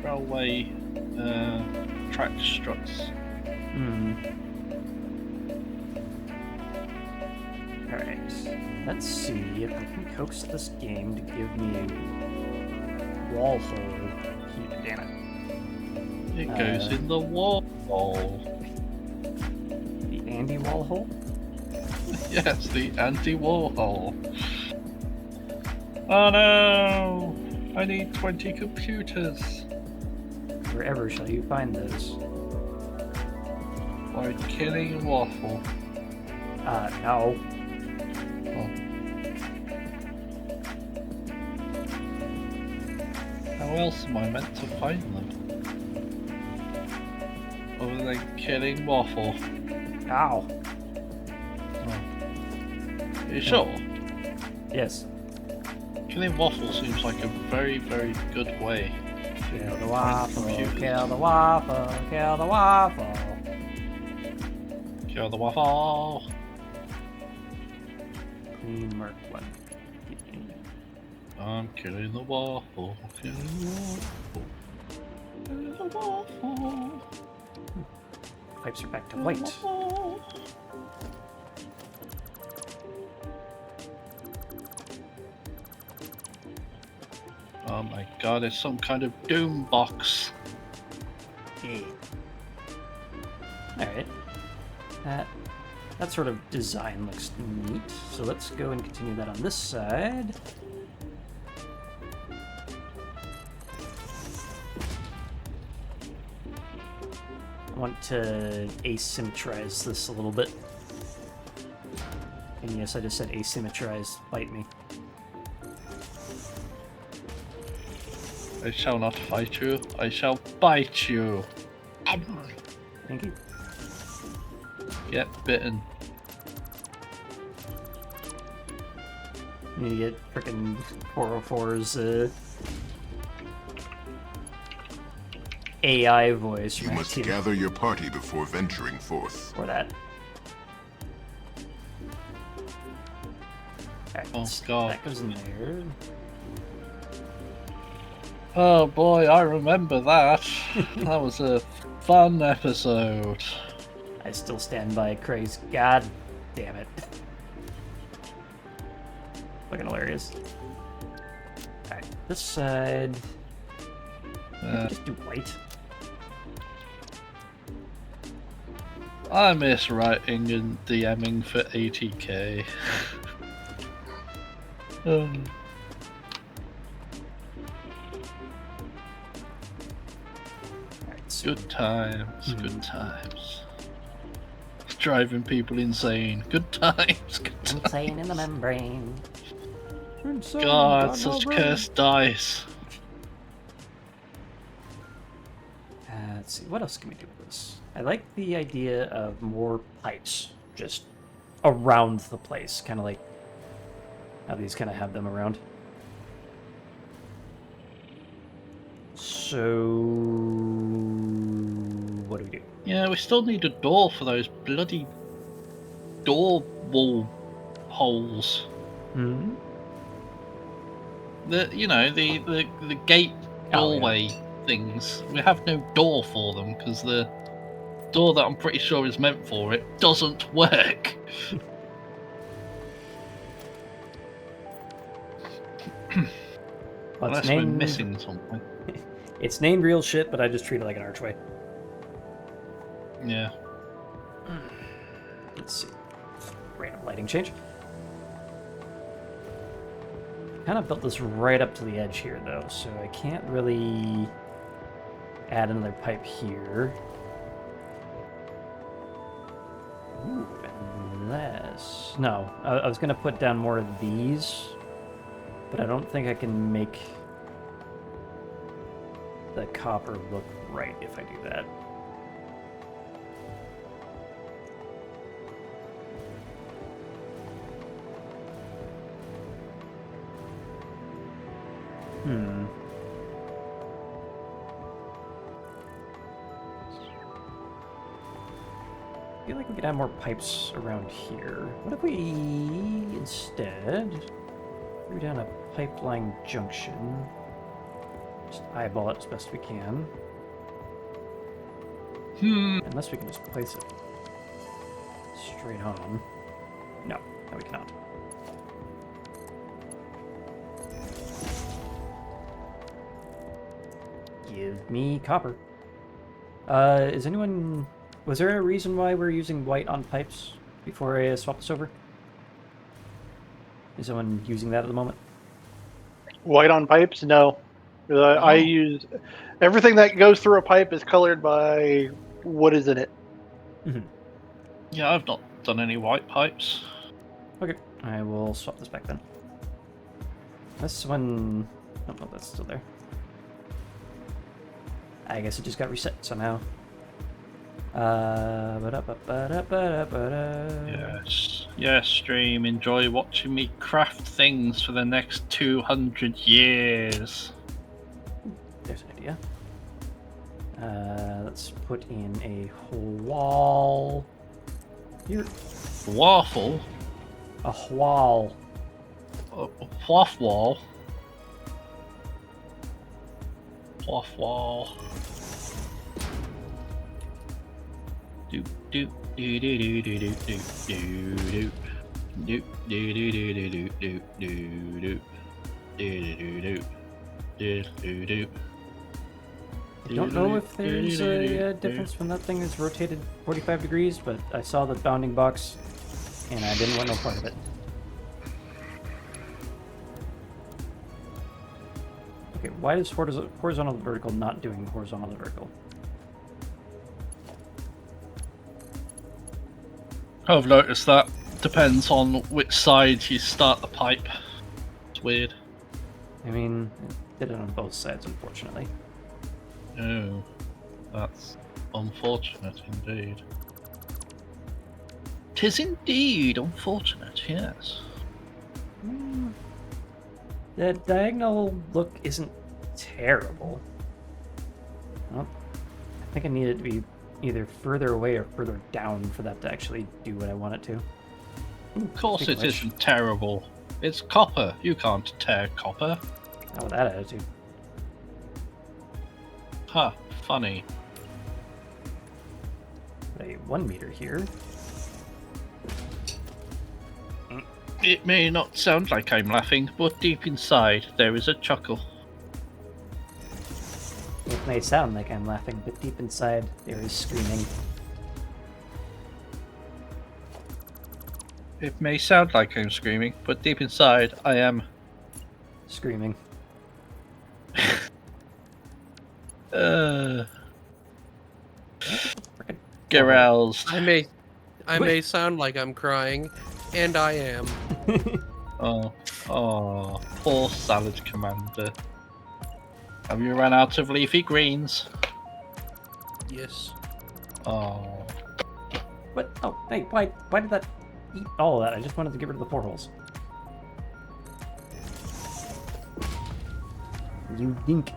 railway track struts. Alright. Let's see if I can coax this game to give me wall hole. Damn it. It goes in the wall. The Andy wall hole? Yes, the anti-wall hole. Oh no! I need 20 computers. Wherever shall you find those? By killing Waffle. No. Oh. How else am I meant to find them? Other than killing Waffle. Ow. Are you sure? Yes. Killing Waffle seems like a very, very good way. Kill the waffle, kill the waffle, kill the waffle. Kill the Waffle. Clean Merc one. I'm killing the Waffle, killing the Waffle. Killing the Waffle. Pipes are back to white. Oh my god, it's some kind of doom box. Yeah. Alright. That sort of design looks neat. So let's go and continue that on this side. I want to asymmetrize this a little bit. And yes, I just said asymmetrize. Bite me. I shall not fight you, I shall bite you. Thank you. Get bitten. You need to get frickin' 404's AI voice. You must gather your party before venturing forth. For that. Alright, Oh god. that goes in there. Oh boy, I remember that. That was a fun episode. I still stand by Craze. God damn it. Fucking hilarious. Alright, this side. Just do white. I miss writing and DMing for ATK. Good times, good times. Driving people insane. Good times, good times. Insane in the membrane. God, such cursed dice. Let's see, what else can we do with this? I like the idea of more pipes just around the place, kind of like how these kind of have them around. So, what do we do? Yeah, we still need a door for those bloody door wall holes. Hmm? The gate Oh, yeah. doorway things. We have no door for them because the door that I'm pretty sure is meant for it doesn't work. Well, Unless we're missing something. It's named real shit, but I just treat it like an archway. Yeah. Let's see. Random lighting change. Kind of built this right up to the edge here, though, so I can't really add another pipe here. Ooh, unless... No, I was going to put down more of these, but I don't think I can make the copper look right if I do that. I feel like we could have more pipes around here. What if we instead threw down a pipeline junction? Just eyeball it as best we can. Unless we can just place it straight on. No, we cannot. Give me copper. Is anyone... Was there a reason why we're using white on pipes before I swap this over? Is someone using that at the moment? White on pipes? No. I use everything that goes through a pipe is colored by what is in it. Yeah, I've not done any white pipes. Okay, I will swap this back then. This one... Oh, no, that's still there. I guess it just got reset somehow. Yes, stream. Enjoy watching me craft things for the next 200 years. There's an idea. Let's put in a wall here. Waffle? A wall. A waff wall? Waff wall. Do do do do do do do do do do do do do do do do do do do. I don't know if there's a difference when that thing is rotated 45 degrees, but I saw the bounding box, and I didn't want no part of it. Okay, why is horizontal to vertical not doing horizontal to vertical? I've noticed that. Depends on which side you start the pipe. It's weird. I mean, it did it on both sides, unfortunately. Oh, that's unfortunate indeed. 'Tis indeed unfortunate, yes. The diagonal look isn't terrible. Well, I think I need it to be either further away or further down for that to actually do what I want it to. Of course it isn't terrible. It's copper. You can't tear copper. Not with that attitude. Huh, funny. A 1 meter here. It may not sound like I'm laughing, but deep inside there is a chuckle. It may sound like I'm laughing, but deep inside there is screaming. It may sound like I'm screaming, but deep inside, I am. Screaming. Get aroused. I may sound like I'm crying, and I am. Oh, poor salad commander. Have you run out of leafy greens? Yes. Oh, What? Oh, hey, why did that eat all of that? I just wanted to get rid of the portholes. You think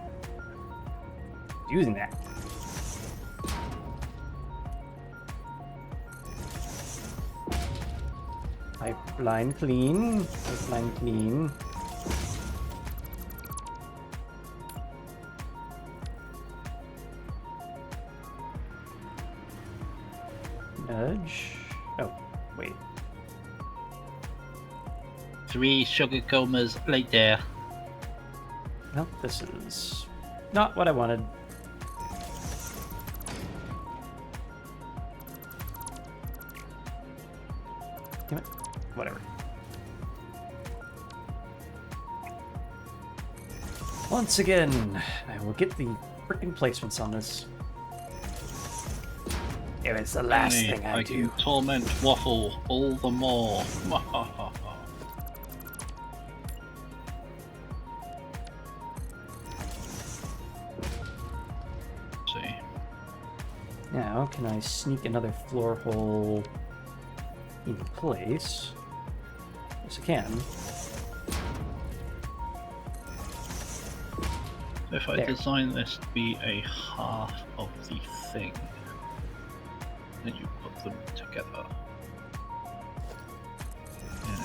using that? Pipeline clean. Pipeline clean. Nudge. Oh, wait. 3 sugar comas later. No, this is not what I wanted. Damn it. Whatever. Once again, I will get the freaking placements on this. If it's the last Hey, thing I can do. torment Waffle all the more. See. Now, can I sneak another floor hole in place? Yes, I can. If I There. design this to be a half of the thing, then you put them together. Yeah.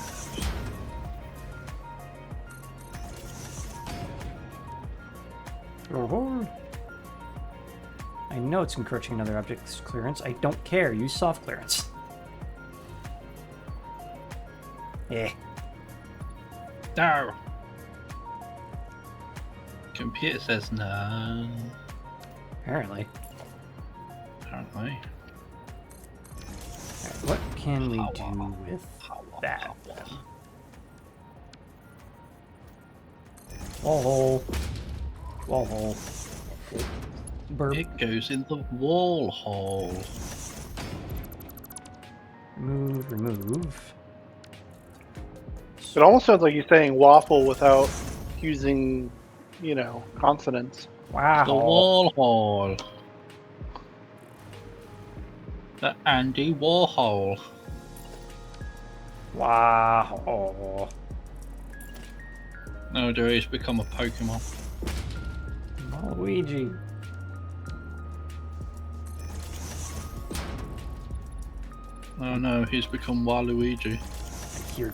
Floor hole. I know it's encroaching another object's clearance. I don't care. Use soft clearance. Eh. No! Computer says no. Apparently. Apparently. Alright, what can we do with that? Wall hole. Wall hole. Burp. It goes in the wall hole. Remove, remove. It almost sounds like you're saying waffle without using, consonants. Wow. The wall hole. The Andy Warhol. Wow. No, he's become a Pokemon. Luigi. Oh no, he's become Waluigi. I hear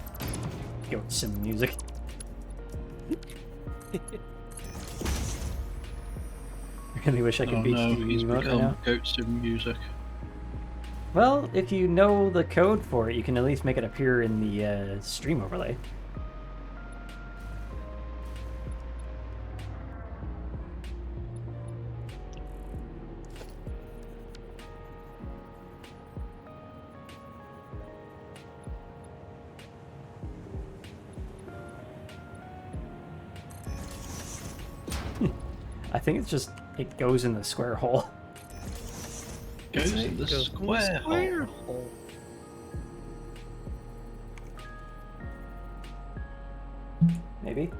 goat sim music. I really wish I could Oh beat no, the he's emote right become now. Goats in music. Well, if you know the code for it, you can at least make it appear in the stream overlay. I think it's just, it goes in the square hole. Goes in the square hole. Maybe?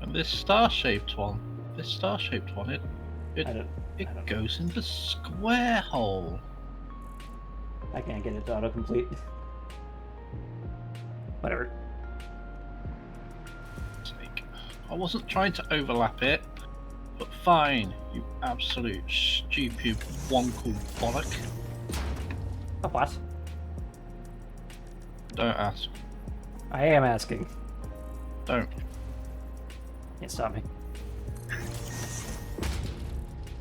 And this star-shaped one, I don't goes in the square hole. I can't get it to autocomplete. Whatever. Sake. I wasn't trying to overlap it, but fine, you absolute stupid wonkle bollock. Oh, what? Don't ask. I am asking. Don't. Can't stop me.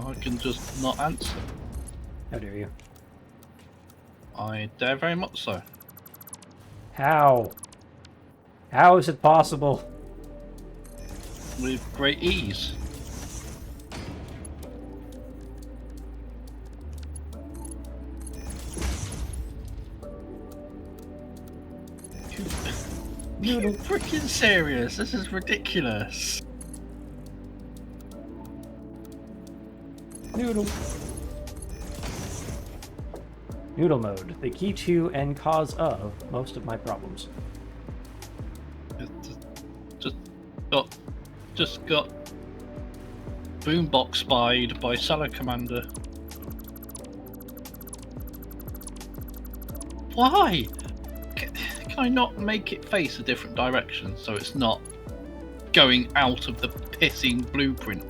I can just not answer. How dare you? I dare very much so. How? How is it possible? With great ease. You're freaking serious? This is ridiculous. Noodle. Noodle mode, the key to and cause of most of my problems. Just got boombox spied by Cellar Commander. Why? Can I not make it face a different direction so it's not going out of the pissing blueprint?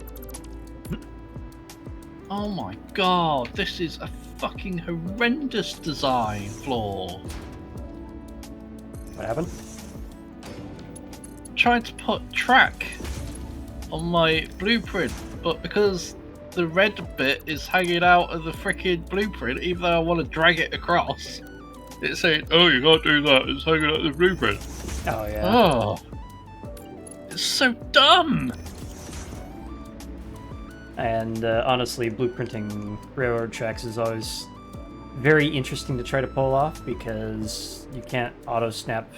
Oh my god, this is a fucking horrendous design flaw. What happened? Trying to put track on my blueprint, but because the red bit is hanging out of the freaking blueprint, even though I want to drag it across, it's saying, oh, you can't do that, it's hanging out of the blueprint. Oh, yeah. Oh, it's so dumb. And honestly, blueprinting railroad tracks is always very interesting to try to pull off because you can't auto-snap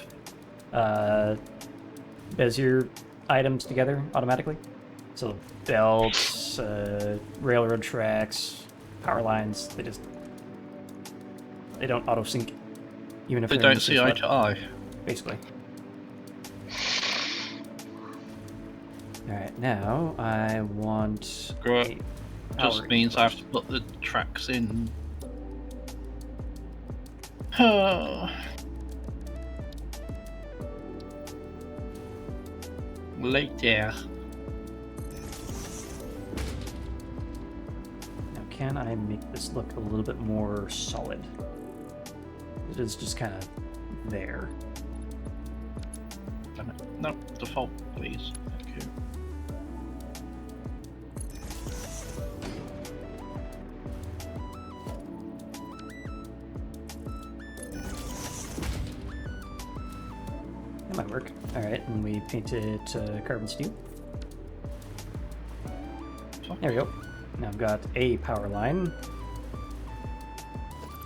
Bezier items together automatically. So belts, railroad tracks, power lines, they don't auto-sync. Even if They they're in don't the see same eye spot, to eye. basically. Alright, now I want Great. a Just power means I have to put the tracks in. Oh. Later. Now, can I make this look a little bit more solid? It is just kind of there. No, default, please. Thank you. That might work. Alright, and we paint it carbon steel. There we go. Now I've got a power line.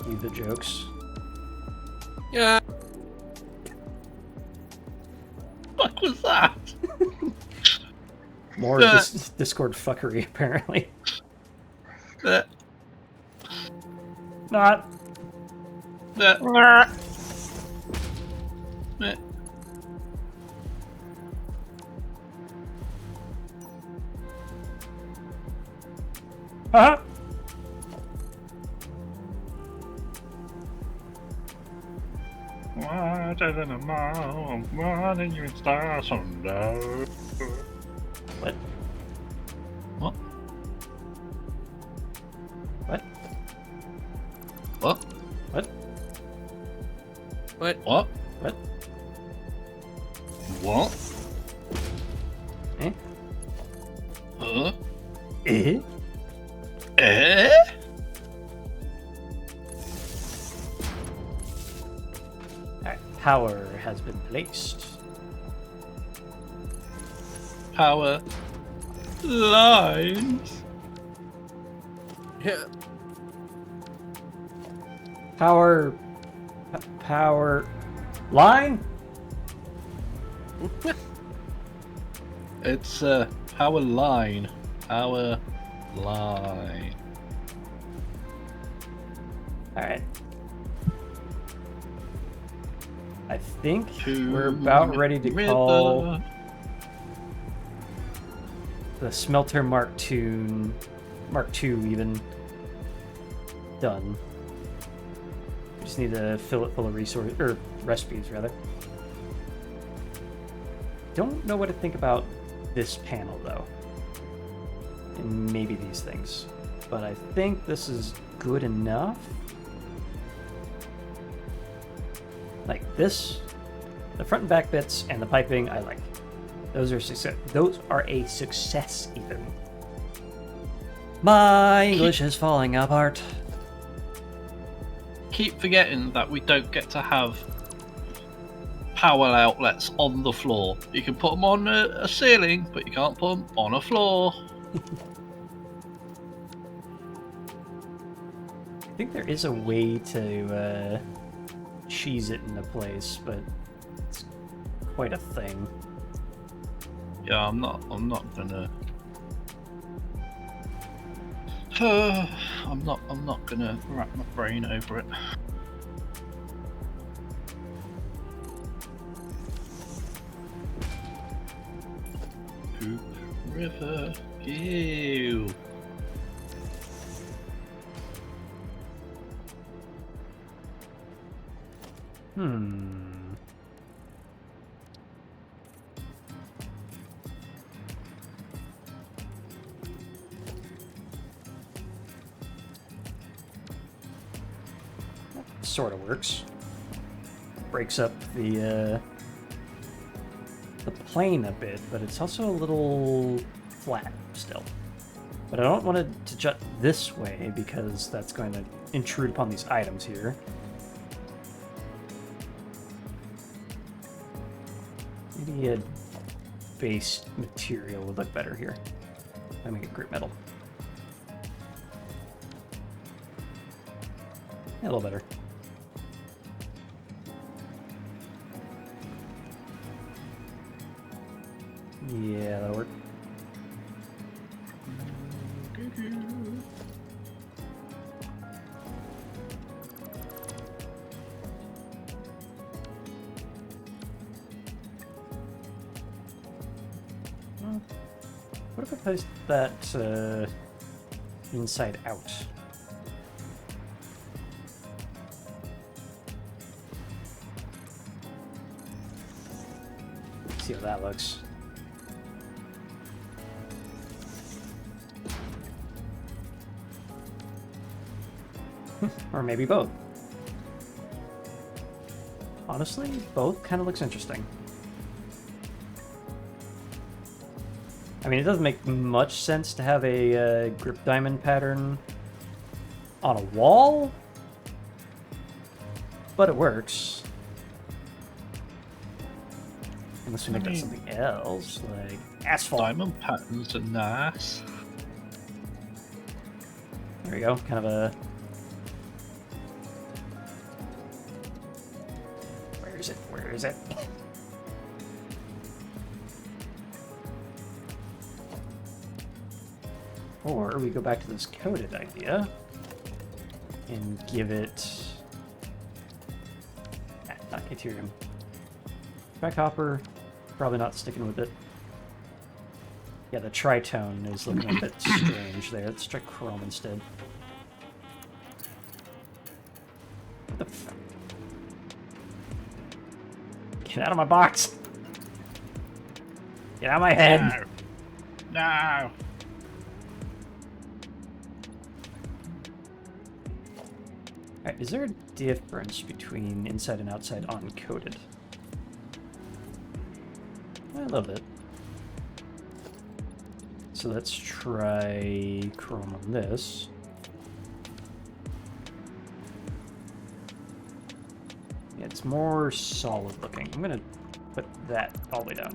Cue the jokes. Yeah. What was that? More Discord fuckery, apparently. Not. Huh? What? What? What? What? What? What? What? What? What? Eh? Huh? Eh? Eh? Alright, power has been placed. Power lines. Yeah. Power line? It's power line. Power line. Alright. I think we're about ready to call the smelter Mark II even done. We just need to fill it full of recipes rather. Don't know what to think about this panel though. And maybe these things. But I think this is good enough. Like this, the front and back bits and the piping I like. Those are success. Those are a success even. My English is falling apart. Keep forgetting that we don't get to have power outlets on the floor. You can put them on a ceiling, but you can't put them on a floor. I think there is a way to cheese it into place, but It's quite a thing. Yeah, I'm not gonna. I'm not gonna wrap my brain over it. Poop river. Ew. Sort of works. Breaks up the plane a bit, but it's also a little flat still. But I don't want it to jut this way because that's going to intrude upon these items here. Maybe a base material would look better here. I make it grit metal. Yeah, a little better. Yeah, that'll work. What if I placed that inside out? See how that looks. Or maybe both. Honestly, both kind of looks interesting. I mean, it doesn't make much sense to have a grip diamond pattern on a wall, but it works. Unless we make that something else, like asphalt. Diamond patterns are nice. There we go, kind of a... Where is it? Where is it? Or we go back to this coated idea and give it... not Ethereum. Track hopper, probably not sticking with it. Yeah, the tritone is looking a bit strange there. Let's try chrome instead. What the fuck? Get out of my box! Get out of my head! No! Alright, is there a difference between inside and outside uncoated? A little bit. So let's try chrome on this. Yeah, it's more solid looking. I'm gonna put that all the way down.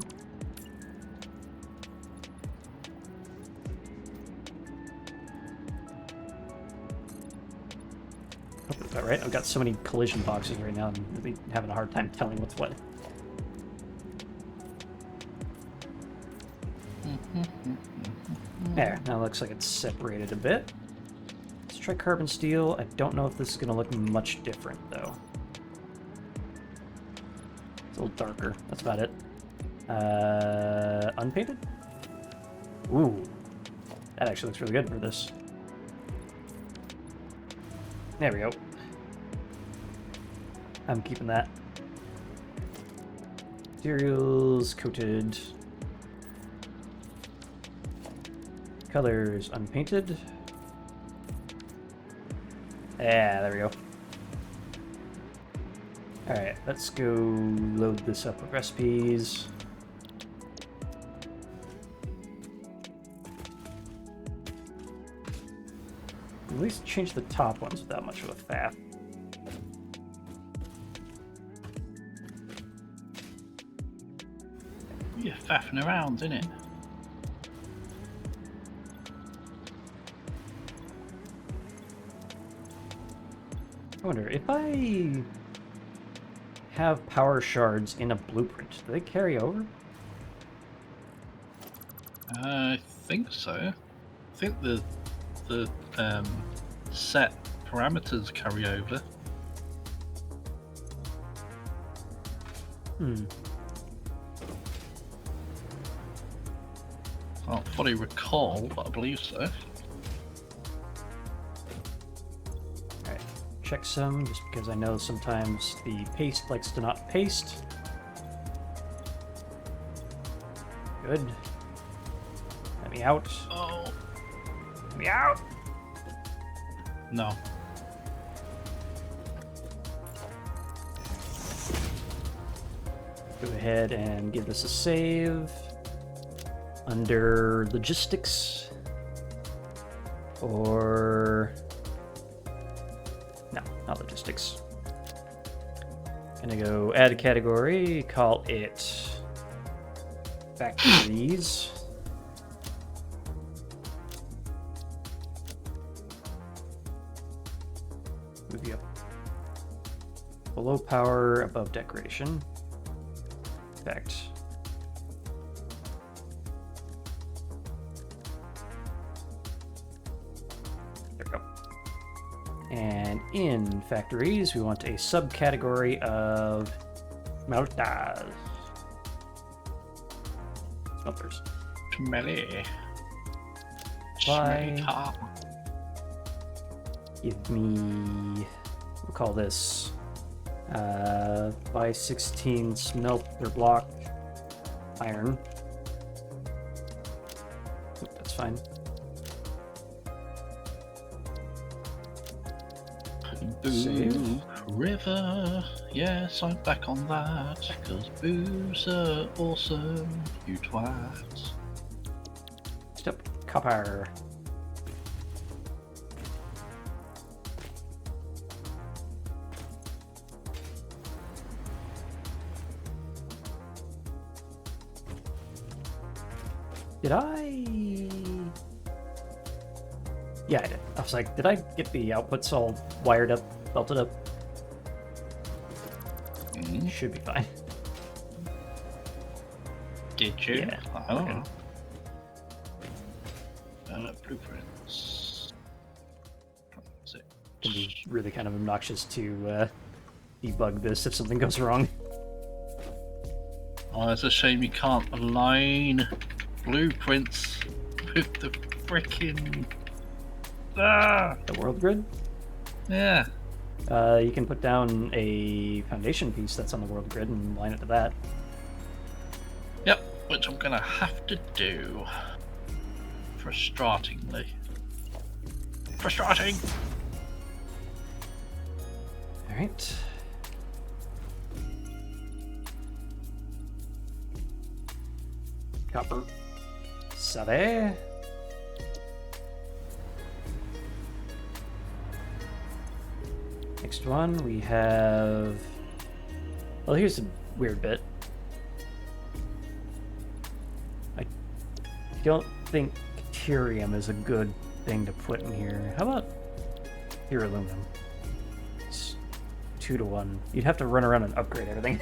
Hope that's about right. I've got so many collision boxes right now, I'm really having a hard time telling what's what. There, now it looks like it's separated a bit. Let's try carbon steel. I don't know if this is going to look much different, though. It's a little darker. That's about it. Unpainted? Ooh. That actually looks really good for this. There we go. I'm keeping that. Materials coated. Colors unpainted. Yeah, there we go. Alright, let's go load this up with recipes. At least change the top ones without much of a faff. You're faffing around, innit? I wonder if I have power shards in a blueprint. Do they carry over? I think so. I think the set parameters carry over. Can't fully recall, but I believe so. Alright, check some, just because I know sometimes the paste likes to not paste. Good. Let me out. Oh, Let me out! no. Go ahead and give this a save. Under logistics. Or... No, not logistics. Gonna go add a category, call it factories. Move you up. Below power, above decoration. Fact. There we go. And in factories, we want a subcategory of smelters. Smelters. Smelly. Why? Smelly car. Give me, we'll call this by 16 smelter block iron. Oop, that's fine. Save. Boo River. Yes, I'm back on that. Because boos are awesome, you twats. Step copper. Did I? Yeah, I did. I was like, did I get the outputs all wired up, belted up? Should be fine. Did you? Yeah. Oh. Okay. Blueprints. That's it. Can be really kind of obnoxious to debug this if something goes wrong. Oh, it's a shame you can't align blueprints with the frickin' The world grid? yeah. You can put down a foundation piece that's on the world grid and line it to that. Yep, which I'm gonna have to do. Frustratingly. Frustrating! Alright. Copper. Savvy. Next one, we have... Well, here's a weird bit. I don't think deuterium is a good thing to put in here. How about pure aluminum? It's 2 to 1. You'd have to run around and upgrade everything.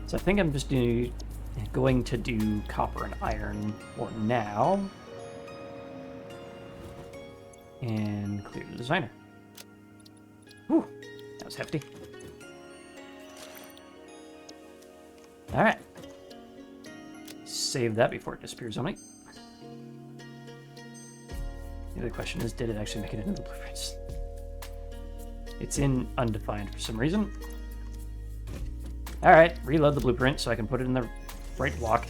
So I think I'm just going to do copper and iron for now. And clear the designer. Whew, that was hefty. Alright. Save that before it disappears on me. The other question is, did it actually make it into the blueprints? It's in undefined for some reason. Alright, reload the blueprint so I can put it in the right block.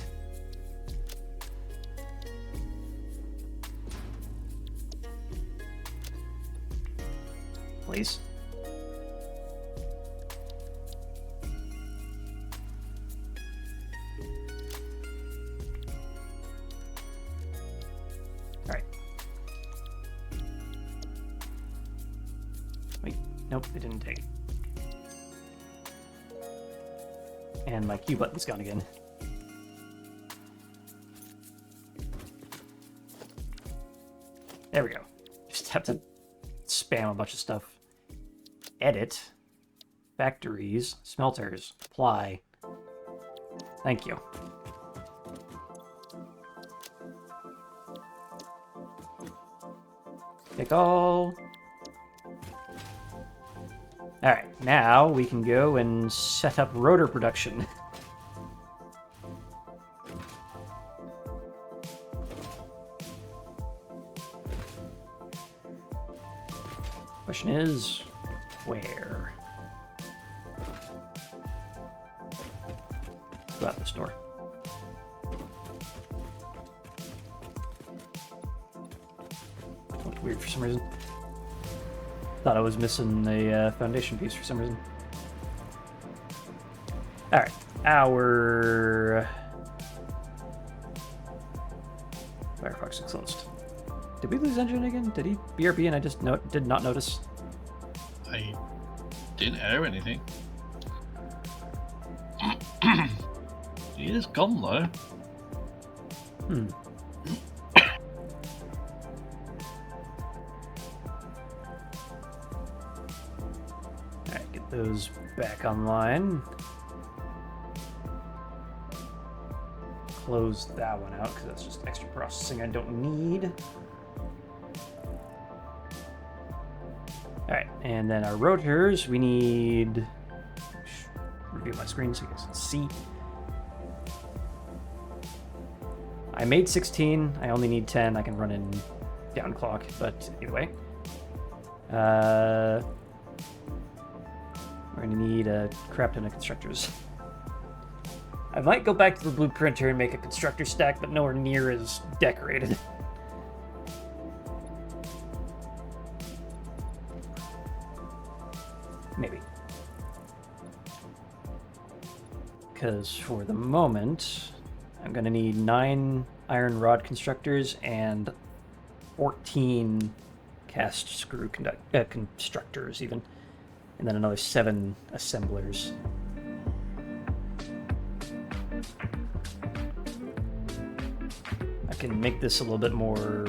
Please. Alright. Wait, nope, it didn't take it. And my Q button's gone again. There we go. Just have to spam a bunch of stuff. Edit. Factories. Smelters. Apply. Thank you. Take all. Alright, now we can go and set up rotor production. Question is, where? Go out the store. Looked weird for some reason. Thought I was missing a foundation piece for some reason. Alright, our Firefox is closed. Did we lose engine again? Did he BRB and I just did not notice? I didn't hear anything. He is gone though. Hmm. Alright, get those back online. Close that one out because that's just extra processing I don't need. Alright, and then our rotors, we need... Review my screen so you guys can see. I made 16, I only need 10, I can run in down clock, but either way. We're gonna need a crap ton of constructors. I might go back to the blueprinter and make a constructor stack, but nowhere near as decorated. Maybe. Because for the moment, I'm going to need 9 iron rod constructors and 14 cast screw constructors even. And then another 7 assemblers. I can make this a little bit more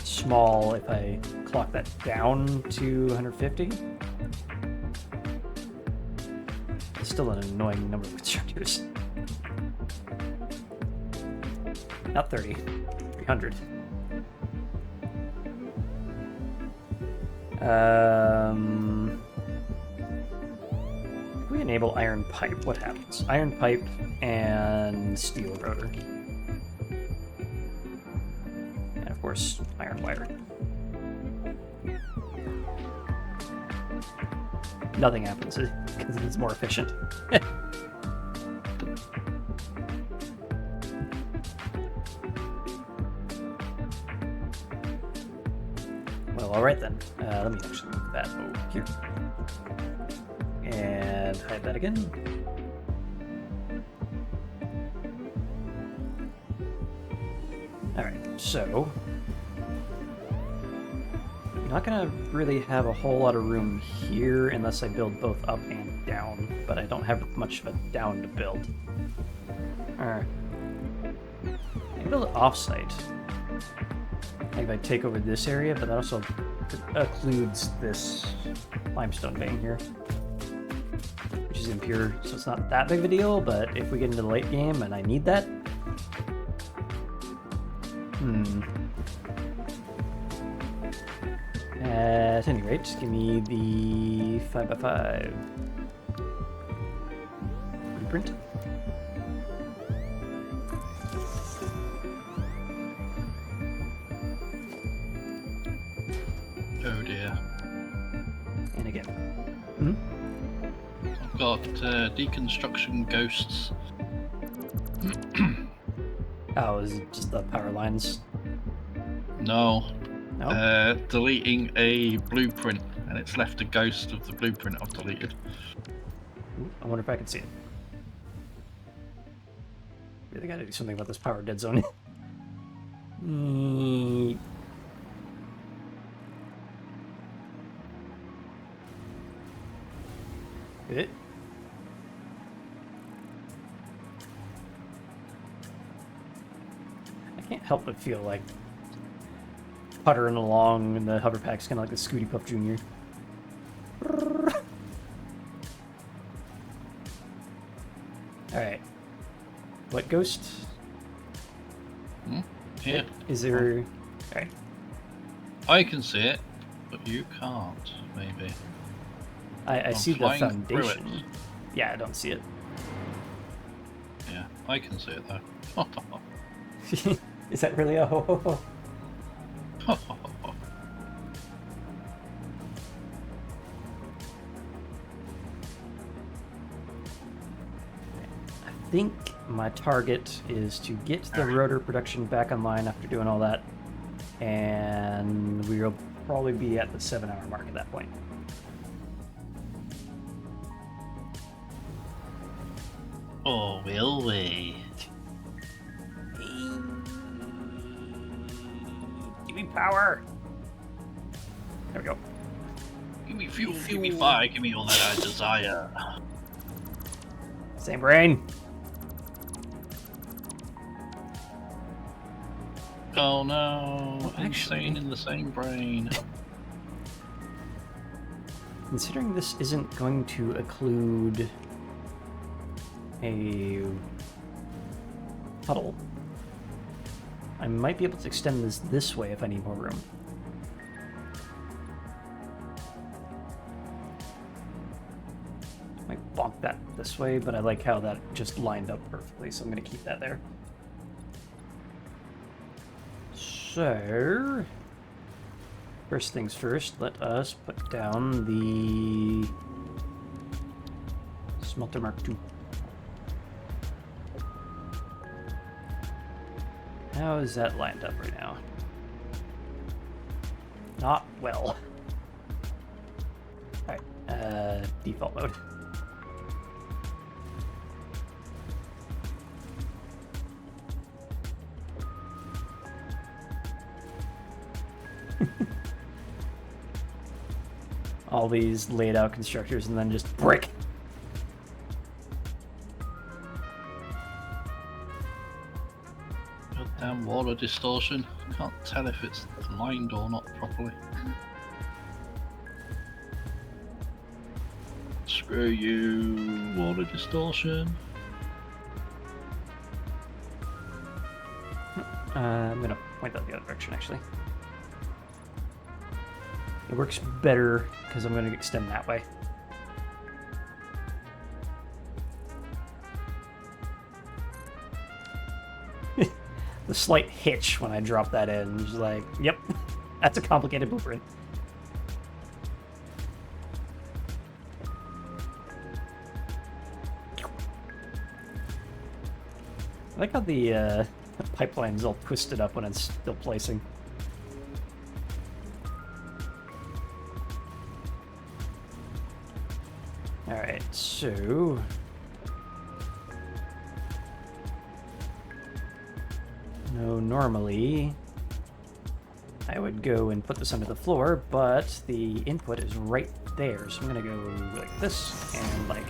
small if I clock that down to 150. It's still an annoying number of constructors. Not 30, 300. If we enable iron pipe, what happens? Iron pipe and steel rotor. And of course, iron wire. Nothing happens because it's more efficient. Well, alright then. Let me actually move that over here. And hide that again. Alright, so... I'm not gonna really have a whole lot of room here unless I build both up and down, but I don't have much of a down to build. Alright. I can build it off-site. Like if I take over this area, but that also occludes this limestone vein here, which is impure, so it's not that big of a deal, but if we get into the late game and I need that... At any rate, just give me the 5x5 blueprint. Oh dear. And again. I've got deconstruction ghosts. Oh, is it just the power lines? No. No? Deleting a blueprint, and it's left a ghost of the blueprint I've deleted. Ooh, I wonder if I can see it. Really gotta do something about this power dead zone. It? I can't help but feel like puttering along, and the hover pack's kind of like the Scooty Puff Jr. Alright. What ghost? Here. Is there... Alright. I can see it, but you can't, maybe. I I'm see the flying through it. foundation. Yeah, I don't see it. Yeah, I can see it though. Is that really a ho ho ho? I think my target is to get the rotor production back online after doing all that, and we'll probably be at the 7-hour mark at that point. Oh, will we? Give me power! There we go. Give me fuel, give me fire, give me all that I desire. Same brain. Oh no, actually- insane in the same brain. Considering this isn't going to occlude a puddle, I might be able to extend this way if I need more room. Might bonk that this way, but I like how that just lined up perfectly, so I'm going to keep that there. So, first things first, let us put down the Smelter Mark II. How is that lined up right now? Not well. Alright, default mode. All these laid out constructors and then just brick. Goddamn water distortion. Can't tell if it's lined or not properly. Screw you, water distortion. I'm gonna point that the other direction actually. It works better because I'm going to extend that way. The slight hitch when I drop that in is like, yep, that's a complicated blueprint. I like how the pipeline's all twisted up when it's still placing. Alright, so... No, normally I would go and put this under the floor, but the input is right there, so I'm gonna go like this, and like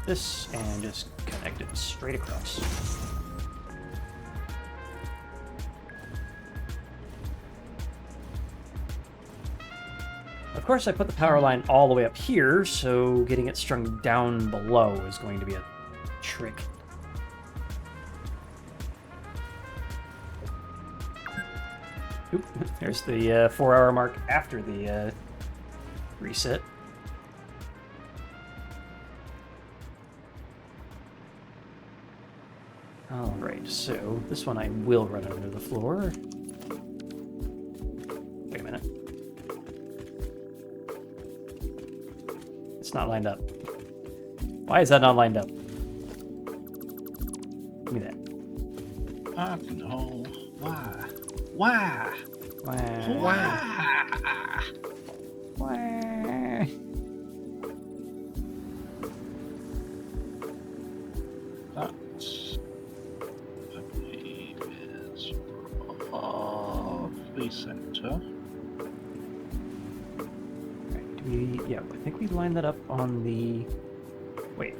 this, and just connect it straight across. Of course, I put the power line all the way up here, so getting it strung down below is going to be a trick. Oop, there's the 4-hour mark after the reset. Alright, so this one I will run under the floor. Wait a minute. It's not lined up. Why is that not lined up? Give me that. I know. Why? Why? Why? That, I believe, is roughly center. Right, do we... Yeah, I think we lined that up on the... Wait.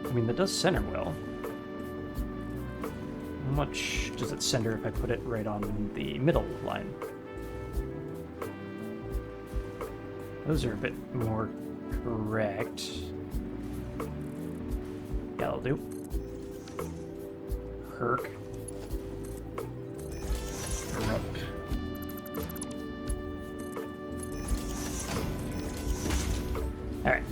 I mean, that does center well. much does it center if I put it right on the middle line? Those are a bit more correct. Yeah, that'll do. Herc. Rook. Alright.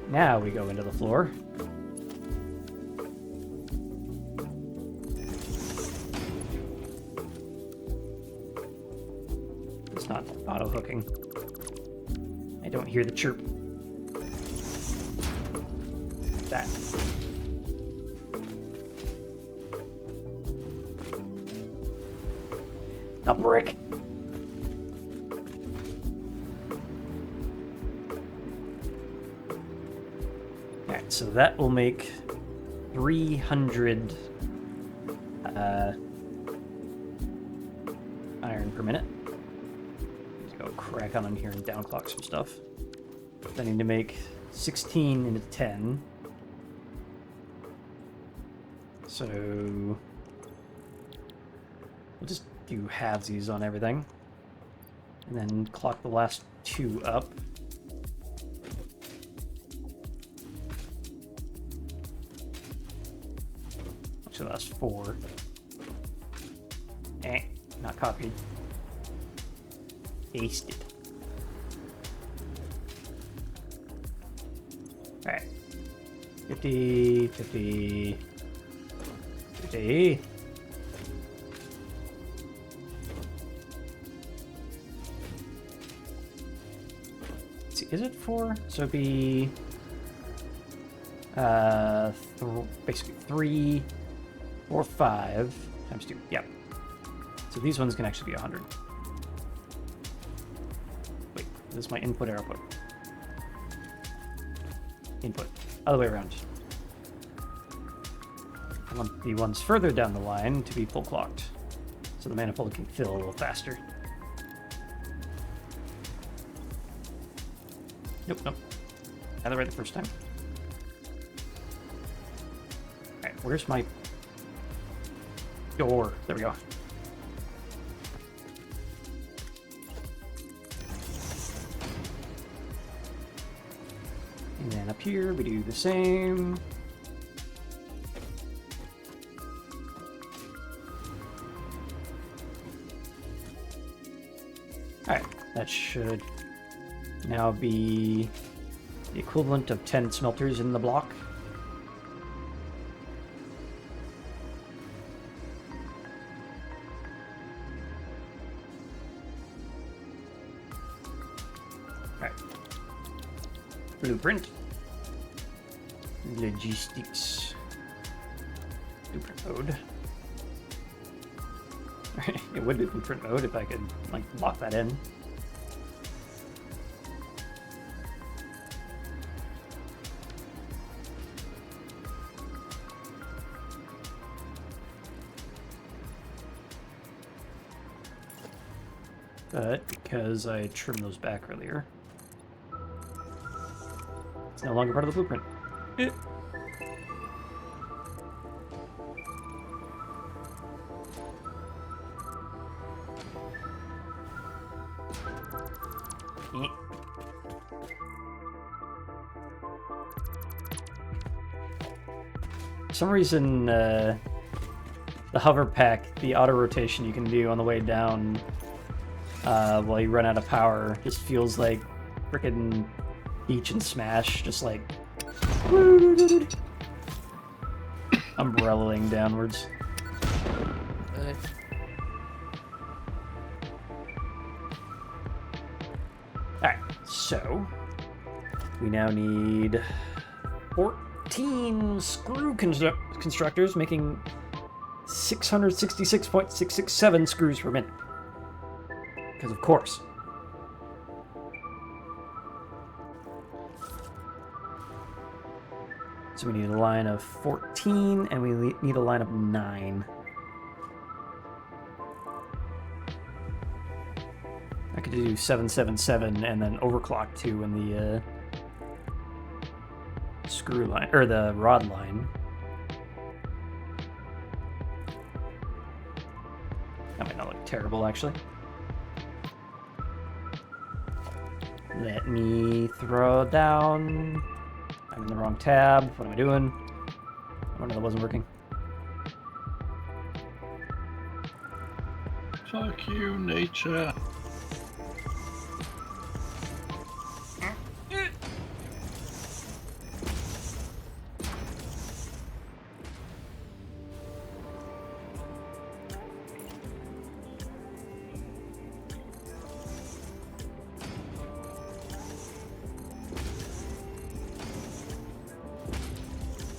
Now we go into the floor. It's not auto-hooking. I don't hear the chirp. That. A brick. Alright, so that will make 300 iron per minute. Let's go crack on in here and downclock some stuff. I need to make 16 into 10. So we'll just do halvesies on everything. And then clock the last 2 up. Actually, last 4. Not copied. Pasted. Alright. 50, 50, 50. Let's see, is it 4? So it'd be basically 3 or 5 times 2. Yep. So these ones can actually be 100. Wait, is this my input or output? Input. Other way around. I want the ones further down the line to be full clocked, so the manifold can fill a little faster. Nope, nope. Had it right the first time. Alright, where's my door? There we go. And then up here we do the same. Alright, that should now be the equivalent of 10 smelters in the block. Alright. Blueprint. Logistics. Blueprint mode. It would be blueprint mode if I could, like, lock that in. But because I trimmed those back earlier, it's no longer part of the blueprint. For some reason, the hover pack, the auto rotation you can do on the way down while you run out of power, just feels like frickin' Beach and Smash, just like umbrellaing downwards. Alright, so we now need 14 screw constructors, making 666.667 screws per minute. Because of course. So we need a line of 14, and we need a line of 9. I could do 777 and then overclock 2 in the screw line or the rod line. That might not look terrible, actually. Let me throw down. I'm in the wrong tab. What am I doing? Oh no, that wasn't working. Fuck you, nature.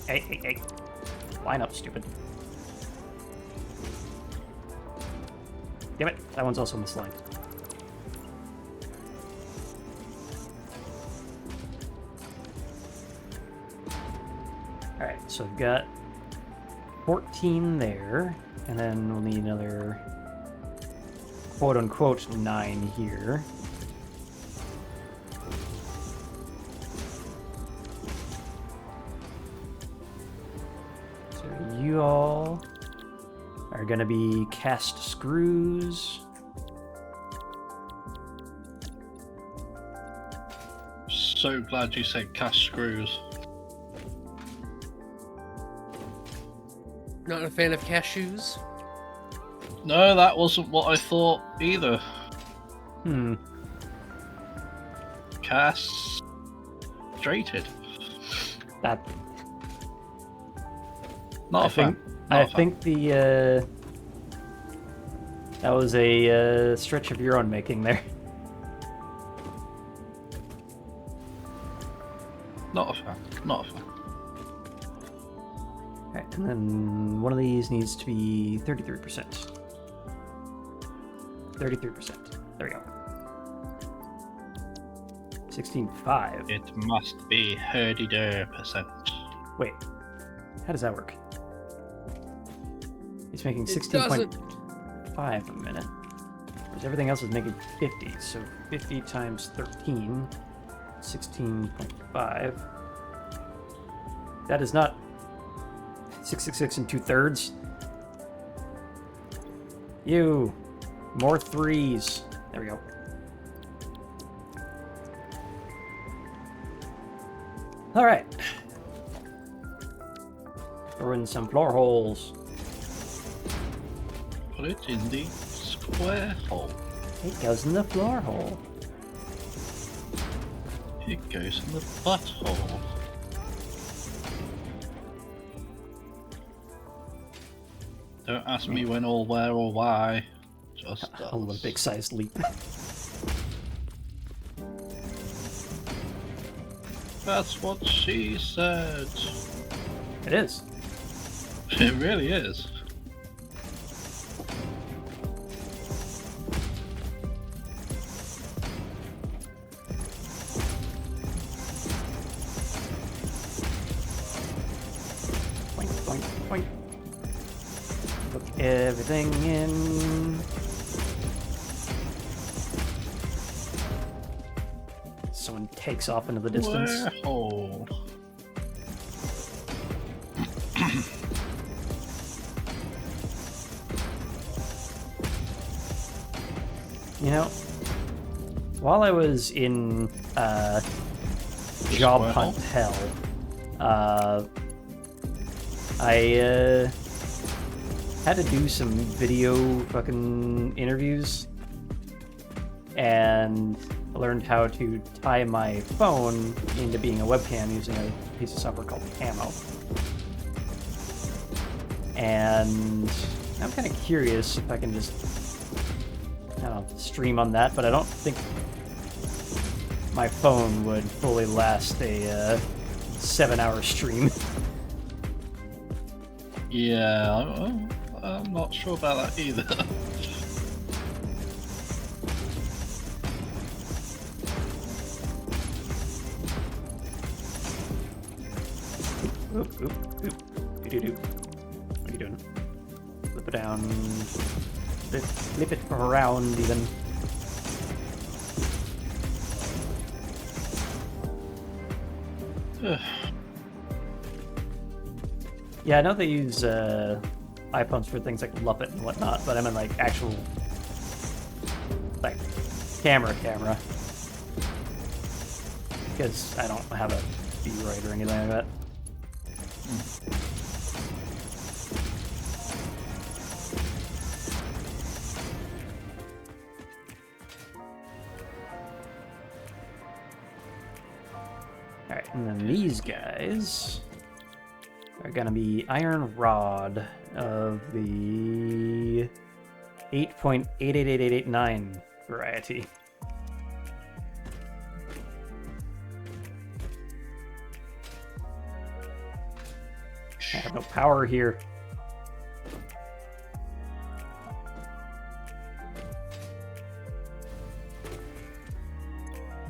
Hey. Line up, stupid. Damn it, that one's also misaligned. Alright, so we've got 14 there, and then we'll need another quote-unquote 9 here. You all are gonna be cast screws. So glad you said cast screws. Not a fan of cashews. No, that wasn't what I thought either. Castrated. That Not a fan. I think the that was a stretch of your own making there. Not a fan. Not a fan. Alright, and then one of these needs to be 33%. 33%. There we go. 16.5. It must be 30%. Wait, how does that work? He's making It 16.5 a minute. Whereas everything else is making 50. So 50 times 13, 16.5. That is not 666 and 2/3. You. More threes. There we go. All right. Throw in some floor holes. Put it in the square hole. It goes in the floor hole. It goes in the butthole. Don't ask me when or where or why. Just does. Olympic-sized leap. That's what she said. It is. It really is. Point, point, point. Put everything in. Someone takes off into the distance. Square hole. You know, while I was in job Square hunt hole? hell, I had to do some video fucking interviews, and I learned how to tie my phone into being a webcam using a piece of software called Camo. And I'm kind of curious if I can just, I don't know, stream on that, but I don't think my phone would fully last a 7-hour stream. Yeah, I'm not sure about that either. Oop, oop, oop. Doo-doo-doo. What are you doing? Flip it down. Flip it around, even. Yeah, I know they use eye pumps for things like Luppet and whatnot, but I mean like actual like camera. Because I don't have a V-Rite or anything like that. Alright, and then these guys are gonna be iron rod of the 8.888889 variety. I have no power here.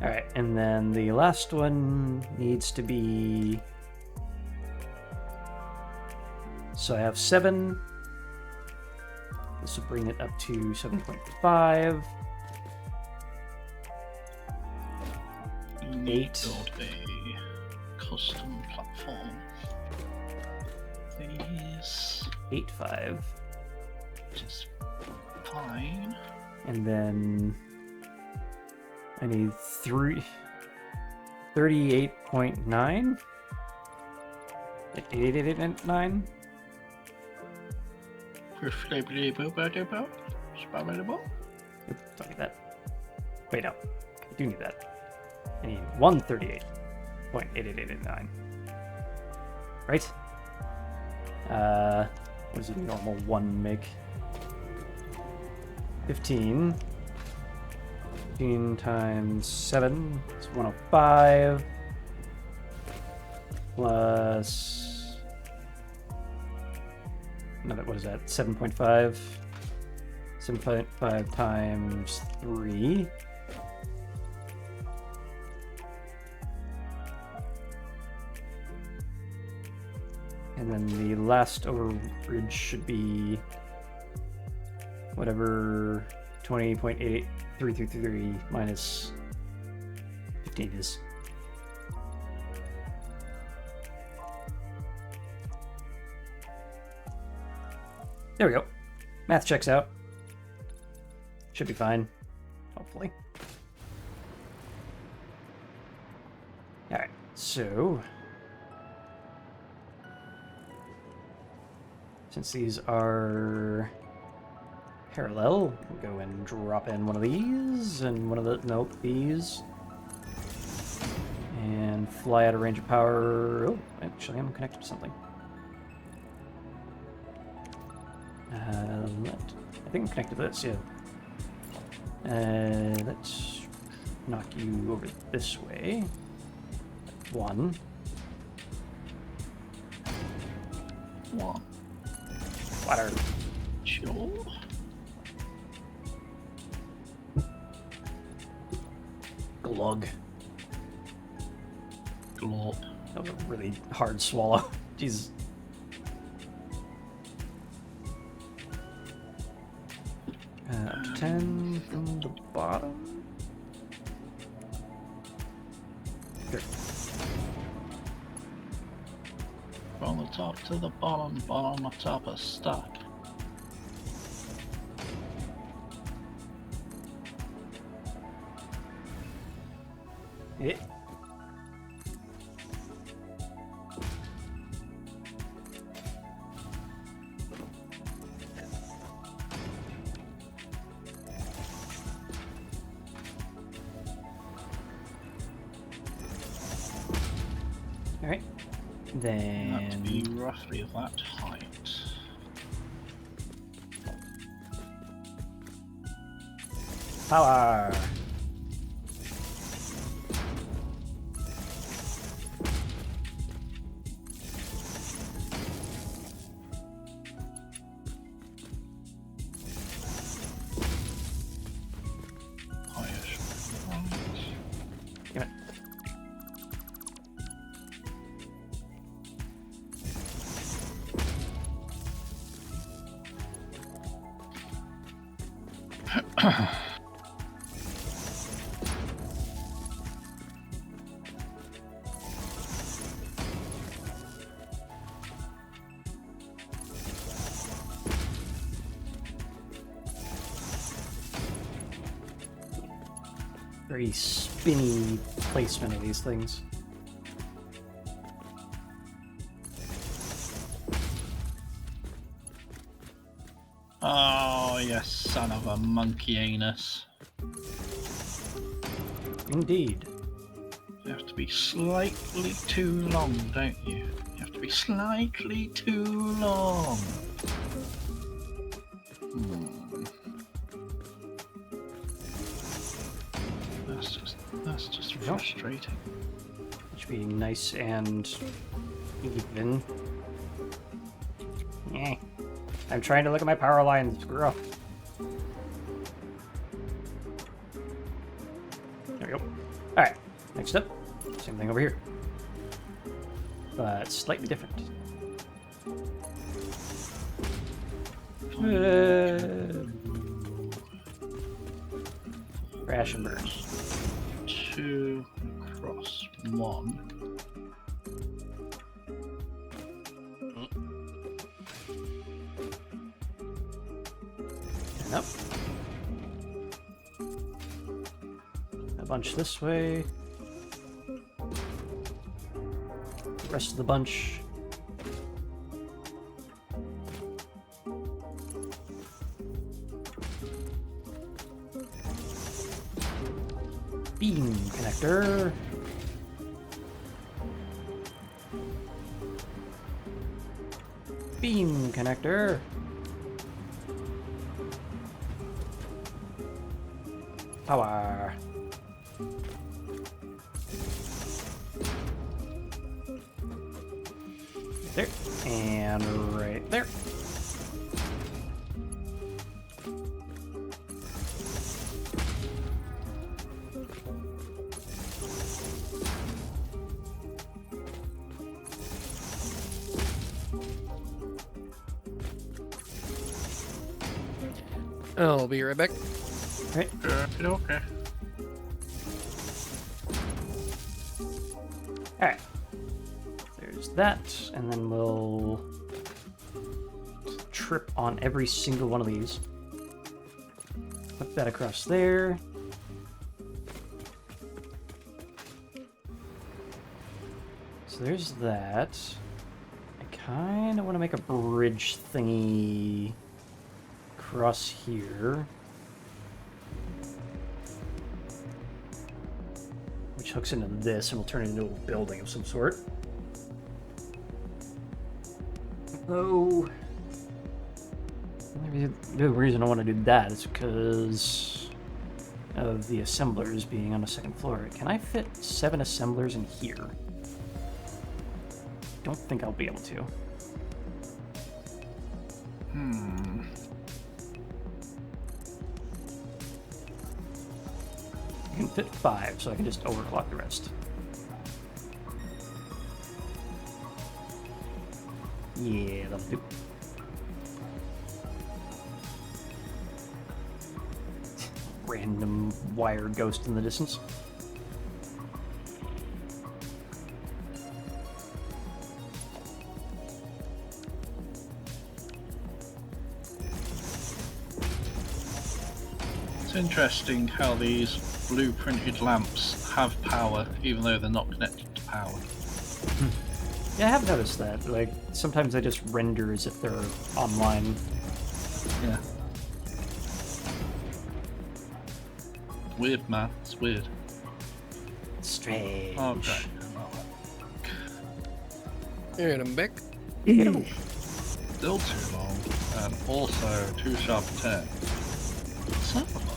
Alright, and then the last one needs to be... So I have 7. This will bring it up to 7.5. 8. Build a custom platform. These 8.5. just fine. And then I need 38.9. 8889. Yep, don't need that. Wait, no. I do need that. I need 138.8889. Right? What does a normal 1 make? 15. 15 times 7 is 105. Plus... Another, what is that? 7.5. 7.5 times 3. And then the last overage should be whatever 20.88333 minus 15 is. There we go. Math checks out. Should be fine. Hopefully. Alright, so... Since these are parallel, we'll go and drop in one of these, and one of the... Nope, these. And fly out of range of power... Oh, actually, I'm connected to something. I think I'm connected to this, yeah. Let's knock you over this way. 1. 1. Water. Sure. Glug. Glop. That was a really hard swallow. Jesus. Up to 10 from the bottom. Here. From the top to the bottom, bottom to top of stack. Yeah. Alright. That to be Then roughly that height. power. Damn it. Very spinny placement of these things. Oh, you son of a monkey anus. Indeed. You have to be slightly too long, don't you? You have to be slightly too long. That's just frustrating. Should be nice and even. Yeah. I'm trying to look at my power lines. Screw up. There we go. Alright. Next up. Same thing over here. But slightly different. Crash and burn. 2 across 1. Up. A bunch this way. The rest of the bunch. Beam connector. Beam connector. Power. There. And right there. I'll be right back. Right. Okay. Alright. There's that, and then we'll trip on every single one of these. Put that across there. So there's that. I kind of want to make a bridge thingy across here. Which hooks into this and will turn it into a building of some sort. Though, the reason I want to do that is because of the assemblers being on the second floor. Can I fit 7 assemblers in here? Don't think I'll be able to. I can fit 5, so I can just overclock the rest. Yeah, that'll do. Random wire ghost in the distance. It's interesting how these blue-printed lamps have power, even though they're not connected to power. Yeah, I have noticed that. Like, sometimes they just render as if they're online. Yeah. Weird, man. It's weird. Strange. Okay. And I'm back. Still too long, and also too sharp a turn. Son of a fuck.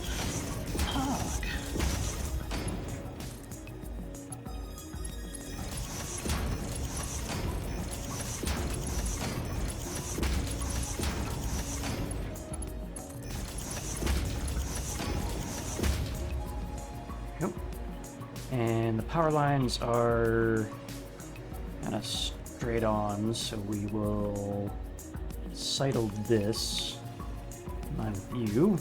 Yep. And the power lines are kind of straight on, so we will sidle this line of view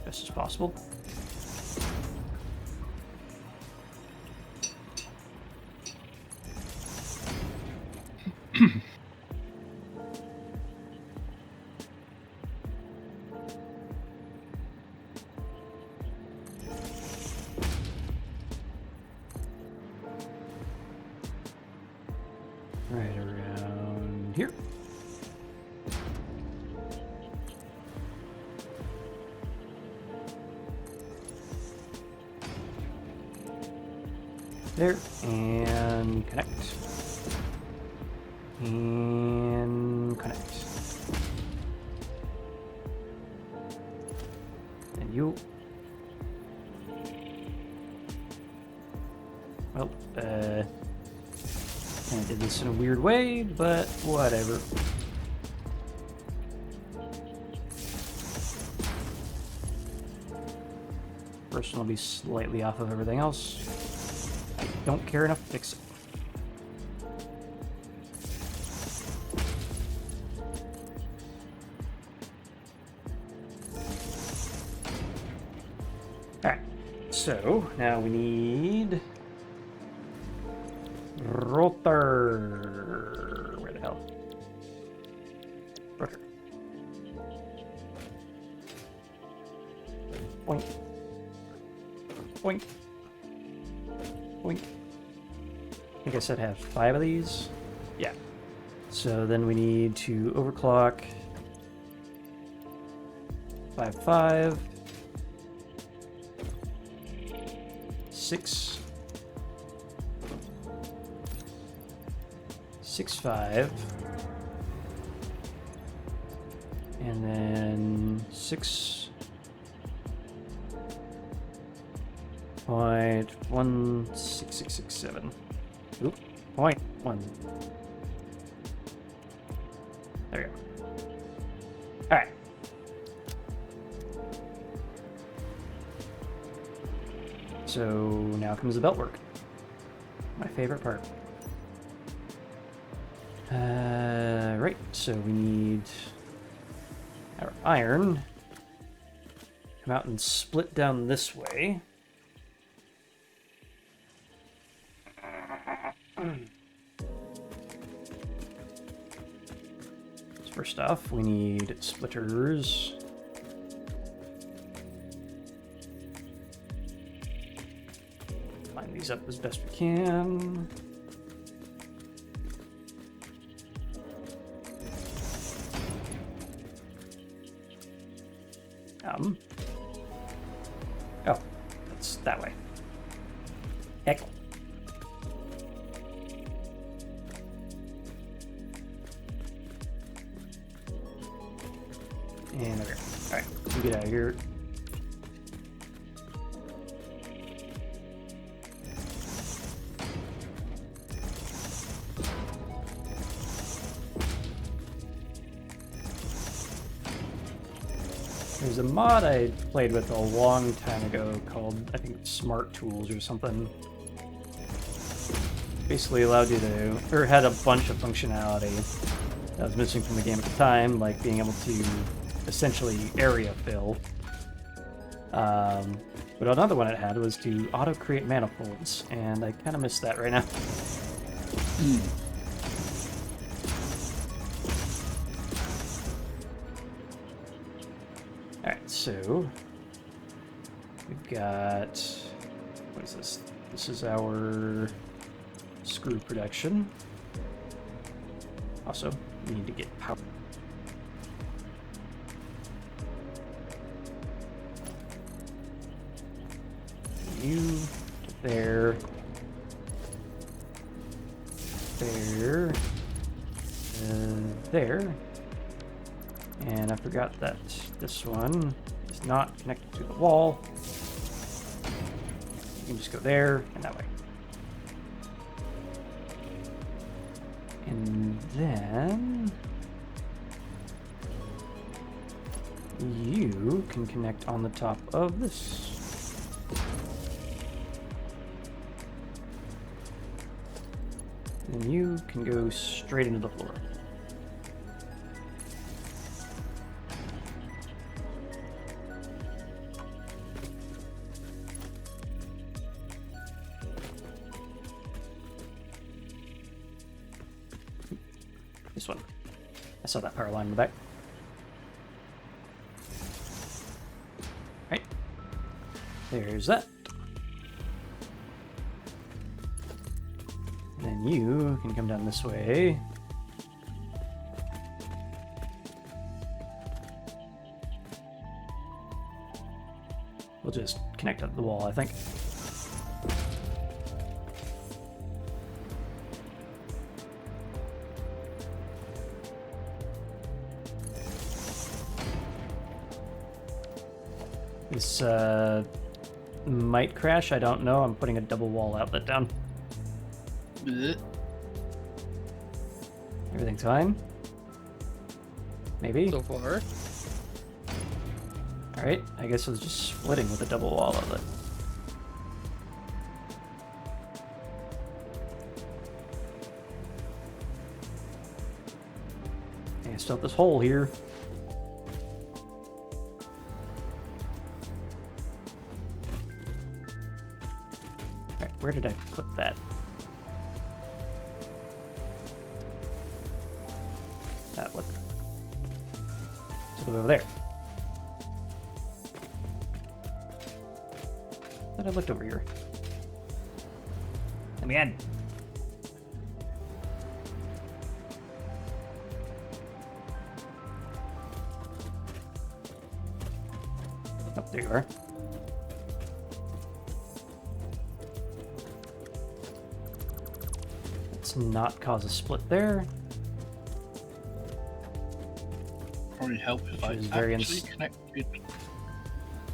best as possible. right around here. There, and connect. And connect. And you. Well, I did this in a weird way, but whatever. First one will be slightly off of everything else. I don't care enough to fix it. Alright, so now we need rotor. Where the hell? Rotor. Boink. Boink. Boink. I think I said have 5 of these. Yeah. So then we need to overclock 5, 6, 6, 5, and then 6.16667. Oop, 0.1. There we go. Alright. So now comes the belt work. My favorite part. Right, so we need our iron. Come out and split down this way. So first off, we need splitters. Line these up as best we can. Oh, that's that way. Heck. And there we go. Alright, we get out of here. There's a mod I played with a long time ago called, I think, Smart Tools or something. Basically allowed you to, or had a bunch of functionality that was missing from the game at the time, like being able to essentially area fill. But another one it had was to auto-create manifolds, and I kind of miss that right now. Alright, so we've got, what is this? This is our screw production. Also, we need to get power. You get there. There. There. And I forgot that this one is not connected to the wall. You can just go there and that way. And then you can connect on the top of this. And you can go straight into the floor. This one. I saw that power line in the back. Right. There's that. And then then you can come down this way. We'll just connect up to the wall, I think. This might crash, I don't know. I'm putting a double wall outlet down. Blech. Everything's fine? Maybe? So far. Alright, I guess I was just splitting with a double wall outlet. I still have this hole here. Alright, where did I put that? What? It's over there. Thought I looked over here. Let me in. Oh, there you are. Let's not cause a split there. Probably help if I Which is very actually connected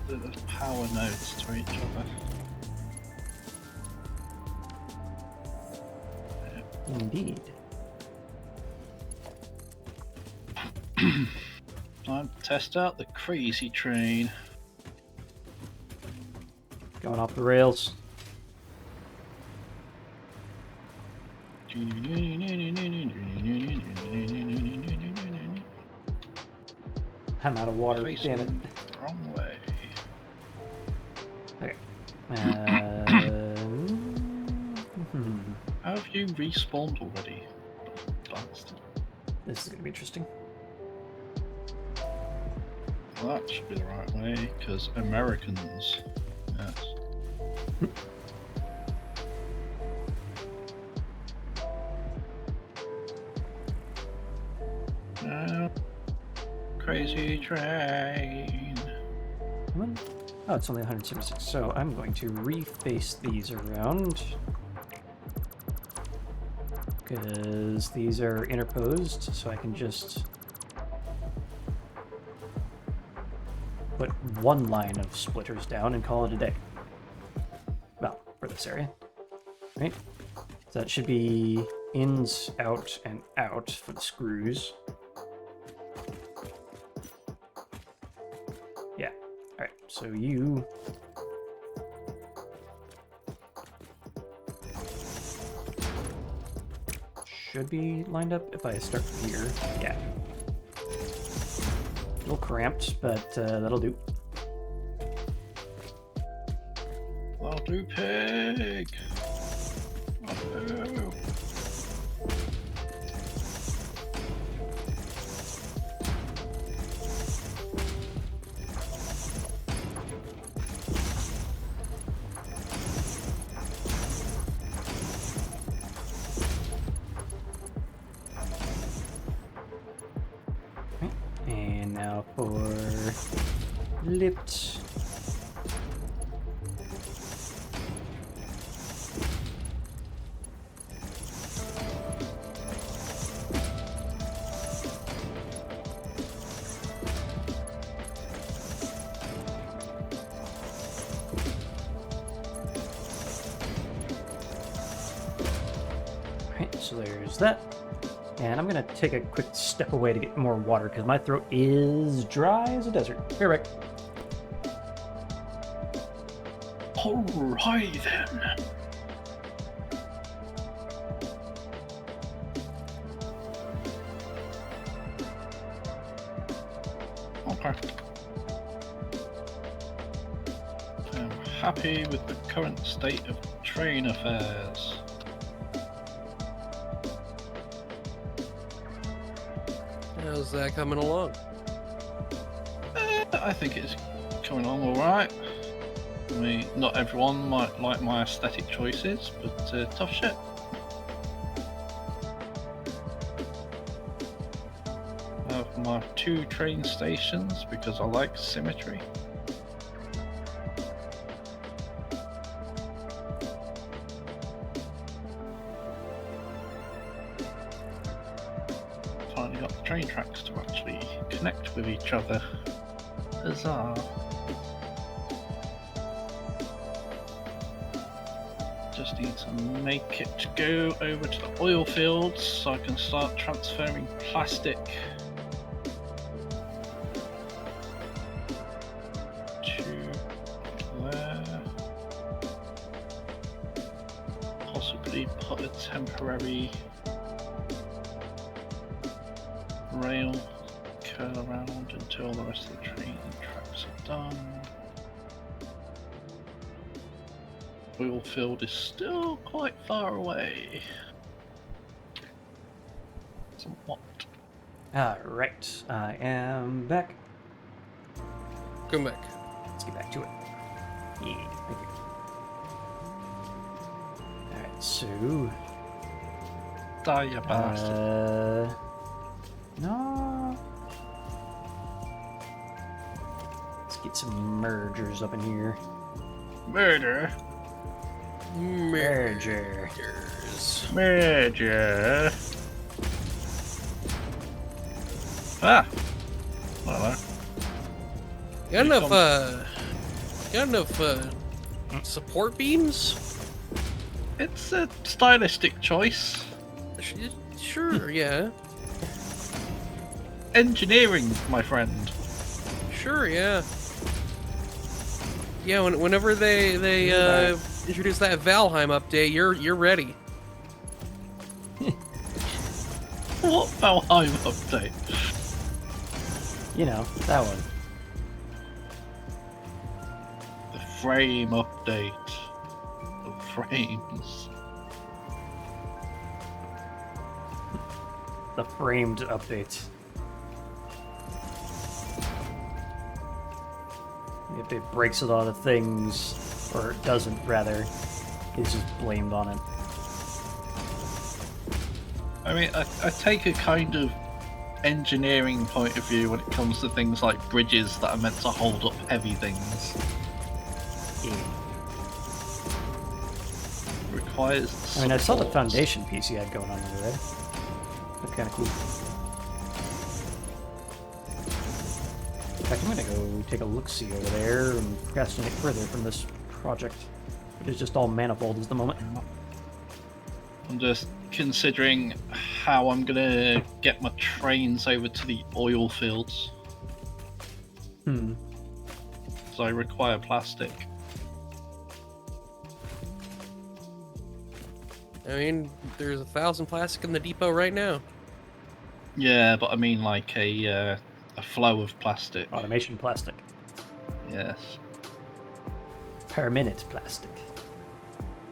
the power nodes to each other. Indeed. Time to test out the crazy train. Going off the rails. I'm out of water, Facing damn it. wrong way. Okay. How have you respawned already? Bastard. This is going to be interesting. Well, that should be the right way, because Americans. Yes. Crazy train. Come on. Oh, it's only 176. So I'm going to reface these around. Because these are interposed, so I can just put one line of splitters down and call it a day. Well, for this area. Right? So that should be ins, out, and out for the screws. Yeah. Alright, so you... should be lined up if I start from here. Yeah. A little cramped, but that'll do. I'll do pig. Oh, no. Right. And now for lift. Right, so there's that. And I'm gonna take a quick step away to get more water because my throat is dry as a desert. Here, Rick. Alright then. Okay. I'm happy with the current state of train affairs. How's that coming along? I think it's coming along alright. I mean, not everyone might like my aesthetic choices, but tough shit. my 2 train stations because I like symmetry. Finally got the train tracks to actually connect with each other. Huzzah! Just need to make it go over to the oil fields so I can start transferring plastic to there. Possibly put a temporary rail curl around until the rest of the train tracks are done. Oil field is still quite far away. Somewhat. Alright, I am back. Come back. Let's get back to it. Yeah, thank you. Alright, so... Die, you bastard. No. Let's get some mergers up in here. Murder. Merger. Merger. Ah. Well, Got enough support beams? it's a stylistic choice. Sure, yeah. Engineering, my friend. Sure, yeah. Yeah, whenever they introduce that Valheim update, you're ready. What Valheim update? You know, that one. The frame update. The frames. The framed update. If it breaks a lot of things, or it doesn't, rather, it's just blamed on it. I mean, I take a kind of engineering point of view when it comes to things like bridges that are meant to hold up heavy things. Requires. I mean, I saw the support. foundation piece you had going on over there. Looked kind of cool. In fact, I'm gonna go take a look-see over there and procrastinate further from this project. It is just all manifolds at the moment. I'm just considering how I'm gonna get my trains over to the oil fields. So I require plastic. I mean, there's 1,000 plastic in the depot right now. Yeah, but I mean like a flow of plastic. Automation plastic. Yes. Per minute plastic.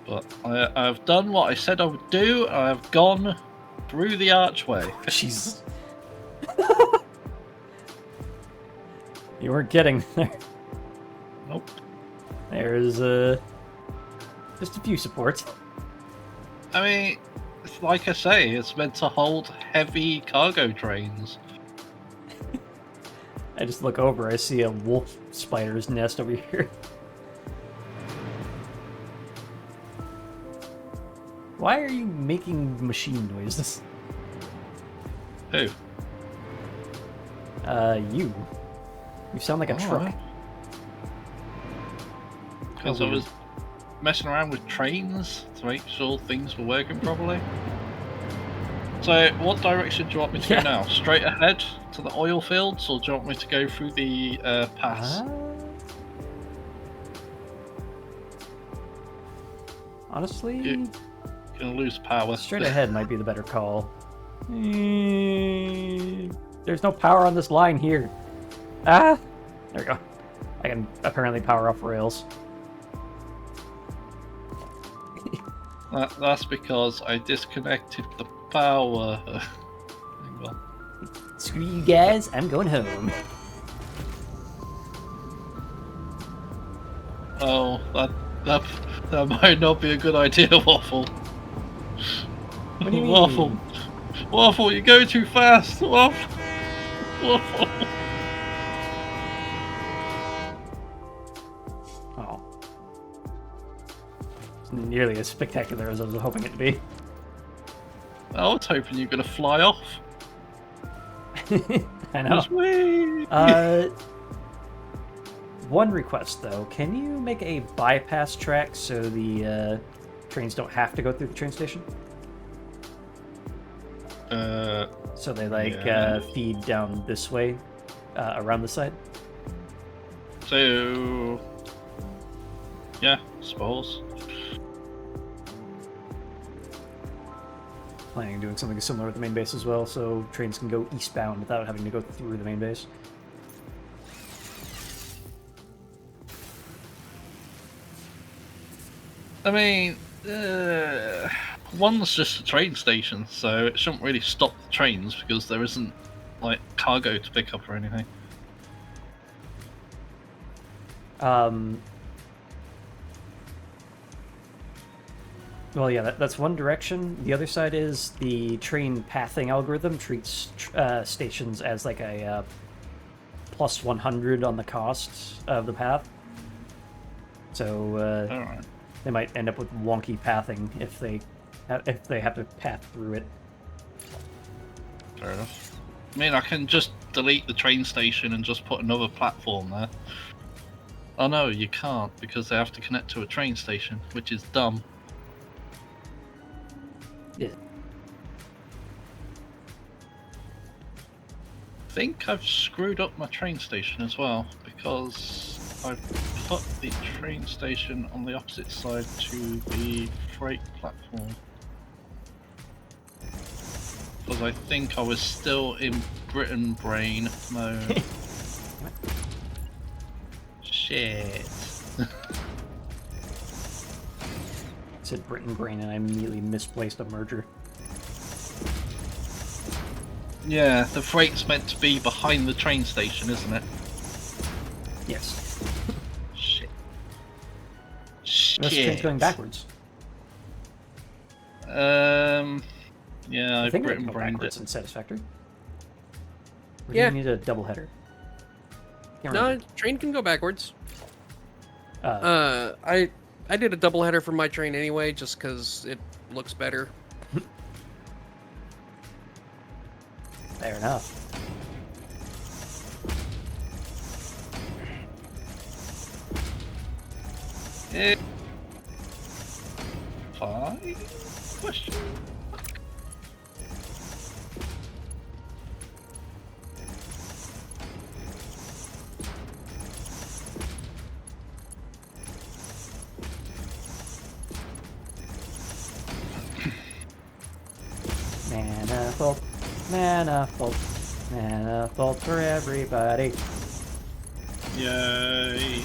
But I've done what I said I would do. I've gone through the archway. Jeez. You weren't getting there. Nope. There's just a few supports. I mean, it's like I say, it's meant to hold heavy cargo trains. I just look over, I see a wolf spider's nest over here. Why are you making machine noises? Who? You. You sound like a truck. Because I was messing around with trains to make sure things were working properly. So, what direction do you want me to go now? Straight ahead to the oil fields, or do you want me to go through the pass? Honestly, You're gonna lose power. straight ahead might be the better call. There's no power on this line here. Ah! There we go. I can apparently power off rails. That's because I disconnected the power. Well, Screw you guys, I'm going home. oh, that might not be a good idea, Waffle. What do you mean? Waffle, you go too fast. Waffle. Oh. It's nearly as spectacular as I was hoping it to be. I was hoping you were going to fly off. I know. Just whee! One request though, can you make a bypass track so the trains don't have to go through the train station? So they yeah. feed down this way, around the side. So, yeah, suppose. Planning on doing something similar with the main base as well, so trains can go eastbound without having to go through the main base. I mean, one's just a train station, so it shouldn't really stop the trains because there isn't like cargo to pick up or anything. Well, yeah, that's one direction. The other side is the train pathing algorithm treats stations as like a plus 100 on the cost of the path. So Alright. they might end up with wonky pathing if they have to path through it. Fair enough. I mean, I can just delete the train station and just put another platform there. Oh no, you can't, because they have to connect to a train station, which is dumb. Yeah. I think I've screwed up my train station as well, because I've put the train station on the opposite side to the freight platform. Because I think I was still in Britain brain mode. Shit. I said Britain Brain and I immediately misplaced a merger. Yeah, the freight's meant to be behind the train station, isn't it? Yes. Shit. This train's going backwards. Yeah, I I've think they Britain go brained backwards it. in Satisfactory. Or Yeah. do you need a double header? Can't No, remember. train can go backwards. Uh, I did a double header for my train anyway, just because it looks better. Fair enough. Five? Question? Manifold, manifold, manifold for everybody. Yay.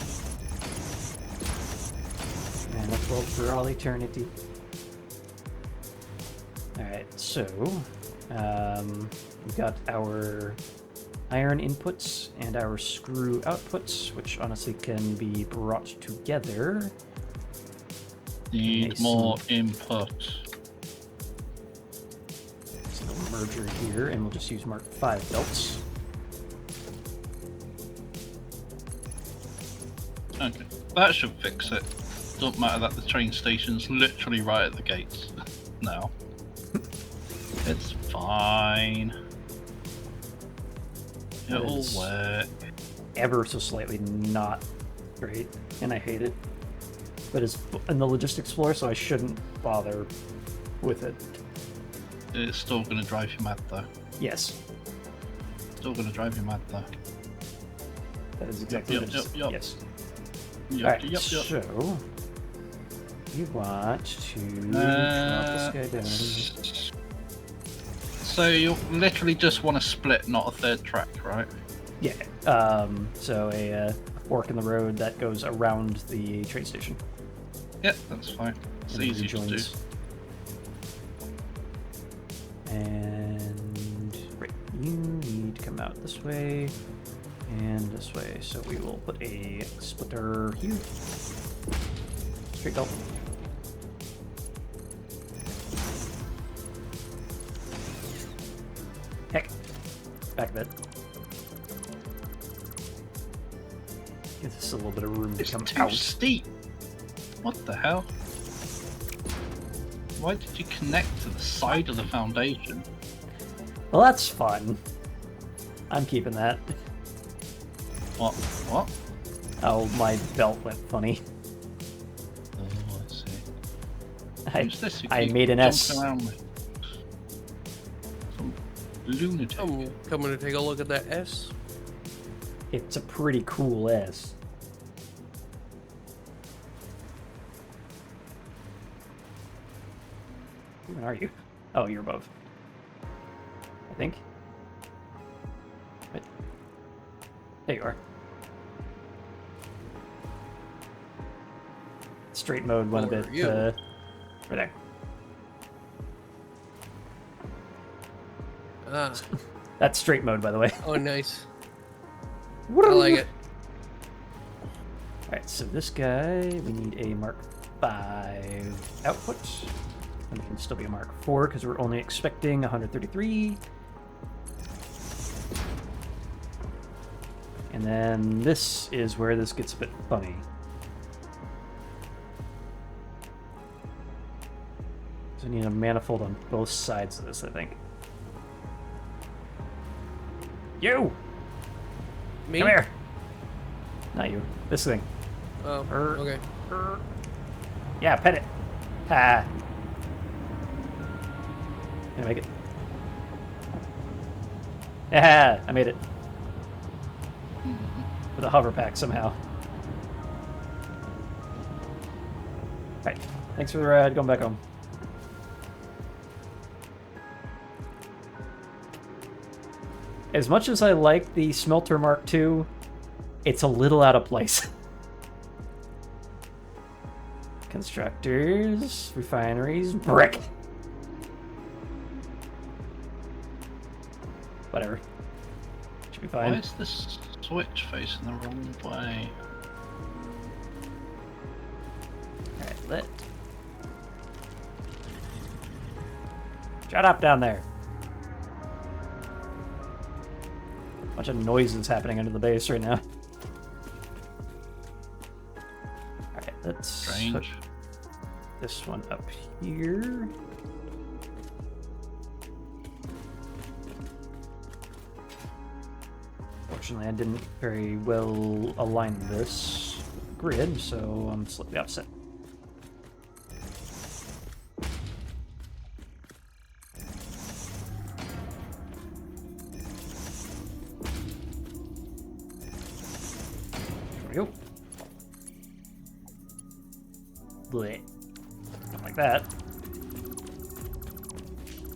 Manifold for all eternity. Alright, so we've got our iron inputs and our screw outputs, which honestly can be brought together. Need Nice. more input. So we'll merger here, and we'll just use Mark 5 belts. Okay, that should fix it. Don't matter that the train station's literally right at the gates now. It's fine. It'll Is- work. Ever so slightly not great, and I hate it. But it's in the logistics floor, so I shouldn't bother with it. It's still gonna drive you mad though. Yes, Still gonna drive you mad though. that is exactly Yep, what it is. yep. Yes. Yup, Alright, yup, yup. so you want to drop this guy down. So you literally just want to split, not a third track, right? Yeah. So a fork in the road that goes around the train station. Yep, that's fine. It's and then easy to do. rejoins. And right, you need to come out this way and this way. So we will put a splitter here. Straight belt. Heck. Back a bit. Gives us a little bit of room to It's come too out. steep. What the hell? Why did you connect to the side of the foundation? Well, that's fun. I'm keeping that. What? What? Oh, my belt went funny. Oh, I see. I, Who's this? Who I keeps made an S. jumping around me? Some lunatic. I'm coming to take a look at that S. It's a pretty cool S. Where are you? Oh, you're above. I think. Wait. There you are. Straight mode went a Where bit. are you? Right there. Ah, That's straight mode, by the way. oh, nice. I like it. Alright, so this guy, we need a Mark 5 output. And it can still be a Mark 4 because we're only expecting 133. And then this is where this gets a bit funny. So we need a manifold on both sides of this, I think. You! Me? Come here! Not you. This thing. Oh, Er. okay. Yeah, pet it. Ha. Can I make it? Yeah, I made it. With a hover pack somehow. Alright, thanks for the ride. Going back home. As much as I like the Smelter Mark II, it's a little out of place. Constructors, refineries, brick. Whatever. Should be Why fine. is this switch facing the wrong way? Alright, lit. Shut up down there. Bunch of noises happening under the base right now. Alright, let's hook Strange. this one up here. Fortunately, I didn't very well align this grid, so I'm slightly upset. There we go. Blech. Not like that.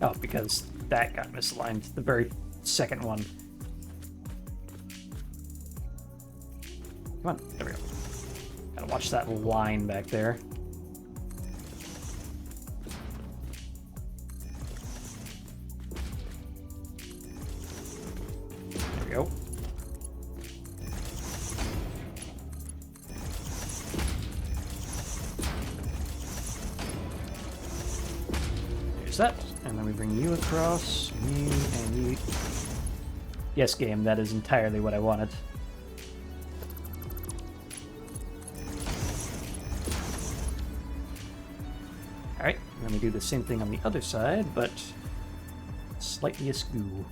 Oh, because that got misaligned. The very second one. Come on, there we go. Gotta watch that line back there. There we go. There's that. And then we bring you across, you and you. Yes, game, that is entirely what I wanted. Alright, and then we do the same thing on the other side, but slightly askew.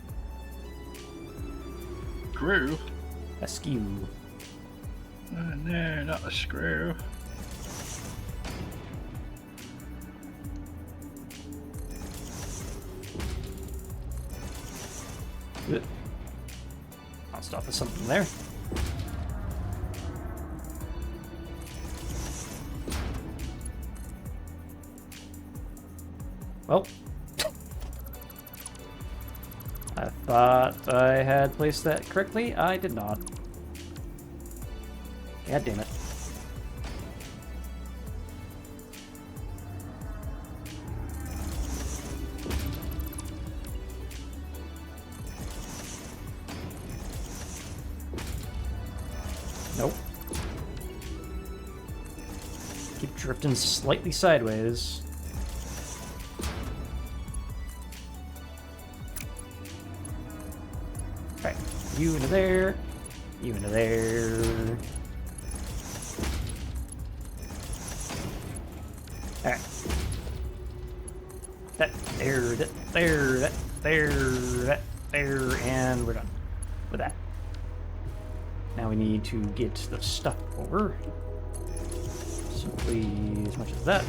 Screw? Askew. Oh, no, not a screw. Good. I'll stop with something there. Well, I thought I had placed that correctly. I did not. God damn it. Nope. Keep drifting slightly sideways. Right, you into there, you into there. there, that, there, and we're done with that. Now we need to get the stuff over. Simply as much as that.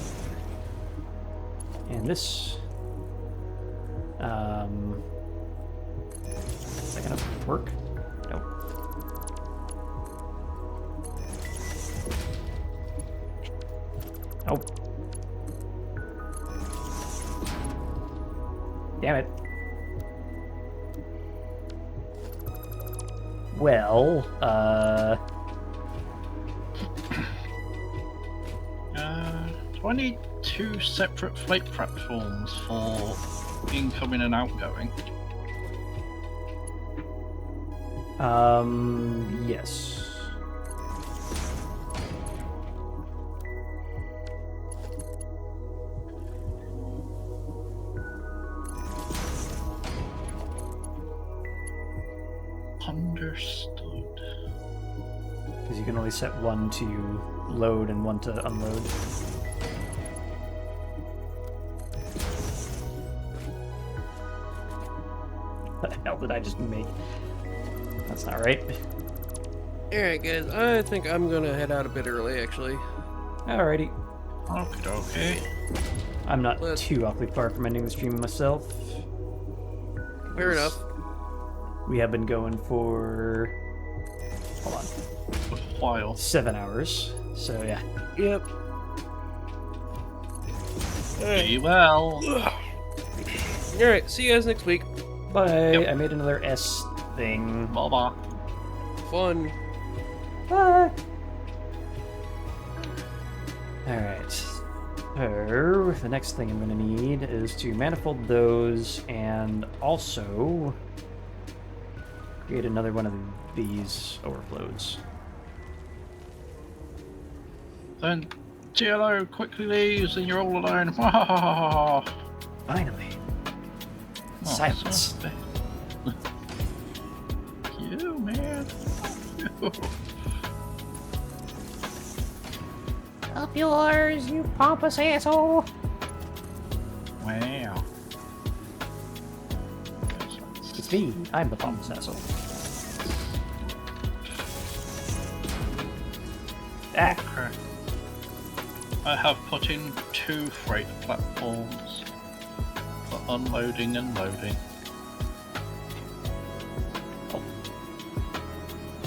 And this. Is that gonna work? Nope. Oh. Damn it. Well, do I need 2 separate freight platforms for incoming and outgoing? Yes. Understood. Because you can only set one to load and one to unload. What the hell did I just make? That's not right. Alright, guys, I think I'm gonna head out a bit early, actually. Alrighty. Okay. I'm not Let's- too awfully far from ending the stream myself. Fair enough. We have been going for... Hold on. A while. 7 hours. So, yeah. Yep. Be well. Alright, see you guys next week. Bye. Yep. I made another S thing. Bye-bye. Fun. Bye. Alright. So, the next thing I'm going to need is to manifold those and also create another one of these overflows. Then GLO quickly leaves and you're all alone. Finally. Oh, Silence. so- You, man. Up yours, you pompous asshole. Wow. It's me. I'm the pompous asshole. Ah. Okay. I have put in 2 freight platforms for unloading and loading.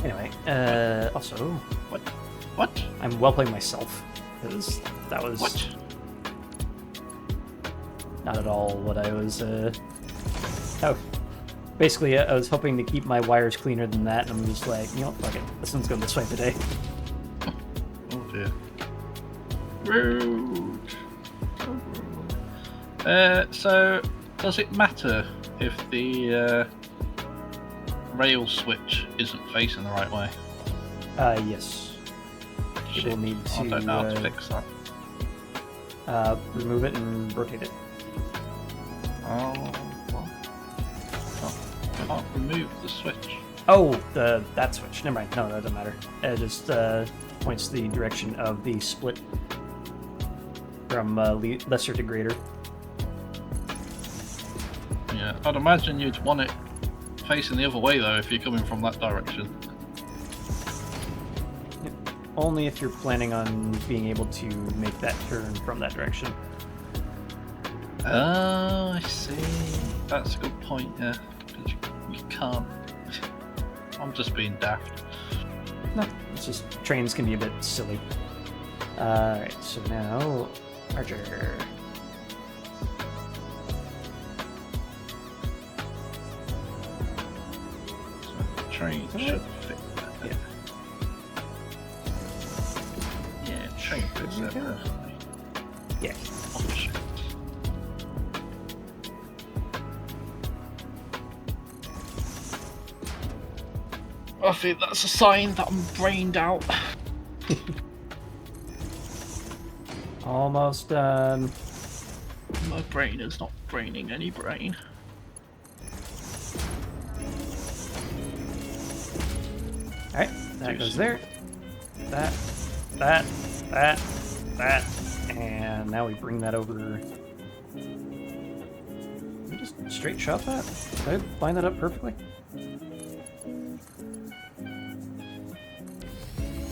Anyway, also, What? I'm well playing myself. Because that was What? not at all what I was, oh. Basically, I was hoping to keep my wires cleaner than that, and I'm just like, you know, fuck it. This one's going this way today. Oh dear. Rude. So rude. So, does it matter if the rail switch isn't facing the right way? Yes. You will Shit, need I don't know how to to fix that. remove it and rotate it. Oh, what? Oh, can't remove the switch. Oh, that switch. Never mind. No, that doesn't matter. It just points the direction of the split from lesser to greater. Yeah, I'd imagine you'd want it facing the other way though if you're coming from that direction. Only if you're planning on being able to make that turn from that direction. Oh, I see. That's a good point, yeah. 'Cause you can't. I'm just being daft. No, it's just trains can be a bit silly. Alright, so now Archer. So the train should fit that. Yeah. Yeah, train fits that perfectly. Yeah. Oh shit. I think that's a sign that I'm brained out. Almost done. My brain is not braining any brain. Alright, that Juicy. goes there. That, and now we bring that over just straight shot that? Did I line that up perfectly?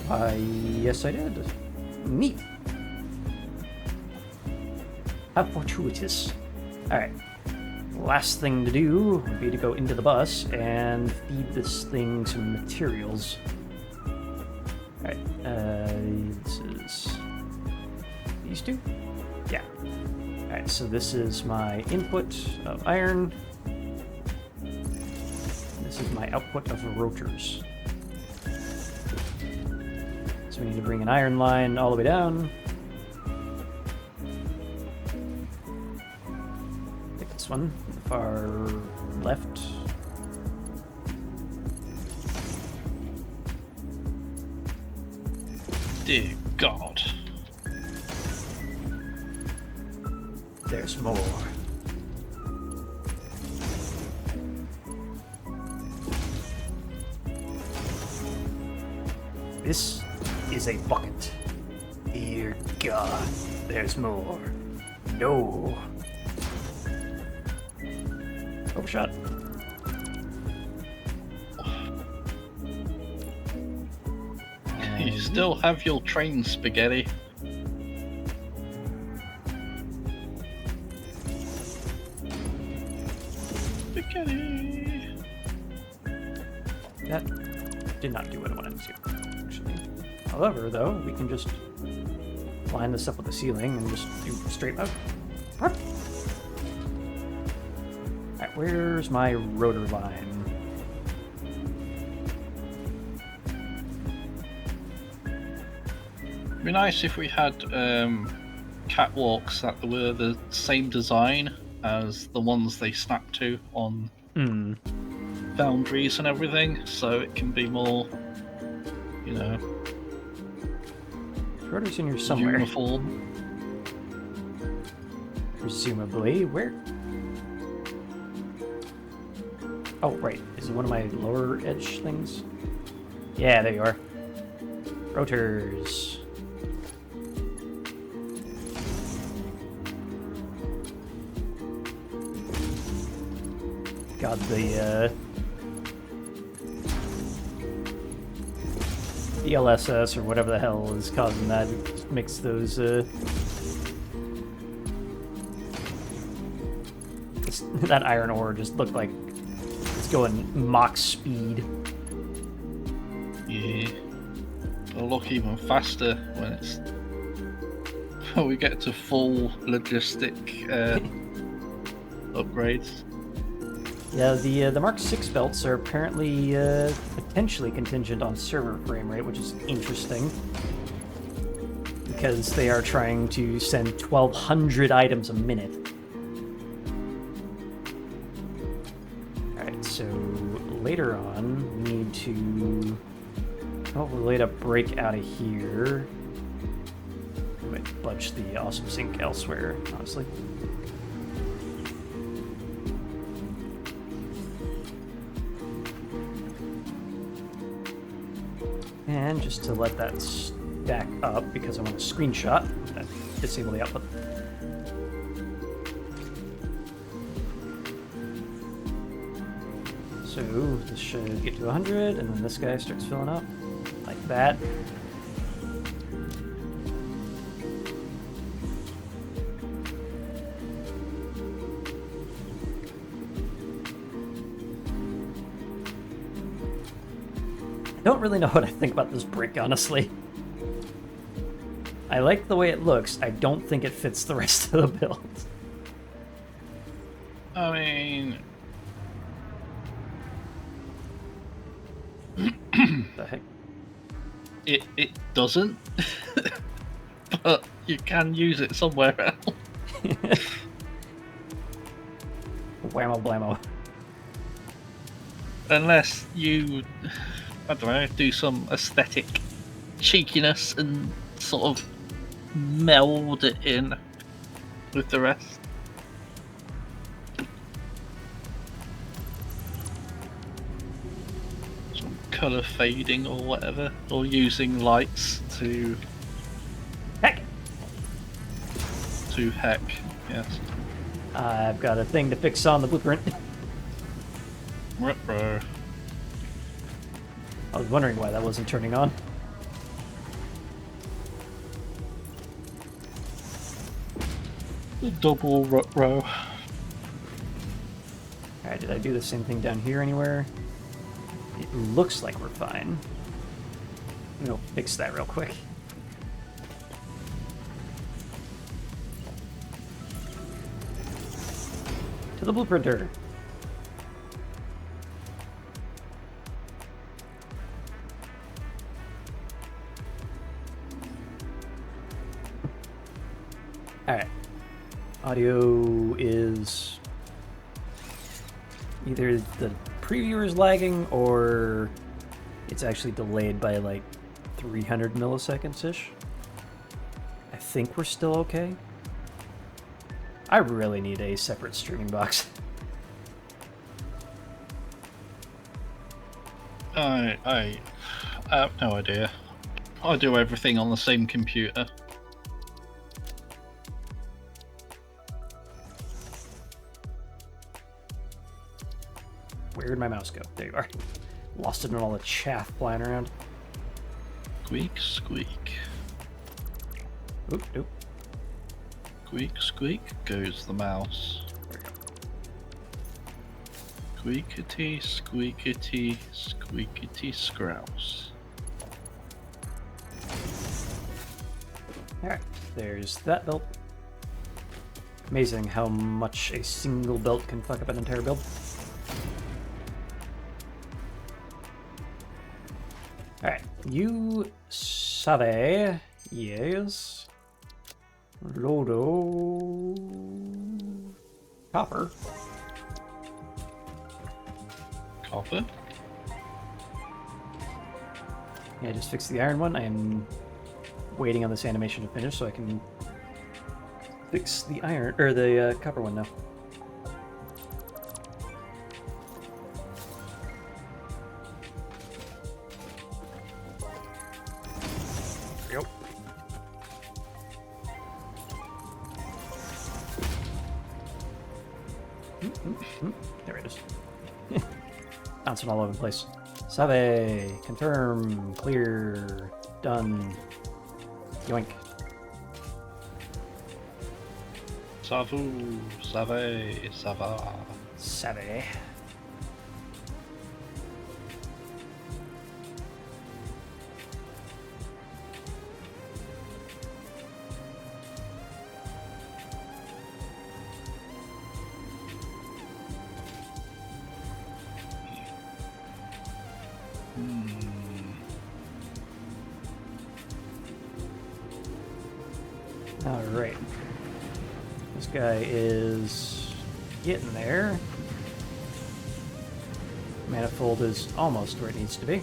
Yes I did. Neat. How fortuitous. Alright. Last thing to do would be to go into the bus and feed this thing some materials. Alright, this is these two? Yeah. Alright, so this is my input of iron. This is my output of rotors. So we need to bring an iron line all the way down. Pick this one, the far left. Dear God. There's more. This is a bucket. Dear God, there's more. No. Overshot. You still have your train spaghetti. Spaghetti. That did not do what I wanted to, actually. However, though, we can just line this up with the ceiling and just do straight up. Alright, where's my rotor line? It'd be nice if we had catwalks that were the same design as the ones they snap to on boundaries and everything, so it can be more, you know, Rotor's in here somewhere. uniform. Presumably. Where? Oh, right. Is it one of my lower edge things? Yeah, there you are. Rotors. God, the LSS or whatever the hell is causing that. It just makes those that iron ore just look like it's going Mach speed. Yeah. It'll look even faster when it's when we get to full logistic upgrades. Yeah, the Mark 6 belts are apparently potentially contingent on server frame rate, which is interesting. Because they are trying to send 1,200 items a minute. Alright, so later on, we need to hopefully to break out of here. I might budge the awesome sink elsewhere, honestly. And just to let that stack up, because I want a screenshot, disable the output. So this should get to 100, and then this guy starts filling up, like that. I don't really know what I think about this brick, honestly. I like the way it looks. I don't think it fits the rest of the build. I mean, The heck? it doesn't, but you can use it somewhere else. Whammo blammo. Unless you, I don't know, do some aesthetic cheekiness and sort of meld it in with the rest. Some colour fading or whatever, or using lights to Heck! heck, yes. I've got a thing to fix on the blueprint. Ruh-roh. I was wondering why that wasn't turning on. Double ruh-roh. Alright, did I do the same thing down here anywhere? It looks like we're fine. I'm gonna fix that real quick. To the blueprinter. Alright. Audio is either the previewer is lagging or it's actually delayed by like 300 milliseconds-ish. I think we're still okay. I really need a separate streaming box. I have no idea. I do everything on the same computer. Where'd my mouse go? There you are. Lost it in all the chaff flying around. Squeak, squeak. Oop, oop. Squeak, squeak goes the mouse. There we go. Squeakity, squeakity, squeakity, scrouse. Alright, there's that belt. Amazing how much a single belt can fuck up an entire build. Alright, you save, yes. Lodo. Copper. Copper? Yeah, just fix the iron one. I am waiting on this animation to finish so I can fix the iron, or the copper one now. There we go. There it is. Bouncing all over the place. Save. Confirm. Clear. Done. Yoink. Savu, save, sava. Save. Alright. This guy is getting there. Manifold is almost where it needs to be.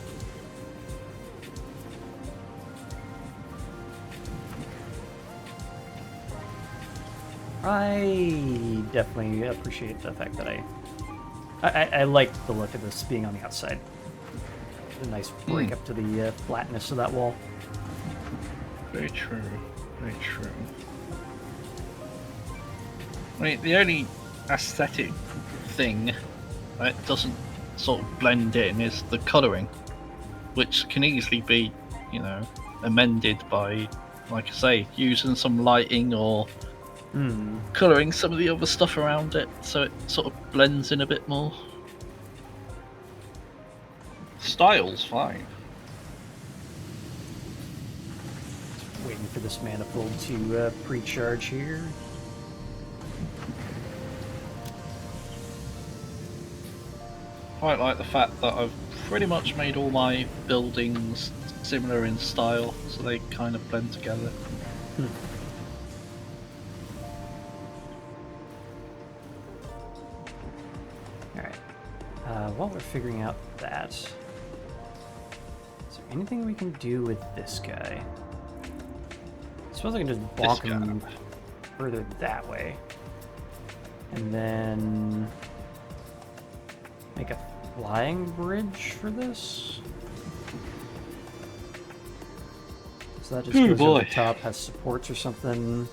I definitely appreciate the fact that I like the look of this being on the outside. A nice break up to the flatness of that wall. Very true. Very true. I mean, the only aesthetic thing that doesn't sort of blend in is the colouring, which can easily be, you know, amended by, like I say, using some lighting or colouring some of the other stuff around it so it sort of blends in a bit more. Style's fine. Waiting for this manifold to pre-charge here. Quite like the fact that I've pretty much made all my buildings similar in style, so they kind of blend together. Alright. While we're figuring out that, is there anything we can do with this guy? I suppose I can just bonk him further that way. And then make a flying bridge for this. So that just goes over the top, has supports or something.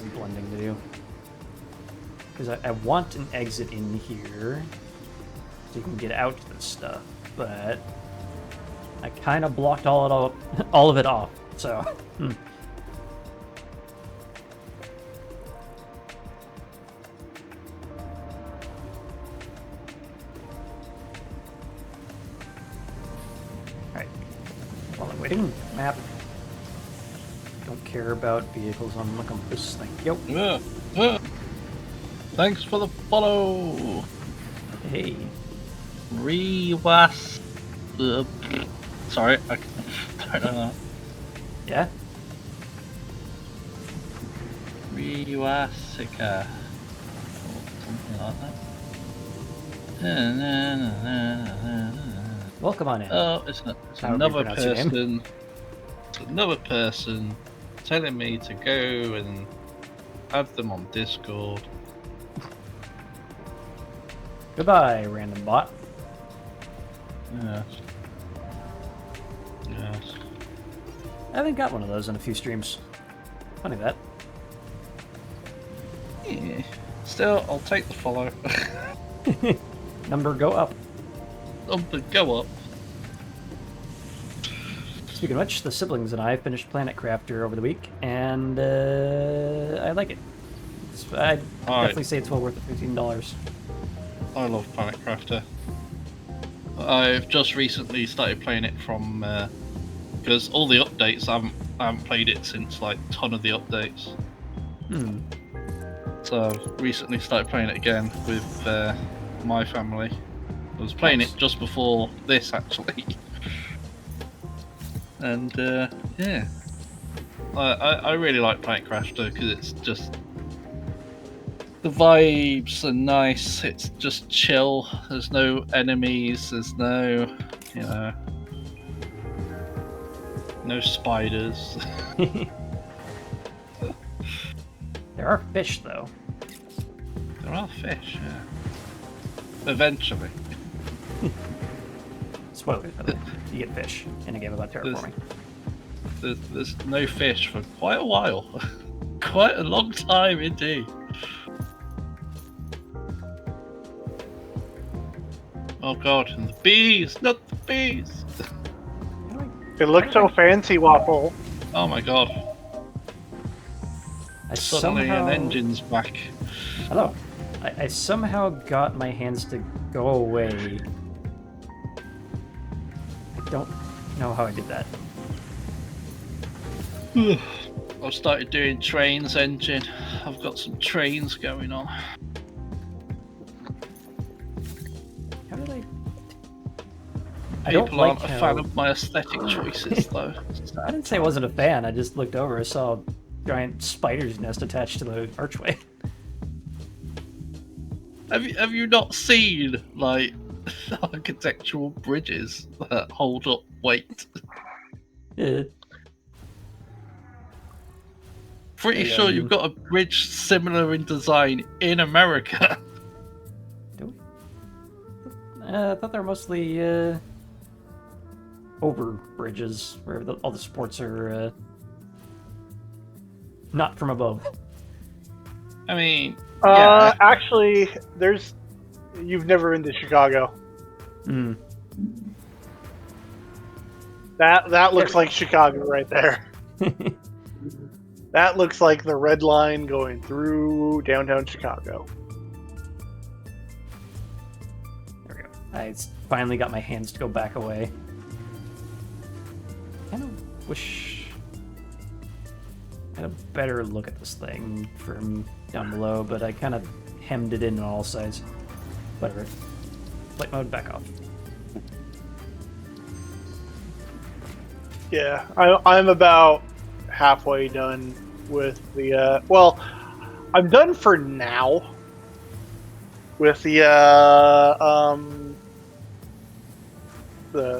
some blending to do. Because I want an exit in here so you can get out to this stuff, but I kind of blocked all of it off, so... Alright, while I'm waiting, map. Don't care about vehicles on the compass, thank you. Thanks for the follow. Hey. Rewas. Sorry, I don't know. Yeah? Rewasica. Something like that. Welcome on in. Oh, it's How would you another pronounce your name? person. It's another person telling me to go and add them on Discord. Goodbye, random bot. Yes. Yes. I haven't got one of those in a few streams. Funny that. Yeah. Still, I'll take the follow. Number go up. Go up. Speaking of which, the siblings and I finished Planet Crafter over the week, and I like it. I'd definitely say it's well worth the $15. I love Planet Crafter. I've just recently started playing it from because all the updates I haven't played it since like ton of the updates. So I've recently started playing it again with my family. I was playing it just before this actually, and yeah, I really like Planet Crafter because it's just. The vibes are nice, it's just chill, there's no enemies, there's no, you know, no spiders. There are fish, though. There are fish, yeah. Eventually. Spoilers, by the way. You get fish in a game about terraforming. There's no fish for quite a while. Quite a long time indeed. Oh god, and the bees! Not the bees! It looks so fancy, Waffle. Oh my god. I Suddenly somehow... an engine's back. Hello. I somehow got my hands to go away. I don't know how I did that. I've started doing trains engine. I've got some trains going on. How did I don't People like aren't a how... fan of my aesthetic choices, though. I didn't say I wasn't a fan. I just looked over and saw a giant spider's nest attached to the archway. Have you not seen like architectural bridges that hold up weight? Pretty sure you've got a bridge similar in design in America. I thought they were mostly over bridges where all the sports are not from above. I mean, actually, you've never been to Chicago. That looks like Chicago right there. That looks like the red line going through downtown Chicago. There we go. I finally got my hands to go back away. I kind of wish I had a better look at this thing from down below, but I kind of hemmed it in on all sides. Whatever. Flight mode, back off. Yeah, I'm about halfway done with the well, I'm done for now with the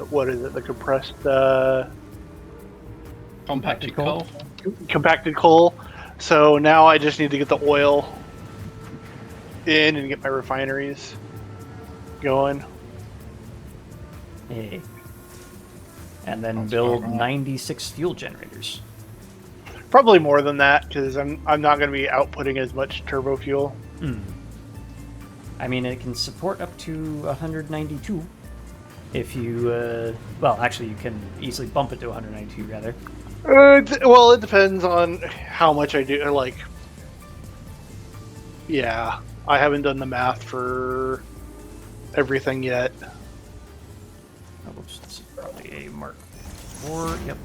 what is it, the compressed compacted coal. Compacted coal. So now I just need to get the oil in and get my refineries going. Hey. And then build 96 fuel generators. Probably more than that, because I'm not going to be outputting as much turbo fuel. I mean, it can support up to 192 if you, well, actually, you can easily bump it to 192, rather. Well, it depends on how much I do. Like, yeah, I haven't done the math for everything yet. Oh, whoops, this is probably a Mark 4, yep.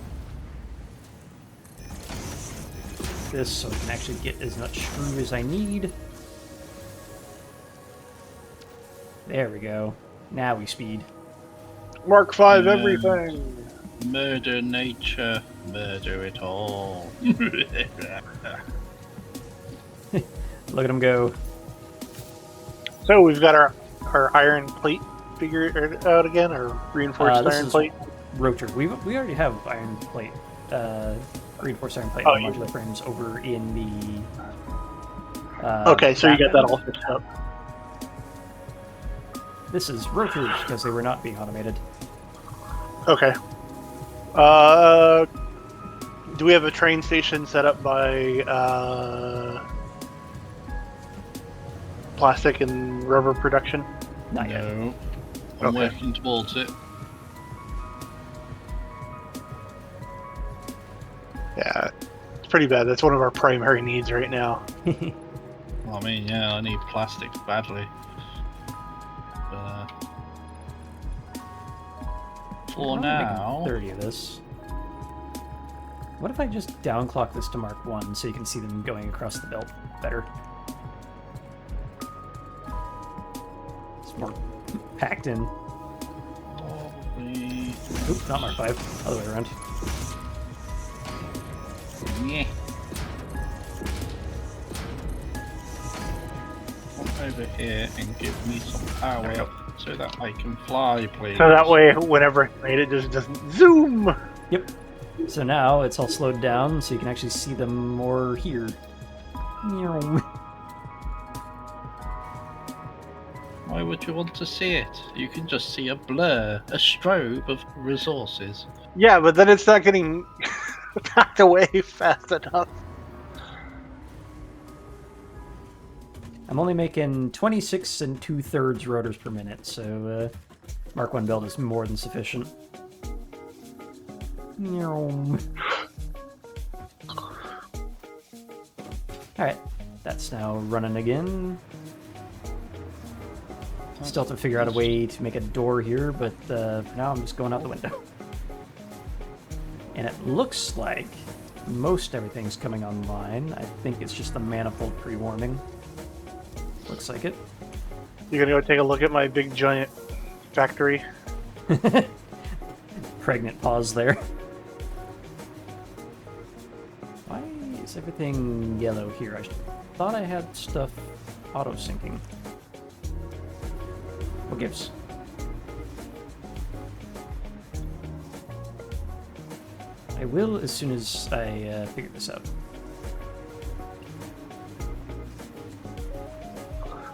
This so I can actually get as much screw as I need. There we go. Now we speed. Mark 5 everything. Murder nature, murder it all. Look at him go. So we've got our iron plate figured out again, or reinforced This iron is plate. Rotor. We already have iron plate, reinforced iron plate Oh, on you modular frames over in the. Okay, so you got that back all end. fixed up. This is rotors because they were not being automated. Okay. Do we have a train station set up by plastic and rubber production? Not yet. No. I'm Okay. working towards it. Yeah, it's pretty bad. That's one of our primary needs right now. I mean, yeah, I need plastics badly. But, for I'm only making now, 30 of this. What if I just downclock this to Mark 1 so you can see them going across the belt better? It's more packed in. probably, Oop, not Mark 5. Other way around. yeah. Come over here and give me some power so that I can fly, please. So that way, whenever it's made, it just doesn't zoom. Yep. So now it's all slowed down so you can actually see them more here. Why would you want to see it? You can just see a blur, a strobe of resources. Yeah, but then it's not getting packed away fast enough. I'm only making 26 and 2/3 rotors per minute, so Mark 1 build is more than sufficient. Alright, that's now running again. Still have to figure out a way to make a door here, but for now I'm just going out the window. And it looks like most everything's coming online. I think it's just the manifold pre-warming. Looks like it. You're gonna go take a look at my big giant factory. Pregnant pause there. Why is everything yellow here? I thought I had stuff auto-syncing. What gives? I will as soon as I figure this out.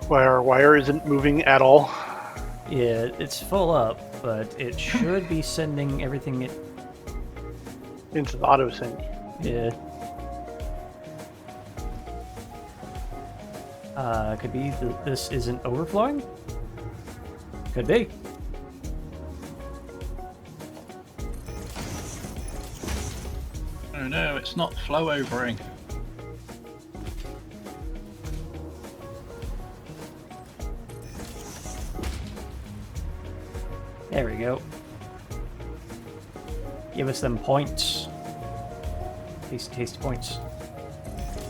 Why our wire isn't moving at all. Yeah, it's full up, but it should be sending everything it... Into the auto sync. Yeah. Could be that this isn't overflowing? Could be. Oh no, it's not flow overing. There we go. Give us them points. Tasty, tasty points.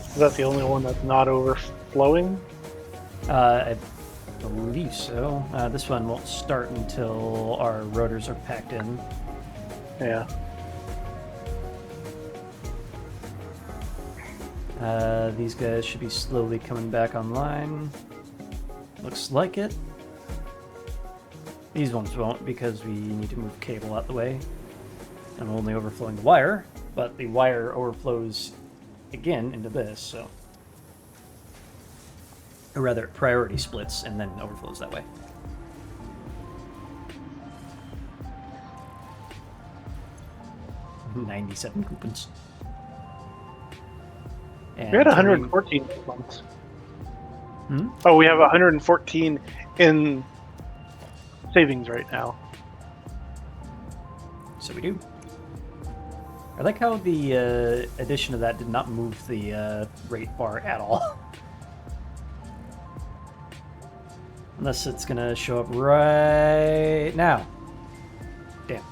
Is that the only one that's not overflowing? I believe so. This one won't start until our rotors are packed in. Yeah. These guys should be slowly coming back online. Looks like it. These ones won't because we need to move cable out the way. I'm only overflowing the wire, but the wire overflows again into this, so... Or rather, it priority splits and then overflows that way. $97 coupons. And We had carrying- 114 months. Hmm? Oh, we have 114 in savings right now. So we do. I like how the addition of that did not move the rate bar at all. Unless it's gonna show up right now. Damn.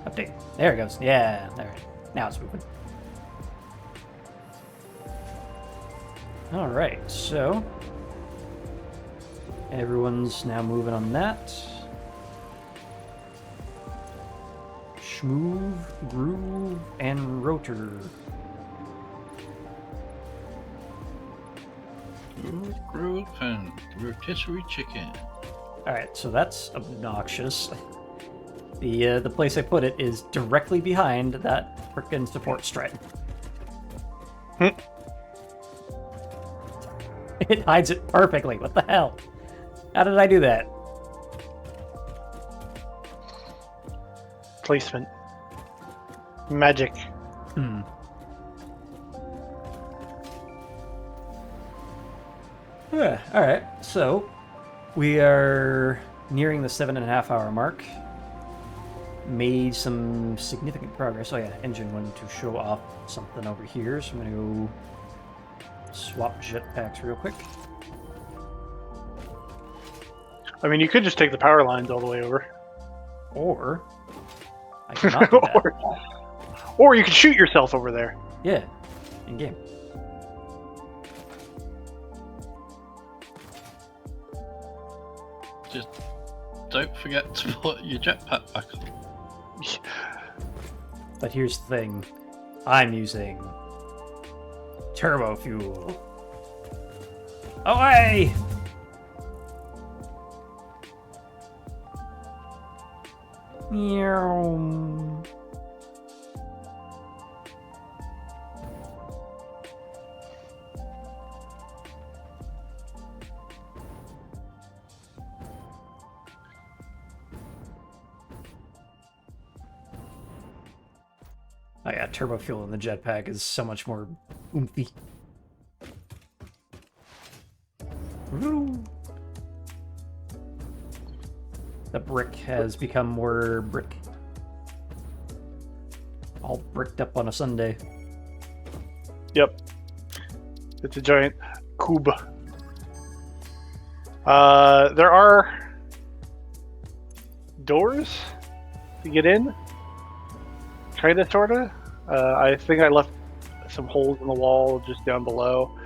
Update. There it goes. Yeah, there. Now it's moving. Alright, so everyone's now moving on that. Schmoove, groove, and rotor. Groove and rotisserie chicken. Alright, so that's obnoxious. The place I put it is directly behind that frickin' support strut. It hides it perfectly. What the hell? How did I do that? Placement. Magic. Yeah, alright, so we are nearing the 7.5 hour mark. Made some significant progress. Oh yeah, engine wanted to show off something over here, so I'm gonna go swap jetpacks real quick. I mean, you could just take the power lines all the way over. Or I cannot do that. Or you could shoot yourself over there. Yeah, in game. Just don't forget to put your jetpack back on. But here's the thing. I'm using turbo fuel. Away! Meow. Oh yeah, turbo fuel in the jetpack is so much more oomphy. Woo. The brick has become more brick. All bricked up on a Sunday. Yep. It's a giant cube. There are doors to get in. Kinda, sorta. I think I left some holes in the wall just down below.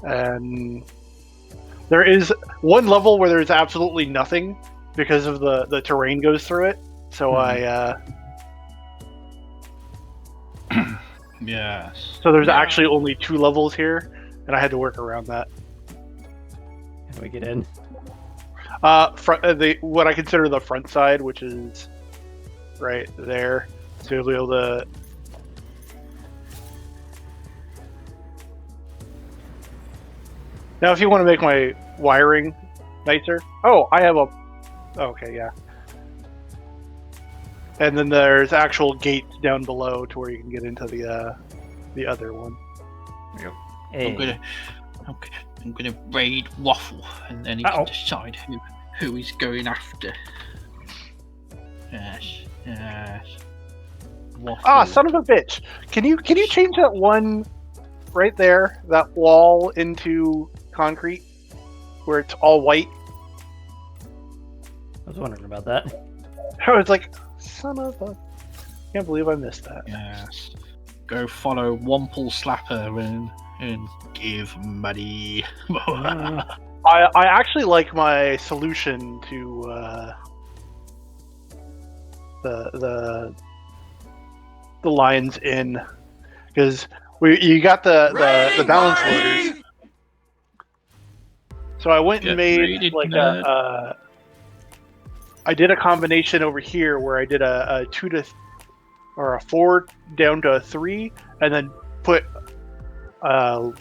And there is one level where there's absolutely nothing because of the terrain goes through it. So Yes. so there's actually only 2 levels here, and I had to work around that. How do we get in? What I consider the front side, which is right there. So you'll be able to. Now, if you want to make my wiring nicer, I have a. Okay, yeah. And then there's actual gates down below to where you can get into the other one. Hey. I'm gonna raid Waffle, and then he can decide who he's going after. Yes. Waffle. Son of a bitch! Can you change that one right there, that wall, into concrete where it's all white? I was wondering about that. I was like, son of a... Can't believe I missed that. Yes. Go follow Womple Slapper and give money. I actually like my solution to the lines in, because you got the balance loaders. So I went and made raided, like nerd. I did a combination over here where I did a 4 down to a 3, and then put a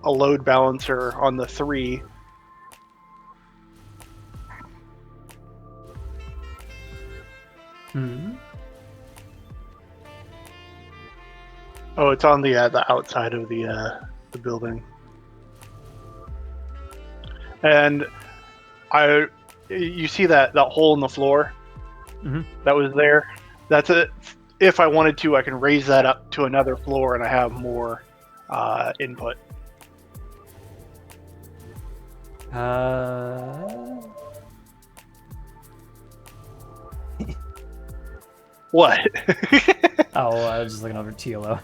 load balancer on the 3. Hmm. Oh, it's on the outside of the building. And you see that hole in the floor Mhm. that was there? That's it. If I wanted to, I can raise that up to another floor, and I have more input. What? Oh, I was just looking over TLO.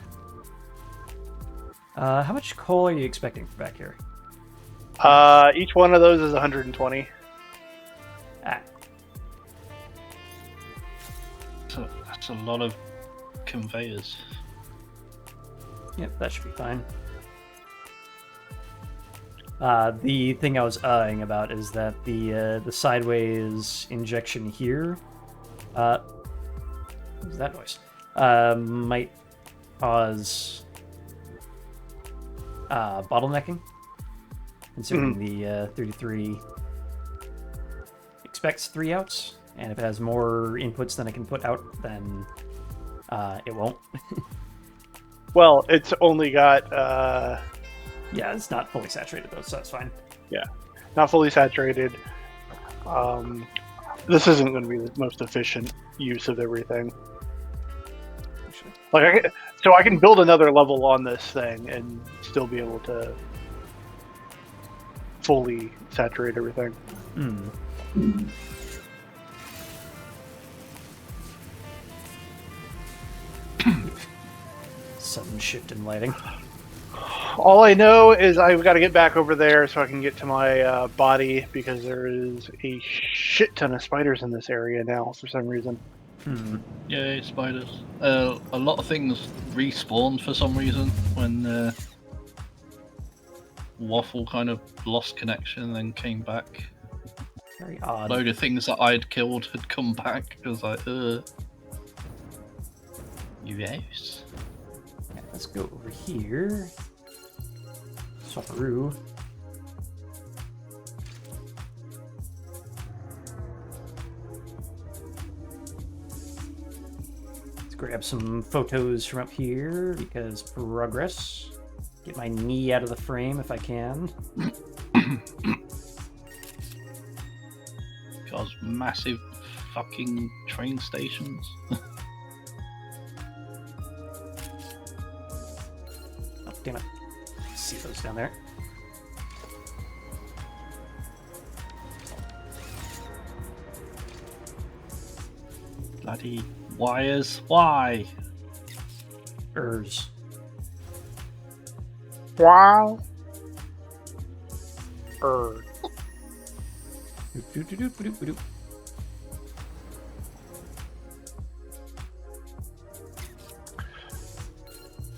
How much coal are you expecting from back here? Each one of those is 120. Ah, So that's a lot of conveyors. yep, that should be fine. The thing I was eyeing about is that the sideways injection here, what was that noise? Might cause bottlenecking, considering the 33 expects 3 outs, and if it has more inputs than it can put out, then it won't. Well, it's only got Yeah, it's not fully saturated though, so that's fine. not fully saturated. This isn't going to be the most efficient use of everything. Actually. Like, I can build another level on this thing and still be able to fully saturate everything. Sudden shift in lighting. All I know is I've got to get back over there so I can get to my body, because there is a shit ton of spiders in this area now for some reason. Yay, spiders. A lot of things respawned for some reason when Waffle kind of lost connection and then came back. Very A odd. load of things that I'd killed had come back. I was like, yes. Yeah, let's go over here. Swapperoo. Let's grab some photos from up here because progress. Get my knee out of the frame if I can. Because massive fucking train stations. Oh, damn it. See those down there. Bloody wires. Why? Ers. Wow. Doop-doop-doop-doop-doop-doop.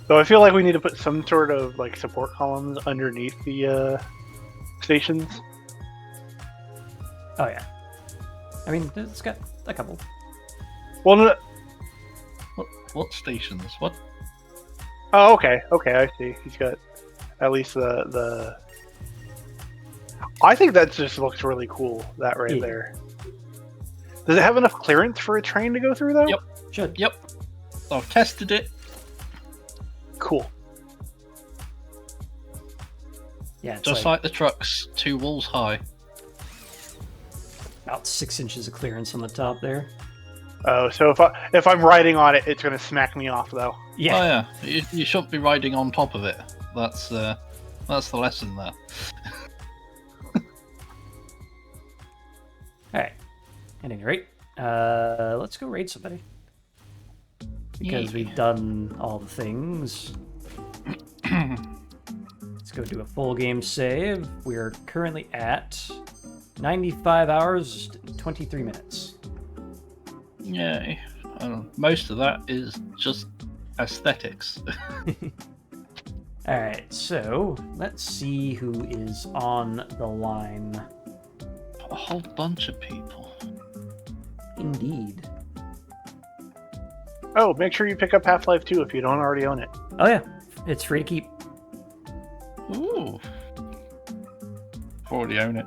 So I feel like we need to put some sort of like support columns underneath the stations. Oh yeah. I mean, it's got a couple. Well, no, What stations? What? oh, okay, I see. He's got at least the. I think that just looks really cool. That right Yeah. there. Does it have enough clearance for a train to go through though? Yep. Should. Yep. I've tested it. Cool. Yeah, it's Just like the trucks, 2 walls high. about 6 inches of clearance on the top there. Oh, so if I'm riding on it, it's gonna smack me off though. Yeah. Oh yeah, you shouldn't be riding on top of it. That's the lesson there. Alright. At any rate, let's go raid somebody. Because we've done all the things. Let's go do a full game save. We are currently at 95 hours, 23 minutes. Yay. Most of that is just aesthetics. Alright, so let's see who is on the line. A whole bunch of people. Indeed. Oh, make sure you pick up Half-Life 2 if you don't already own it. Oh yeah, it's free to keep. Ooh. Already own it.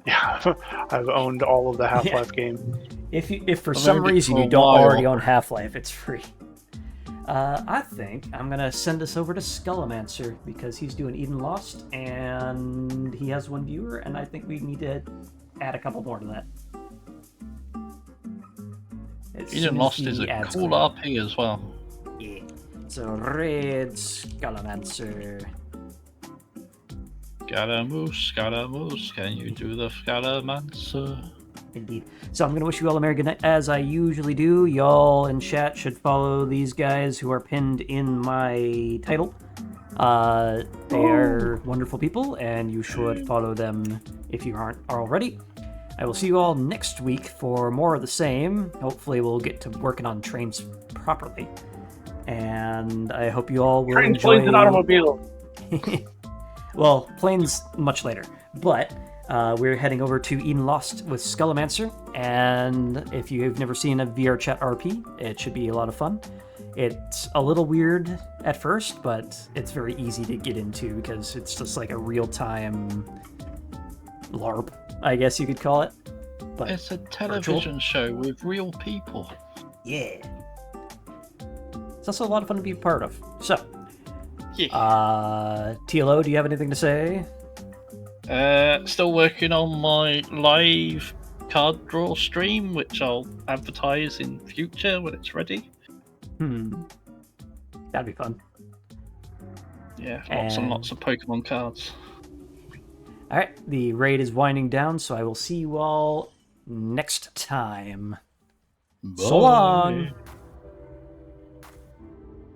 Yeah, I've owned all of the Half-Life games. If for I've some owned it reason for a you don't while. already own Half-Life, it's free. I think I'm gonna send us over to Skullamancer because he's doing Eden Lost and he has 1 viewer, and I think we need to add a couple more to that. As soon Eden as Lost the is a ads cool clear. RP as well. Yeah. So raid Skullamancer. Scaramouche, can you do the Scaramancer? Indeed. So I'm going to wish you all a Merry good night, as I usually do. Y'all in chat should follow these guys who are pinned in my title. They are wonderful people, and you should follow them if you aren't already. I will see you all next week for more of the same. Hopefully we'll get to working on trains properly. And I hope you all will Trains, enjoy... planes, and automobiles. Well, planes much later. But we're heading over to Eden Lost with Skullamancer, and if you've never seen a VR chat RP, it should be a lot of fun. It's a little weird at first, but it's very easy to get into because it's just like a real-time LARP, I guess you could call it. But It's a television show with real people. yeah. It's also a lot of fun to be a part of. So, Yeah. TLO, do you have anything to say? Still working on my live card draw stream, which I'll advertise in future when it's ready. That'd be fun. Yeah, lots and And- lots of Pokemon cards. Alright, the raid is winding down, so I will see you all next time. So long! Bye.